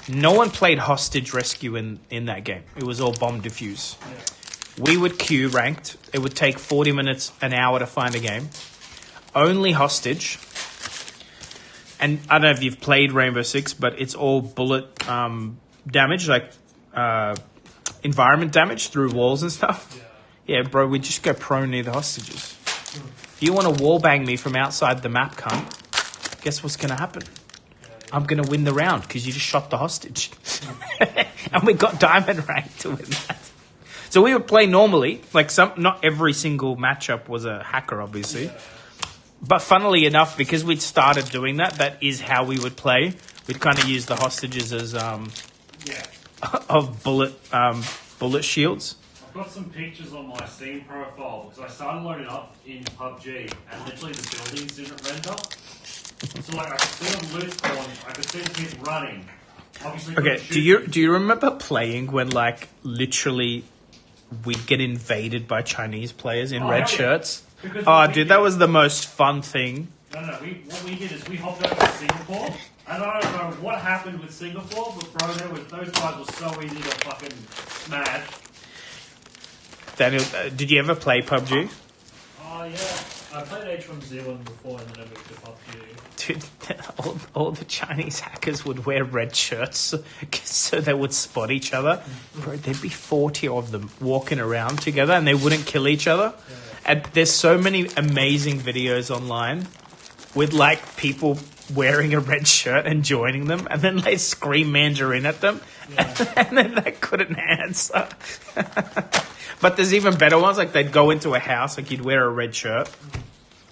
No one played hostage rescue in that game. It was all bomb defuse. We would queue ranked. It would take 40 minutes, an hour to find a game. Only hostage. And I don't know if you've played Rainbow Six, but it's all bullet damage, like environment damage through walls and stuff. Yeah, bro, we just go prone near the hostages. If you want to wallbang me from outside the map, cunt, guess what's going to happen? I'm going to win the round because you just shot the hostage. And we got diamond rank to win that. So we would play normally. Like not every single matchup was a hacker, obviously. Yeah. But funnily enough, because we'd started doing that, that is how we would play. We'd kind of use the hostages as of bullet shields. I've got some pictures on my Steam profile because I started loading up in PUBG and literally the buildings didn't render. So like I could see them loot spawn, I could see the people running. Obviously, okay, do you remember playing when like literally we'd get invaded by Chinese players in red shirts? Oh, dude, that was the most fun thing. No. What we did is we hopped over to Singapore. And I don't know what happened with Singapore, but bro, those guys were so easy to fucking smash. Daniel, did you ever play PUBG? Oh, yeah. I played H1Z1 before and then I moved to PUBG. Dude, all the Chinese hackers would wear red shirts so they would spot each other. Bro, there'd be 40 of them walking around together and they wouldn't kill each other. Yeah. And there's so many amazing videos online with like people wearing a red shirt and joining them, and then they scream Mandarin at them, and then they couldn't answer. But there's even better ones, like they'd go into a house, like you'd wear a red shirt,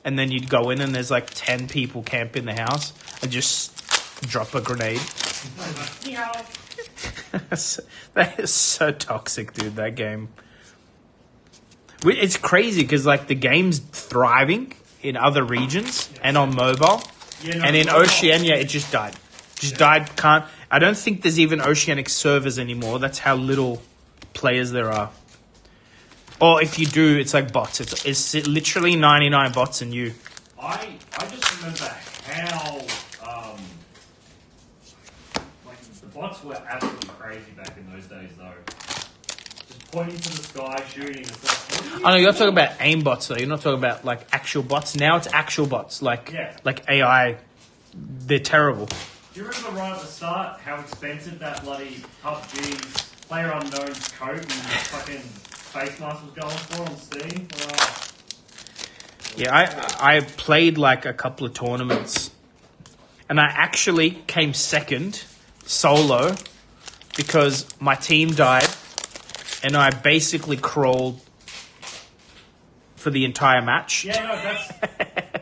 and then you'd go in and there's like 10 people camp in the house and just drop a grenade. That is so toxic, dude, that game. It's crazy because like the game's thriving in other regions and on mobile. And in Oceania, it just died. Died. I don't think there's even Oceanic servers anymore. That's how little players there are. Or if you do, it's like bots. It's literally 99 bots and you. I just remember how like the bots were absolutely crazy back in those days, though. Just pointing to the sky, shooting and stuff. I know you're talking about aim bots though. You're not talking about like actual bots. Now it's actual bots, like AI. They're terrible. Do you remember right at the start how expensive that bloody PUBG's Player Unknown's coat and fucking face mask was going for on Steam? Yeah, I played like a couple of tournaments, and I actually came second solo because my team died, and I basically crawled for the entire match. Yeah, no, that's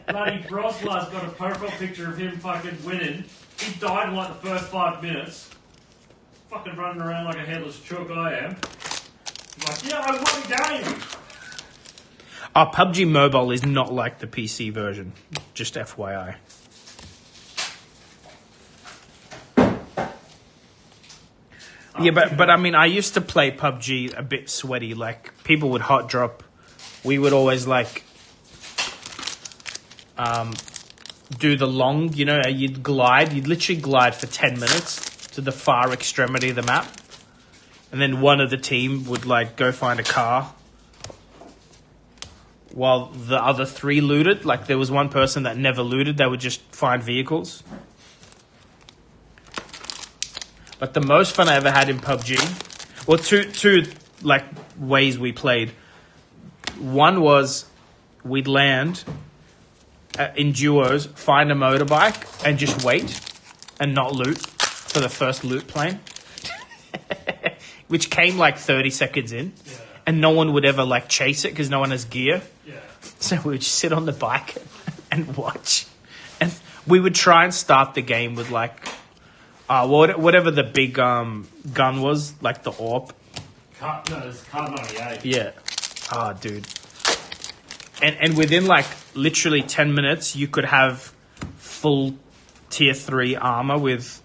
bloody Broslar's got a profile picture of him fucking winning. He died in like the first 5 minutes. Fucking running around like a headless chook I am. He's like, yeah, I won the game. PUBG Mobile is not like the PC version. Just FYI. Yeah, but I mean, I used to play PUBG a bit sweaty. Like, people would hot drop. We would always, like, do the long, you know, you'd literally glide for 10 minutes to the far extremity of the map. And then one of the team would, like, go find a car while the other three looted. Like, there was one person that never looted. They would just find vehicles. But the most fun I ever had in PUBG, well, two like ways we played. One was we'd land in duos, find a motorbike, and just wait and not loot for the first loot plane, which came like 30 seconds in, and no one would ever like chase it because no one has gear. Yeah. So we would just sit on the bike and watch. And we would try and start the game with like, whatever the big gun was, like the AWP. It's card 98. Yeah. Dude. And within like literally 10 minutes, you could have full tier 3 armor with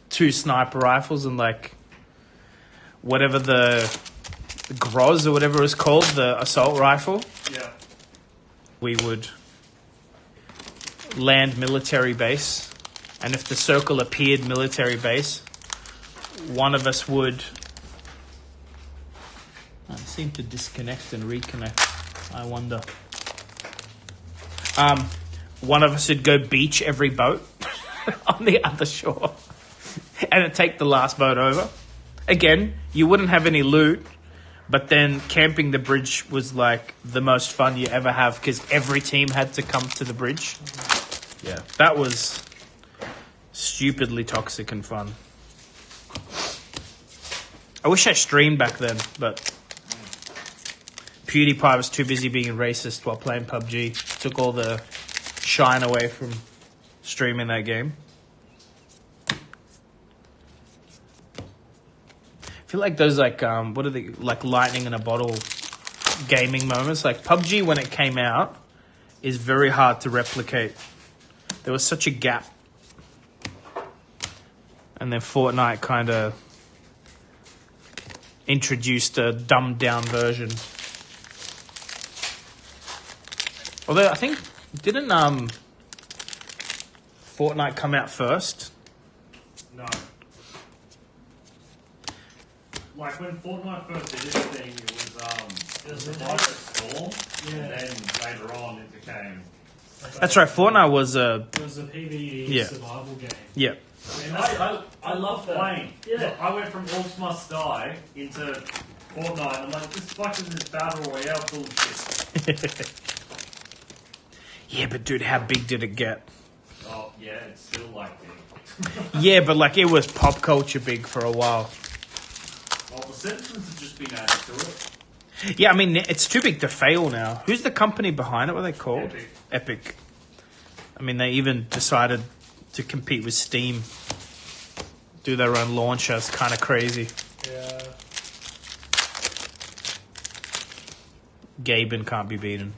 2 sniper rifles and like whatever the Groz or whatever it was called, the assault rifle. Yeah. We would land military base, and if the circle appeared military base, one of us would... I seem to disconnect and reconnect. I wonder. One of us would go beach every boat on the other shore and it'd take the last boat over. Again, you wouldn't have any loot, but then camping the bridge was like the most fun you ever have because every team had to come to the bridge. Yeah, that was stupidly toxic and fun. I wish I streamed back then, but PewDiePie was too busy being racist while playing PUBG. Took all the shine away from streaming that game. I feel like those like what are they, like lightning in a bottle gaming moments. Like PUBG when it came out is very hard to replicate. There was such a gap, and then Fortnite kind of introduced a dumbed down version. Although I think didn't Fortnite come out first? No. Like when Fortnite first did its thing, it was the Virus Storm, and then later on it became. That's right. Fortnite was It was a PvE survival game. Yeah. I love playing. Yeah. I went from Orcs Must Die into Fortnite, and I'm like, this fucking this battle royale bullshit. Yeah, but dude, how big did it get? Oh yeah, it's still like big. Yeah, but like it was pop culture big for a while. Well, the Simpsons have just been added to it. Yeah, I mean, it's too big to fail now. Who's the company behind it? What are they called? Epic. I mean, they even decided to compete with Steam. Do their own launcher. It's kind of crazy. Yeah. Gaben can't be beaten.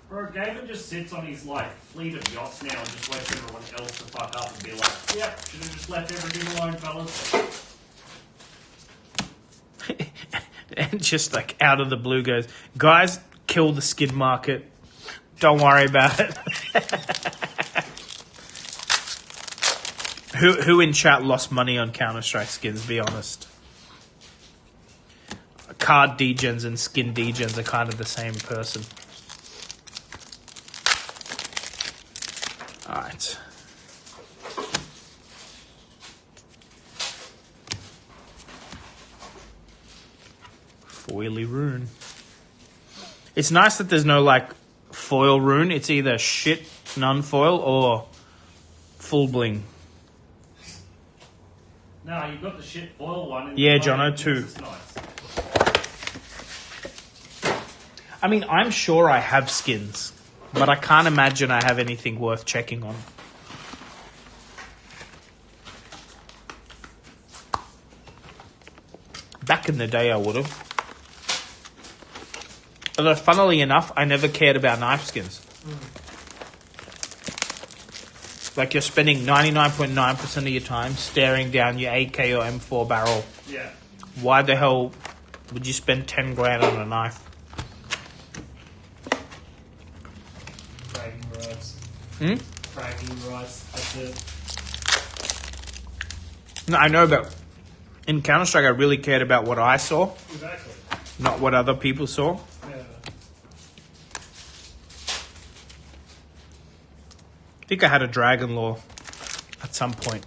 Bro, Gavin just sits on his like fleet of yachts now and just lets everyone else to fuck up and be like, yep, should have just left everything alone, fellas. And just like out of the blue goes, guys, kill the skin market. Don't worry about it. Who in chat lost money on Counter-Strike skins, be honest? Card degens and skin degens are kind of the same person. Alright. Foily rune. It's nice that there's no like foil rune. It's either shit non-foil or full bling. No, you've got the shit foil one. And Yeah, Jono, too. Nice. I mean, I'm sure I have skins, but I can't imagine I have anything worth checking on. Back in the day, I would have. Although, funnily enough, I never cared about knife skins. Like, you're spending 99.9% of your time staring down your AK or M4 barrel. Yeah. Why the hell would you spend 10 grand on a knife? Bragging rights. Bragging rights. That's it. No, I know, but in Counter-Strike, I really cared about what I saw, Exactly. not what other people saw. Yeah. I think I had a Dragon Law at some point.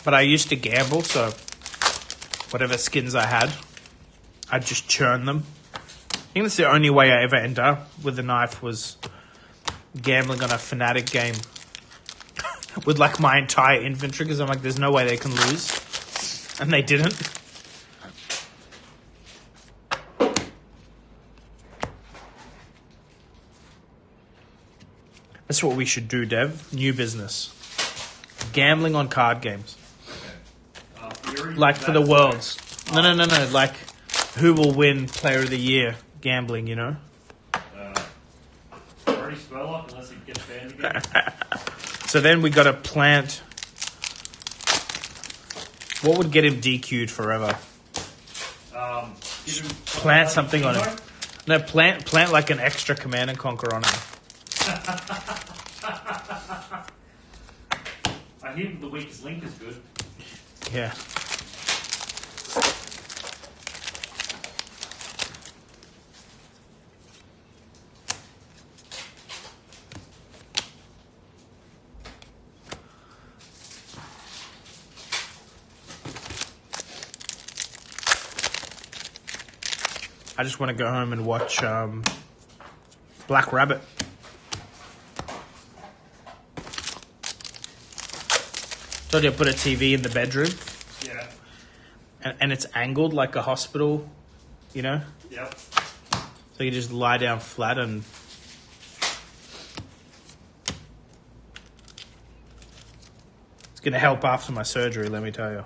But I used to gamble, so whatever skins I had, I'd just churn them. I think that's the only way I ever ended up with a knife was gambling on a Fnatic game. with like my entire inventory because I'm like, there's no way they can lose, and they didn't. That's what we should do, Dev. New business. Gambling on card games. Like for the worlds. No. Like, who will win Player of the Year gambling, you know? Already Spurlock, unless he gets banned again. So then we got to plant... What would get him DQ'd forever? Give him Plant something on him. No, plant like an extra Command and Conquer on him. I hear the weakest link is good. Yeah. I just want to go home and watch Black Rabbit. Told you I put a TV in the bedroom. Yeah. And it's angled like a hospital, you know? Yep. So you just lie down flat and... It's going to help after my surgery, let me tell you.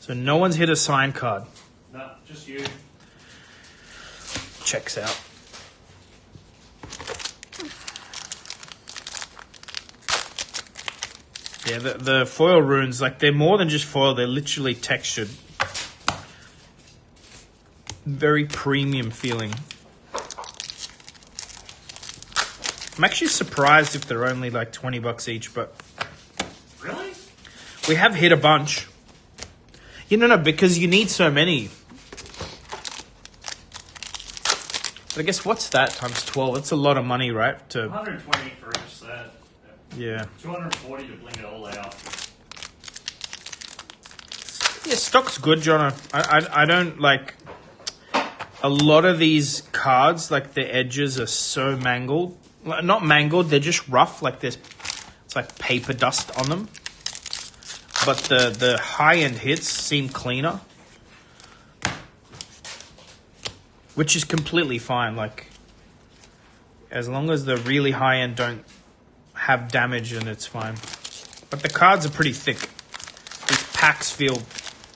So no one's hit a sign card. No, just you. Checks out. Yeah, the foil runes, like, they're more than just foil. They're literally textured. Very premium feeling. I'm actually surprised if they're only like $20 each, but... Really? We have hit a bunch. No, because you need so many. But I guess what's that times 12? That's a lot of money, right? 120 for each set. Yeah. 240 to bling it all out. Yeah, stock's good, Jono. I don't like... A lot of these cards, like, the edges are so mangled. Not mangled, they're just rough. Like, it's like paper dust on them. But the high-end hits seem cleaner. Which is completely fine. Like, as long as the really high-end don't have damage, then it's fine. But the cards are pretty thick. These packs feel,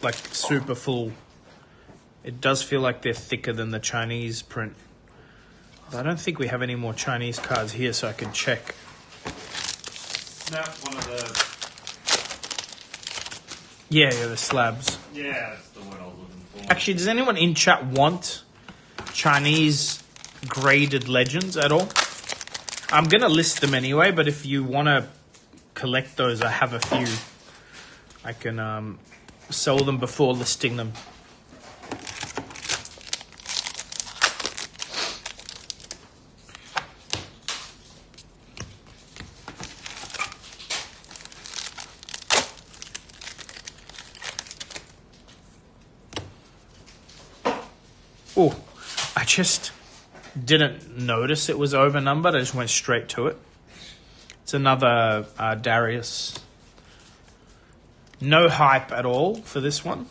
like, super full. It does feel like they're thicker than the Chinese print. But I don't think we have any more Chinese cards here, so I can check. Snap one of the... Yeah, the slabs. Yeah, that's the word I was looking for. Actually, does anyone in chat want Chinese graded legends at all? I'm going to list them anyway, but if you want to collect those, I have a few. I can sell them before listing them. Oh, I just didn't notice it was overnumbered. I just went straight to it. It's another Darius. No hype at all for this one.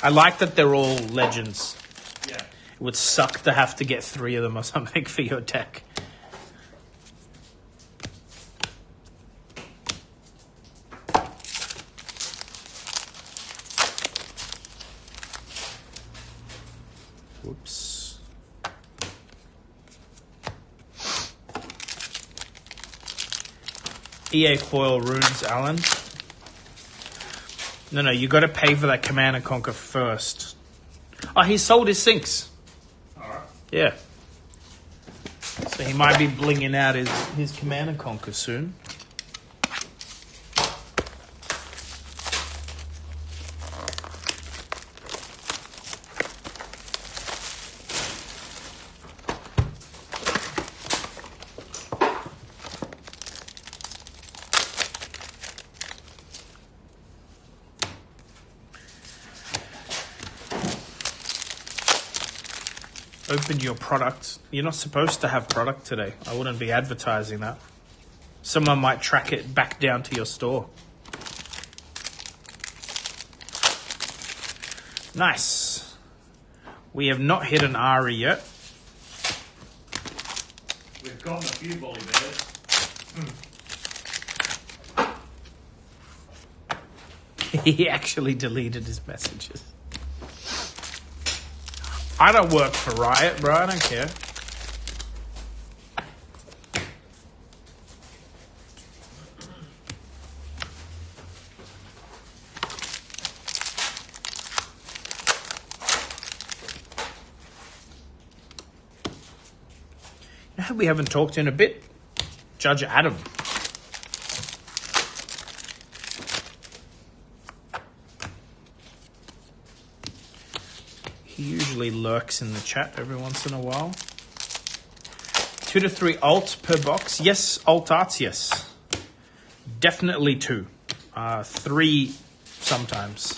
I like that they're all legends. Yeah. It would suck to have to get 3 of them or something for your deck. Whoops. EA foil runes, Alan. No, you got to pay for that Command and Conquer first. Oh, he sold his sinks. Alright. Yeah. So he might be blinging out his Command and Conquer soon. opened your product. You're not supposed to have product today. I wouldn't be advertising that. Someone might track it back down to your store. Nice. We have not hit an Ari yet. We've gotten a few bolly bears. He actually deleted his messages. I don't work for Riot, bro. I don't care. You know who we haven't talked to in a bit? Judge Adam. He usually lurks in the chat every once in a while. 2 to 3 alts per box. Yes, alt arts, yes. Definitely 2. 3 sometimes.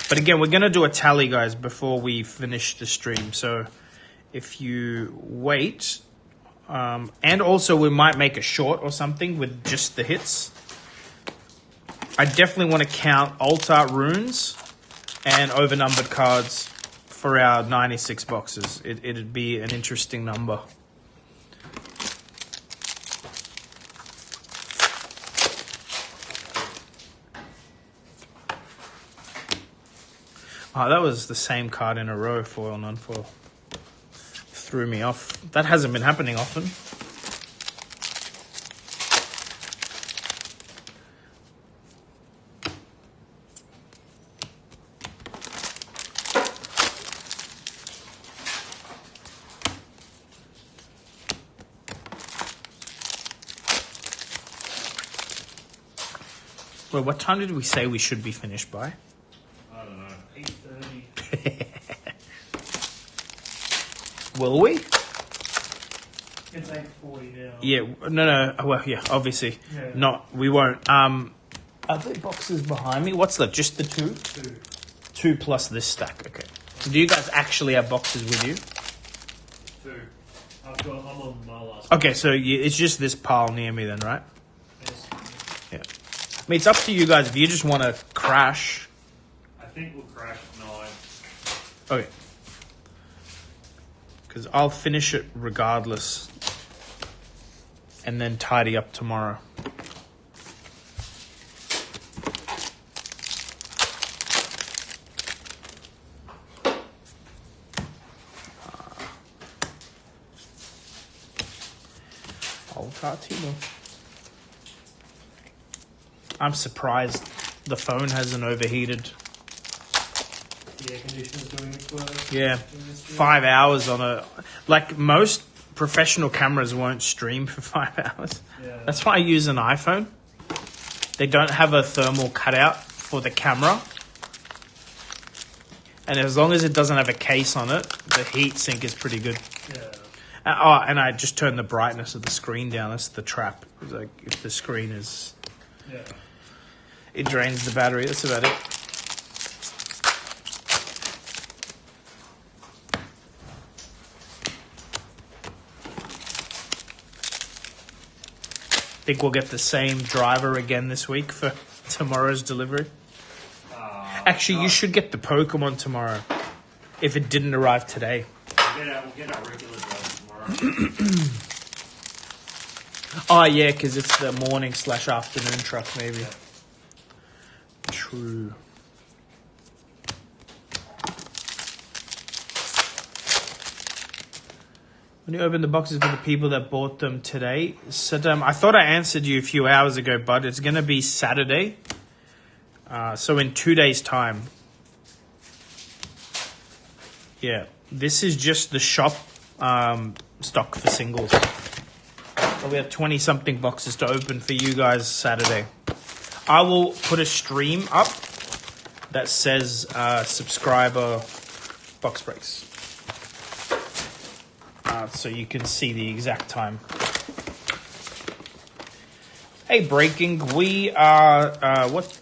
But again, we're going to do a tally, guys, before we finish the stream. So if you wait... and also we might make a short or something with just the hits. I definitely want to count alt art runes and overnumbered cards for our 96 boxes. It'd be an interesting number. Oh, that was the same card in a row, foil, non-foil. Threw me off. That hasn't been happening often. Wait, what time did we say we should be finished by? I don't know. 8:30. Will we? It's 8:40 now. Yeah, no. Well, yeah, obviously. Yeah. Not, we won't. Are there boxes behind me? What's left? Just the 2? 2 plus this stack, okay. So do you guys actually have boxes with you? 2. I'm on my last. Okay, so it's just this pile near me then, right? Yes. Yeah. I mean, it's up to you guys if you just want to crash. I think we'll crash at 9. Okay. Because I'll finish it regardless. And then tidy up tomorrow. Timo. I'm surprised the phone hasn't overheated. The air conditioner's doing its work. Yeah, 5 hours on a... Like, most professional cameras won't stream for 5 hours. Yeah. That's why I use an iPhone. They don't have a thermal cutout for the camera. And as long as it doesn't have a case on it, the heat sink is pretty good. Yeah. And I just turned the brightness of the screen down. That's the trap. It's like, if the screen is... Yeah. It drains the battery. That's about it. Think we'll get the same driver again this week for tomorrow's delivery. Actually, you should get the Pokemon tomorrow if it didn't arrive today. We'll get our regular drive tomorrow. Oh, yeah, because it's the morning/afternoon truck, maybe. Yeah. True. When you open the boxes for the people that bought them today, Saddam, I thought I answered you a few hours ago, but it's going to be Saturday. So in 2 days' time. Yeah, this is just the shop stock for singles. So we have 20-something boxes to open for you guys Saturday. I will put a stream up that says subscriber box breaks. So you can see the exact time. Hey, breaking. We are,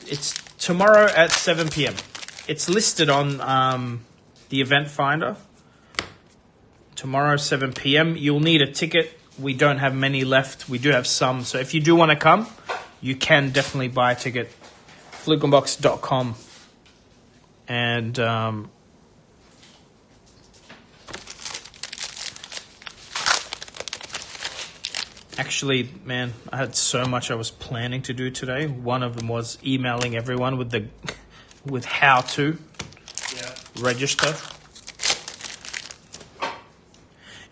it's tomorrow at 7 p.m. It's listed on the event finder. Tomorrow, 7 p.m. You'll need a ticket. We don't have many left. We do have some. So if you do want to come, you can definitely buy a ticket. flukeandbox.com. And actually, man, I had so much I was planning to do today. One of them was emailing everyone with how to register.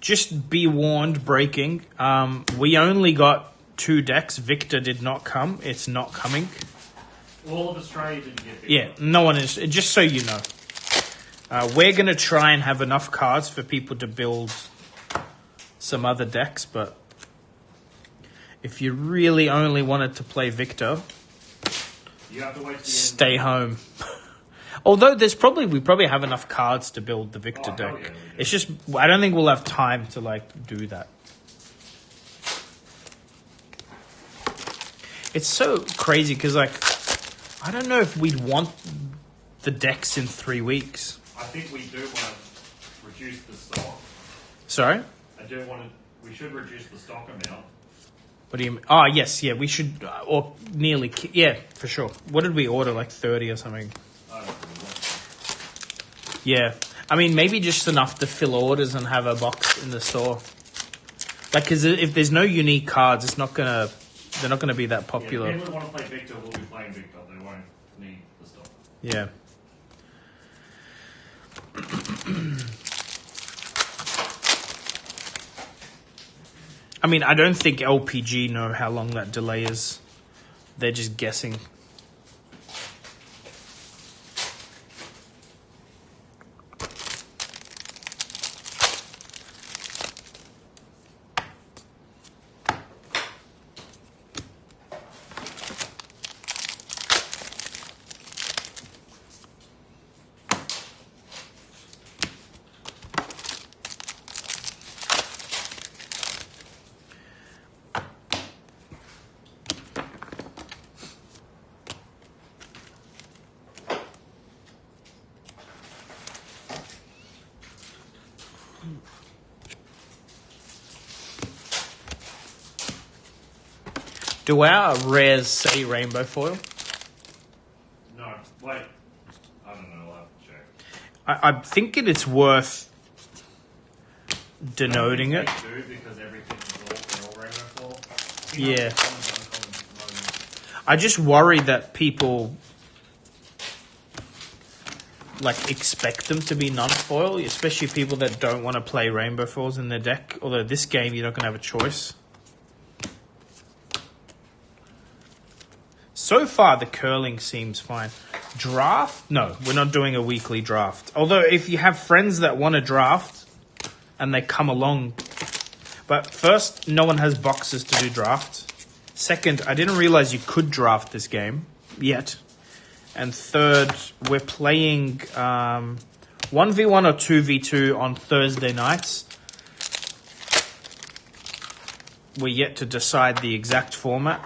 Just be warned, breaking. We only got 2 decks. Victor did not come. It's not coming. All of Australia didn't get Victor. Yeah, no one is. Just so you know. We're going to try and have enough cards for people to build some other decks, but if you really only wanted to play Victor, you have to wait till stay home. Although we probably have enough cards to build the Victor deck. Yeah, it's just, I don't think we'll have time to do that. It's so crazy because I don't know if we'd want the decks in 3 weeks. I think we do want to reduce the stock. Sorry? We should reduce the stock amount. What do you mean? Oh, yes, yeah, we should, or nearly, yeah, for sure. What did we order, 30 or something? Yeah, I mean, maybe just enough to fill orders and have a box in the store. Because if there's no unique cards, they're not gonna be that popular. Yeah, if people want to play Victor, we'll be playing Victor. They won't need the stock. Yeah. I mean, I don't think LPG know how long that delay is. They're just guessing. Do our rares say rainbow foil? No, wait. I don't know. I'll have to check. I'm thinking it's worth denoting it. They do because everything is all rainbow foil. Yeah. I just worry that people expect them to be non-foil, especially people that don't want to play rainbow foils in their deck. Although this game you're not going to have a choice. So far, the curling seems fine. Draft? No, we're not doing a weekly draft. Although, if you have friends that want to draft and they come along. But first, no one has boxes to do draft. Second, I didn't realize you could draft this game yet. And third, we're playing 1v1 or 2v2 on Thursday nights. We're yet to decide the exact format.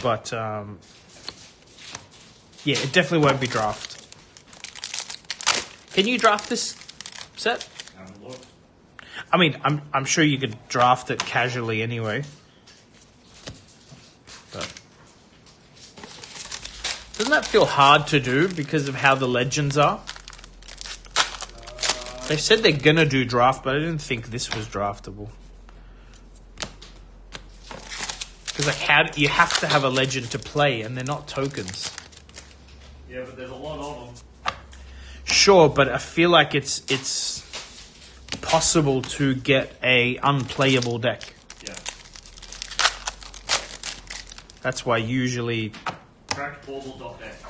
But, yeah, it definitely won't be draft. Can you draft this set? Haven't looked. I mean, I'm sure you could draft it casually anyway. But doesn't that feel hard to do because of how the legends are? They said they're gonna do draft, but I didn't think this was draftable. Because you have to have a legend to play, and they're not tokens. Yeah, but there's a lot of them. Sure, but I feel like it's possible to get a unplayable deck. Yeah. That's why usually. Cracked bauble.net.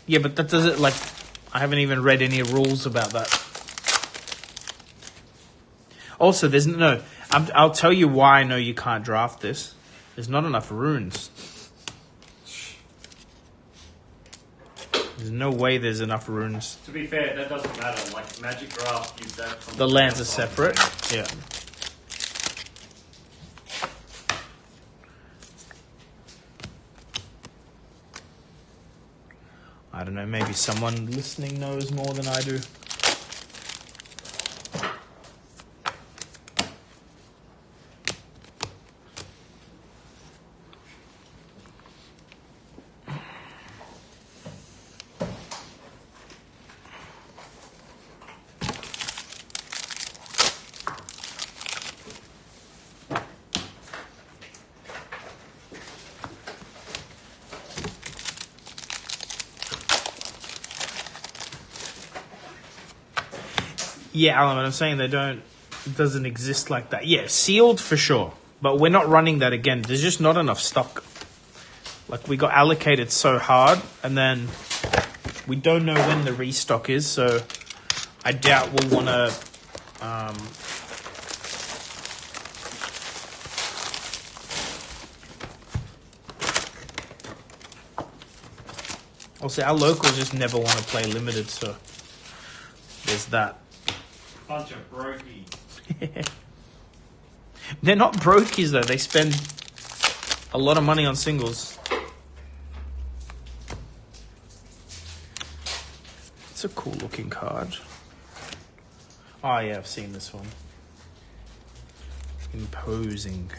Yeah, but that doesn't I haven't even read any rules about that. Also, there's no. I'll tell you why I know you can't draft this. There's not enough runes. There's no way there's enough runes. To be fair, that doesn't matter. Magic Draft gives that from The lands are separate. Yeah. I don't know. Maybe someone listening knows more than I do. Yeah, Alan, I'm saying it doesn't exist like that. Yeah, sealed for sure. But we're not running that again. There's just not enough stock. Like, we got allocated so hard, and then we don't know when the restock is, so I doubt we'll want to... Also, our locals just never want to play limited, so there's that. Bunch of brokies. They're not brokies, though. They spend a lot of money on singles. It's a cool looking card. Oh, yeah, I've seen this one. Imposing.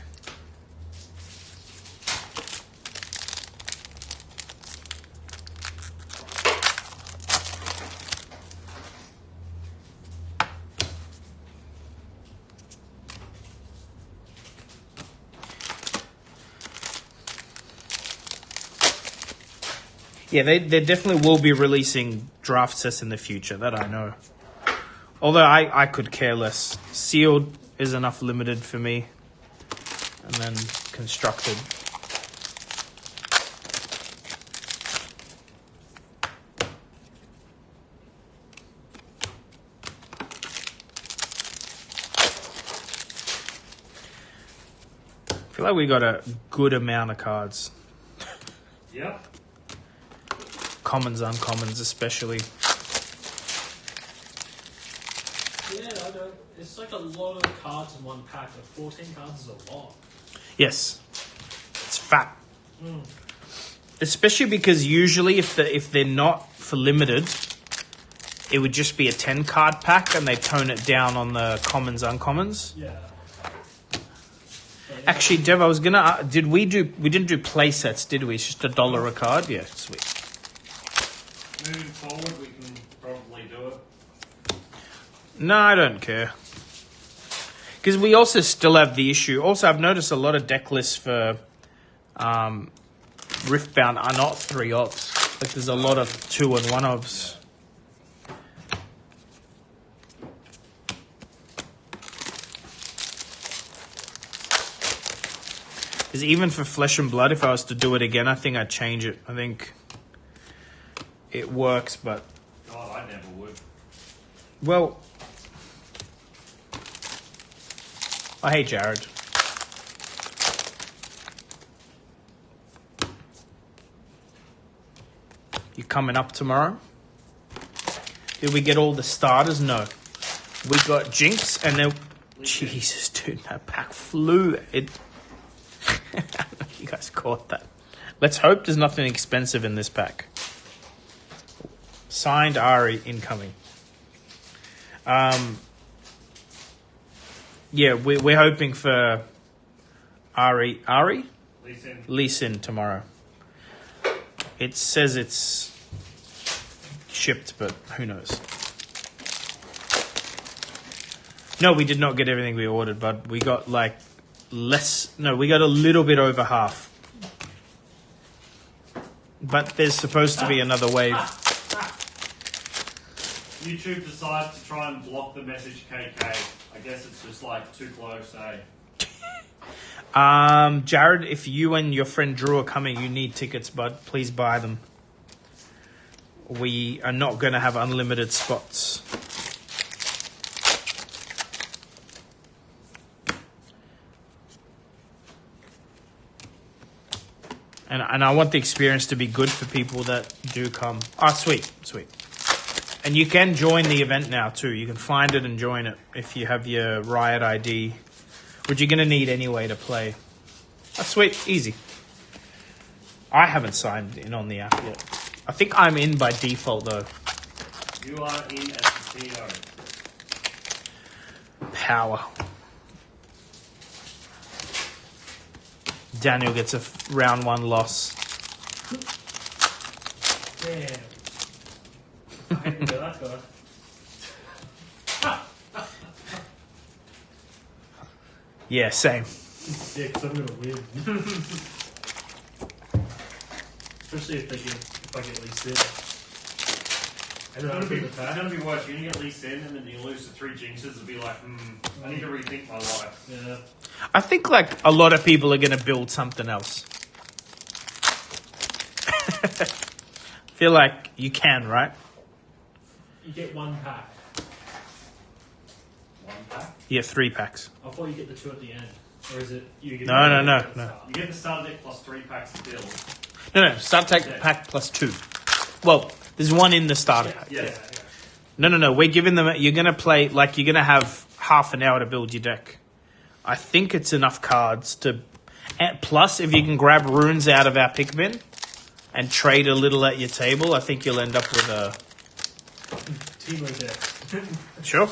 Yeah, they definitely will be releasing draft sets in the future, that I know. Although I could care less. Sealed is enough limited for me. And then constructed. I feel like we got a good amount of cards. Yep. Commons, uncommons, especially. Yeah, I don't. It's like a lot of cards in one pack. Like 14 cards is a lot. Yes, it's fat. Especially because usually if they're not for limited, it would just be a 10 card pack, and they tone it down on the commons, uncommons. Yeah. Actually, Dev, I was gonna. We didn't do play sets, did we? It's just $1 a card. Yeah, sweet. Moving forward, we can probably do it. No, I don't care. Because we also still have the issue. Also, I've noticed a lot of deck lists for Riftbound are not 3-ops. Like, there's a lot of 2 and 1-ops. Because even for Flesh and Blood, if I was to do it again, I think I'd change it. I think it works, but... Oh, I never would. Well... Oh, hey, Jared. You coming up tomorrow? Did we get all the starters? No. We got Jinx, and then... Jesus, dude, that pack flew. It... You guys caught that. Let's hope there's nothing expensive in this pack. Signed Ari incoming. Yeah, we're hoping for Ari? Lee Sin tomorrow. It says it's shipped, but who knows? No, we did not get everything we ordered, but we got like less. No, we got a little bit over half. But there's supposed to be another wave. YouTube decides to try and block the message KK. I guess it's just like too close, eh? Jared, if you and your friend Drew are coming, you need tickets, bud. Please buy them. We are not going to have unlimited spots. And I want the experience to be good for people that do come. Ah, sweet. And you can join the event now, too. You can find it and join it if you have your Riot ID, which you're going to need anyway to play. That's sweet. Easy. I haven't signed in on the app yet. I think I'm in by default, though. You are in as the CEO. Power. Daniel gets a round 1 loss. Damn. I hate to do that guy. Yeah, same. Yeah, because I'm going to win. Especially if I get Lee Sin. And then It's open the pack. gonna be worse. You're gonna get leased in, and then you lose the 3 jinxes. It'll be like, I need to rethink my life. Yeah. I think like a lot of people are going to build something else. Feel like you can, right? You get 1 pack. 1 pack. You get 3 packs. I thought you get the 2 at the end. Or is it you get No, the no, two no, at the no. start? You get the starter deck plus 3 packs to build. No, start pack plus 2. Well, there's 1 in the starter pack. Yeah. No. We're giving them. You're going to play like you're going to have half an hour to build your deck. I think it's enough cards to. And plus, if you can grab runes out of our pick bin and trade a little at your table, I think you'll end up with a. Teemo deck. Sure.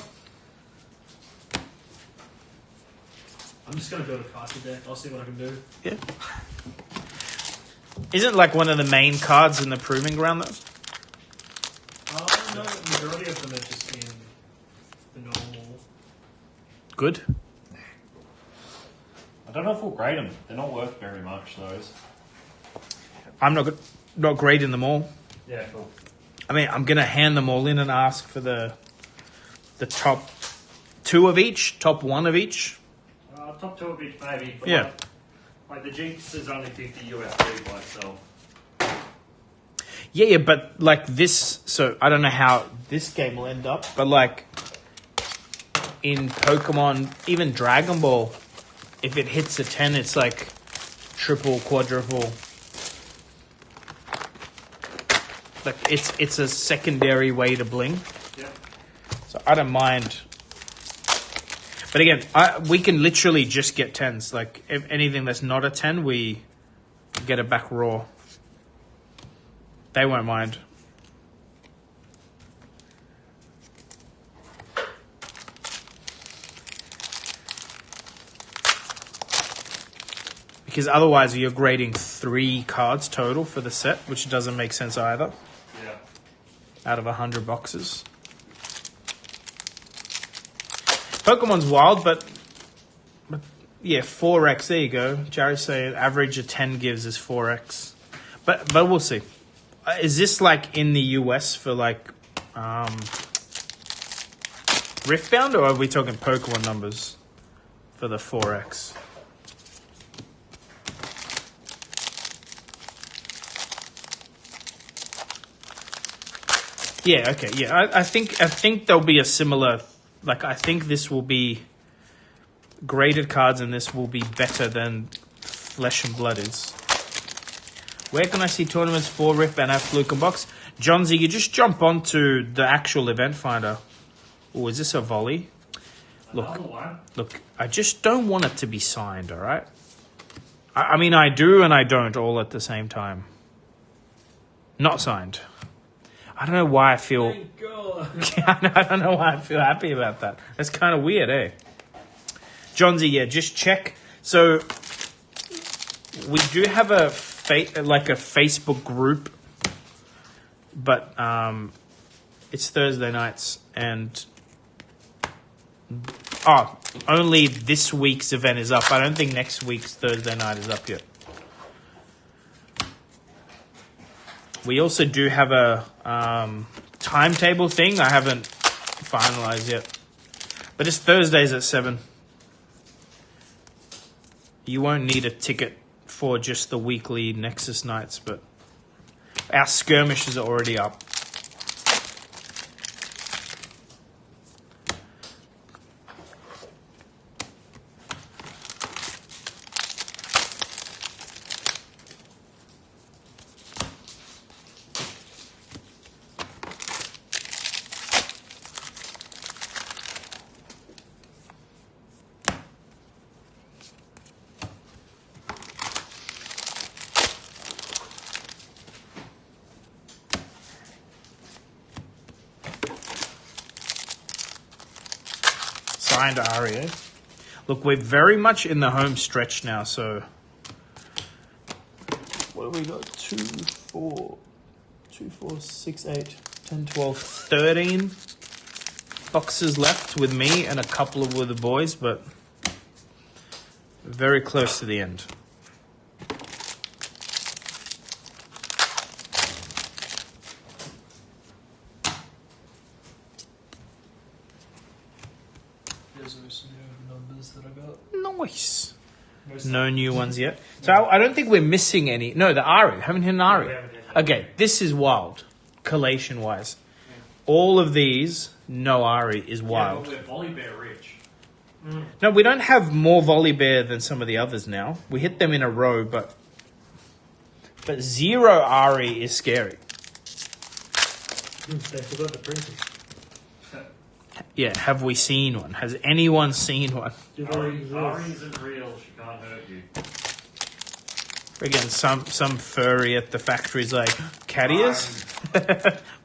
I'm just going to build a caster deck. I'll see what I can do. Yeah. Isn't like one of the main cards in the proving ground though? No, the majority of them are just in the normal. Good. I don't know if we'll grade them. They're not worth very much, those. I'm not grading them all. Yeah, cool. I mean, I'm gonna hand them all in and ask for the top 2 of each, top 1 of each. Top 2 of each, maybe. But Yeah. Like the jinx is only 50 USD by itself. Yeah, but like this, so I don't know how this game will end up, but like in Pokemon, even Dragon Ball, if it hits a 10, it's like triple, quadruple. Like it's a secondary way to bling. Yeah. So I don't mind. But again, we can literally just get 10s. Like if anything that's not a 10, we get it back raw. They won't mind. Because otherwise you're grading 3 cards total for the set, which doesn't make sense either. Yeah. Out of 100 boxes. Pokemon's wild, but yeah, 4x. There you go. Jerry's saying average of 10 gives is 4x. But we'll see. Is this like in the US for like Riftbound, or are we talking Pokemon numbers for the 4x? Yeah, okay, yeah. I think there'll be a similar. Like, I think this will be graded cards, and this will be better than Flesh and Blood is. Where can I see tournaments for Riftbound and Fluke and Box? Johnsy, you just jump onto the actual event finder. Oh, is this a volley? Another one. Look, I just don't want it to be signed, all right? I mean, I do and I don't all at the same time. Not signed. I don't know why I feel... Thank God. I don't know why I feel happy about that. That's kind of weird, eh? Johnsy, yeah, just check. So, we do have a Facebook group, but it's Thursday nights, and only this week's event is up. I don't think next week's Thursday night is up yet. We also do have a timetable thing. I haven't finalized yet, but it's Thursdays at 7. You won't need a ticket for just the weekly Nexus nights, but our skirmishes are already up. Signed Aria. Look, we're very much in the home stretch now, so... What have we got? 2, 4, 6, 8, 10, 12, 13 boxes left with me and a couple with the boys, but very close to the end. Nice. No new ones yet. So I don't think we're missing any. No, the Ari. We haven't hit an Ari. We haven't hit an Okay, this is wild. Collation wise. All of these, no Ari is wild. Yeah, but we're Volibear rich. No, we don't have more Volibear than some of the others now. We hit them in a row, but zero Ari is scary. They forgot the printing. Yeah, have we seen one? Has anyone seen one? Do they Ari exist? isn't real. She can't hurt you. Again, some furry at the factory's like, cat ears?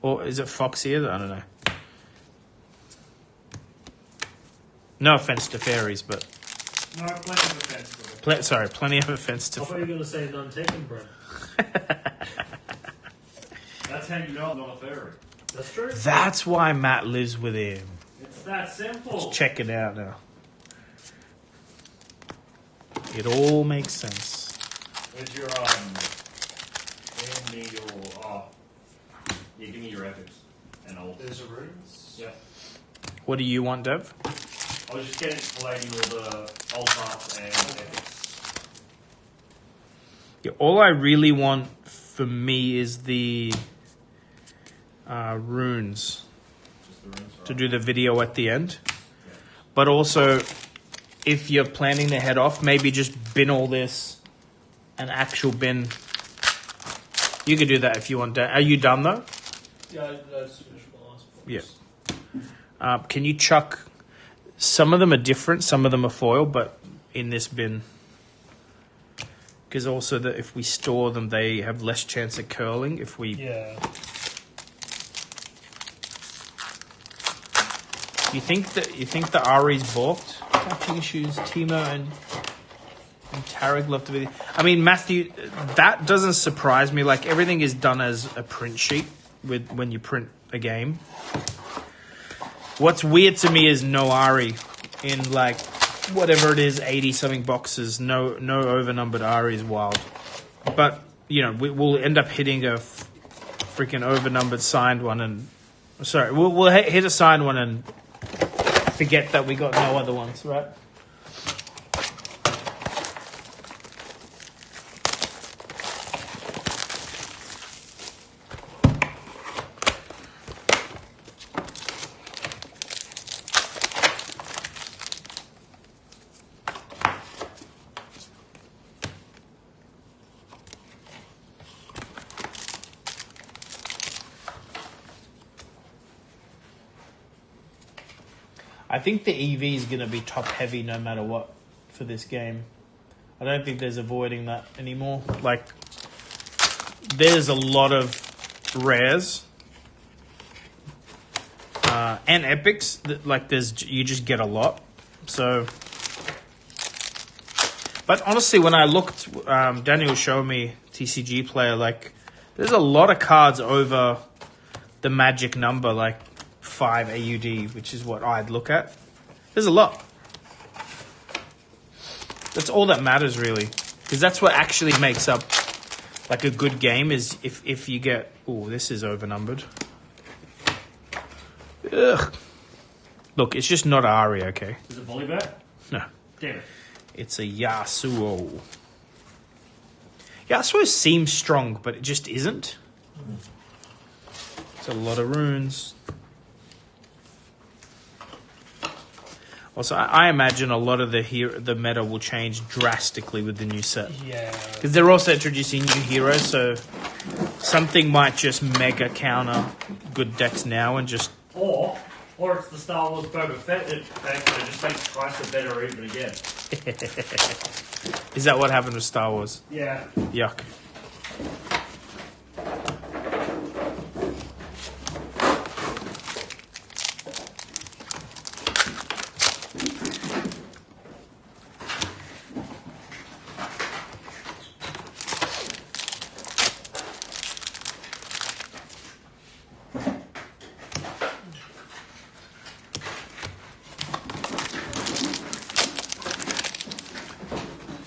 Or is it fox ears? I don't know. No offense to fairies, but... No, plenty of offense to them. Sorry, plenty of offense to I thought you were going to say non-taken, bro. That's how you know I'm not a fairy. That's true. That's why Matt lives with him. It's that simple. Check it out now. It all makes sense. Where's your hand me your yeah, give me your epics and I'll. There's a runes. Yeah. What do you want, Dev? I was just getting collating all the ultimates and epics. Yeah, all I really want for me is the runes Just the runes, to right? do the video at the end. Yeah. But also, if you're planning to head off, maybe just bin all this, an actual bin. You could do that if you want. Are you done though? Yeah, I just finished my last box. Yeah. Can you chuck? Some of them are different. Some of them are foil, but in this bin. Because also that if we store them, they have less chance of curling. If we, Yeah. you think the Ari's balked? Catching issues, Timo and Tarek love to be. I mean, Matthew, that doesn't surprise me. Like everything is done as a print sheet with when you print a game. What's weird to me is no Ari in like whatever it is, 80 something boxes. No overnumbered Ari is wild. But you know, we'll end up hitting a freaking overnumbered signed one, and sorry, we'll hit a signed one and forget that we got no other ones, right? I think the EV is going to be top heavy no matter what for this game. I don't think there's avoiding that anymore. Like, there's a lot of rares and epics. Like, you just get a lot. So, but honestly, when I looked, Daniel showed me TCG player. Like, there's a lot of cards over the magic number. Like 5 AUD, which is what I'd look at. There's a lot. That's all that matters, really. Because that's what actually makes up like a good game is if you get... Oh, this is overnumbered. Ugh. Look, it's just not Ari, okay? Is it Volibear? No. Damn it. It's a Yasuo. Yasuo seems strong, but it just isn't. It's a lot of runes. Also, I imagine a lot of the meta will change drastically with the new set. Yeah. Because they're also introducing new heroes, so something might just mega counter good decks now and just... Or it's the Star Wars Boba Fett deck that just makes twice the better even again. Is that what happened with Star Wars? Yeah. Yuck.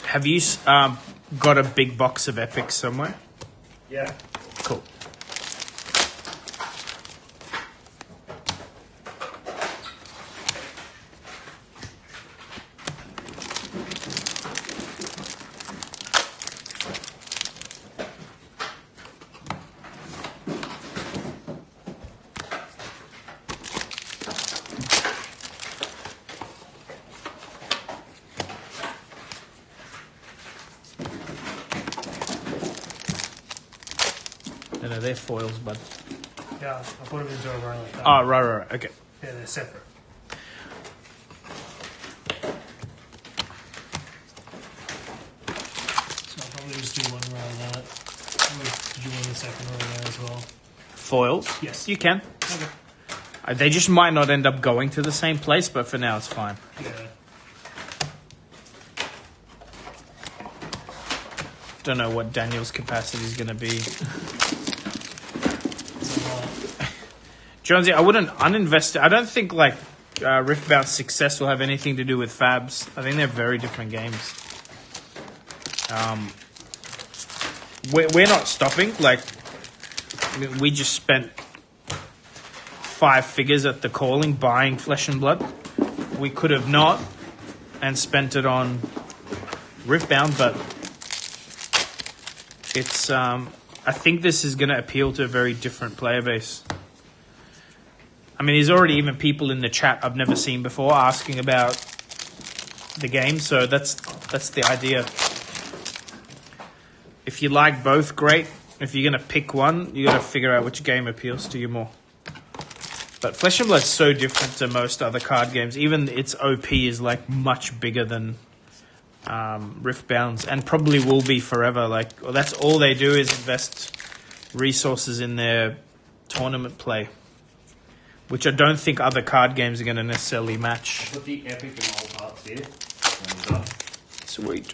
Have you got a big box of epics somewhere? Yeah. Cool. No, they're foils, bud. Yeah, I put them into a row like that. Oh, right. Okay. Yeah, they're separate. So I'll probably just do one row of that. Or did you want the second row there as well? Foils? Yes. You can. Okay. They just might not end up going to the same place, but for now it's fine. Yeah. Don't know what Daniel's capacity is going to be. Jonesy, I wouldn't uninvest it. I don't think like Riftbound's success will have anything to do with Fabs. I think they're very different games. We're not stopping. Like, we just spent 5 figures at the calling buying Flesh and Blood. We could have not and spent it on Riftbound, but it's I think this is going to appeal to a very different player base. I mean, there's already even people in the chat I've never seen before asking about the game, so that's the idea. If you like both, great. If you're going to pick one, you got to figure out which game appeals to you more. But Flesh and Blood's so different to most other card games. Even its OP is like much bigger than Riftbound's, and probably will be forever. Like, well, that's all they do is invest resources in their tournament play, which I don't think other card games are going to necessarily match. Put the epic and all parts here. Sweet.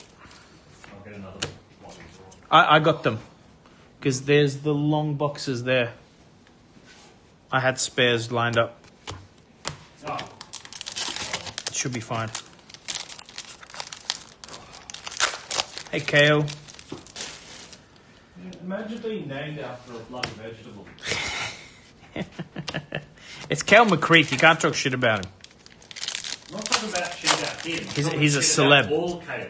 I'll get another one. I got them because there's the long boxes there. I had spares lined up. Oh. It should be fine. Hey, Kale. Imagine being named after a bloody vegetable. It's Kale McCreek. You can't talk shit about him. I'm not talking about shit about him. He's a celeb. All chaos.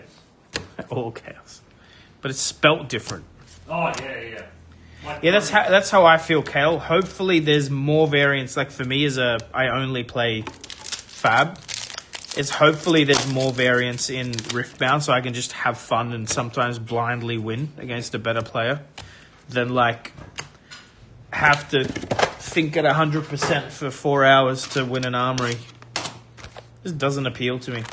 All chaos. But it's spelt different. Oh, yeah. Like Yeah, that's how I feel, Kale. Hopefully there's more variants. Like for me I only play Fab. It's hopefully there's more variants in Riftbound so I can just have fun and sometimes blindly win against a better player than like have to think at 100% for 4 hours to win an armory. This doesn't appeal to me.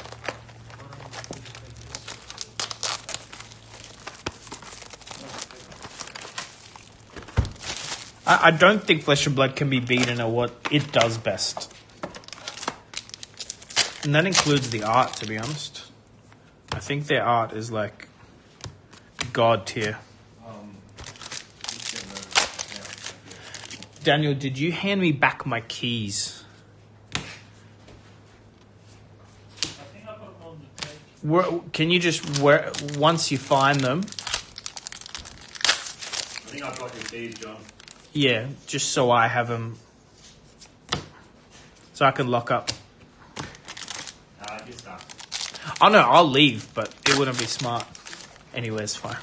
I don't think Flesh and Blood can be beaten at what it does best. And that includes the art, to be honest. I think their art is like God tier. Daniel, did you hand me back my keys? I think I put them on the page. Can you just, once you find them, I think I've got your keys, John. yeah, just so I have them, so I can lock up. You're stuck. Oh no, I'll leave, but it wouldn't be smart. Anywhere's fine.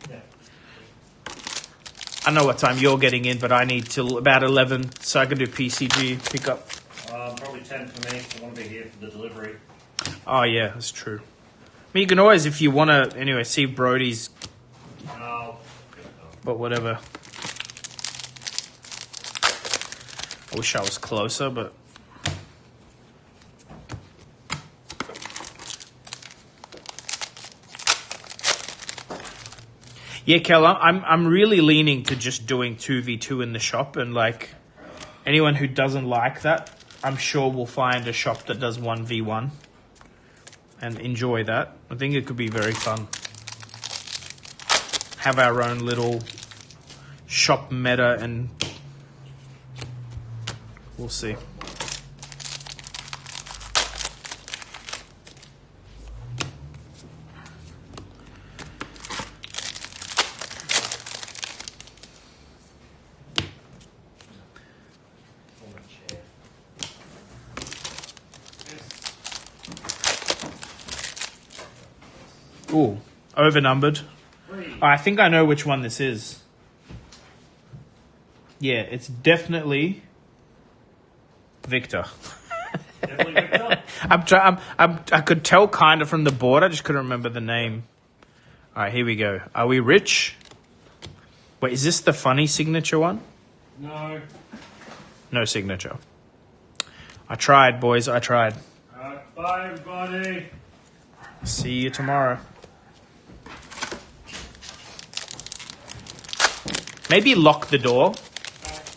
Yeah. I know what time you're getting in, but I need till about 11, so I can do PCG pickup. Probably 10 for me. I want to be here for the delivery. Oh yeah, that's true. I mean, you can always, if you want to, anyway, see Brody's, Oh. but whatever. I wish I was closer, but yeah, Kel, I'm really leaning to just doing 2v2 in the shop, and like anyone who doesn't like that, I'm sure will find a shop that does 1v1 and enjoy that. I think it could be very fun. Have our own little shop meta, and we'll see. Ooh, overnumbered. I think I know which one this is. Yeah, it's definitely Victor. Definitely Victor. I could tell kind of from the board. I just couldn't remember the name. All right, here we go. Are we rich? Wait, is this the funny signature one? No. No signature. I tried, boys. I tried. Alright, bye everybody. See you tomorrow. Maybe lock the door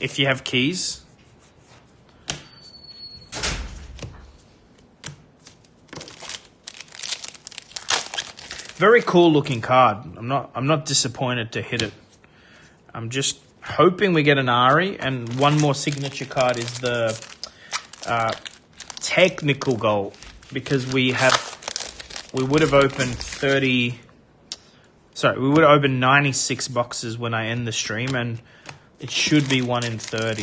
if you have keys. Very cool looking card. I'm not disappointed to hit it. I'm just hoping we get an Ari, and one more signature card is the technical goal, because we would have opened 96 boxes when I end the stream, and it should be 1 in 30.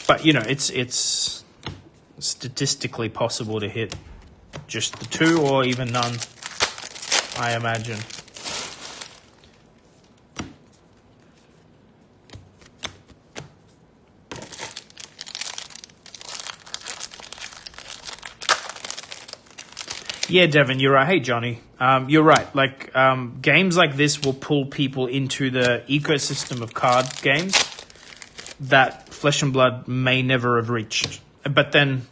But you know, it's statistically possible to hit just the 2 or even none, I imagine. Yeah, Devin, you're right. Hey, Johnny, you're right. Like, games like this will pull people into the ecosystem of card games that Flesh and Blood may never have reached. But then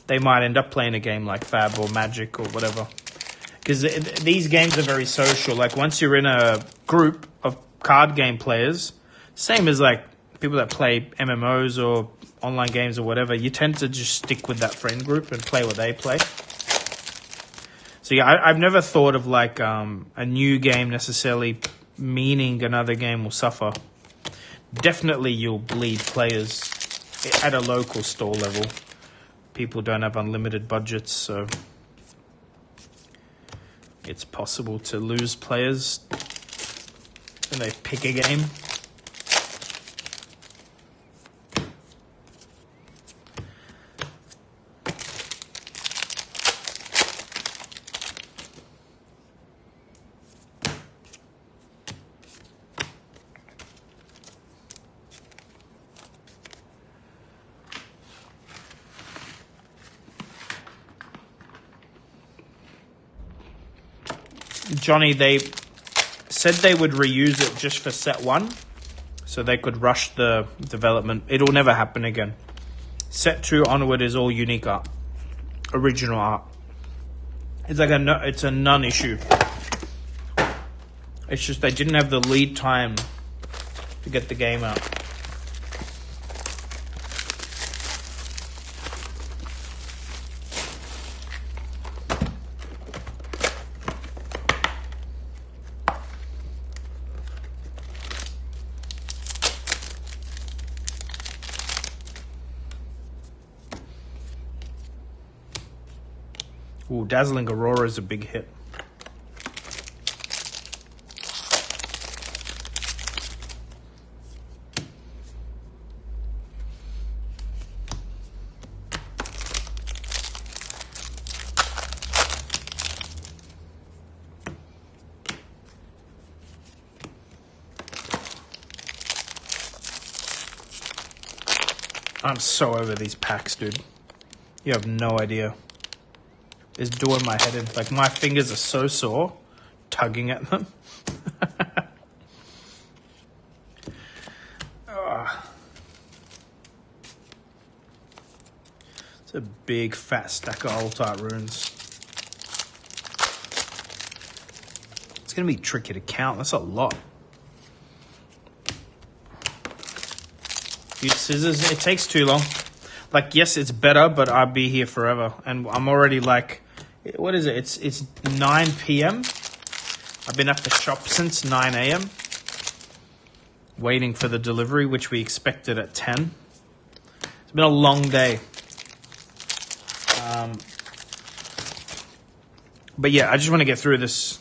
they might end up playing a game like Fab or Magic or whatever. Because these games are very social. Like, once you're in a group of card game players, same as like people that play MMOs or online games or whatever, you tend to just stick with that friend group and play what they play. So yeah, I've never thought of like a new game necessarily meaning another game will suffer. Definitely you'll bleed players at a local store level. People don't have unlimited budgets, so it's possible to lose players when they pick a game. Johnny, they said they would reuse it just for set 1, so they could rush the development. It'll never happen again. Set 2 onward is all unique art, original art. It's like it's a non-issue. It's just they didn't have the lead time to get the game out. Ooh, Dazzling Aurora is a big hit. I'm so over these packs, dude. You have no idea. It's doing my head in. Like, my fingers are so sore tugging at them. It's a big fat stack of alt art runes. It's going to be tricky to count. That's a lot. Use scissors. It takes too long. Like, yes, it's better, but I'll be here forever. And I'm already like, what is it? It's 9 p.m. I've been at the shop since 9 a.m. waiting for the delivery, which we expected at 10. It's been a long day. But yeah, I just want to get through this.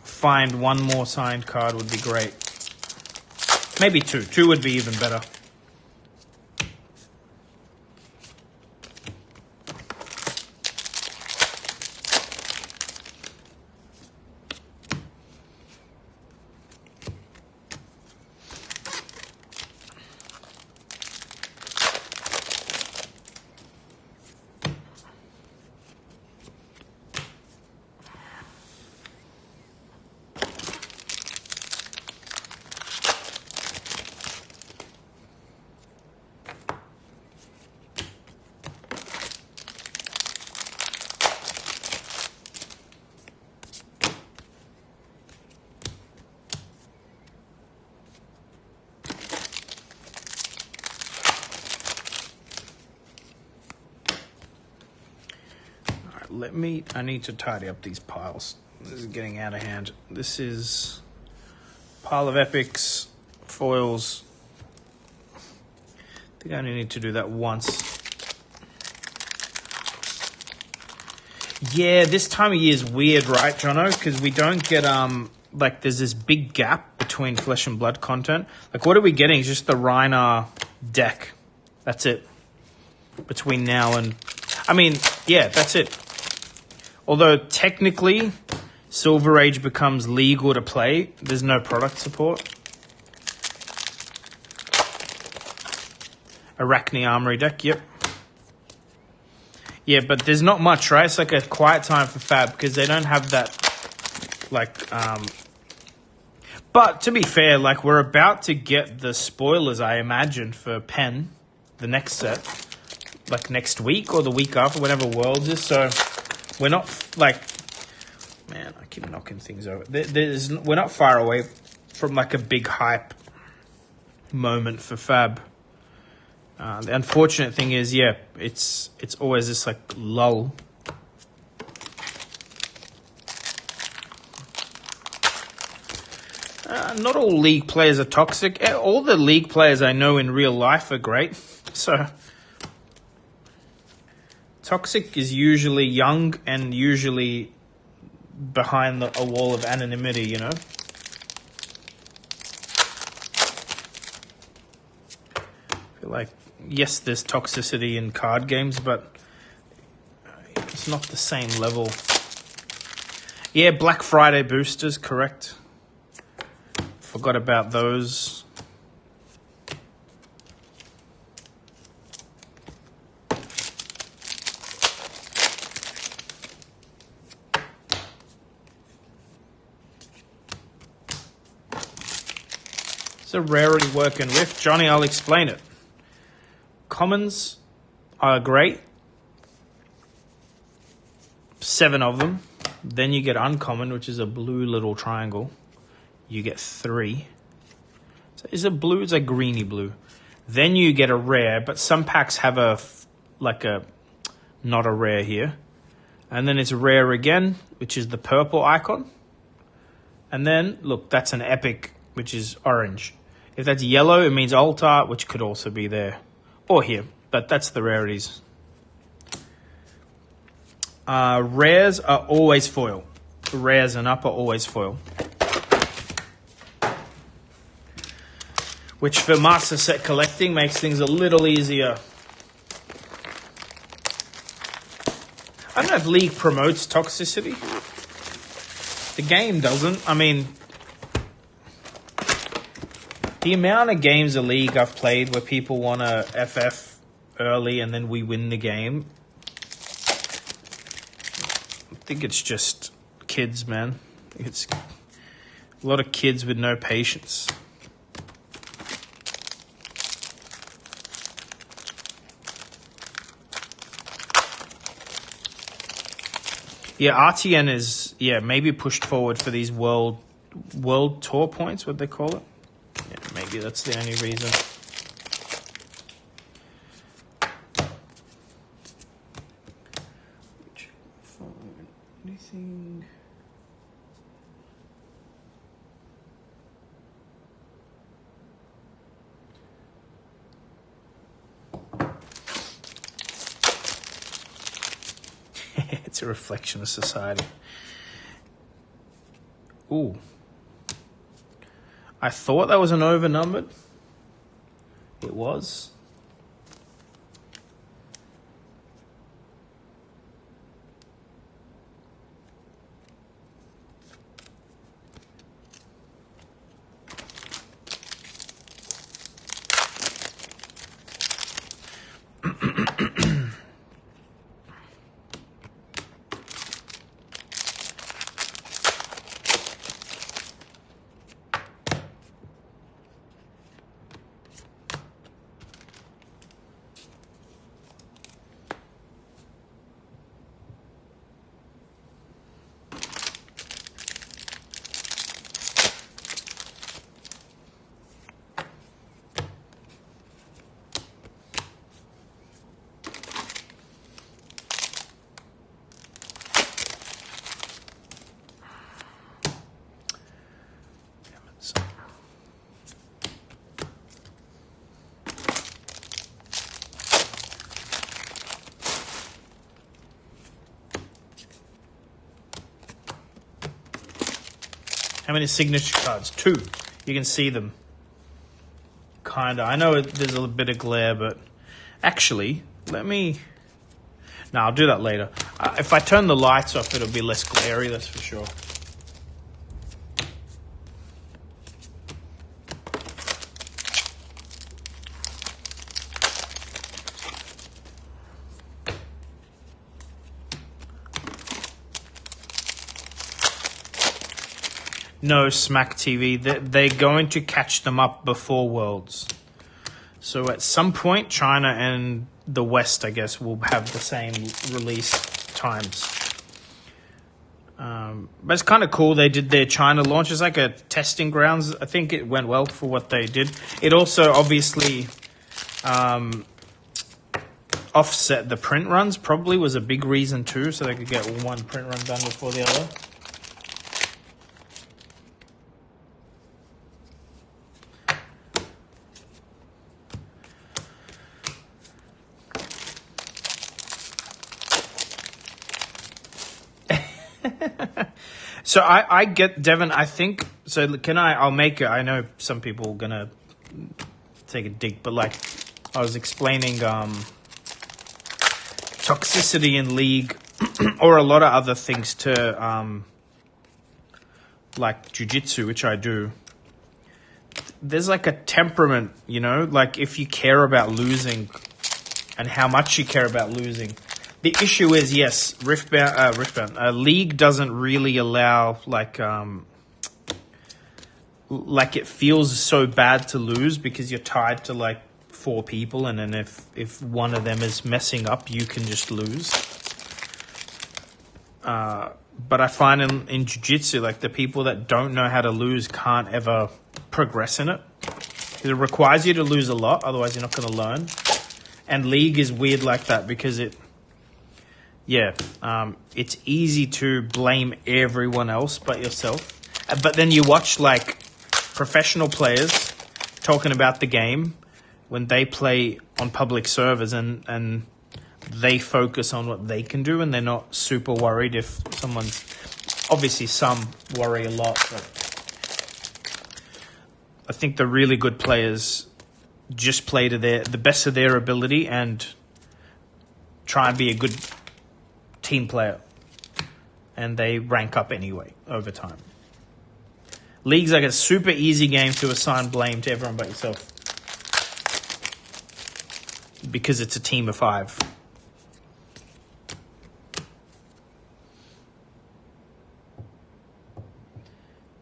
Find one more signed card would be great. Maybe 2. 2 would be even better. I need to tidy up these piles. This is getting out of hand. This is pile of epics, foils. I think I only need to do that once. Yeah, this time of year is weird, right, Jono? Because we don't get, like, there's this big gap between Flesh and Blood content. Like, what are we getting? Just the Reiner deck. That's it. Between now and... I mean, yeah, that's it. Although, technically, Silver Age becomes legal to play. There's no product support. Arachne Armory deck, yep. Yeah, but there's not much, right? It's like a quiet time for Fab because they don't have that, like, But to be fair, like, we're about to get the spoilers, I imagine, for Pen, the next set, like next week or the week after, whenever Worlds is. So we're not, like, man, I keep knocking things over. We're not far away from, like, a big hype moment for Fab. The unfortunate thing is, yeah, it's always this, like, lull. Not all League players are toxic. All the League players I know in real life are great. So, toxic is usually young and usually behind a wall of anonymity, you know? I feel like, yes, there's toxicity in card games, but it's not the same level. Yeah, Black Friday boosters, correct. Forgot about those. It's a rarity work in Rift. Johnny, I'll explain it. Commons are great. 7 of them. Then you get uncommon, which is a blue little triangle. You get 3. So is it blue? It's a greeny blue. Then you get a rare, but some packs have not a rare here. And then it's rare again, which is the purple icon. And then, look, that's an epic, which is orange. If that's yellow, it means altar, which could also be there. Or here, but that's the rarities. Rares are always foil. Rares and up are always foil. Which for master set collecting makes things a little easier. I don't know if League promotes toxicity. The game doesn't. I mean, the amount of games of League I've played where people want to FF early and then we win the game. I think it's just kids, man. It's a lot of kids with no patience. Yeah, RTN is, maybe pushed forward for these world tour points, what they call it. Yeah, maybe that's the only reason. Anything? It's a reflection of society. Ooh. I thought that was an overnumbered. It was. How many signature cards? 2. You can see them. Kinda. I know there's a bit of glare, but actually, let me. No, I'll do that later. If I turn the lights off, it'll be less glary. That's for sure. No, Smack TV. They're going to catch them up before Worlds. So at some point, China and the West, I guess, will have the same release times. But it's kind of cool. They did their China launch. It's like a testing grounds. I think it went well for what they did. It also obviously offset the print runs. Probably was a big reason too, so they could get one print run done before the other. So I get, Devin, I think, so I'll make it, I know some people are going to take a dig, but like I was explaining toxicity in League or a lot of other things to like jiu-jitsu, which I do. There's like a temperament, you know, like if you care about losing and how much you care about losing. The issue is, yes, Riftbound. League doesn't really allow, like it feels so bad to lose because you're tied to like 4 people, and then if one of them is messing up, you can just lose. But I find in jiu-jitsu, like the people that don't know how to lose can't ever progress in it. It requires you to lose a lot, otherwise you're not going to learn. And League is weird like that because it's easy to blame everyone else but yourself. But then you watch like professional players talking about the game when they play on public servers and they focus on what they can do and they're not super worried if someone's... Obviously some worry a lot, but I think the really good players just play to the best of their ability and try and be a good team player, and they rank up anyway over time. League's like a super easy game to assign blame to everyone but yourself because it's a team of 5.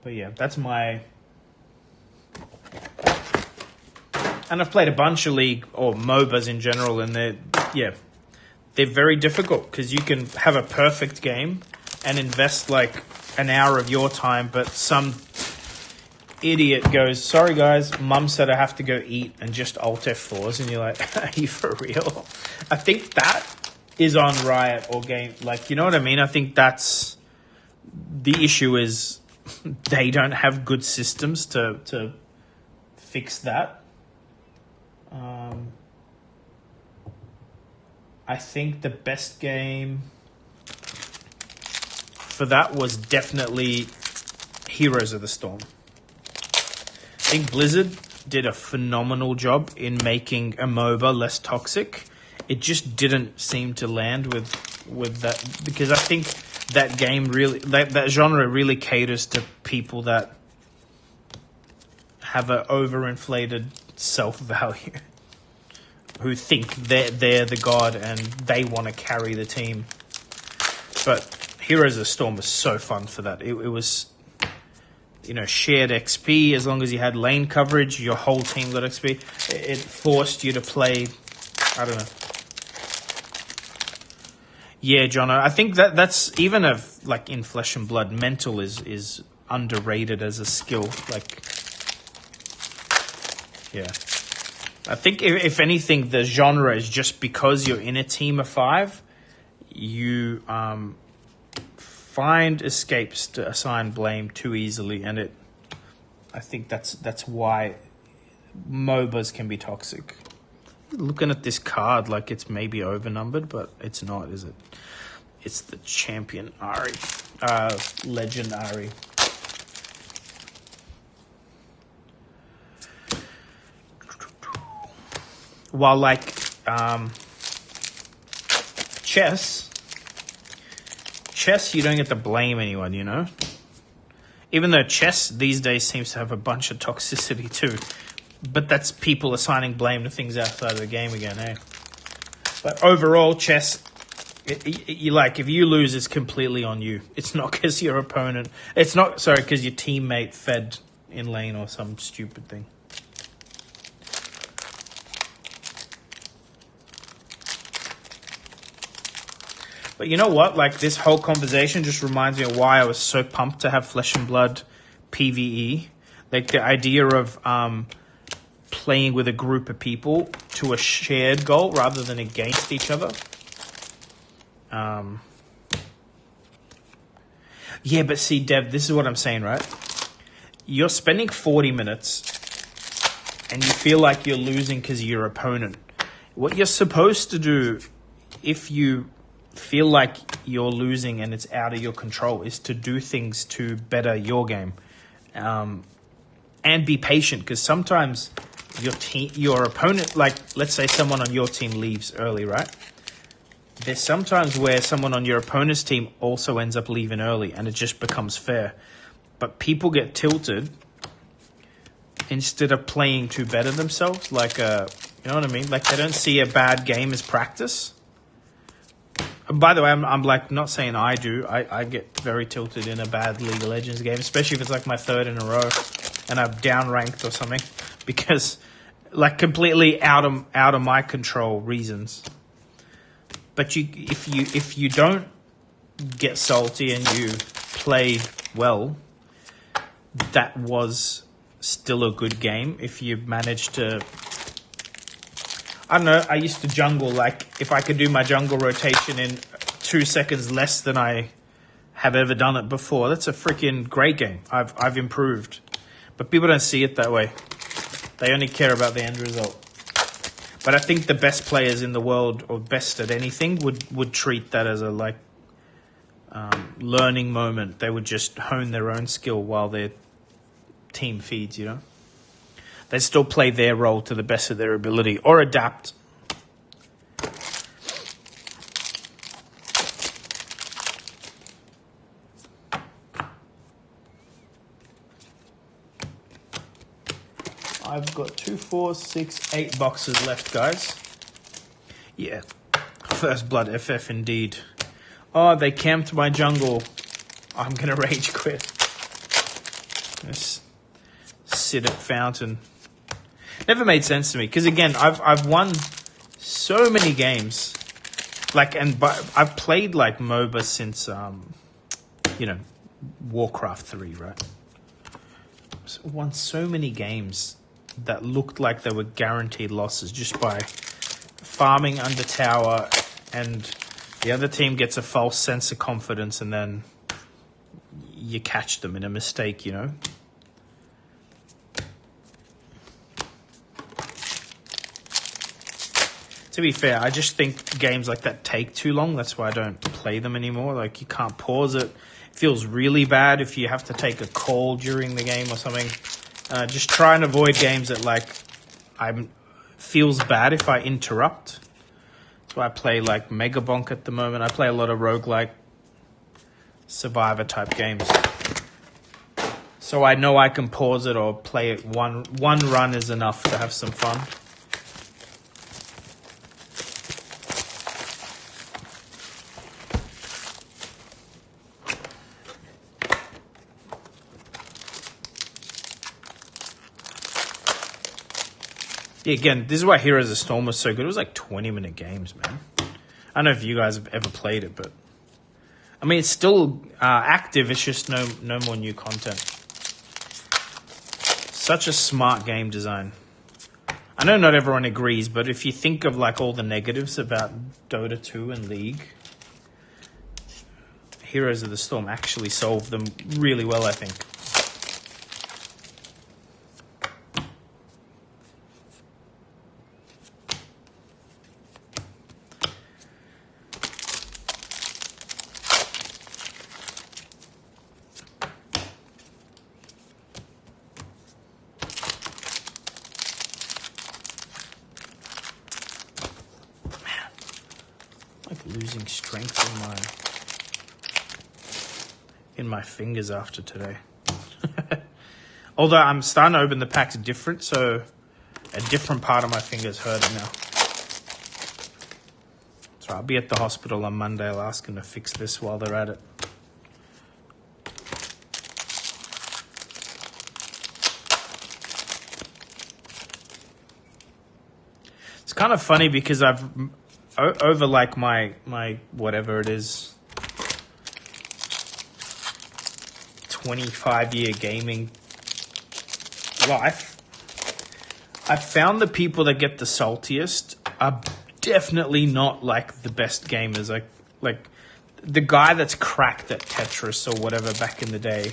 But yeah, that's my... And I've played a bunch of League or MOBAs in general, and they're very difficult because you can have a perfect game and invest like an hour of your time, but some idiot goes, sorry guys, mum said I have to go eat, and just alt F4s, and you're like, are you for real? I think that is on Riot or game, like, you know what I mean? I think that's the issue is they don't have good systems to fix that. I think the best game for that was definitely Heroes of the Storm. I think Blizzard did a phenomenal job in making a MOBA less toxic. It just didn't seem to land with that, because I think that game really, that genre really caters to people that have an overinflated self-value, who think they're the god and they want to carry the team. But Heroes of the Storm was so fun for that. It was, you know, shared XP. As long as you had lane coverage, your whole team got XP. It forced you to play, I don't know. Yeah, Jono, I think that's even like in Flesh and Blood, mental is underrated as a skill. Like, yeah. I think if anything, the genre is just because you're in a team of 5, you find escapes to assign blame too easily, and I think that's why MOBAs can be toxic. Looking at this card like it's maybe overnumbered, but it's not, is it? It's the champion Ari, legend Ari. while like chess, you don't get to blame anyone, you know? Even though chess these days seems to have a bunch of toxicity too. But that's people assigning blame to things outside of the game again, eh? But overall, chess, you like, if you lose, it's completely on you. It's not because your opponent... It's not, sorry, because your teammate fed in lane or some stupid thing. But you know what? Like, this whole conversation just reminds me of why I was so pumped to have Flesh and Blood PvE. Like, the idea of playing with a group of people to a shared goal rather than against each other. Yeah, but see, Dev, this is what I'm saying, right? You're spending 40 minutes and you feel like you're losing because of your opponent. What you're supposed to do if you feel like you're losing and it's out of your control is to do things to better your game. And be patient, because sometimes your opponent, like let's say someone on your team leaves early, right? There's sometimes where someone on your opponent's team also ends up leaving early and it just becomes fair. But people get tilted instead of playing to better themselves. Like, you know what I mean? Like, they don't see a bad game as practice. And by the way, I'm like not saying I do. I get very tilted in a bad League of Legends game, especially if it's like my third in a row and I'm down ranked or something, because like completely out of my control reasons. But if you don't get salty and you play well, that was still a good game. If you manage to, I don't know, I used to jungle, like if I could do my jungle rotation in 2 seconds less than I have ever done it before, that's a freaking great game. I've improved. But people don't see it that way. They only care about the end result. But I think the best players in the world, or best at anything, would treat that as a like learning moment. They would just hone their own skill while their team feeds, you know? They still play their role to the best of their ability or adapt. I've got 2, 4, 6, 8 boxes left, guys. Yeah. First blood FF indeed. Oh, they camped my jungle. I'm going to rage quit. Just sit at fountain. Never made sense to me, because again, I've won so many games, like, I've played like MOBA since you know, Warcraft 3, right? So won so many games that looked like they were guaranteed losses just by farming under tower, and the other team gets a false sense of confidence, and then you catch them in a mistake, you know. To be fair, I just think games like that take too long. That's why I don't play them anymore. Like, you can't pause it. It feels really bad if you have to take a call during the game or something. Just try and avoid games that, like, feels bad if I interrupt. That's why I play, like, Mega Bonk at the moment. I play a lot of roguelike survivor-type games. So I know I can pause it or play it. One run is enough to have some fun. Yeah, again, this is why Heroes of the Storm was so good. It was like 20-minute games, man. I don't know if you guys have ever played it, but I mean, it's still active. It's just no more new content. Such a smart game design. I know not everyone agrees, but if you think of like all the negatives about Dota 2 and League, Heroes of the Storm actually solved them really well, I think. like losing strength in my fingers after today. Although I'm starting to open the packs different, so a different part of my finger's hurting now. So I'll be at the hospital on Monday. I'll ask them to fix this while they're at it. It's kind of funny because I've over like my whatever it is 25-year gaming life, I found the people that get the saltiest are definitely not like the best gamers. Like the guy that's cracked at Tetris or whatever back in the day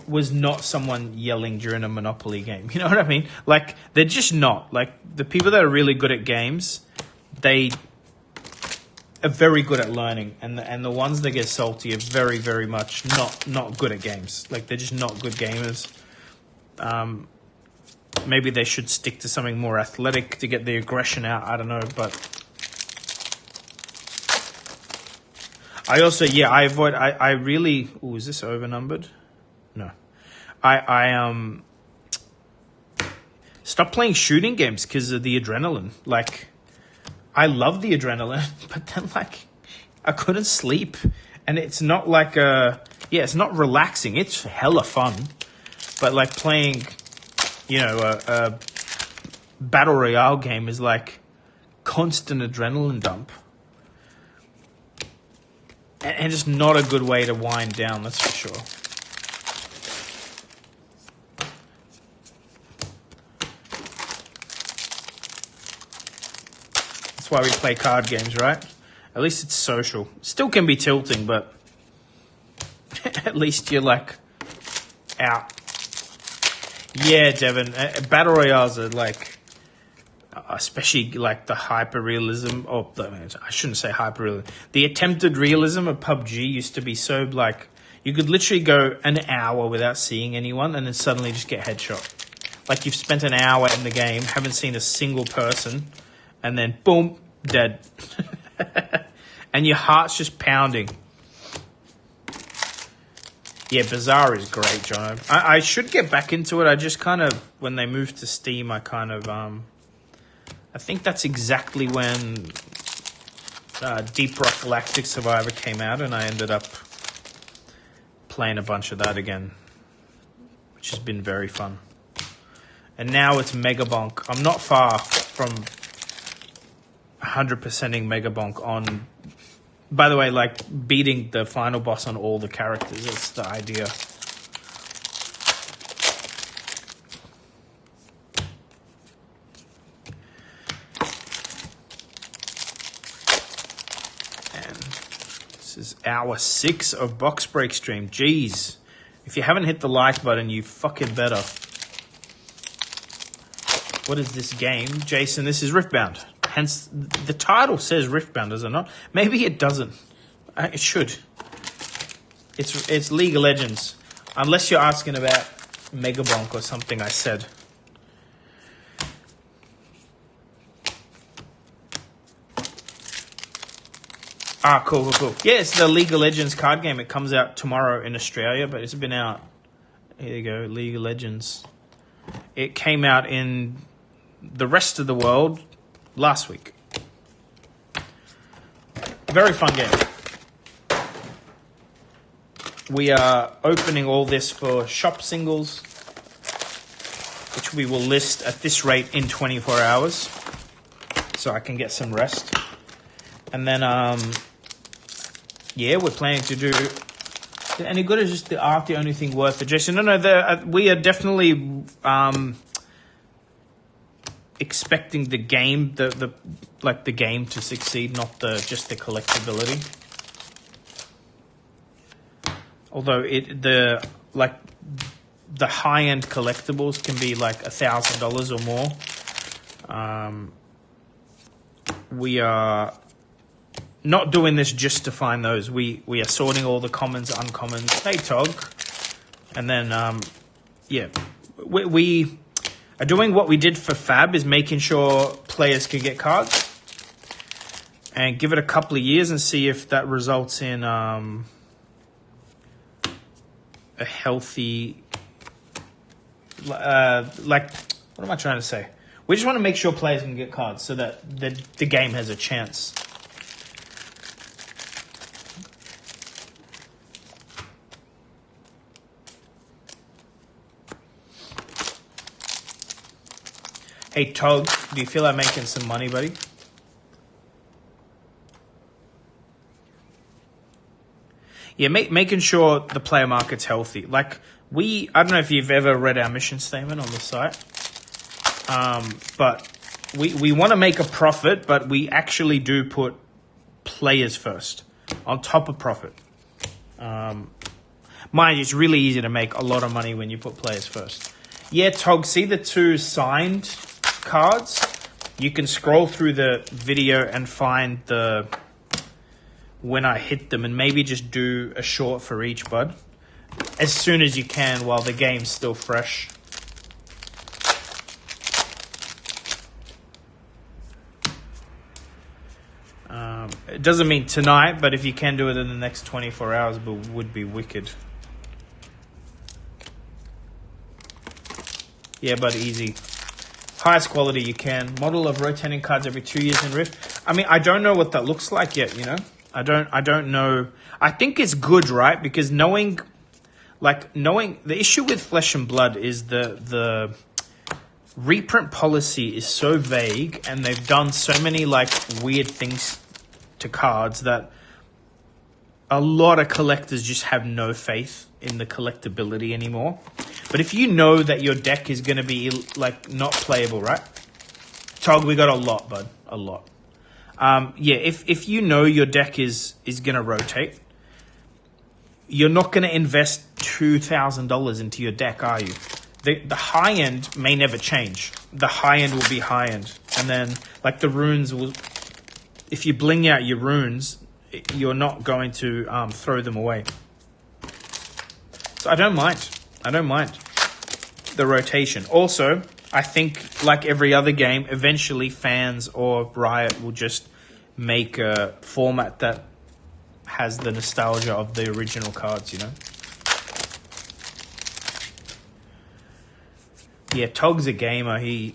was not someone yelling during a Monopoly game. You know what I mean? Like, they're just not. Like, the people that are really good at games, they are very good at learning. And the ones that get salty are very, very much not good at games. Like, they're just not good gamers. Maybe they should stick to something more athletic to get the aggression out. I don't know, but I also, I avoid, I really, is this overnumbered? No. I stopped playing shooting games because of the adrenaline. Like, I love the adrenaline, but then, like, I couldn't sleep. And it's not like it's not relaxing. It's hella fun. But, like, playing, a battle royale game is, like, constant adrenaline dump. And it's not a good way to wind down, that's for sure. That's why we play card games, right? At least it's social. Still can be tilting, but at least you're, like, out. Yeah, Devin. Battle royales are, like, especially, like, the hyper-realism. I shouldn't say hyper-realism. The attempted realism of PUBG used to be so, like, you could literally go an hour without seeing anyone and then suddenly just get headshot. Like, you've spent an hour in the game, haven't seen a single person, and then, boom, dead. And your heart's just pounding. Yeah, Bazaar is great, Jono. I should get back into it. I just kind of, when they moved to Steam, I kind of, I think that's exactly when Deep Rock Galactic Survivor came out, and I ended up playing a bunch of that again, which has been very fun. And now it's Megabonk. I'm not far from 100%ing Megabonk on... By the way, like, beating the final boss on all the characters. That's the idea. And this is hour 6 of Box Break stream. Jeez. If you haven't hit the like button, you fucking better. What is this game? Jason, this is Riftbound. Hence, the title says Riftbound, does it not? Maybe it doesn't. It should. It's League of Legends. Unless you're asking about Megabonk or something I said. Ah, cool. Yeah, it's the League of Legends card game. It comes out tomorrow in Australia, but it's been out. Here you go, League of Legends. It came out in the rest of the world last week. Very fun game. We are opening all this for shop singles, which we will list at this rate in 24 hours, so I can get some rest. And then, we're planning to do... Any good, or just the art the only thing worth it? Jason, no, we are definitely... expecting the game, the game to succeed, not just the collectability. Although the high end collectibles can be like $1,000 or more. We are not doing this just to find those. We are sorting all the commons, uncommons. Hey, Tog, and then we are doing what we did for Fab, is making sure players can get cards. and give it a couple of years and see if that results in a healthy, like, what am I trying to say? We just want to make sure players can get cards so that the game has a chance. Hey, Tog, do you feel like making some money, buddy? Yeah, making sure the player market's healthy. Like, I don't know if you've ever read our mission statement on the site, but we want to make a profit, but we actually do put players first on top of profit. Mind you, it's really easy to make a lot of money when you put players first. Yeah, Tog, see the 2 signed cards? You can scroll through the video and find the when I hit them, and maybe just do a short for each, bud, as soon as you can while the game's still fresh. It doesn't mean tonight, but if you can do it in the next 24 hours, it would be wicked. Yeah, but easy. Highest quality you can. Model of rotating cards every 2 years in Rift. I mean, I don't know what that looks like yet, you know? I don't know. I think it's good, right? Because knowing the issue with Flesh and Blood is the reprint policy is so vague, and they've done so many like weird things to cards that a lot of collectors just have no faith in the collectability anymore. But if you know that your deck is going to be like not playable, right? Tog, we got a lot, bud, a lot. Yeah, if you know your deck is going to rotate, you're not going to invest $2,000 into your deck, are you? The high end may never change. The high end will be high end. And then, like, the runes will... If you bling out your runes, you're not going to throw them away. So I don't mind. I don't mind the rotation. Also, I think, like every other game, eventually fans or Riot will just make a format that has the nostalgia of the original cards, you know? Yeah, Tog's a gamer. He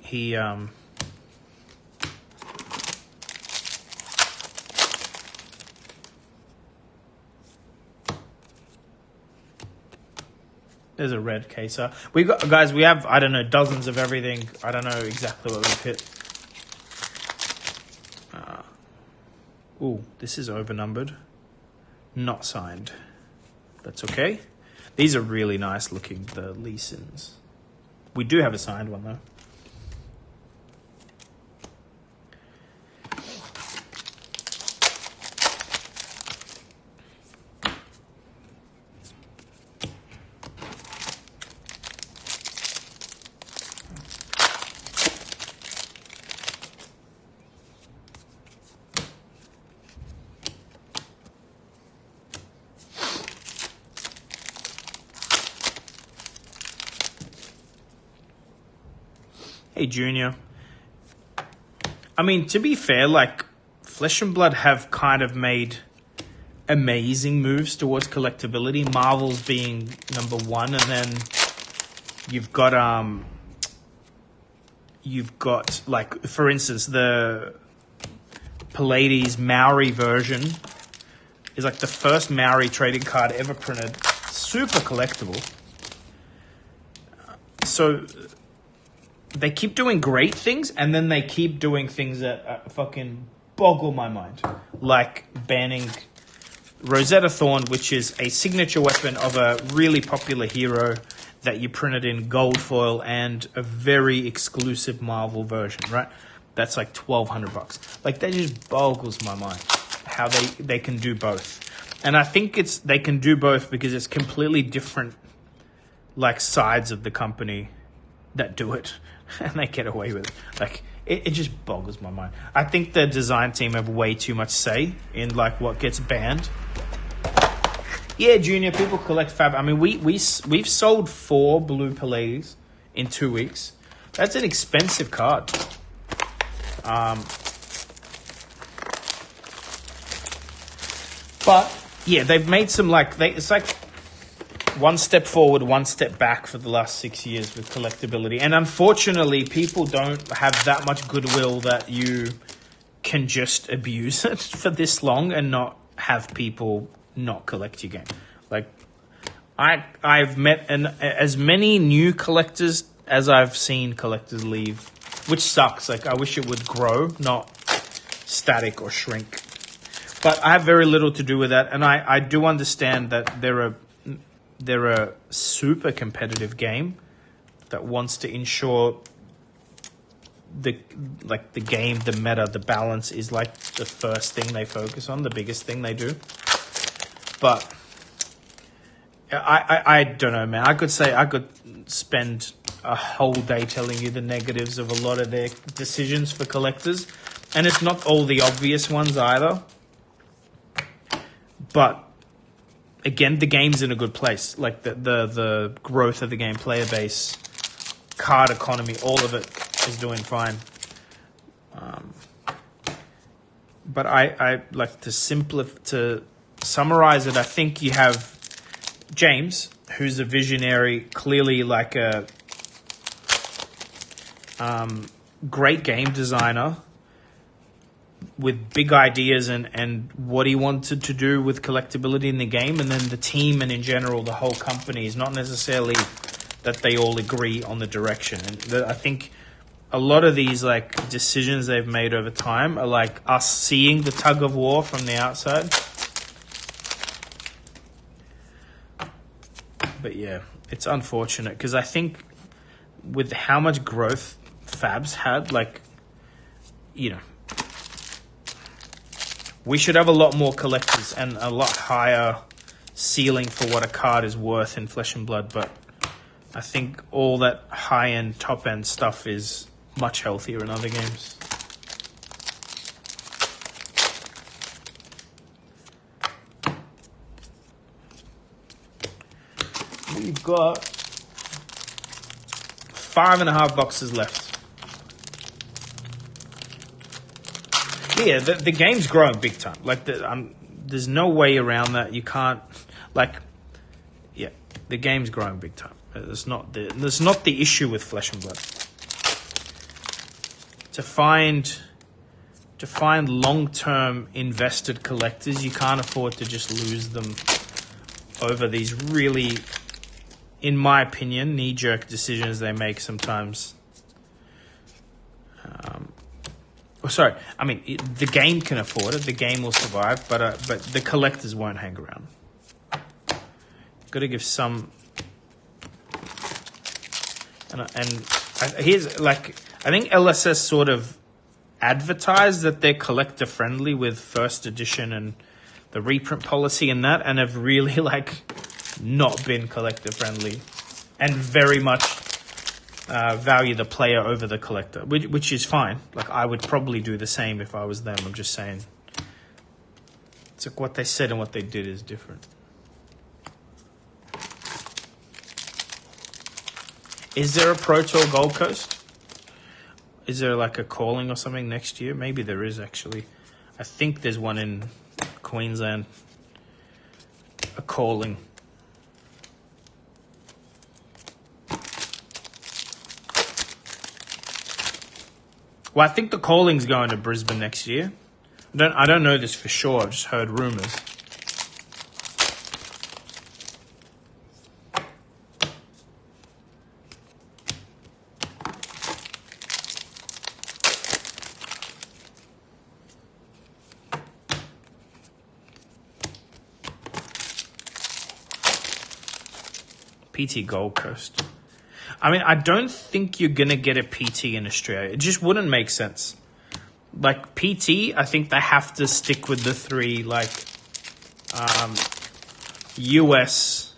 There's a red caser. We have, I don't know, dozens of everything. I don't know exactly what we've hit. Ooh, this is overnumbered. Not signed. That's okay. These are really nice looking, the Lee Sins. We do have a signed one, though. Hey, Junior. I mean, to be fair, like, Flesh and Blood have kind of made amazing moves towards collectability. Marvel's being number one, and then you've got, like, for instance, the Pallades Maori version is, like, the first Maori trading card ever printed. Super collectible. So... they keep doing great things, and then they keep doing things that fucking boggle my mind. Like banning Rosetta Thorn, which is a signature weapon of a really popular hero that you printed in gold foil and a very exclusive Marvel version, right? That's like $1,200. Like, that just boggles my mind how they can do both. And I think they can do both because it's completely different, like, sides of the company that do it. And they get away with it. Like, it just boggles my mind. I think the design team have way too much say in, like, what gets banned. Yeah, Junior, people collect fab. I mean, we've sold 4 blue Pallades in 2 weeks. That's an expensive card. But yeah, they've made some it's like one step forward, one step back for the last 6 years with collectability. And unfortunately, people don't have that much goodwill that you can just abuse it for this long and not have people not collect your game. Like, I've met as many new collectors as I've seen collectors leave, which sucks. Like, I wish it would grow, not static or shrink. But I have very little to do with that, and I do understand that they're a super competitive game that wants to ensure the game, the meta, the balance is like the first thing they focus on, the biggest thing they do. But I don't know, man. I could spend a whole day telling you the negatives of a lot of their decisions for collectors, and it's not all the obvious ones either. But again, the game's in a good place. Like the growth of the game, player base, card economy, all of it is doing fine. But I like to summarize it. I think you have James, who's a visionary, clearly like a great game designer with big ideas and what he wanted to do with collectability in the game, and then the team and in general the whole company is not necessarily that they all agree on the direction. And I think a lot of these like decisions they've made over time are like us seeing the tug of war from the outside. But yeah, it's unfortunate because I think with how much growth Fab's had, like, you know, we should have a lot more collectors and a lot higher ceiling for what a card is worth in Flesh and Blood. But I think all that high-end, top-end stuff is much healthier in other games. We've got 5.5 boxes left. Yeah, the game's growing big time. Like, there's no way around that. You can't, like, yeah, the game's growing big time. That's not the issue with Flesh and Blood. To find long-term invested collectors, you can't afford to just lose them over these really, in my opinion, knee-jerk decisions they make sometimes. Sorry, I mean, the game can afford it. The game will survive, but the collectors won't hang around. Got to give some. Here's like, I think LSS sort of advertised that they're collector friendly with first edition and the reprint policy and that, and have really like not been collector friendly, and very much value the player over the collector, which is fine. Like, I would probably do the same if I was them. I'm just saying, it's like what they said and what they did is different. Is there a Pro Tour Gold Coast? Is there like a calling or something next year? Maybe there is, actually. I think there's one in Queensland. A calling. Well, I think the calling's going to Brisbane next year. I don't know this for sure. I've just heard rumours. PT Gold Coast. I mean, I don't think you're going to get a PT in Australia. It just wouldn't make sense. Like, PT, I think they have to stick with the three, like, US,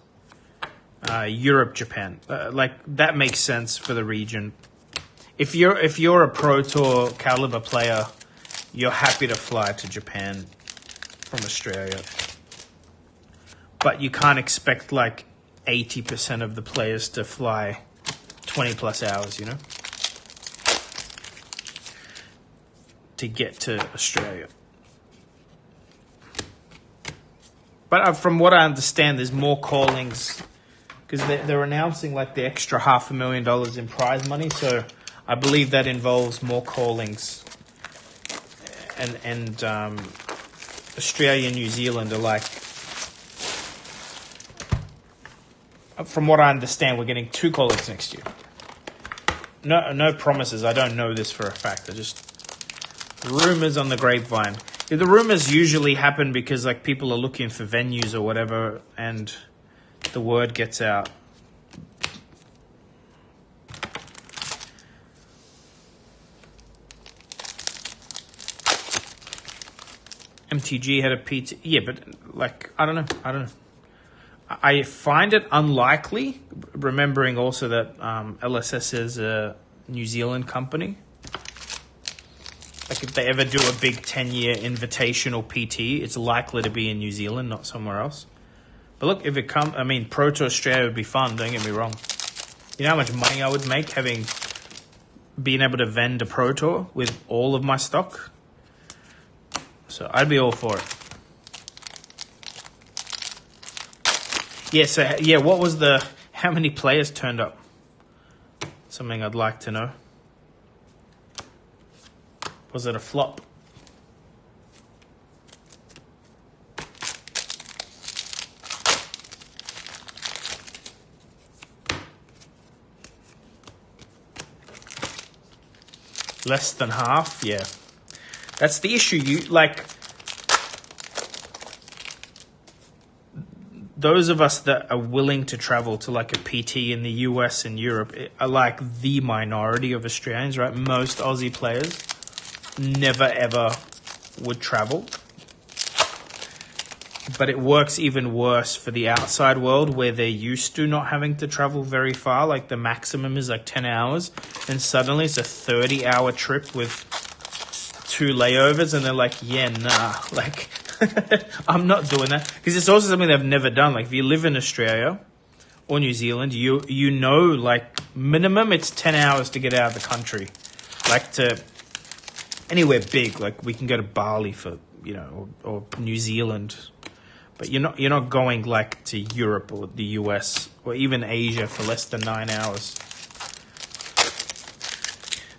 Europe, Japan. Like, that makes sense for the region. If you're a Pro Tour caliber player, you're happy to fly to Japan from Australia. But you can't expect, like, 80% of the players to fly 20 plus hours, you know, to get to Australia. But from what I understand, there's more callings because they're announcing like the extra $500,000 in prize money. So I believe that involves more callings. And Australia and New Zealand are like, from what I understand, we're getting 2 callings next year. No promises. I don't know this for a fact. I just rumors on the grapevine. Yeah, the rumors usually happen because like people are looking for venues or whatever, and the word gets out. MTG had a PT. Yeah, but like I don't know. I find it unlikely, remembering also that LSS is a New Zealand company. Like if they ever do a big 10-year invitational PT, it's likely to be in New Zealand, not somewhere else. But look, if it comes, I mean, Pro Tour Australia would be fun, don't get me wrong. You know how much money I would make being able to vend a Pro Tour with all of my stock? So I'd be all for it. Yeah, what was how many players turned up? Something I'd like to know. Was it a flop? Less than half? Yeah. That's the issue. Those of us that are willing to travel to like a PT in the US and Europe are like the minority of Australians, right? Most Aussie players never ever would travel. But it works even worse for the outside world where they're used to not having to travel very far. Like the maximum is like 10 hours and suddenly it's a 30-hour trip with 2 layovers and they're like, yeah, nah, like I'm not doing that. Because it's also something they've never done. Like if you live in Australia or New Zealand, you know like minimum it's 10 hours to get out of the country. Like to anywhere big, like we can go to Bali for, or New Zealand. But you're not going like to Europe or the US or even Asia for less than 9 hours.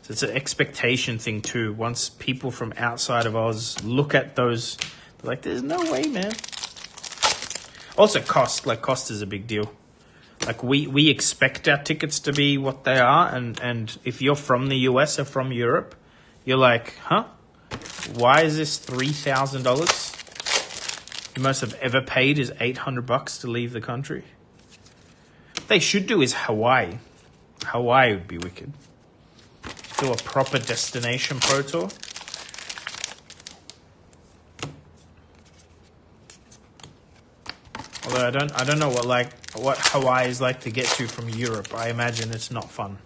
So it's an expectation thing too. Once people from outside of Oz look at those, they're like, there's no way, man. Also cost. Like cost is a big deal. Like we expect our tickets to be what they are, and if you're from the US or from Europe, you're like, huh? Why is this $3,000? The most I've ever paid is $800 to leave the country. What they should do is Hawaii. Hawaii would be wicked. Do a proper destination Pro Tour. Although I don't know what Hawaii is like to get to from Europe. I imagine it's not fun.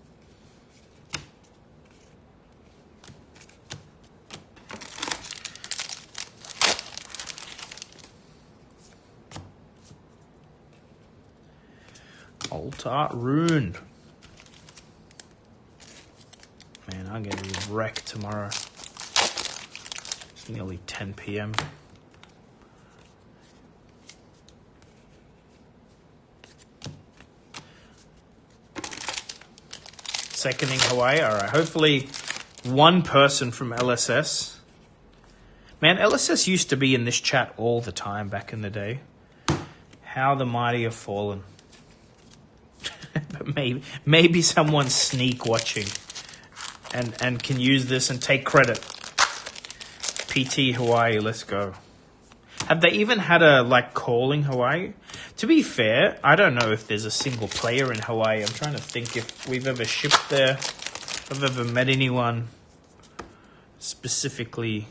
Alt Art Rune. Man, I'm going to be wrecked tomorrow. It's nearly 10 p.m. Seconding Hawaii. All right. Hopefully one person from LSS. Man, LSS used to be in this chat all the time back in the day. How the mighty have fallen. But maybe someone's sneak watching and can use this and take credit. PT Hawaii, let's go. Have they even had a calling Hawaii? To be fair, I don't know if there's a single player in Hawaii. I'm trying to think if we've ever shipped there. If I've ever met anyone specifically.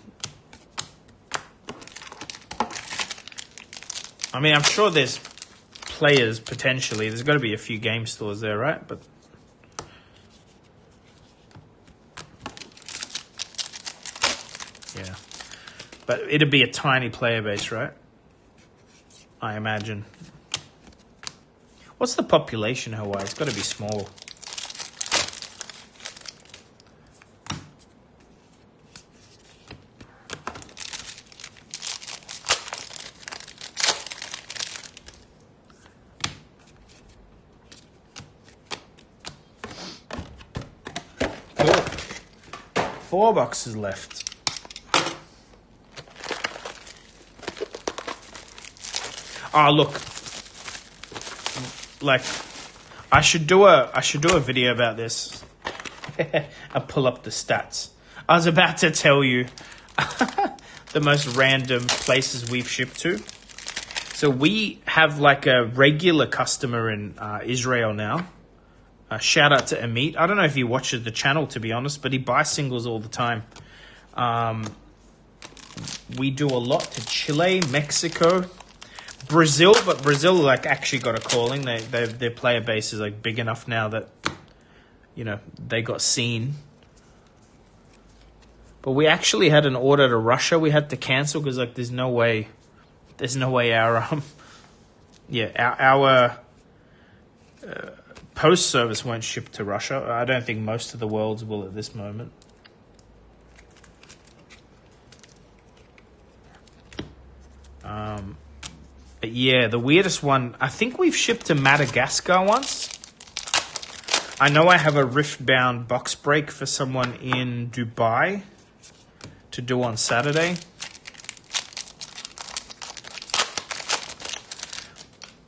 I mean, I'm sure there's players potentially. There's got to be a few game stores there, right? But yeah, but it'd be a tiny player base, right? I imagine. What's the population of Hawaii? It's got to be small. 4 boxes left. Oh, look. Like, I should do a video about this. I'll pull up the stats. I was about to tell you the most random places we've shipped to. So we have like a regular customer in Israel now. Shout out to Amit. I don't know if he watches the channel, to be honest, but he buys singles all the time. We do a lot to Chile, Mexico, Brazil, but Brazil like actually got a calling. Their player base is like big enough now that, you know, they got seen. But we actually had an order to Russia we had to cancel because like there's no way our our post service won't ship to Russia. I don't think most of the world's will at this moment. But yeah, the weirdest one, I think we've shipped to Madagascar once. I know I have a Riftbound box break for someone in Dubai to do on Saturday.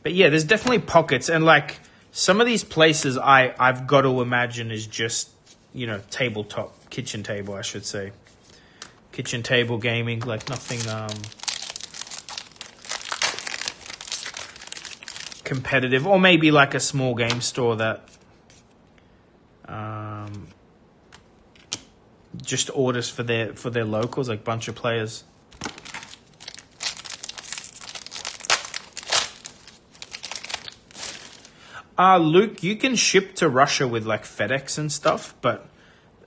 But yeah, there's definitely pockets. And like some of these places I've got to imagine is just, you know, tabletop, kitchen table, I should say. Kitchen table gaming, like nothing competitive. Or maybe like a small game store that just orders for their locals, like bunch of players. Luke, you can ship to Russia with like FedEx and stuff, but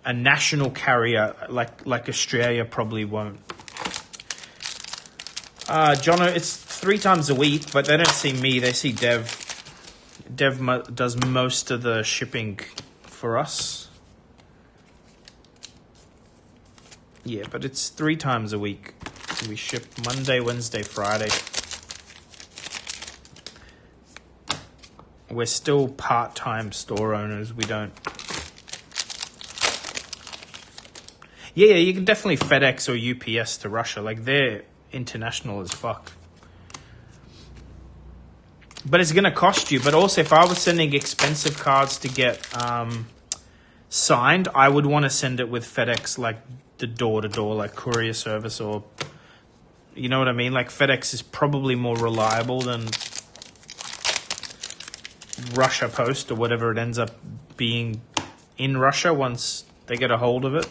a national carrier like Australia probably won't. Jono, it's 3 times a week, but they don't see me. They see Dev. Dev does most of the shipping for us. Yeah, but it's 3 times a week. We ship Monday, Wednesday, Friday. We're still part-time store owners. We don't... Yeah, you can definitely FedEx or UPS to Russia. Like, they're international as fuck. But it's going to cost you. But also, if I was sending expensive cards to get signed, I would want to send it with FedEx, like the door-to-door, like courier service, or... You know what I mean? Like, FedEx is probably more reliable than Russia Post or whatever it ends up being in Russia once they get a hold of it.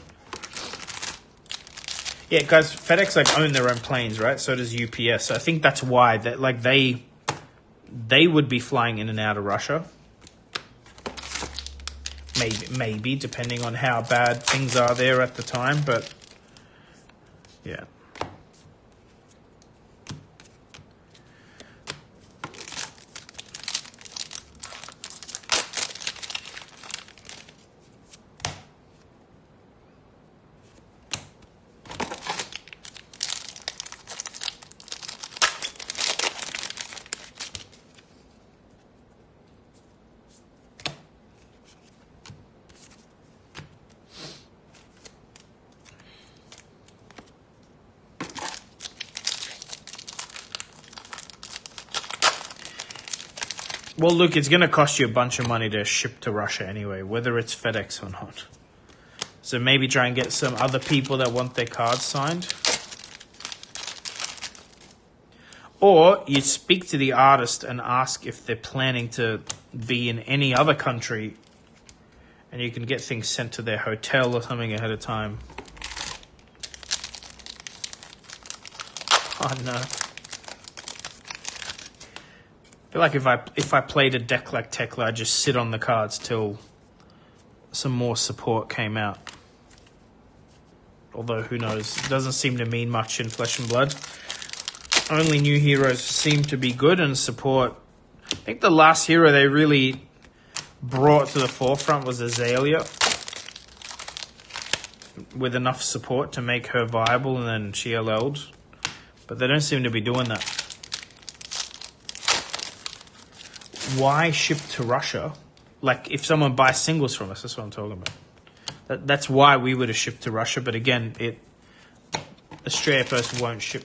Yeah, guys, FedEx like own their own planes, right? So does UPS. So I think that's why that like they would be flying in and out of Russia. Maybe depending on how bad things are there at the time, but yeah. Well, look, it's going to cost you a bunch of money to ship to Russia anyway, whether it's FedEx or not. So maybe try and get some other people that want their cards signed. Or you speak to the artist and ask if they're planning to be in any other country, and you can get things sent to their hotel or something ahead of time. Oh, no. I feel like if I played a deck like Tekla, I'd just sit on the cards till some more support came out. Although, who knows? It doesn't seem to mean much in Flesh and Blood. Only new heroes seem to be good, and support... I think the last hero they really brought to the forefront was Azalea. With enough support to make her viable, and then she LL'd. But they don't seem to be doing that. Why ship to Russia? Like, if someone buys singles from us, that's what I'm talking about. That's why we would have shipped to Russia. But again, Australia Post won't ship.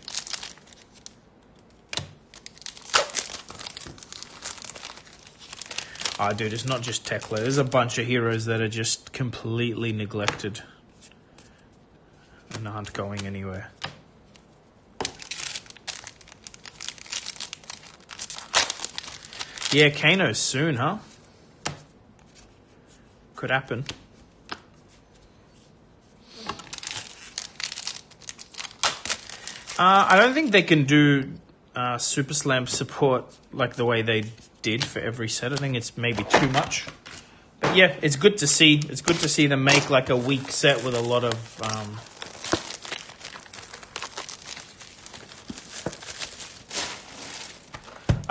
Oh, dude, it's not just Tekla. There's a bunch of heroes that are just completely neglected and aren't going anywhere. Yeah, Kano soon, huh? Could happen. I don't think they can do Super Slam support like the way they did for every set. I think it's maybe too much. But yeah, it's good to see. It's good to see them make like a weak set with a lot of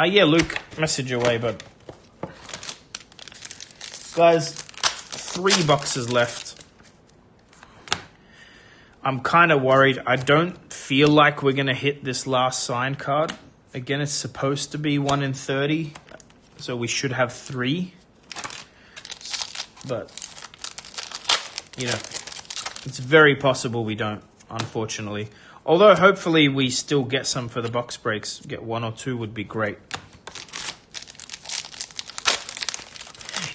yeah, Luke, message away, but guys, 3 boxes left. I'm kind of worried. I don't feel like we're going to hit this last signed card. Again, it's supposed to be 1 in 30, so we should have 3. But, you know, it's very possible we don't, unfortunately. Although, hopefully, we still get some for the box breaks. Get 1 or 2 would be great.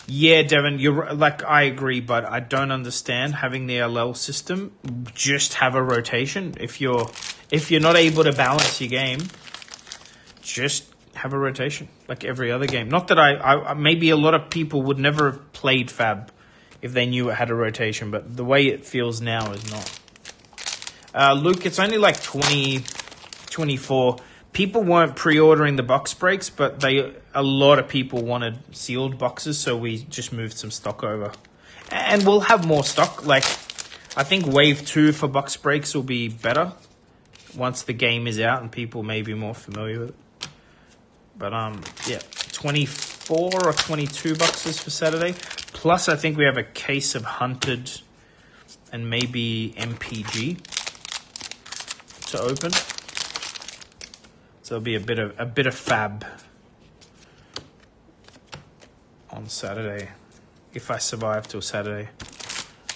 Yeah, Devin, you're like, I agree, but I don't understand having the LL system. Just have a rotation. If you're not able to balance your game, just have a rotation like every other game. Not that I maybe a lot of people would never have played Fab if they knew it had a rotation, but the way it feels now is not. Luke, it's only like 20, 24. People weren't pre-ordering the box breaks, but a lot of people wanted sealed boxes, so we just moved some stock over. And we'll have more stock. Like, I think Wave 2 for box breaks will be better once the game is out and people may be more familiar with it. But, yeah, 24 or 22 boxes for Saturday. Plus, I think we have a case of Hunted and maybe MPG to open. So it'll be a bit of Fab on Saturday. If I survive till Saturday,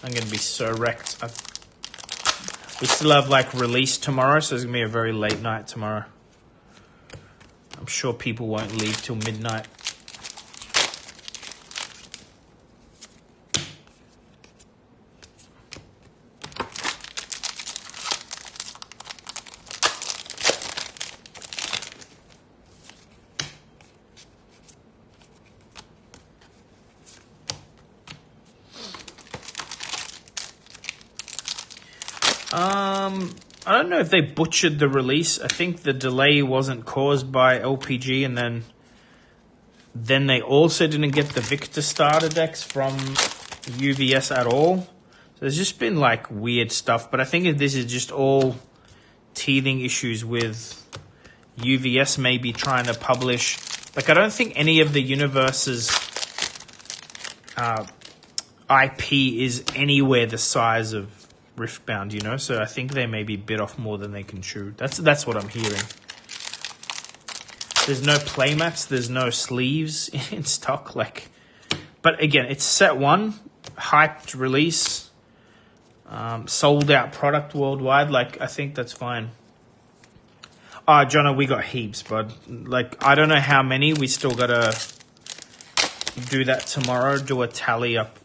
I'm gonna be so wrecked. We still have like release tomorrow, so it's gonna be a very late night tomorrow. I'm sure people won't leave till midnight. I don't know if they butchered the release. I think the delay wasn't caused by LPG, and then they also didn't get the Victor starter decks from UVS at all. So there's just been like weird stuff, but I think this is just all teething issues with UVS maybe trying to publish. Like, I don't think any of the universe's IP is anywhere the size of Riftbound, you know, so I think they maybe bit off more than they can chew. That's what I'm hearing. There's no playmats, there's no sleeves in stock, like, but again, it's set 1, hyped release, sold out product worldwide. Like, I think that's fine. Jono, we got heaps, bud. Like, I don't know how many. We still gotta do that tomorrow, do a tally up,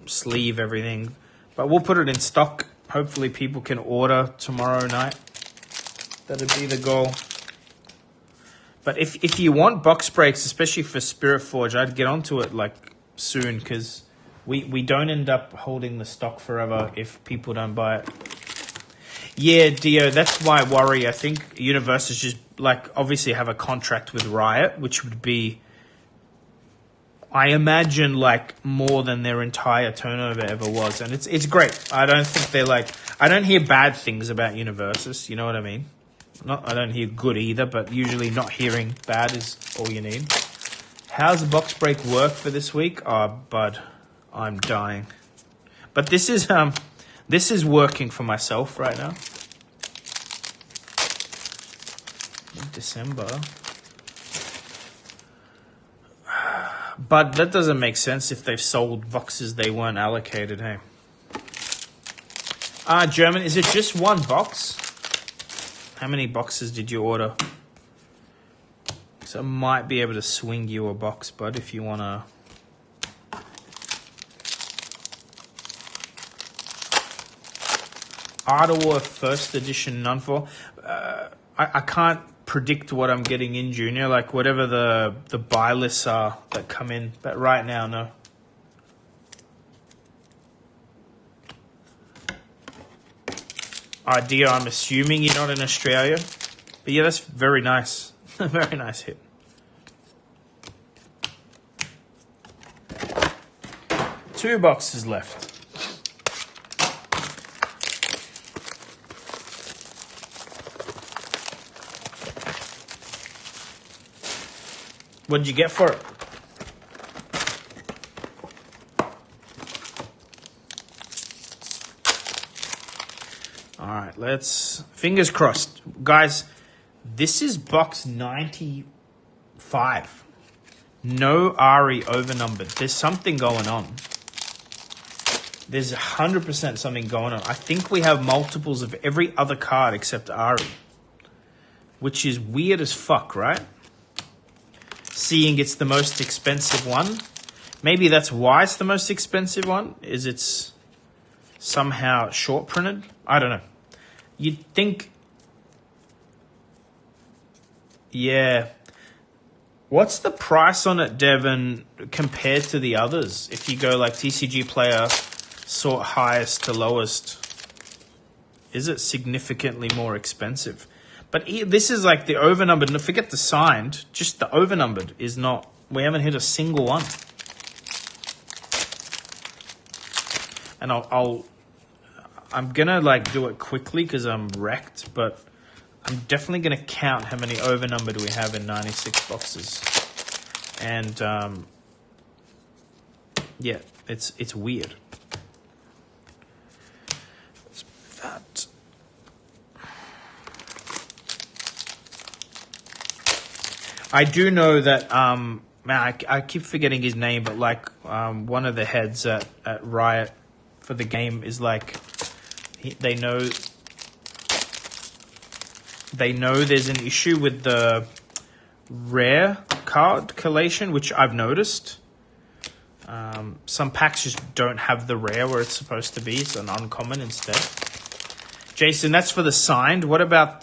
sleeve everything. But we'll put it in stock. Hopefully people can order tomorrow night. That'd be the goal. But if you want box breaks, especially for Spirit Forge, I'd get onto it like soon, because we don't end up holding the stock forever if people don't buy it. Yeah, Dio, that's my worry. I think Universe is just like obviously have a contract with Riot, which would be, I imagine, like more than their entire turnover ever was, and it's great. I don't think they're like, I don't hear bad things about Universes. You know what I mean? I don't hear good either, but usually not hearing bad is all you need. How's the box break work for this week? Oh, bud, I'm dying. But this is working for myself right now. December. But that doesn't make sense if they've sold boxes they weren't allocated, hey? German, is it just one box? How many boxes did you order? So I might be able to swing you a box, bud, if you want to. Art of War first edition non-foil. I can't predict what I'm getting in, Junior. Like whatever the buy lists are that come in. But right now, no. Idea, I'm assuming you're not in Australia. But yeah, that's very nice. Very nice hit. Two boxes left. What did you get for it? All right, let's... Fingers crossed. Guys, this is box 95. No Ari overnumbered. There's something going on. There's 100% something going on. I think we have multiples of every other card except Ari. Which is weird as fuck, right? Seeing it's the most expensive one. Maybe that's why it's the most expensive one. Is it's somehow short printed? I don't know. You'd think... Yeah. What's the price on it, Devon, compared to the others? If you go like TCG player, sort highest to lowest. Is it significantly more expensive? But this is like the overnumbered. No, forget the signed. Just the overnumbered is not... We haven't hit a single one. And I'm going to like do it quickly because I'm wrecked. But I'm definitely going to count how many overnumbered we have in 96 boxes. And yeah, it's weird. Let's move that. I do know that, man, I keep forgetting his name, but like one of the heads at Riot for the game is like, they know there's an issue with the rare card collation, which I've noticed. Some packs just don't have the rare where it's supposed to be. It's an uncommon instead. Jason, that's for the signed. What about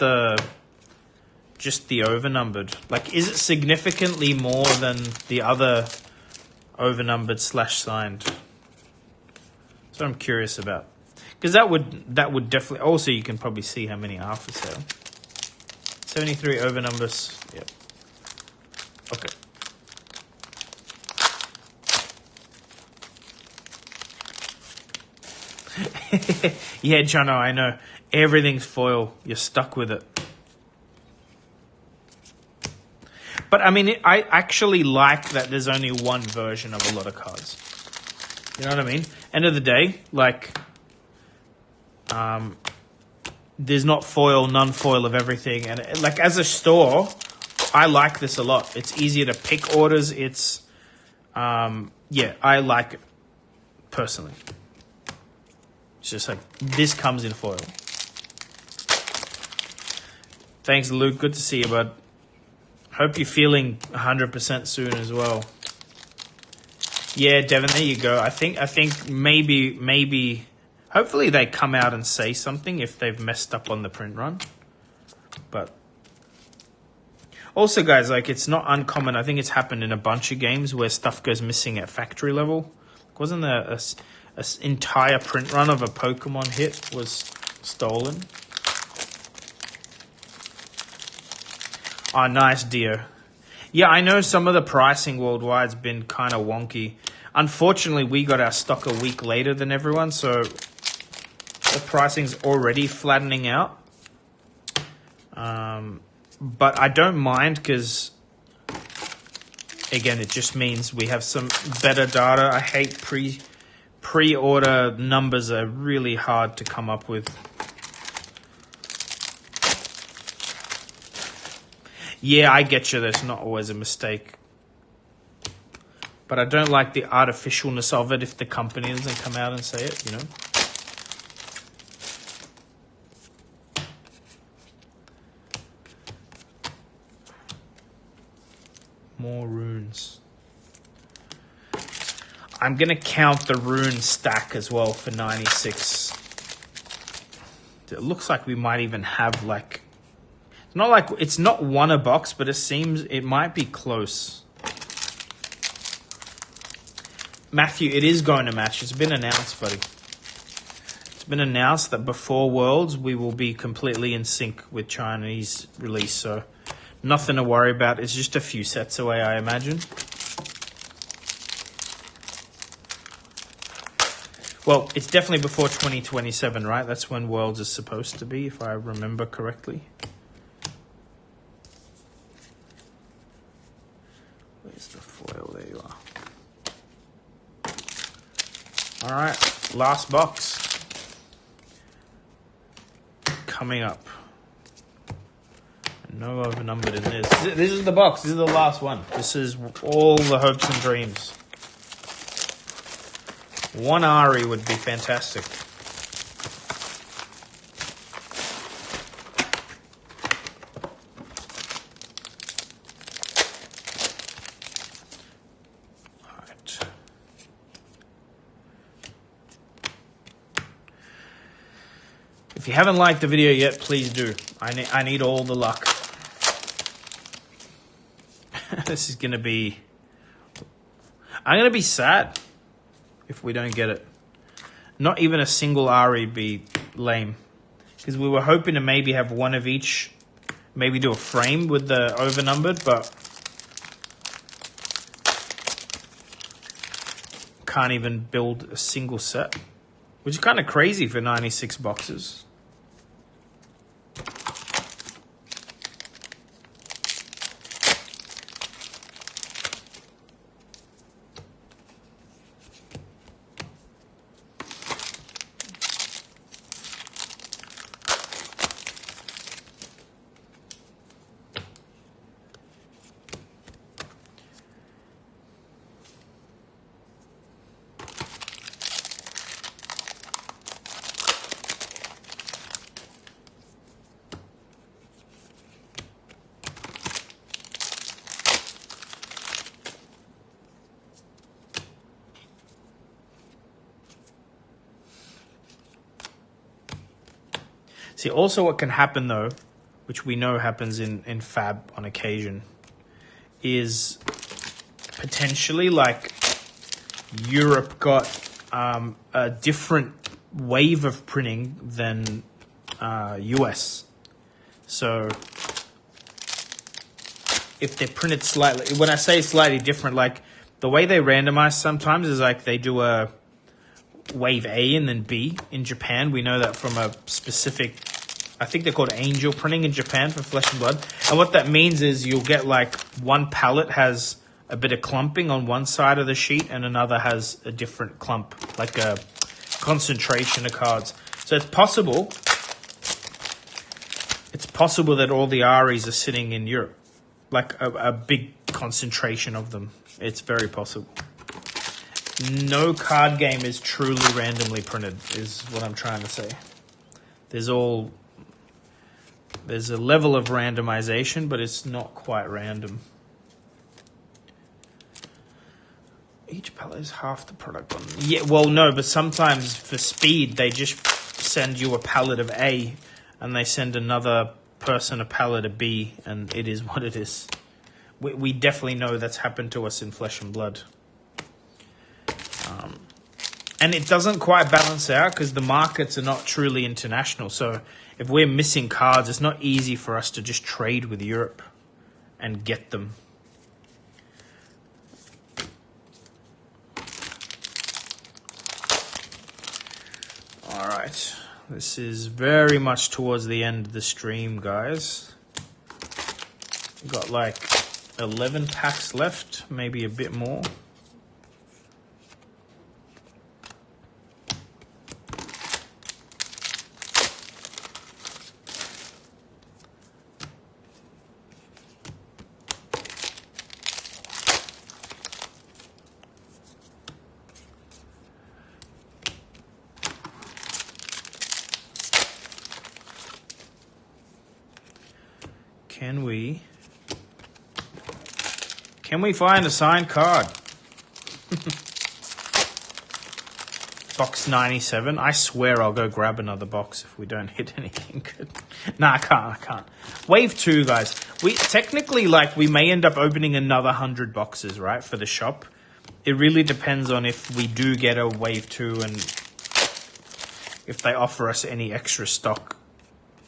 just the overnumbered? Like, is it significantly more than the other overnumbered / signed? That's what I'm curious about. Because that would definitely... Also, you can probably see how many are for sale. 73 overnumbers. Yep. Okay. Yeah, Jono, I know. Everything's foil. You're stuck with it. But, I mean, I actually like that there's only one version of a lot of cards. You know what I mean? End of the day, like... there's not foil, non-foil of everything. And, like, as a store, I like this a lot. It's easier to pick orders. It's... yeah, I like it. Personally. It's just like, this comes in foil. Thanks, Luke. Good to see you, bud. Hope you're feeling 100% soon as well. Yeah, Devin, there you go. I think maybe... Hopefully they come out and say something if they've messed up on the print run. But... Also, guys, like, it's not uncommon. I think it's happened in a bunch of games where stuff goes missing at factory level. Wasn't there an entire print run of a Pokemon hit was stolen? Oh, nice, dear. Yeah, I know some of the pricing worldwide's been kind of wonky. Unfortunately, we got our stock a week later than everyone, so the pricing's already flattening out. But I don't mind because, again, it just means we have some better data. I hate pre-order numbers are really hard to come up with. Yeah, I get you. That's not always a mistake. But I don't like the artificialness of it if the company doesn't come out and say it, you know. More runes. I'm going to count the rune stack as well for 96. It looks like we might even have like... It's not one a box, but it seems it might be close. Matthew, it is going to match. It's been announced, buddy. It's been announced that before Worlds, we will be completely in sync with Chinese release. So nothing to worry about. It's just a few sets away, I imagine. Well, it's definitely before 2027, right? That's when Worlds is supposed to be, if I remember correctly. Where's the foil? There you are. All right, last box. Coming up. No overnumbered in this. This is the box. This is the last one. This is all the hopes and dreams. One Ari would be fantastic. All right. If you haven't liked the video yet, please do. I need all the luck. This is gonna be... I'm gonna be sad if we don't get it. Not even a single Ari be lame. Because we were hoping to maybe have one of each. Maybe do a frame with the overnumbered, but can't even build a single set. Which is kind of crazy for 96 boxes. See, also what can happen though, which we know happens in Fab on occasion, is potentially like Europe got a different wave of printing than US. So if they're printed slightly, when I say slightly different, like the way they randomize sometimes is like they do a wave A and then B in Japan. We know that from a specific, I think they're called angel printing in Japan for Flesh and Blood. And what that means is you'll get like one palette has a bit of clumping on one side of the sheet and another has a different clump, like a concentration of cards. So it's possible that all the Aries are sitting in Europe, like a big concentration of them. It's very possible. No card game is truly randomly printed, is what I'm trying to say. There's a level of randomization, but it's not quite random. Each palette is half the product on. Yeah, well, no, but sometimes for speed, they just send you a palette of A, and they send another person a palette of B, and it is what it is. We definitely know that's happened to us in Flesh and Blood. And it doesn't quite balance out because the markets are not truly international. So if we're missing cards, it's not easy for us to just trade with Europe and get them. All right. This is very much towards the end of the stream, guys. We've got like 11 packs left, maybe a bit more. Can we find a signed card? Box 97. I swear I'll go grab another box if we don't hit anything good. Nah, I can't. Wave 2, guys. We technically, like, we may end up opening another 100 boxes, right, for the shop. It really depends on if we do get a wave 2 and if they offer us any extra stock.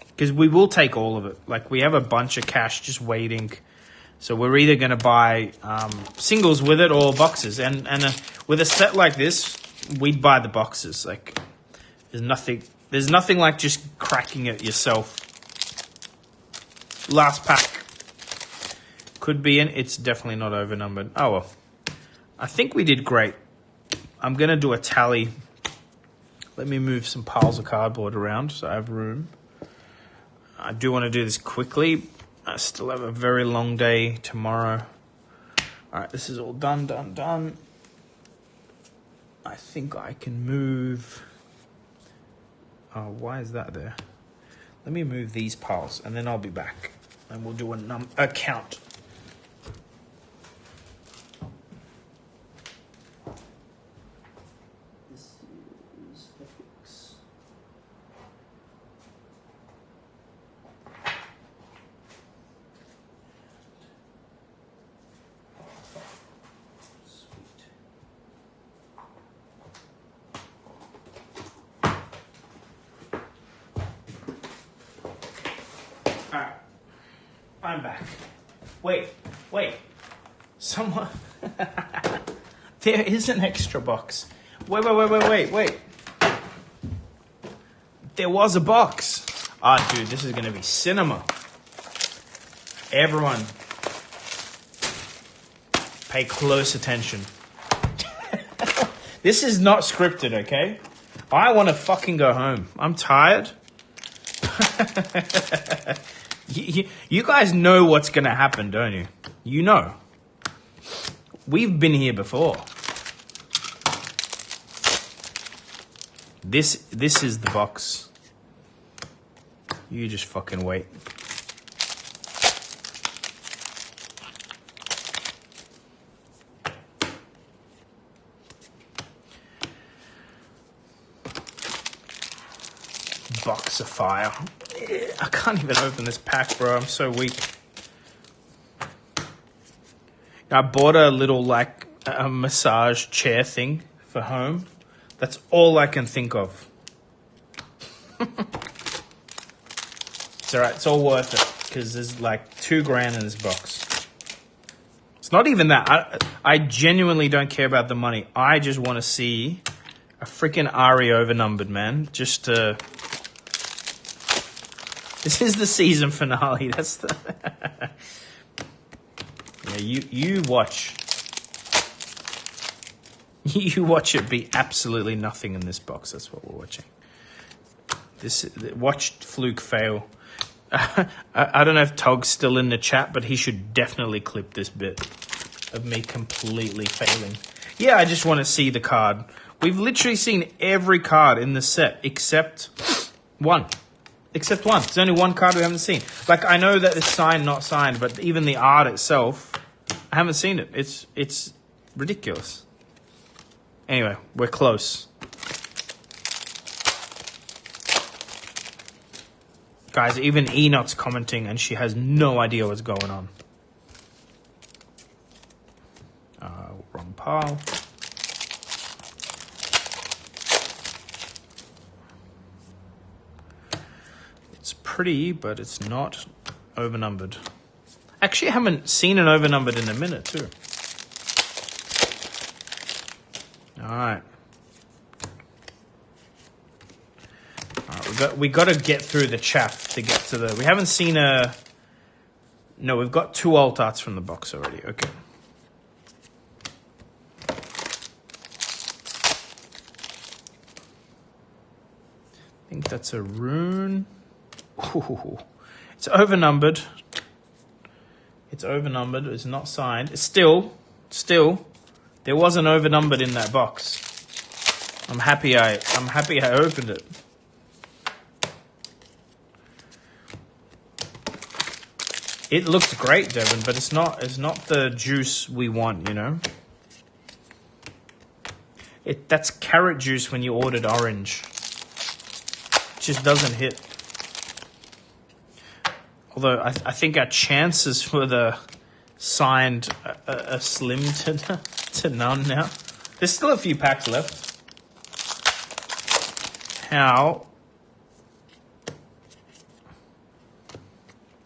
Because we will take all of it. Like, we have a bunch of cash just waiting. So we're either going to buy singles with it or boxes. And with a set like this, we'd buy the boxes. Like, there's nothing like just cracking it yourself. Last pack. Could be in. It's definitely not overnumbered. Oh, well. I think we did great. I'm going to do a tally. Let me move some piles of cardboard around so I have room. I do want to do this quickly. I still have a very long day tomorrow. All right, this is all done. I think I can move... Oh, why is that there? Let me move these piles, and then I'll be back. And we'll do a count. This is FX. Alright. I'm back. Wait. Someone... There is an extra box. Wait. There was a box. Ah, dude, this is going to be cinema. Everyone, pay close attention. This is not scripted, okay? I want to fucking go home. I'm tired. You guys know what's going to happen, don't you? You know. We've been here before. This is the box. You just fucking wait. Box of fire. I can't even open this pack, bro. I'm so weak. I bought a little, like, a massage chair thing for home. That's all I can think of. It's alright. It's all worth it. Because there's, like, $2,000 in this box. It's not even that. I genuinely don't care about the money. I just want to see a freaking Ari overnumbered, man. Just to... This is the season finale. That's the... Yeah, you watch. You watch it be absolutely nothing in this box. That's what we're watching. Watch Fluke fail. I don't know if Tog's still in the chat, but he should definitely clip this bit of me completely failing. Yeah, I just want to see the card. We've literally seen every card in the set except one. Except one. There's only one card we haven't seen. Like, I know that it's signed, not signed, but even the art itself, I haven't seen it. It's ridiculous. Anyway, we're close. Guys, even Enoch's commenting and she has no idea what's going on. Wrong pile. It's pretty, but it's not overnumbered. Actually, I haven't seen an overnumbered in a minute, too. Alright. We got to get through the chaff to get to the... We haven't seen a... No, we've got 2 alt arts from the box already. Okay. I think that's a rune. Ooh. It's overnumbered. It's overnumbered. It's not signed. It's still, there was an overnumbered in that box. I'm happy I opened it. It looks great, Devin, but it's not the juice we want, you know? That's carrot juice when you ordered orange. It just doesn't hit. Although I think our chances for the signed are slim to none now. There's still a few packs left. How?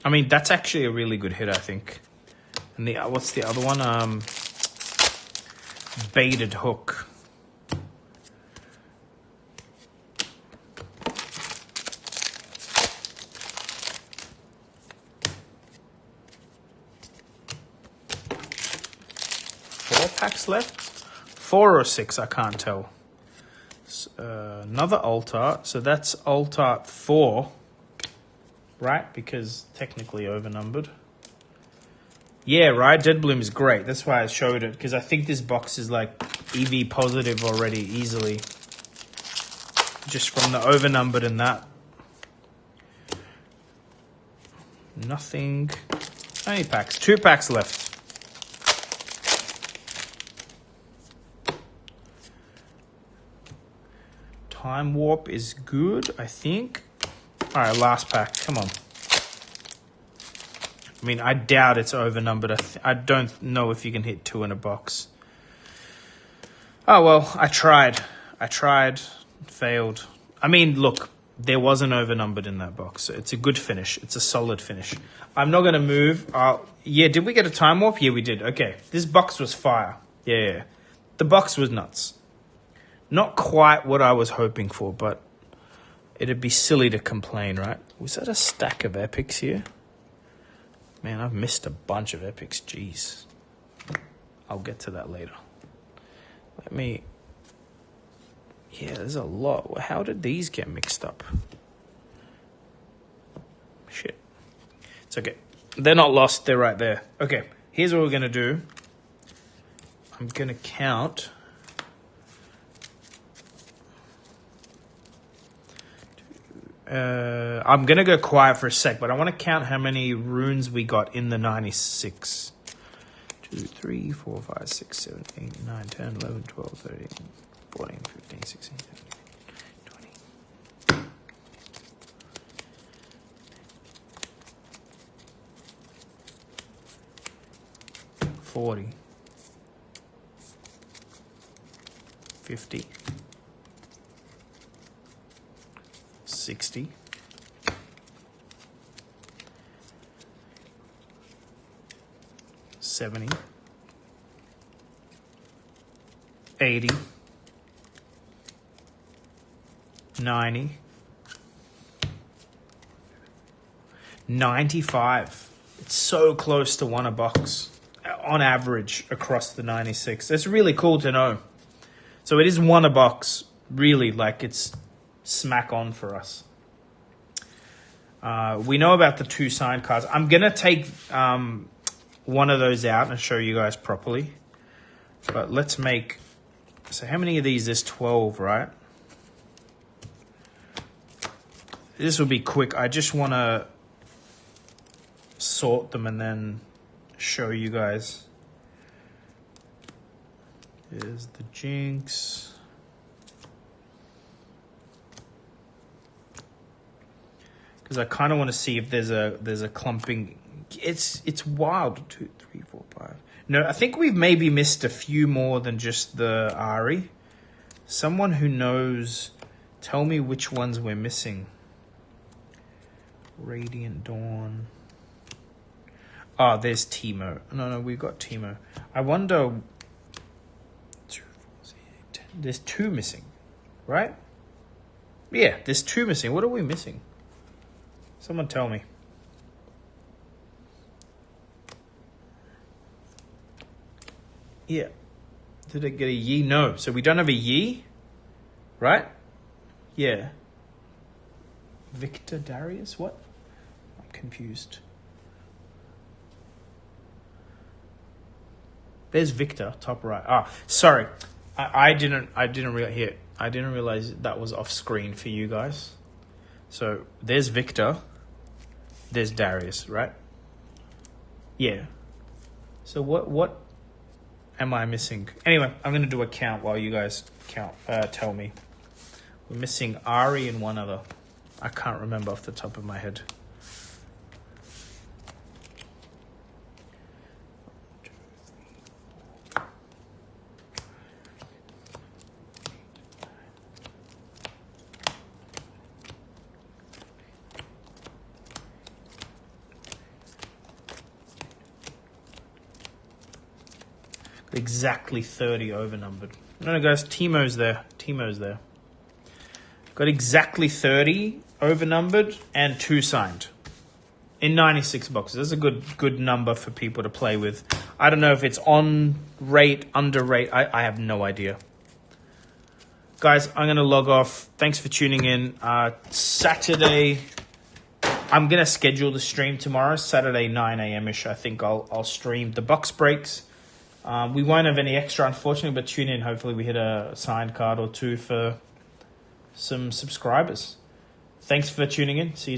I mean, that's actually a really good hit, I think. And what's the other one? Baited hook. Packs left? 4 or 6, I can't tell. Another alt art, so that's alt art 4, right? Because technically overnumbered. Yeah, right. Dead Bloom is great. That's why I showed it, because I think this box is like EV positive already easily, just from the overnumbered and that. Nothing. How many packs? 2 packs left. Time Warp is good, I think. All right, last pack. Come on. I mean, I doubt it's overnumbered. I don't know if you can hit 2 in a box. Oh, well, I tried. Failed. I mean, look, there wasn't overnumbered in that box. So it's a good finish. It's a solid finish. I'm not going to move. Yeah, did we get a Time Warp? Yeah, we did. Okay, this box was fire. Yeah. The box was nuts. Not quite what I was hoping for, but it'd be silly to complain, right? Was that a stack of epics here? Man, I've missed a bunch of epics. Jeez. I'll get to that later. Yeah, there's a lot. How did these get mixed up? Shit. It's okay. They're not lost. They're right there. Okay, here's what we're going to do. I'm going to count... I'm going to go quiet for a sec, but I want to count how many runes we got in the 96. 2, 3, 4, 5, 6, 7, 8, 9, 10, 11, 12, 13, 14, 15, 16, 17, 20. 40. 50. 60, 70, 80, 90, 95. It's so close to 1 a box on average across the 96. That's really cool to know. So it is 1 a box, really, like it's smack on for us. We know about the 2 signed cards. I'm going to take one of those out and show you guys properly. But let's make... So how many of these? There's 12, right? This will be quick. I just want to sort them and then show you guys. Here's the Jinx. Because I kind of want to see if there's a clumping. It's wild. 2, 3, 4, 5. No, I think we've maybe missed a few more than just the Ari. Someone who knows, tell me which ones we're missing. Radiant Dawn. Oh, there's Teemo. No, we've got Teemo. I wonder. 2, 4, 6, 8, 10. There's 2 missing, right? Yeah, there's 2 missing. What are we missing? Someone tell me. Yeah. Did it get a Yi? No. So we don't have a Yi, right? Yeah. Victor Darius? What? I'm confused. There's Victor, top right. Ah, sorry. I didn't realize that was off screen for you guys. So there's Victor. There's Darius, right? Yeah. So what am I missing? Anyway, I'm gonna do a count while you guys tell me. We're missing Ari and one other. I can't remember off the top of my head. Exactly 30 overnumbered. No, guys, Timo's there. Got exactly 30 overnumbered and 2 signed in 96 boxes. That's a good number for people to play with. I don't know if it's on rate, under rate. I have no idea. Guys, I'm going to log off. Thanks for tuning in. Saturday, I'm going to schedule the stream tomorrow. Saturday, 9 a.m.-ish. I think I'll stream the box breaks. We won't have any extra, unfortunately, but tune in. Hopefully we hit a signed card or 2 for some subscribers. Thanks for tuning in. See you soon.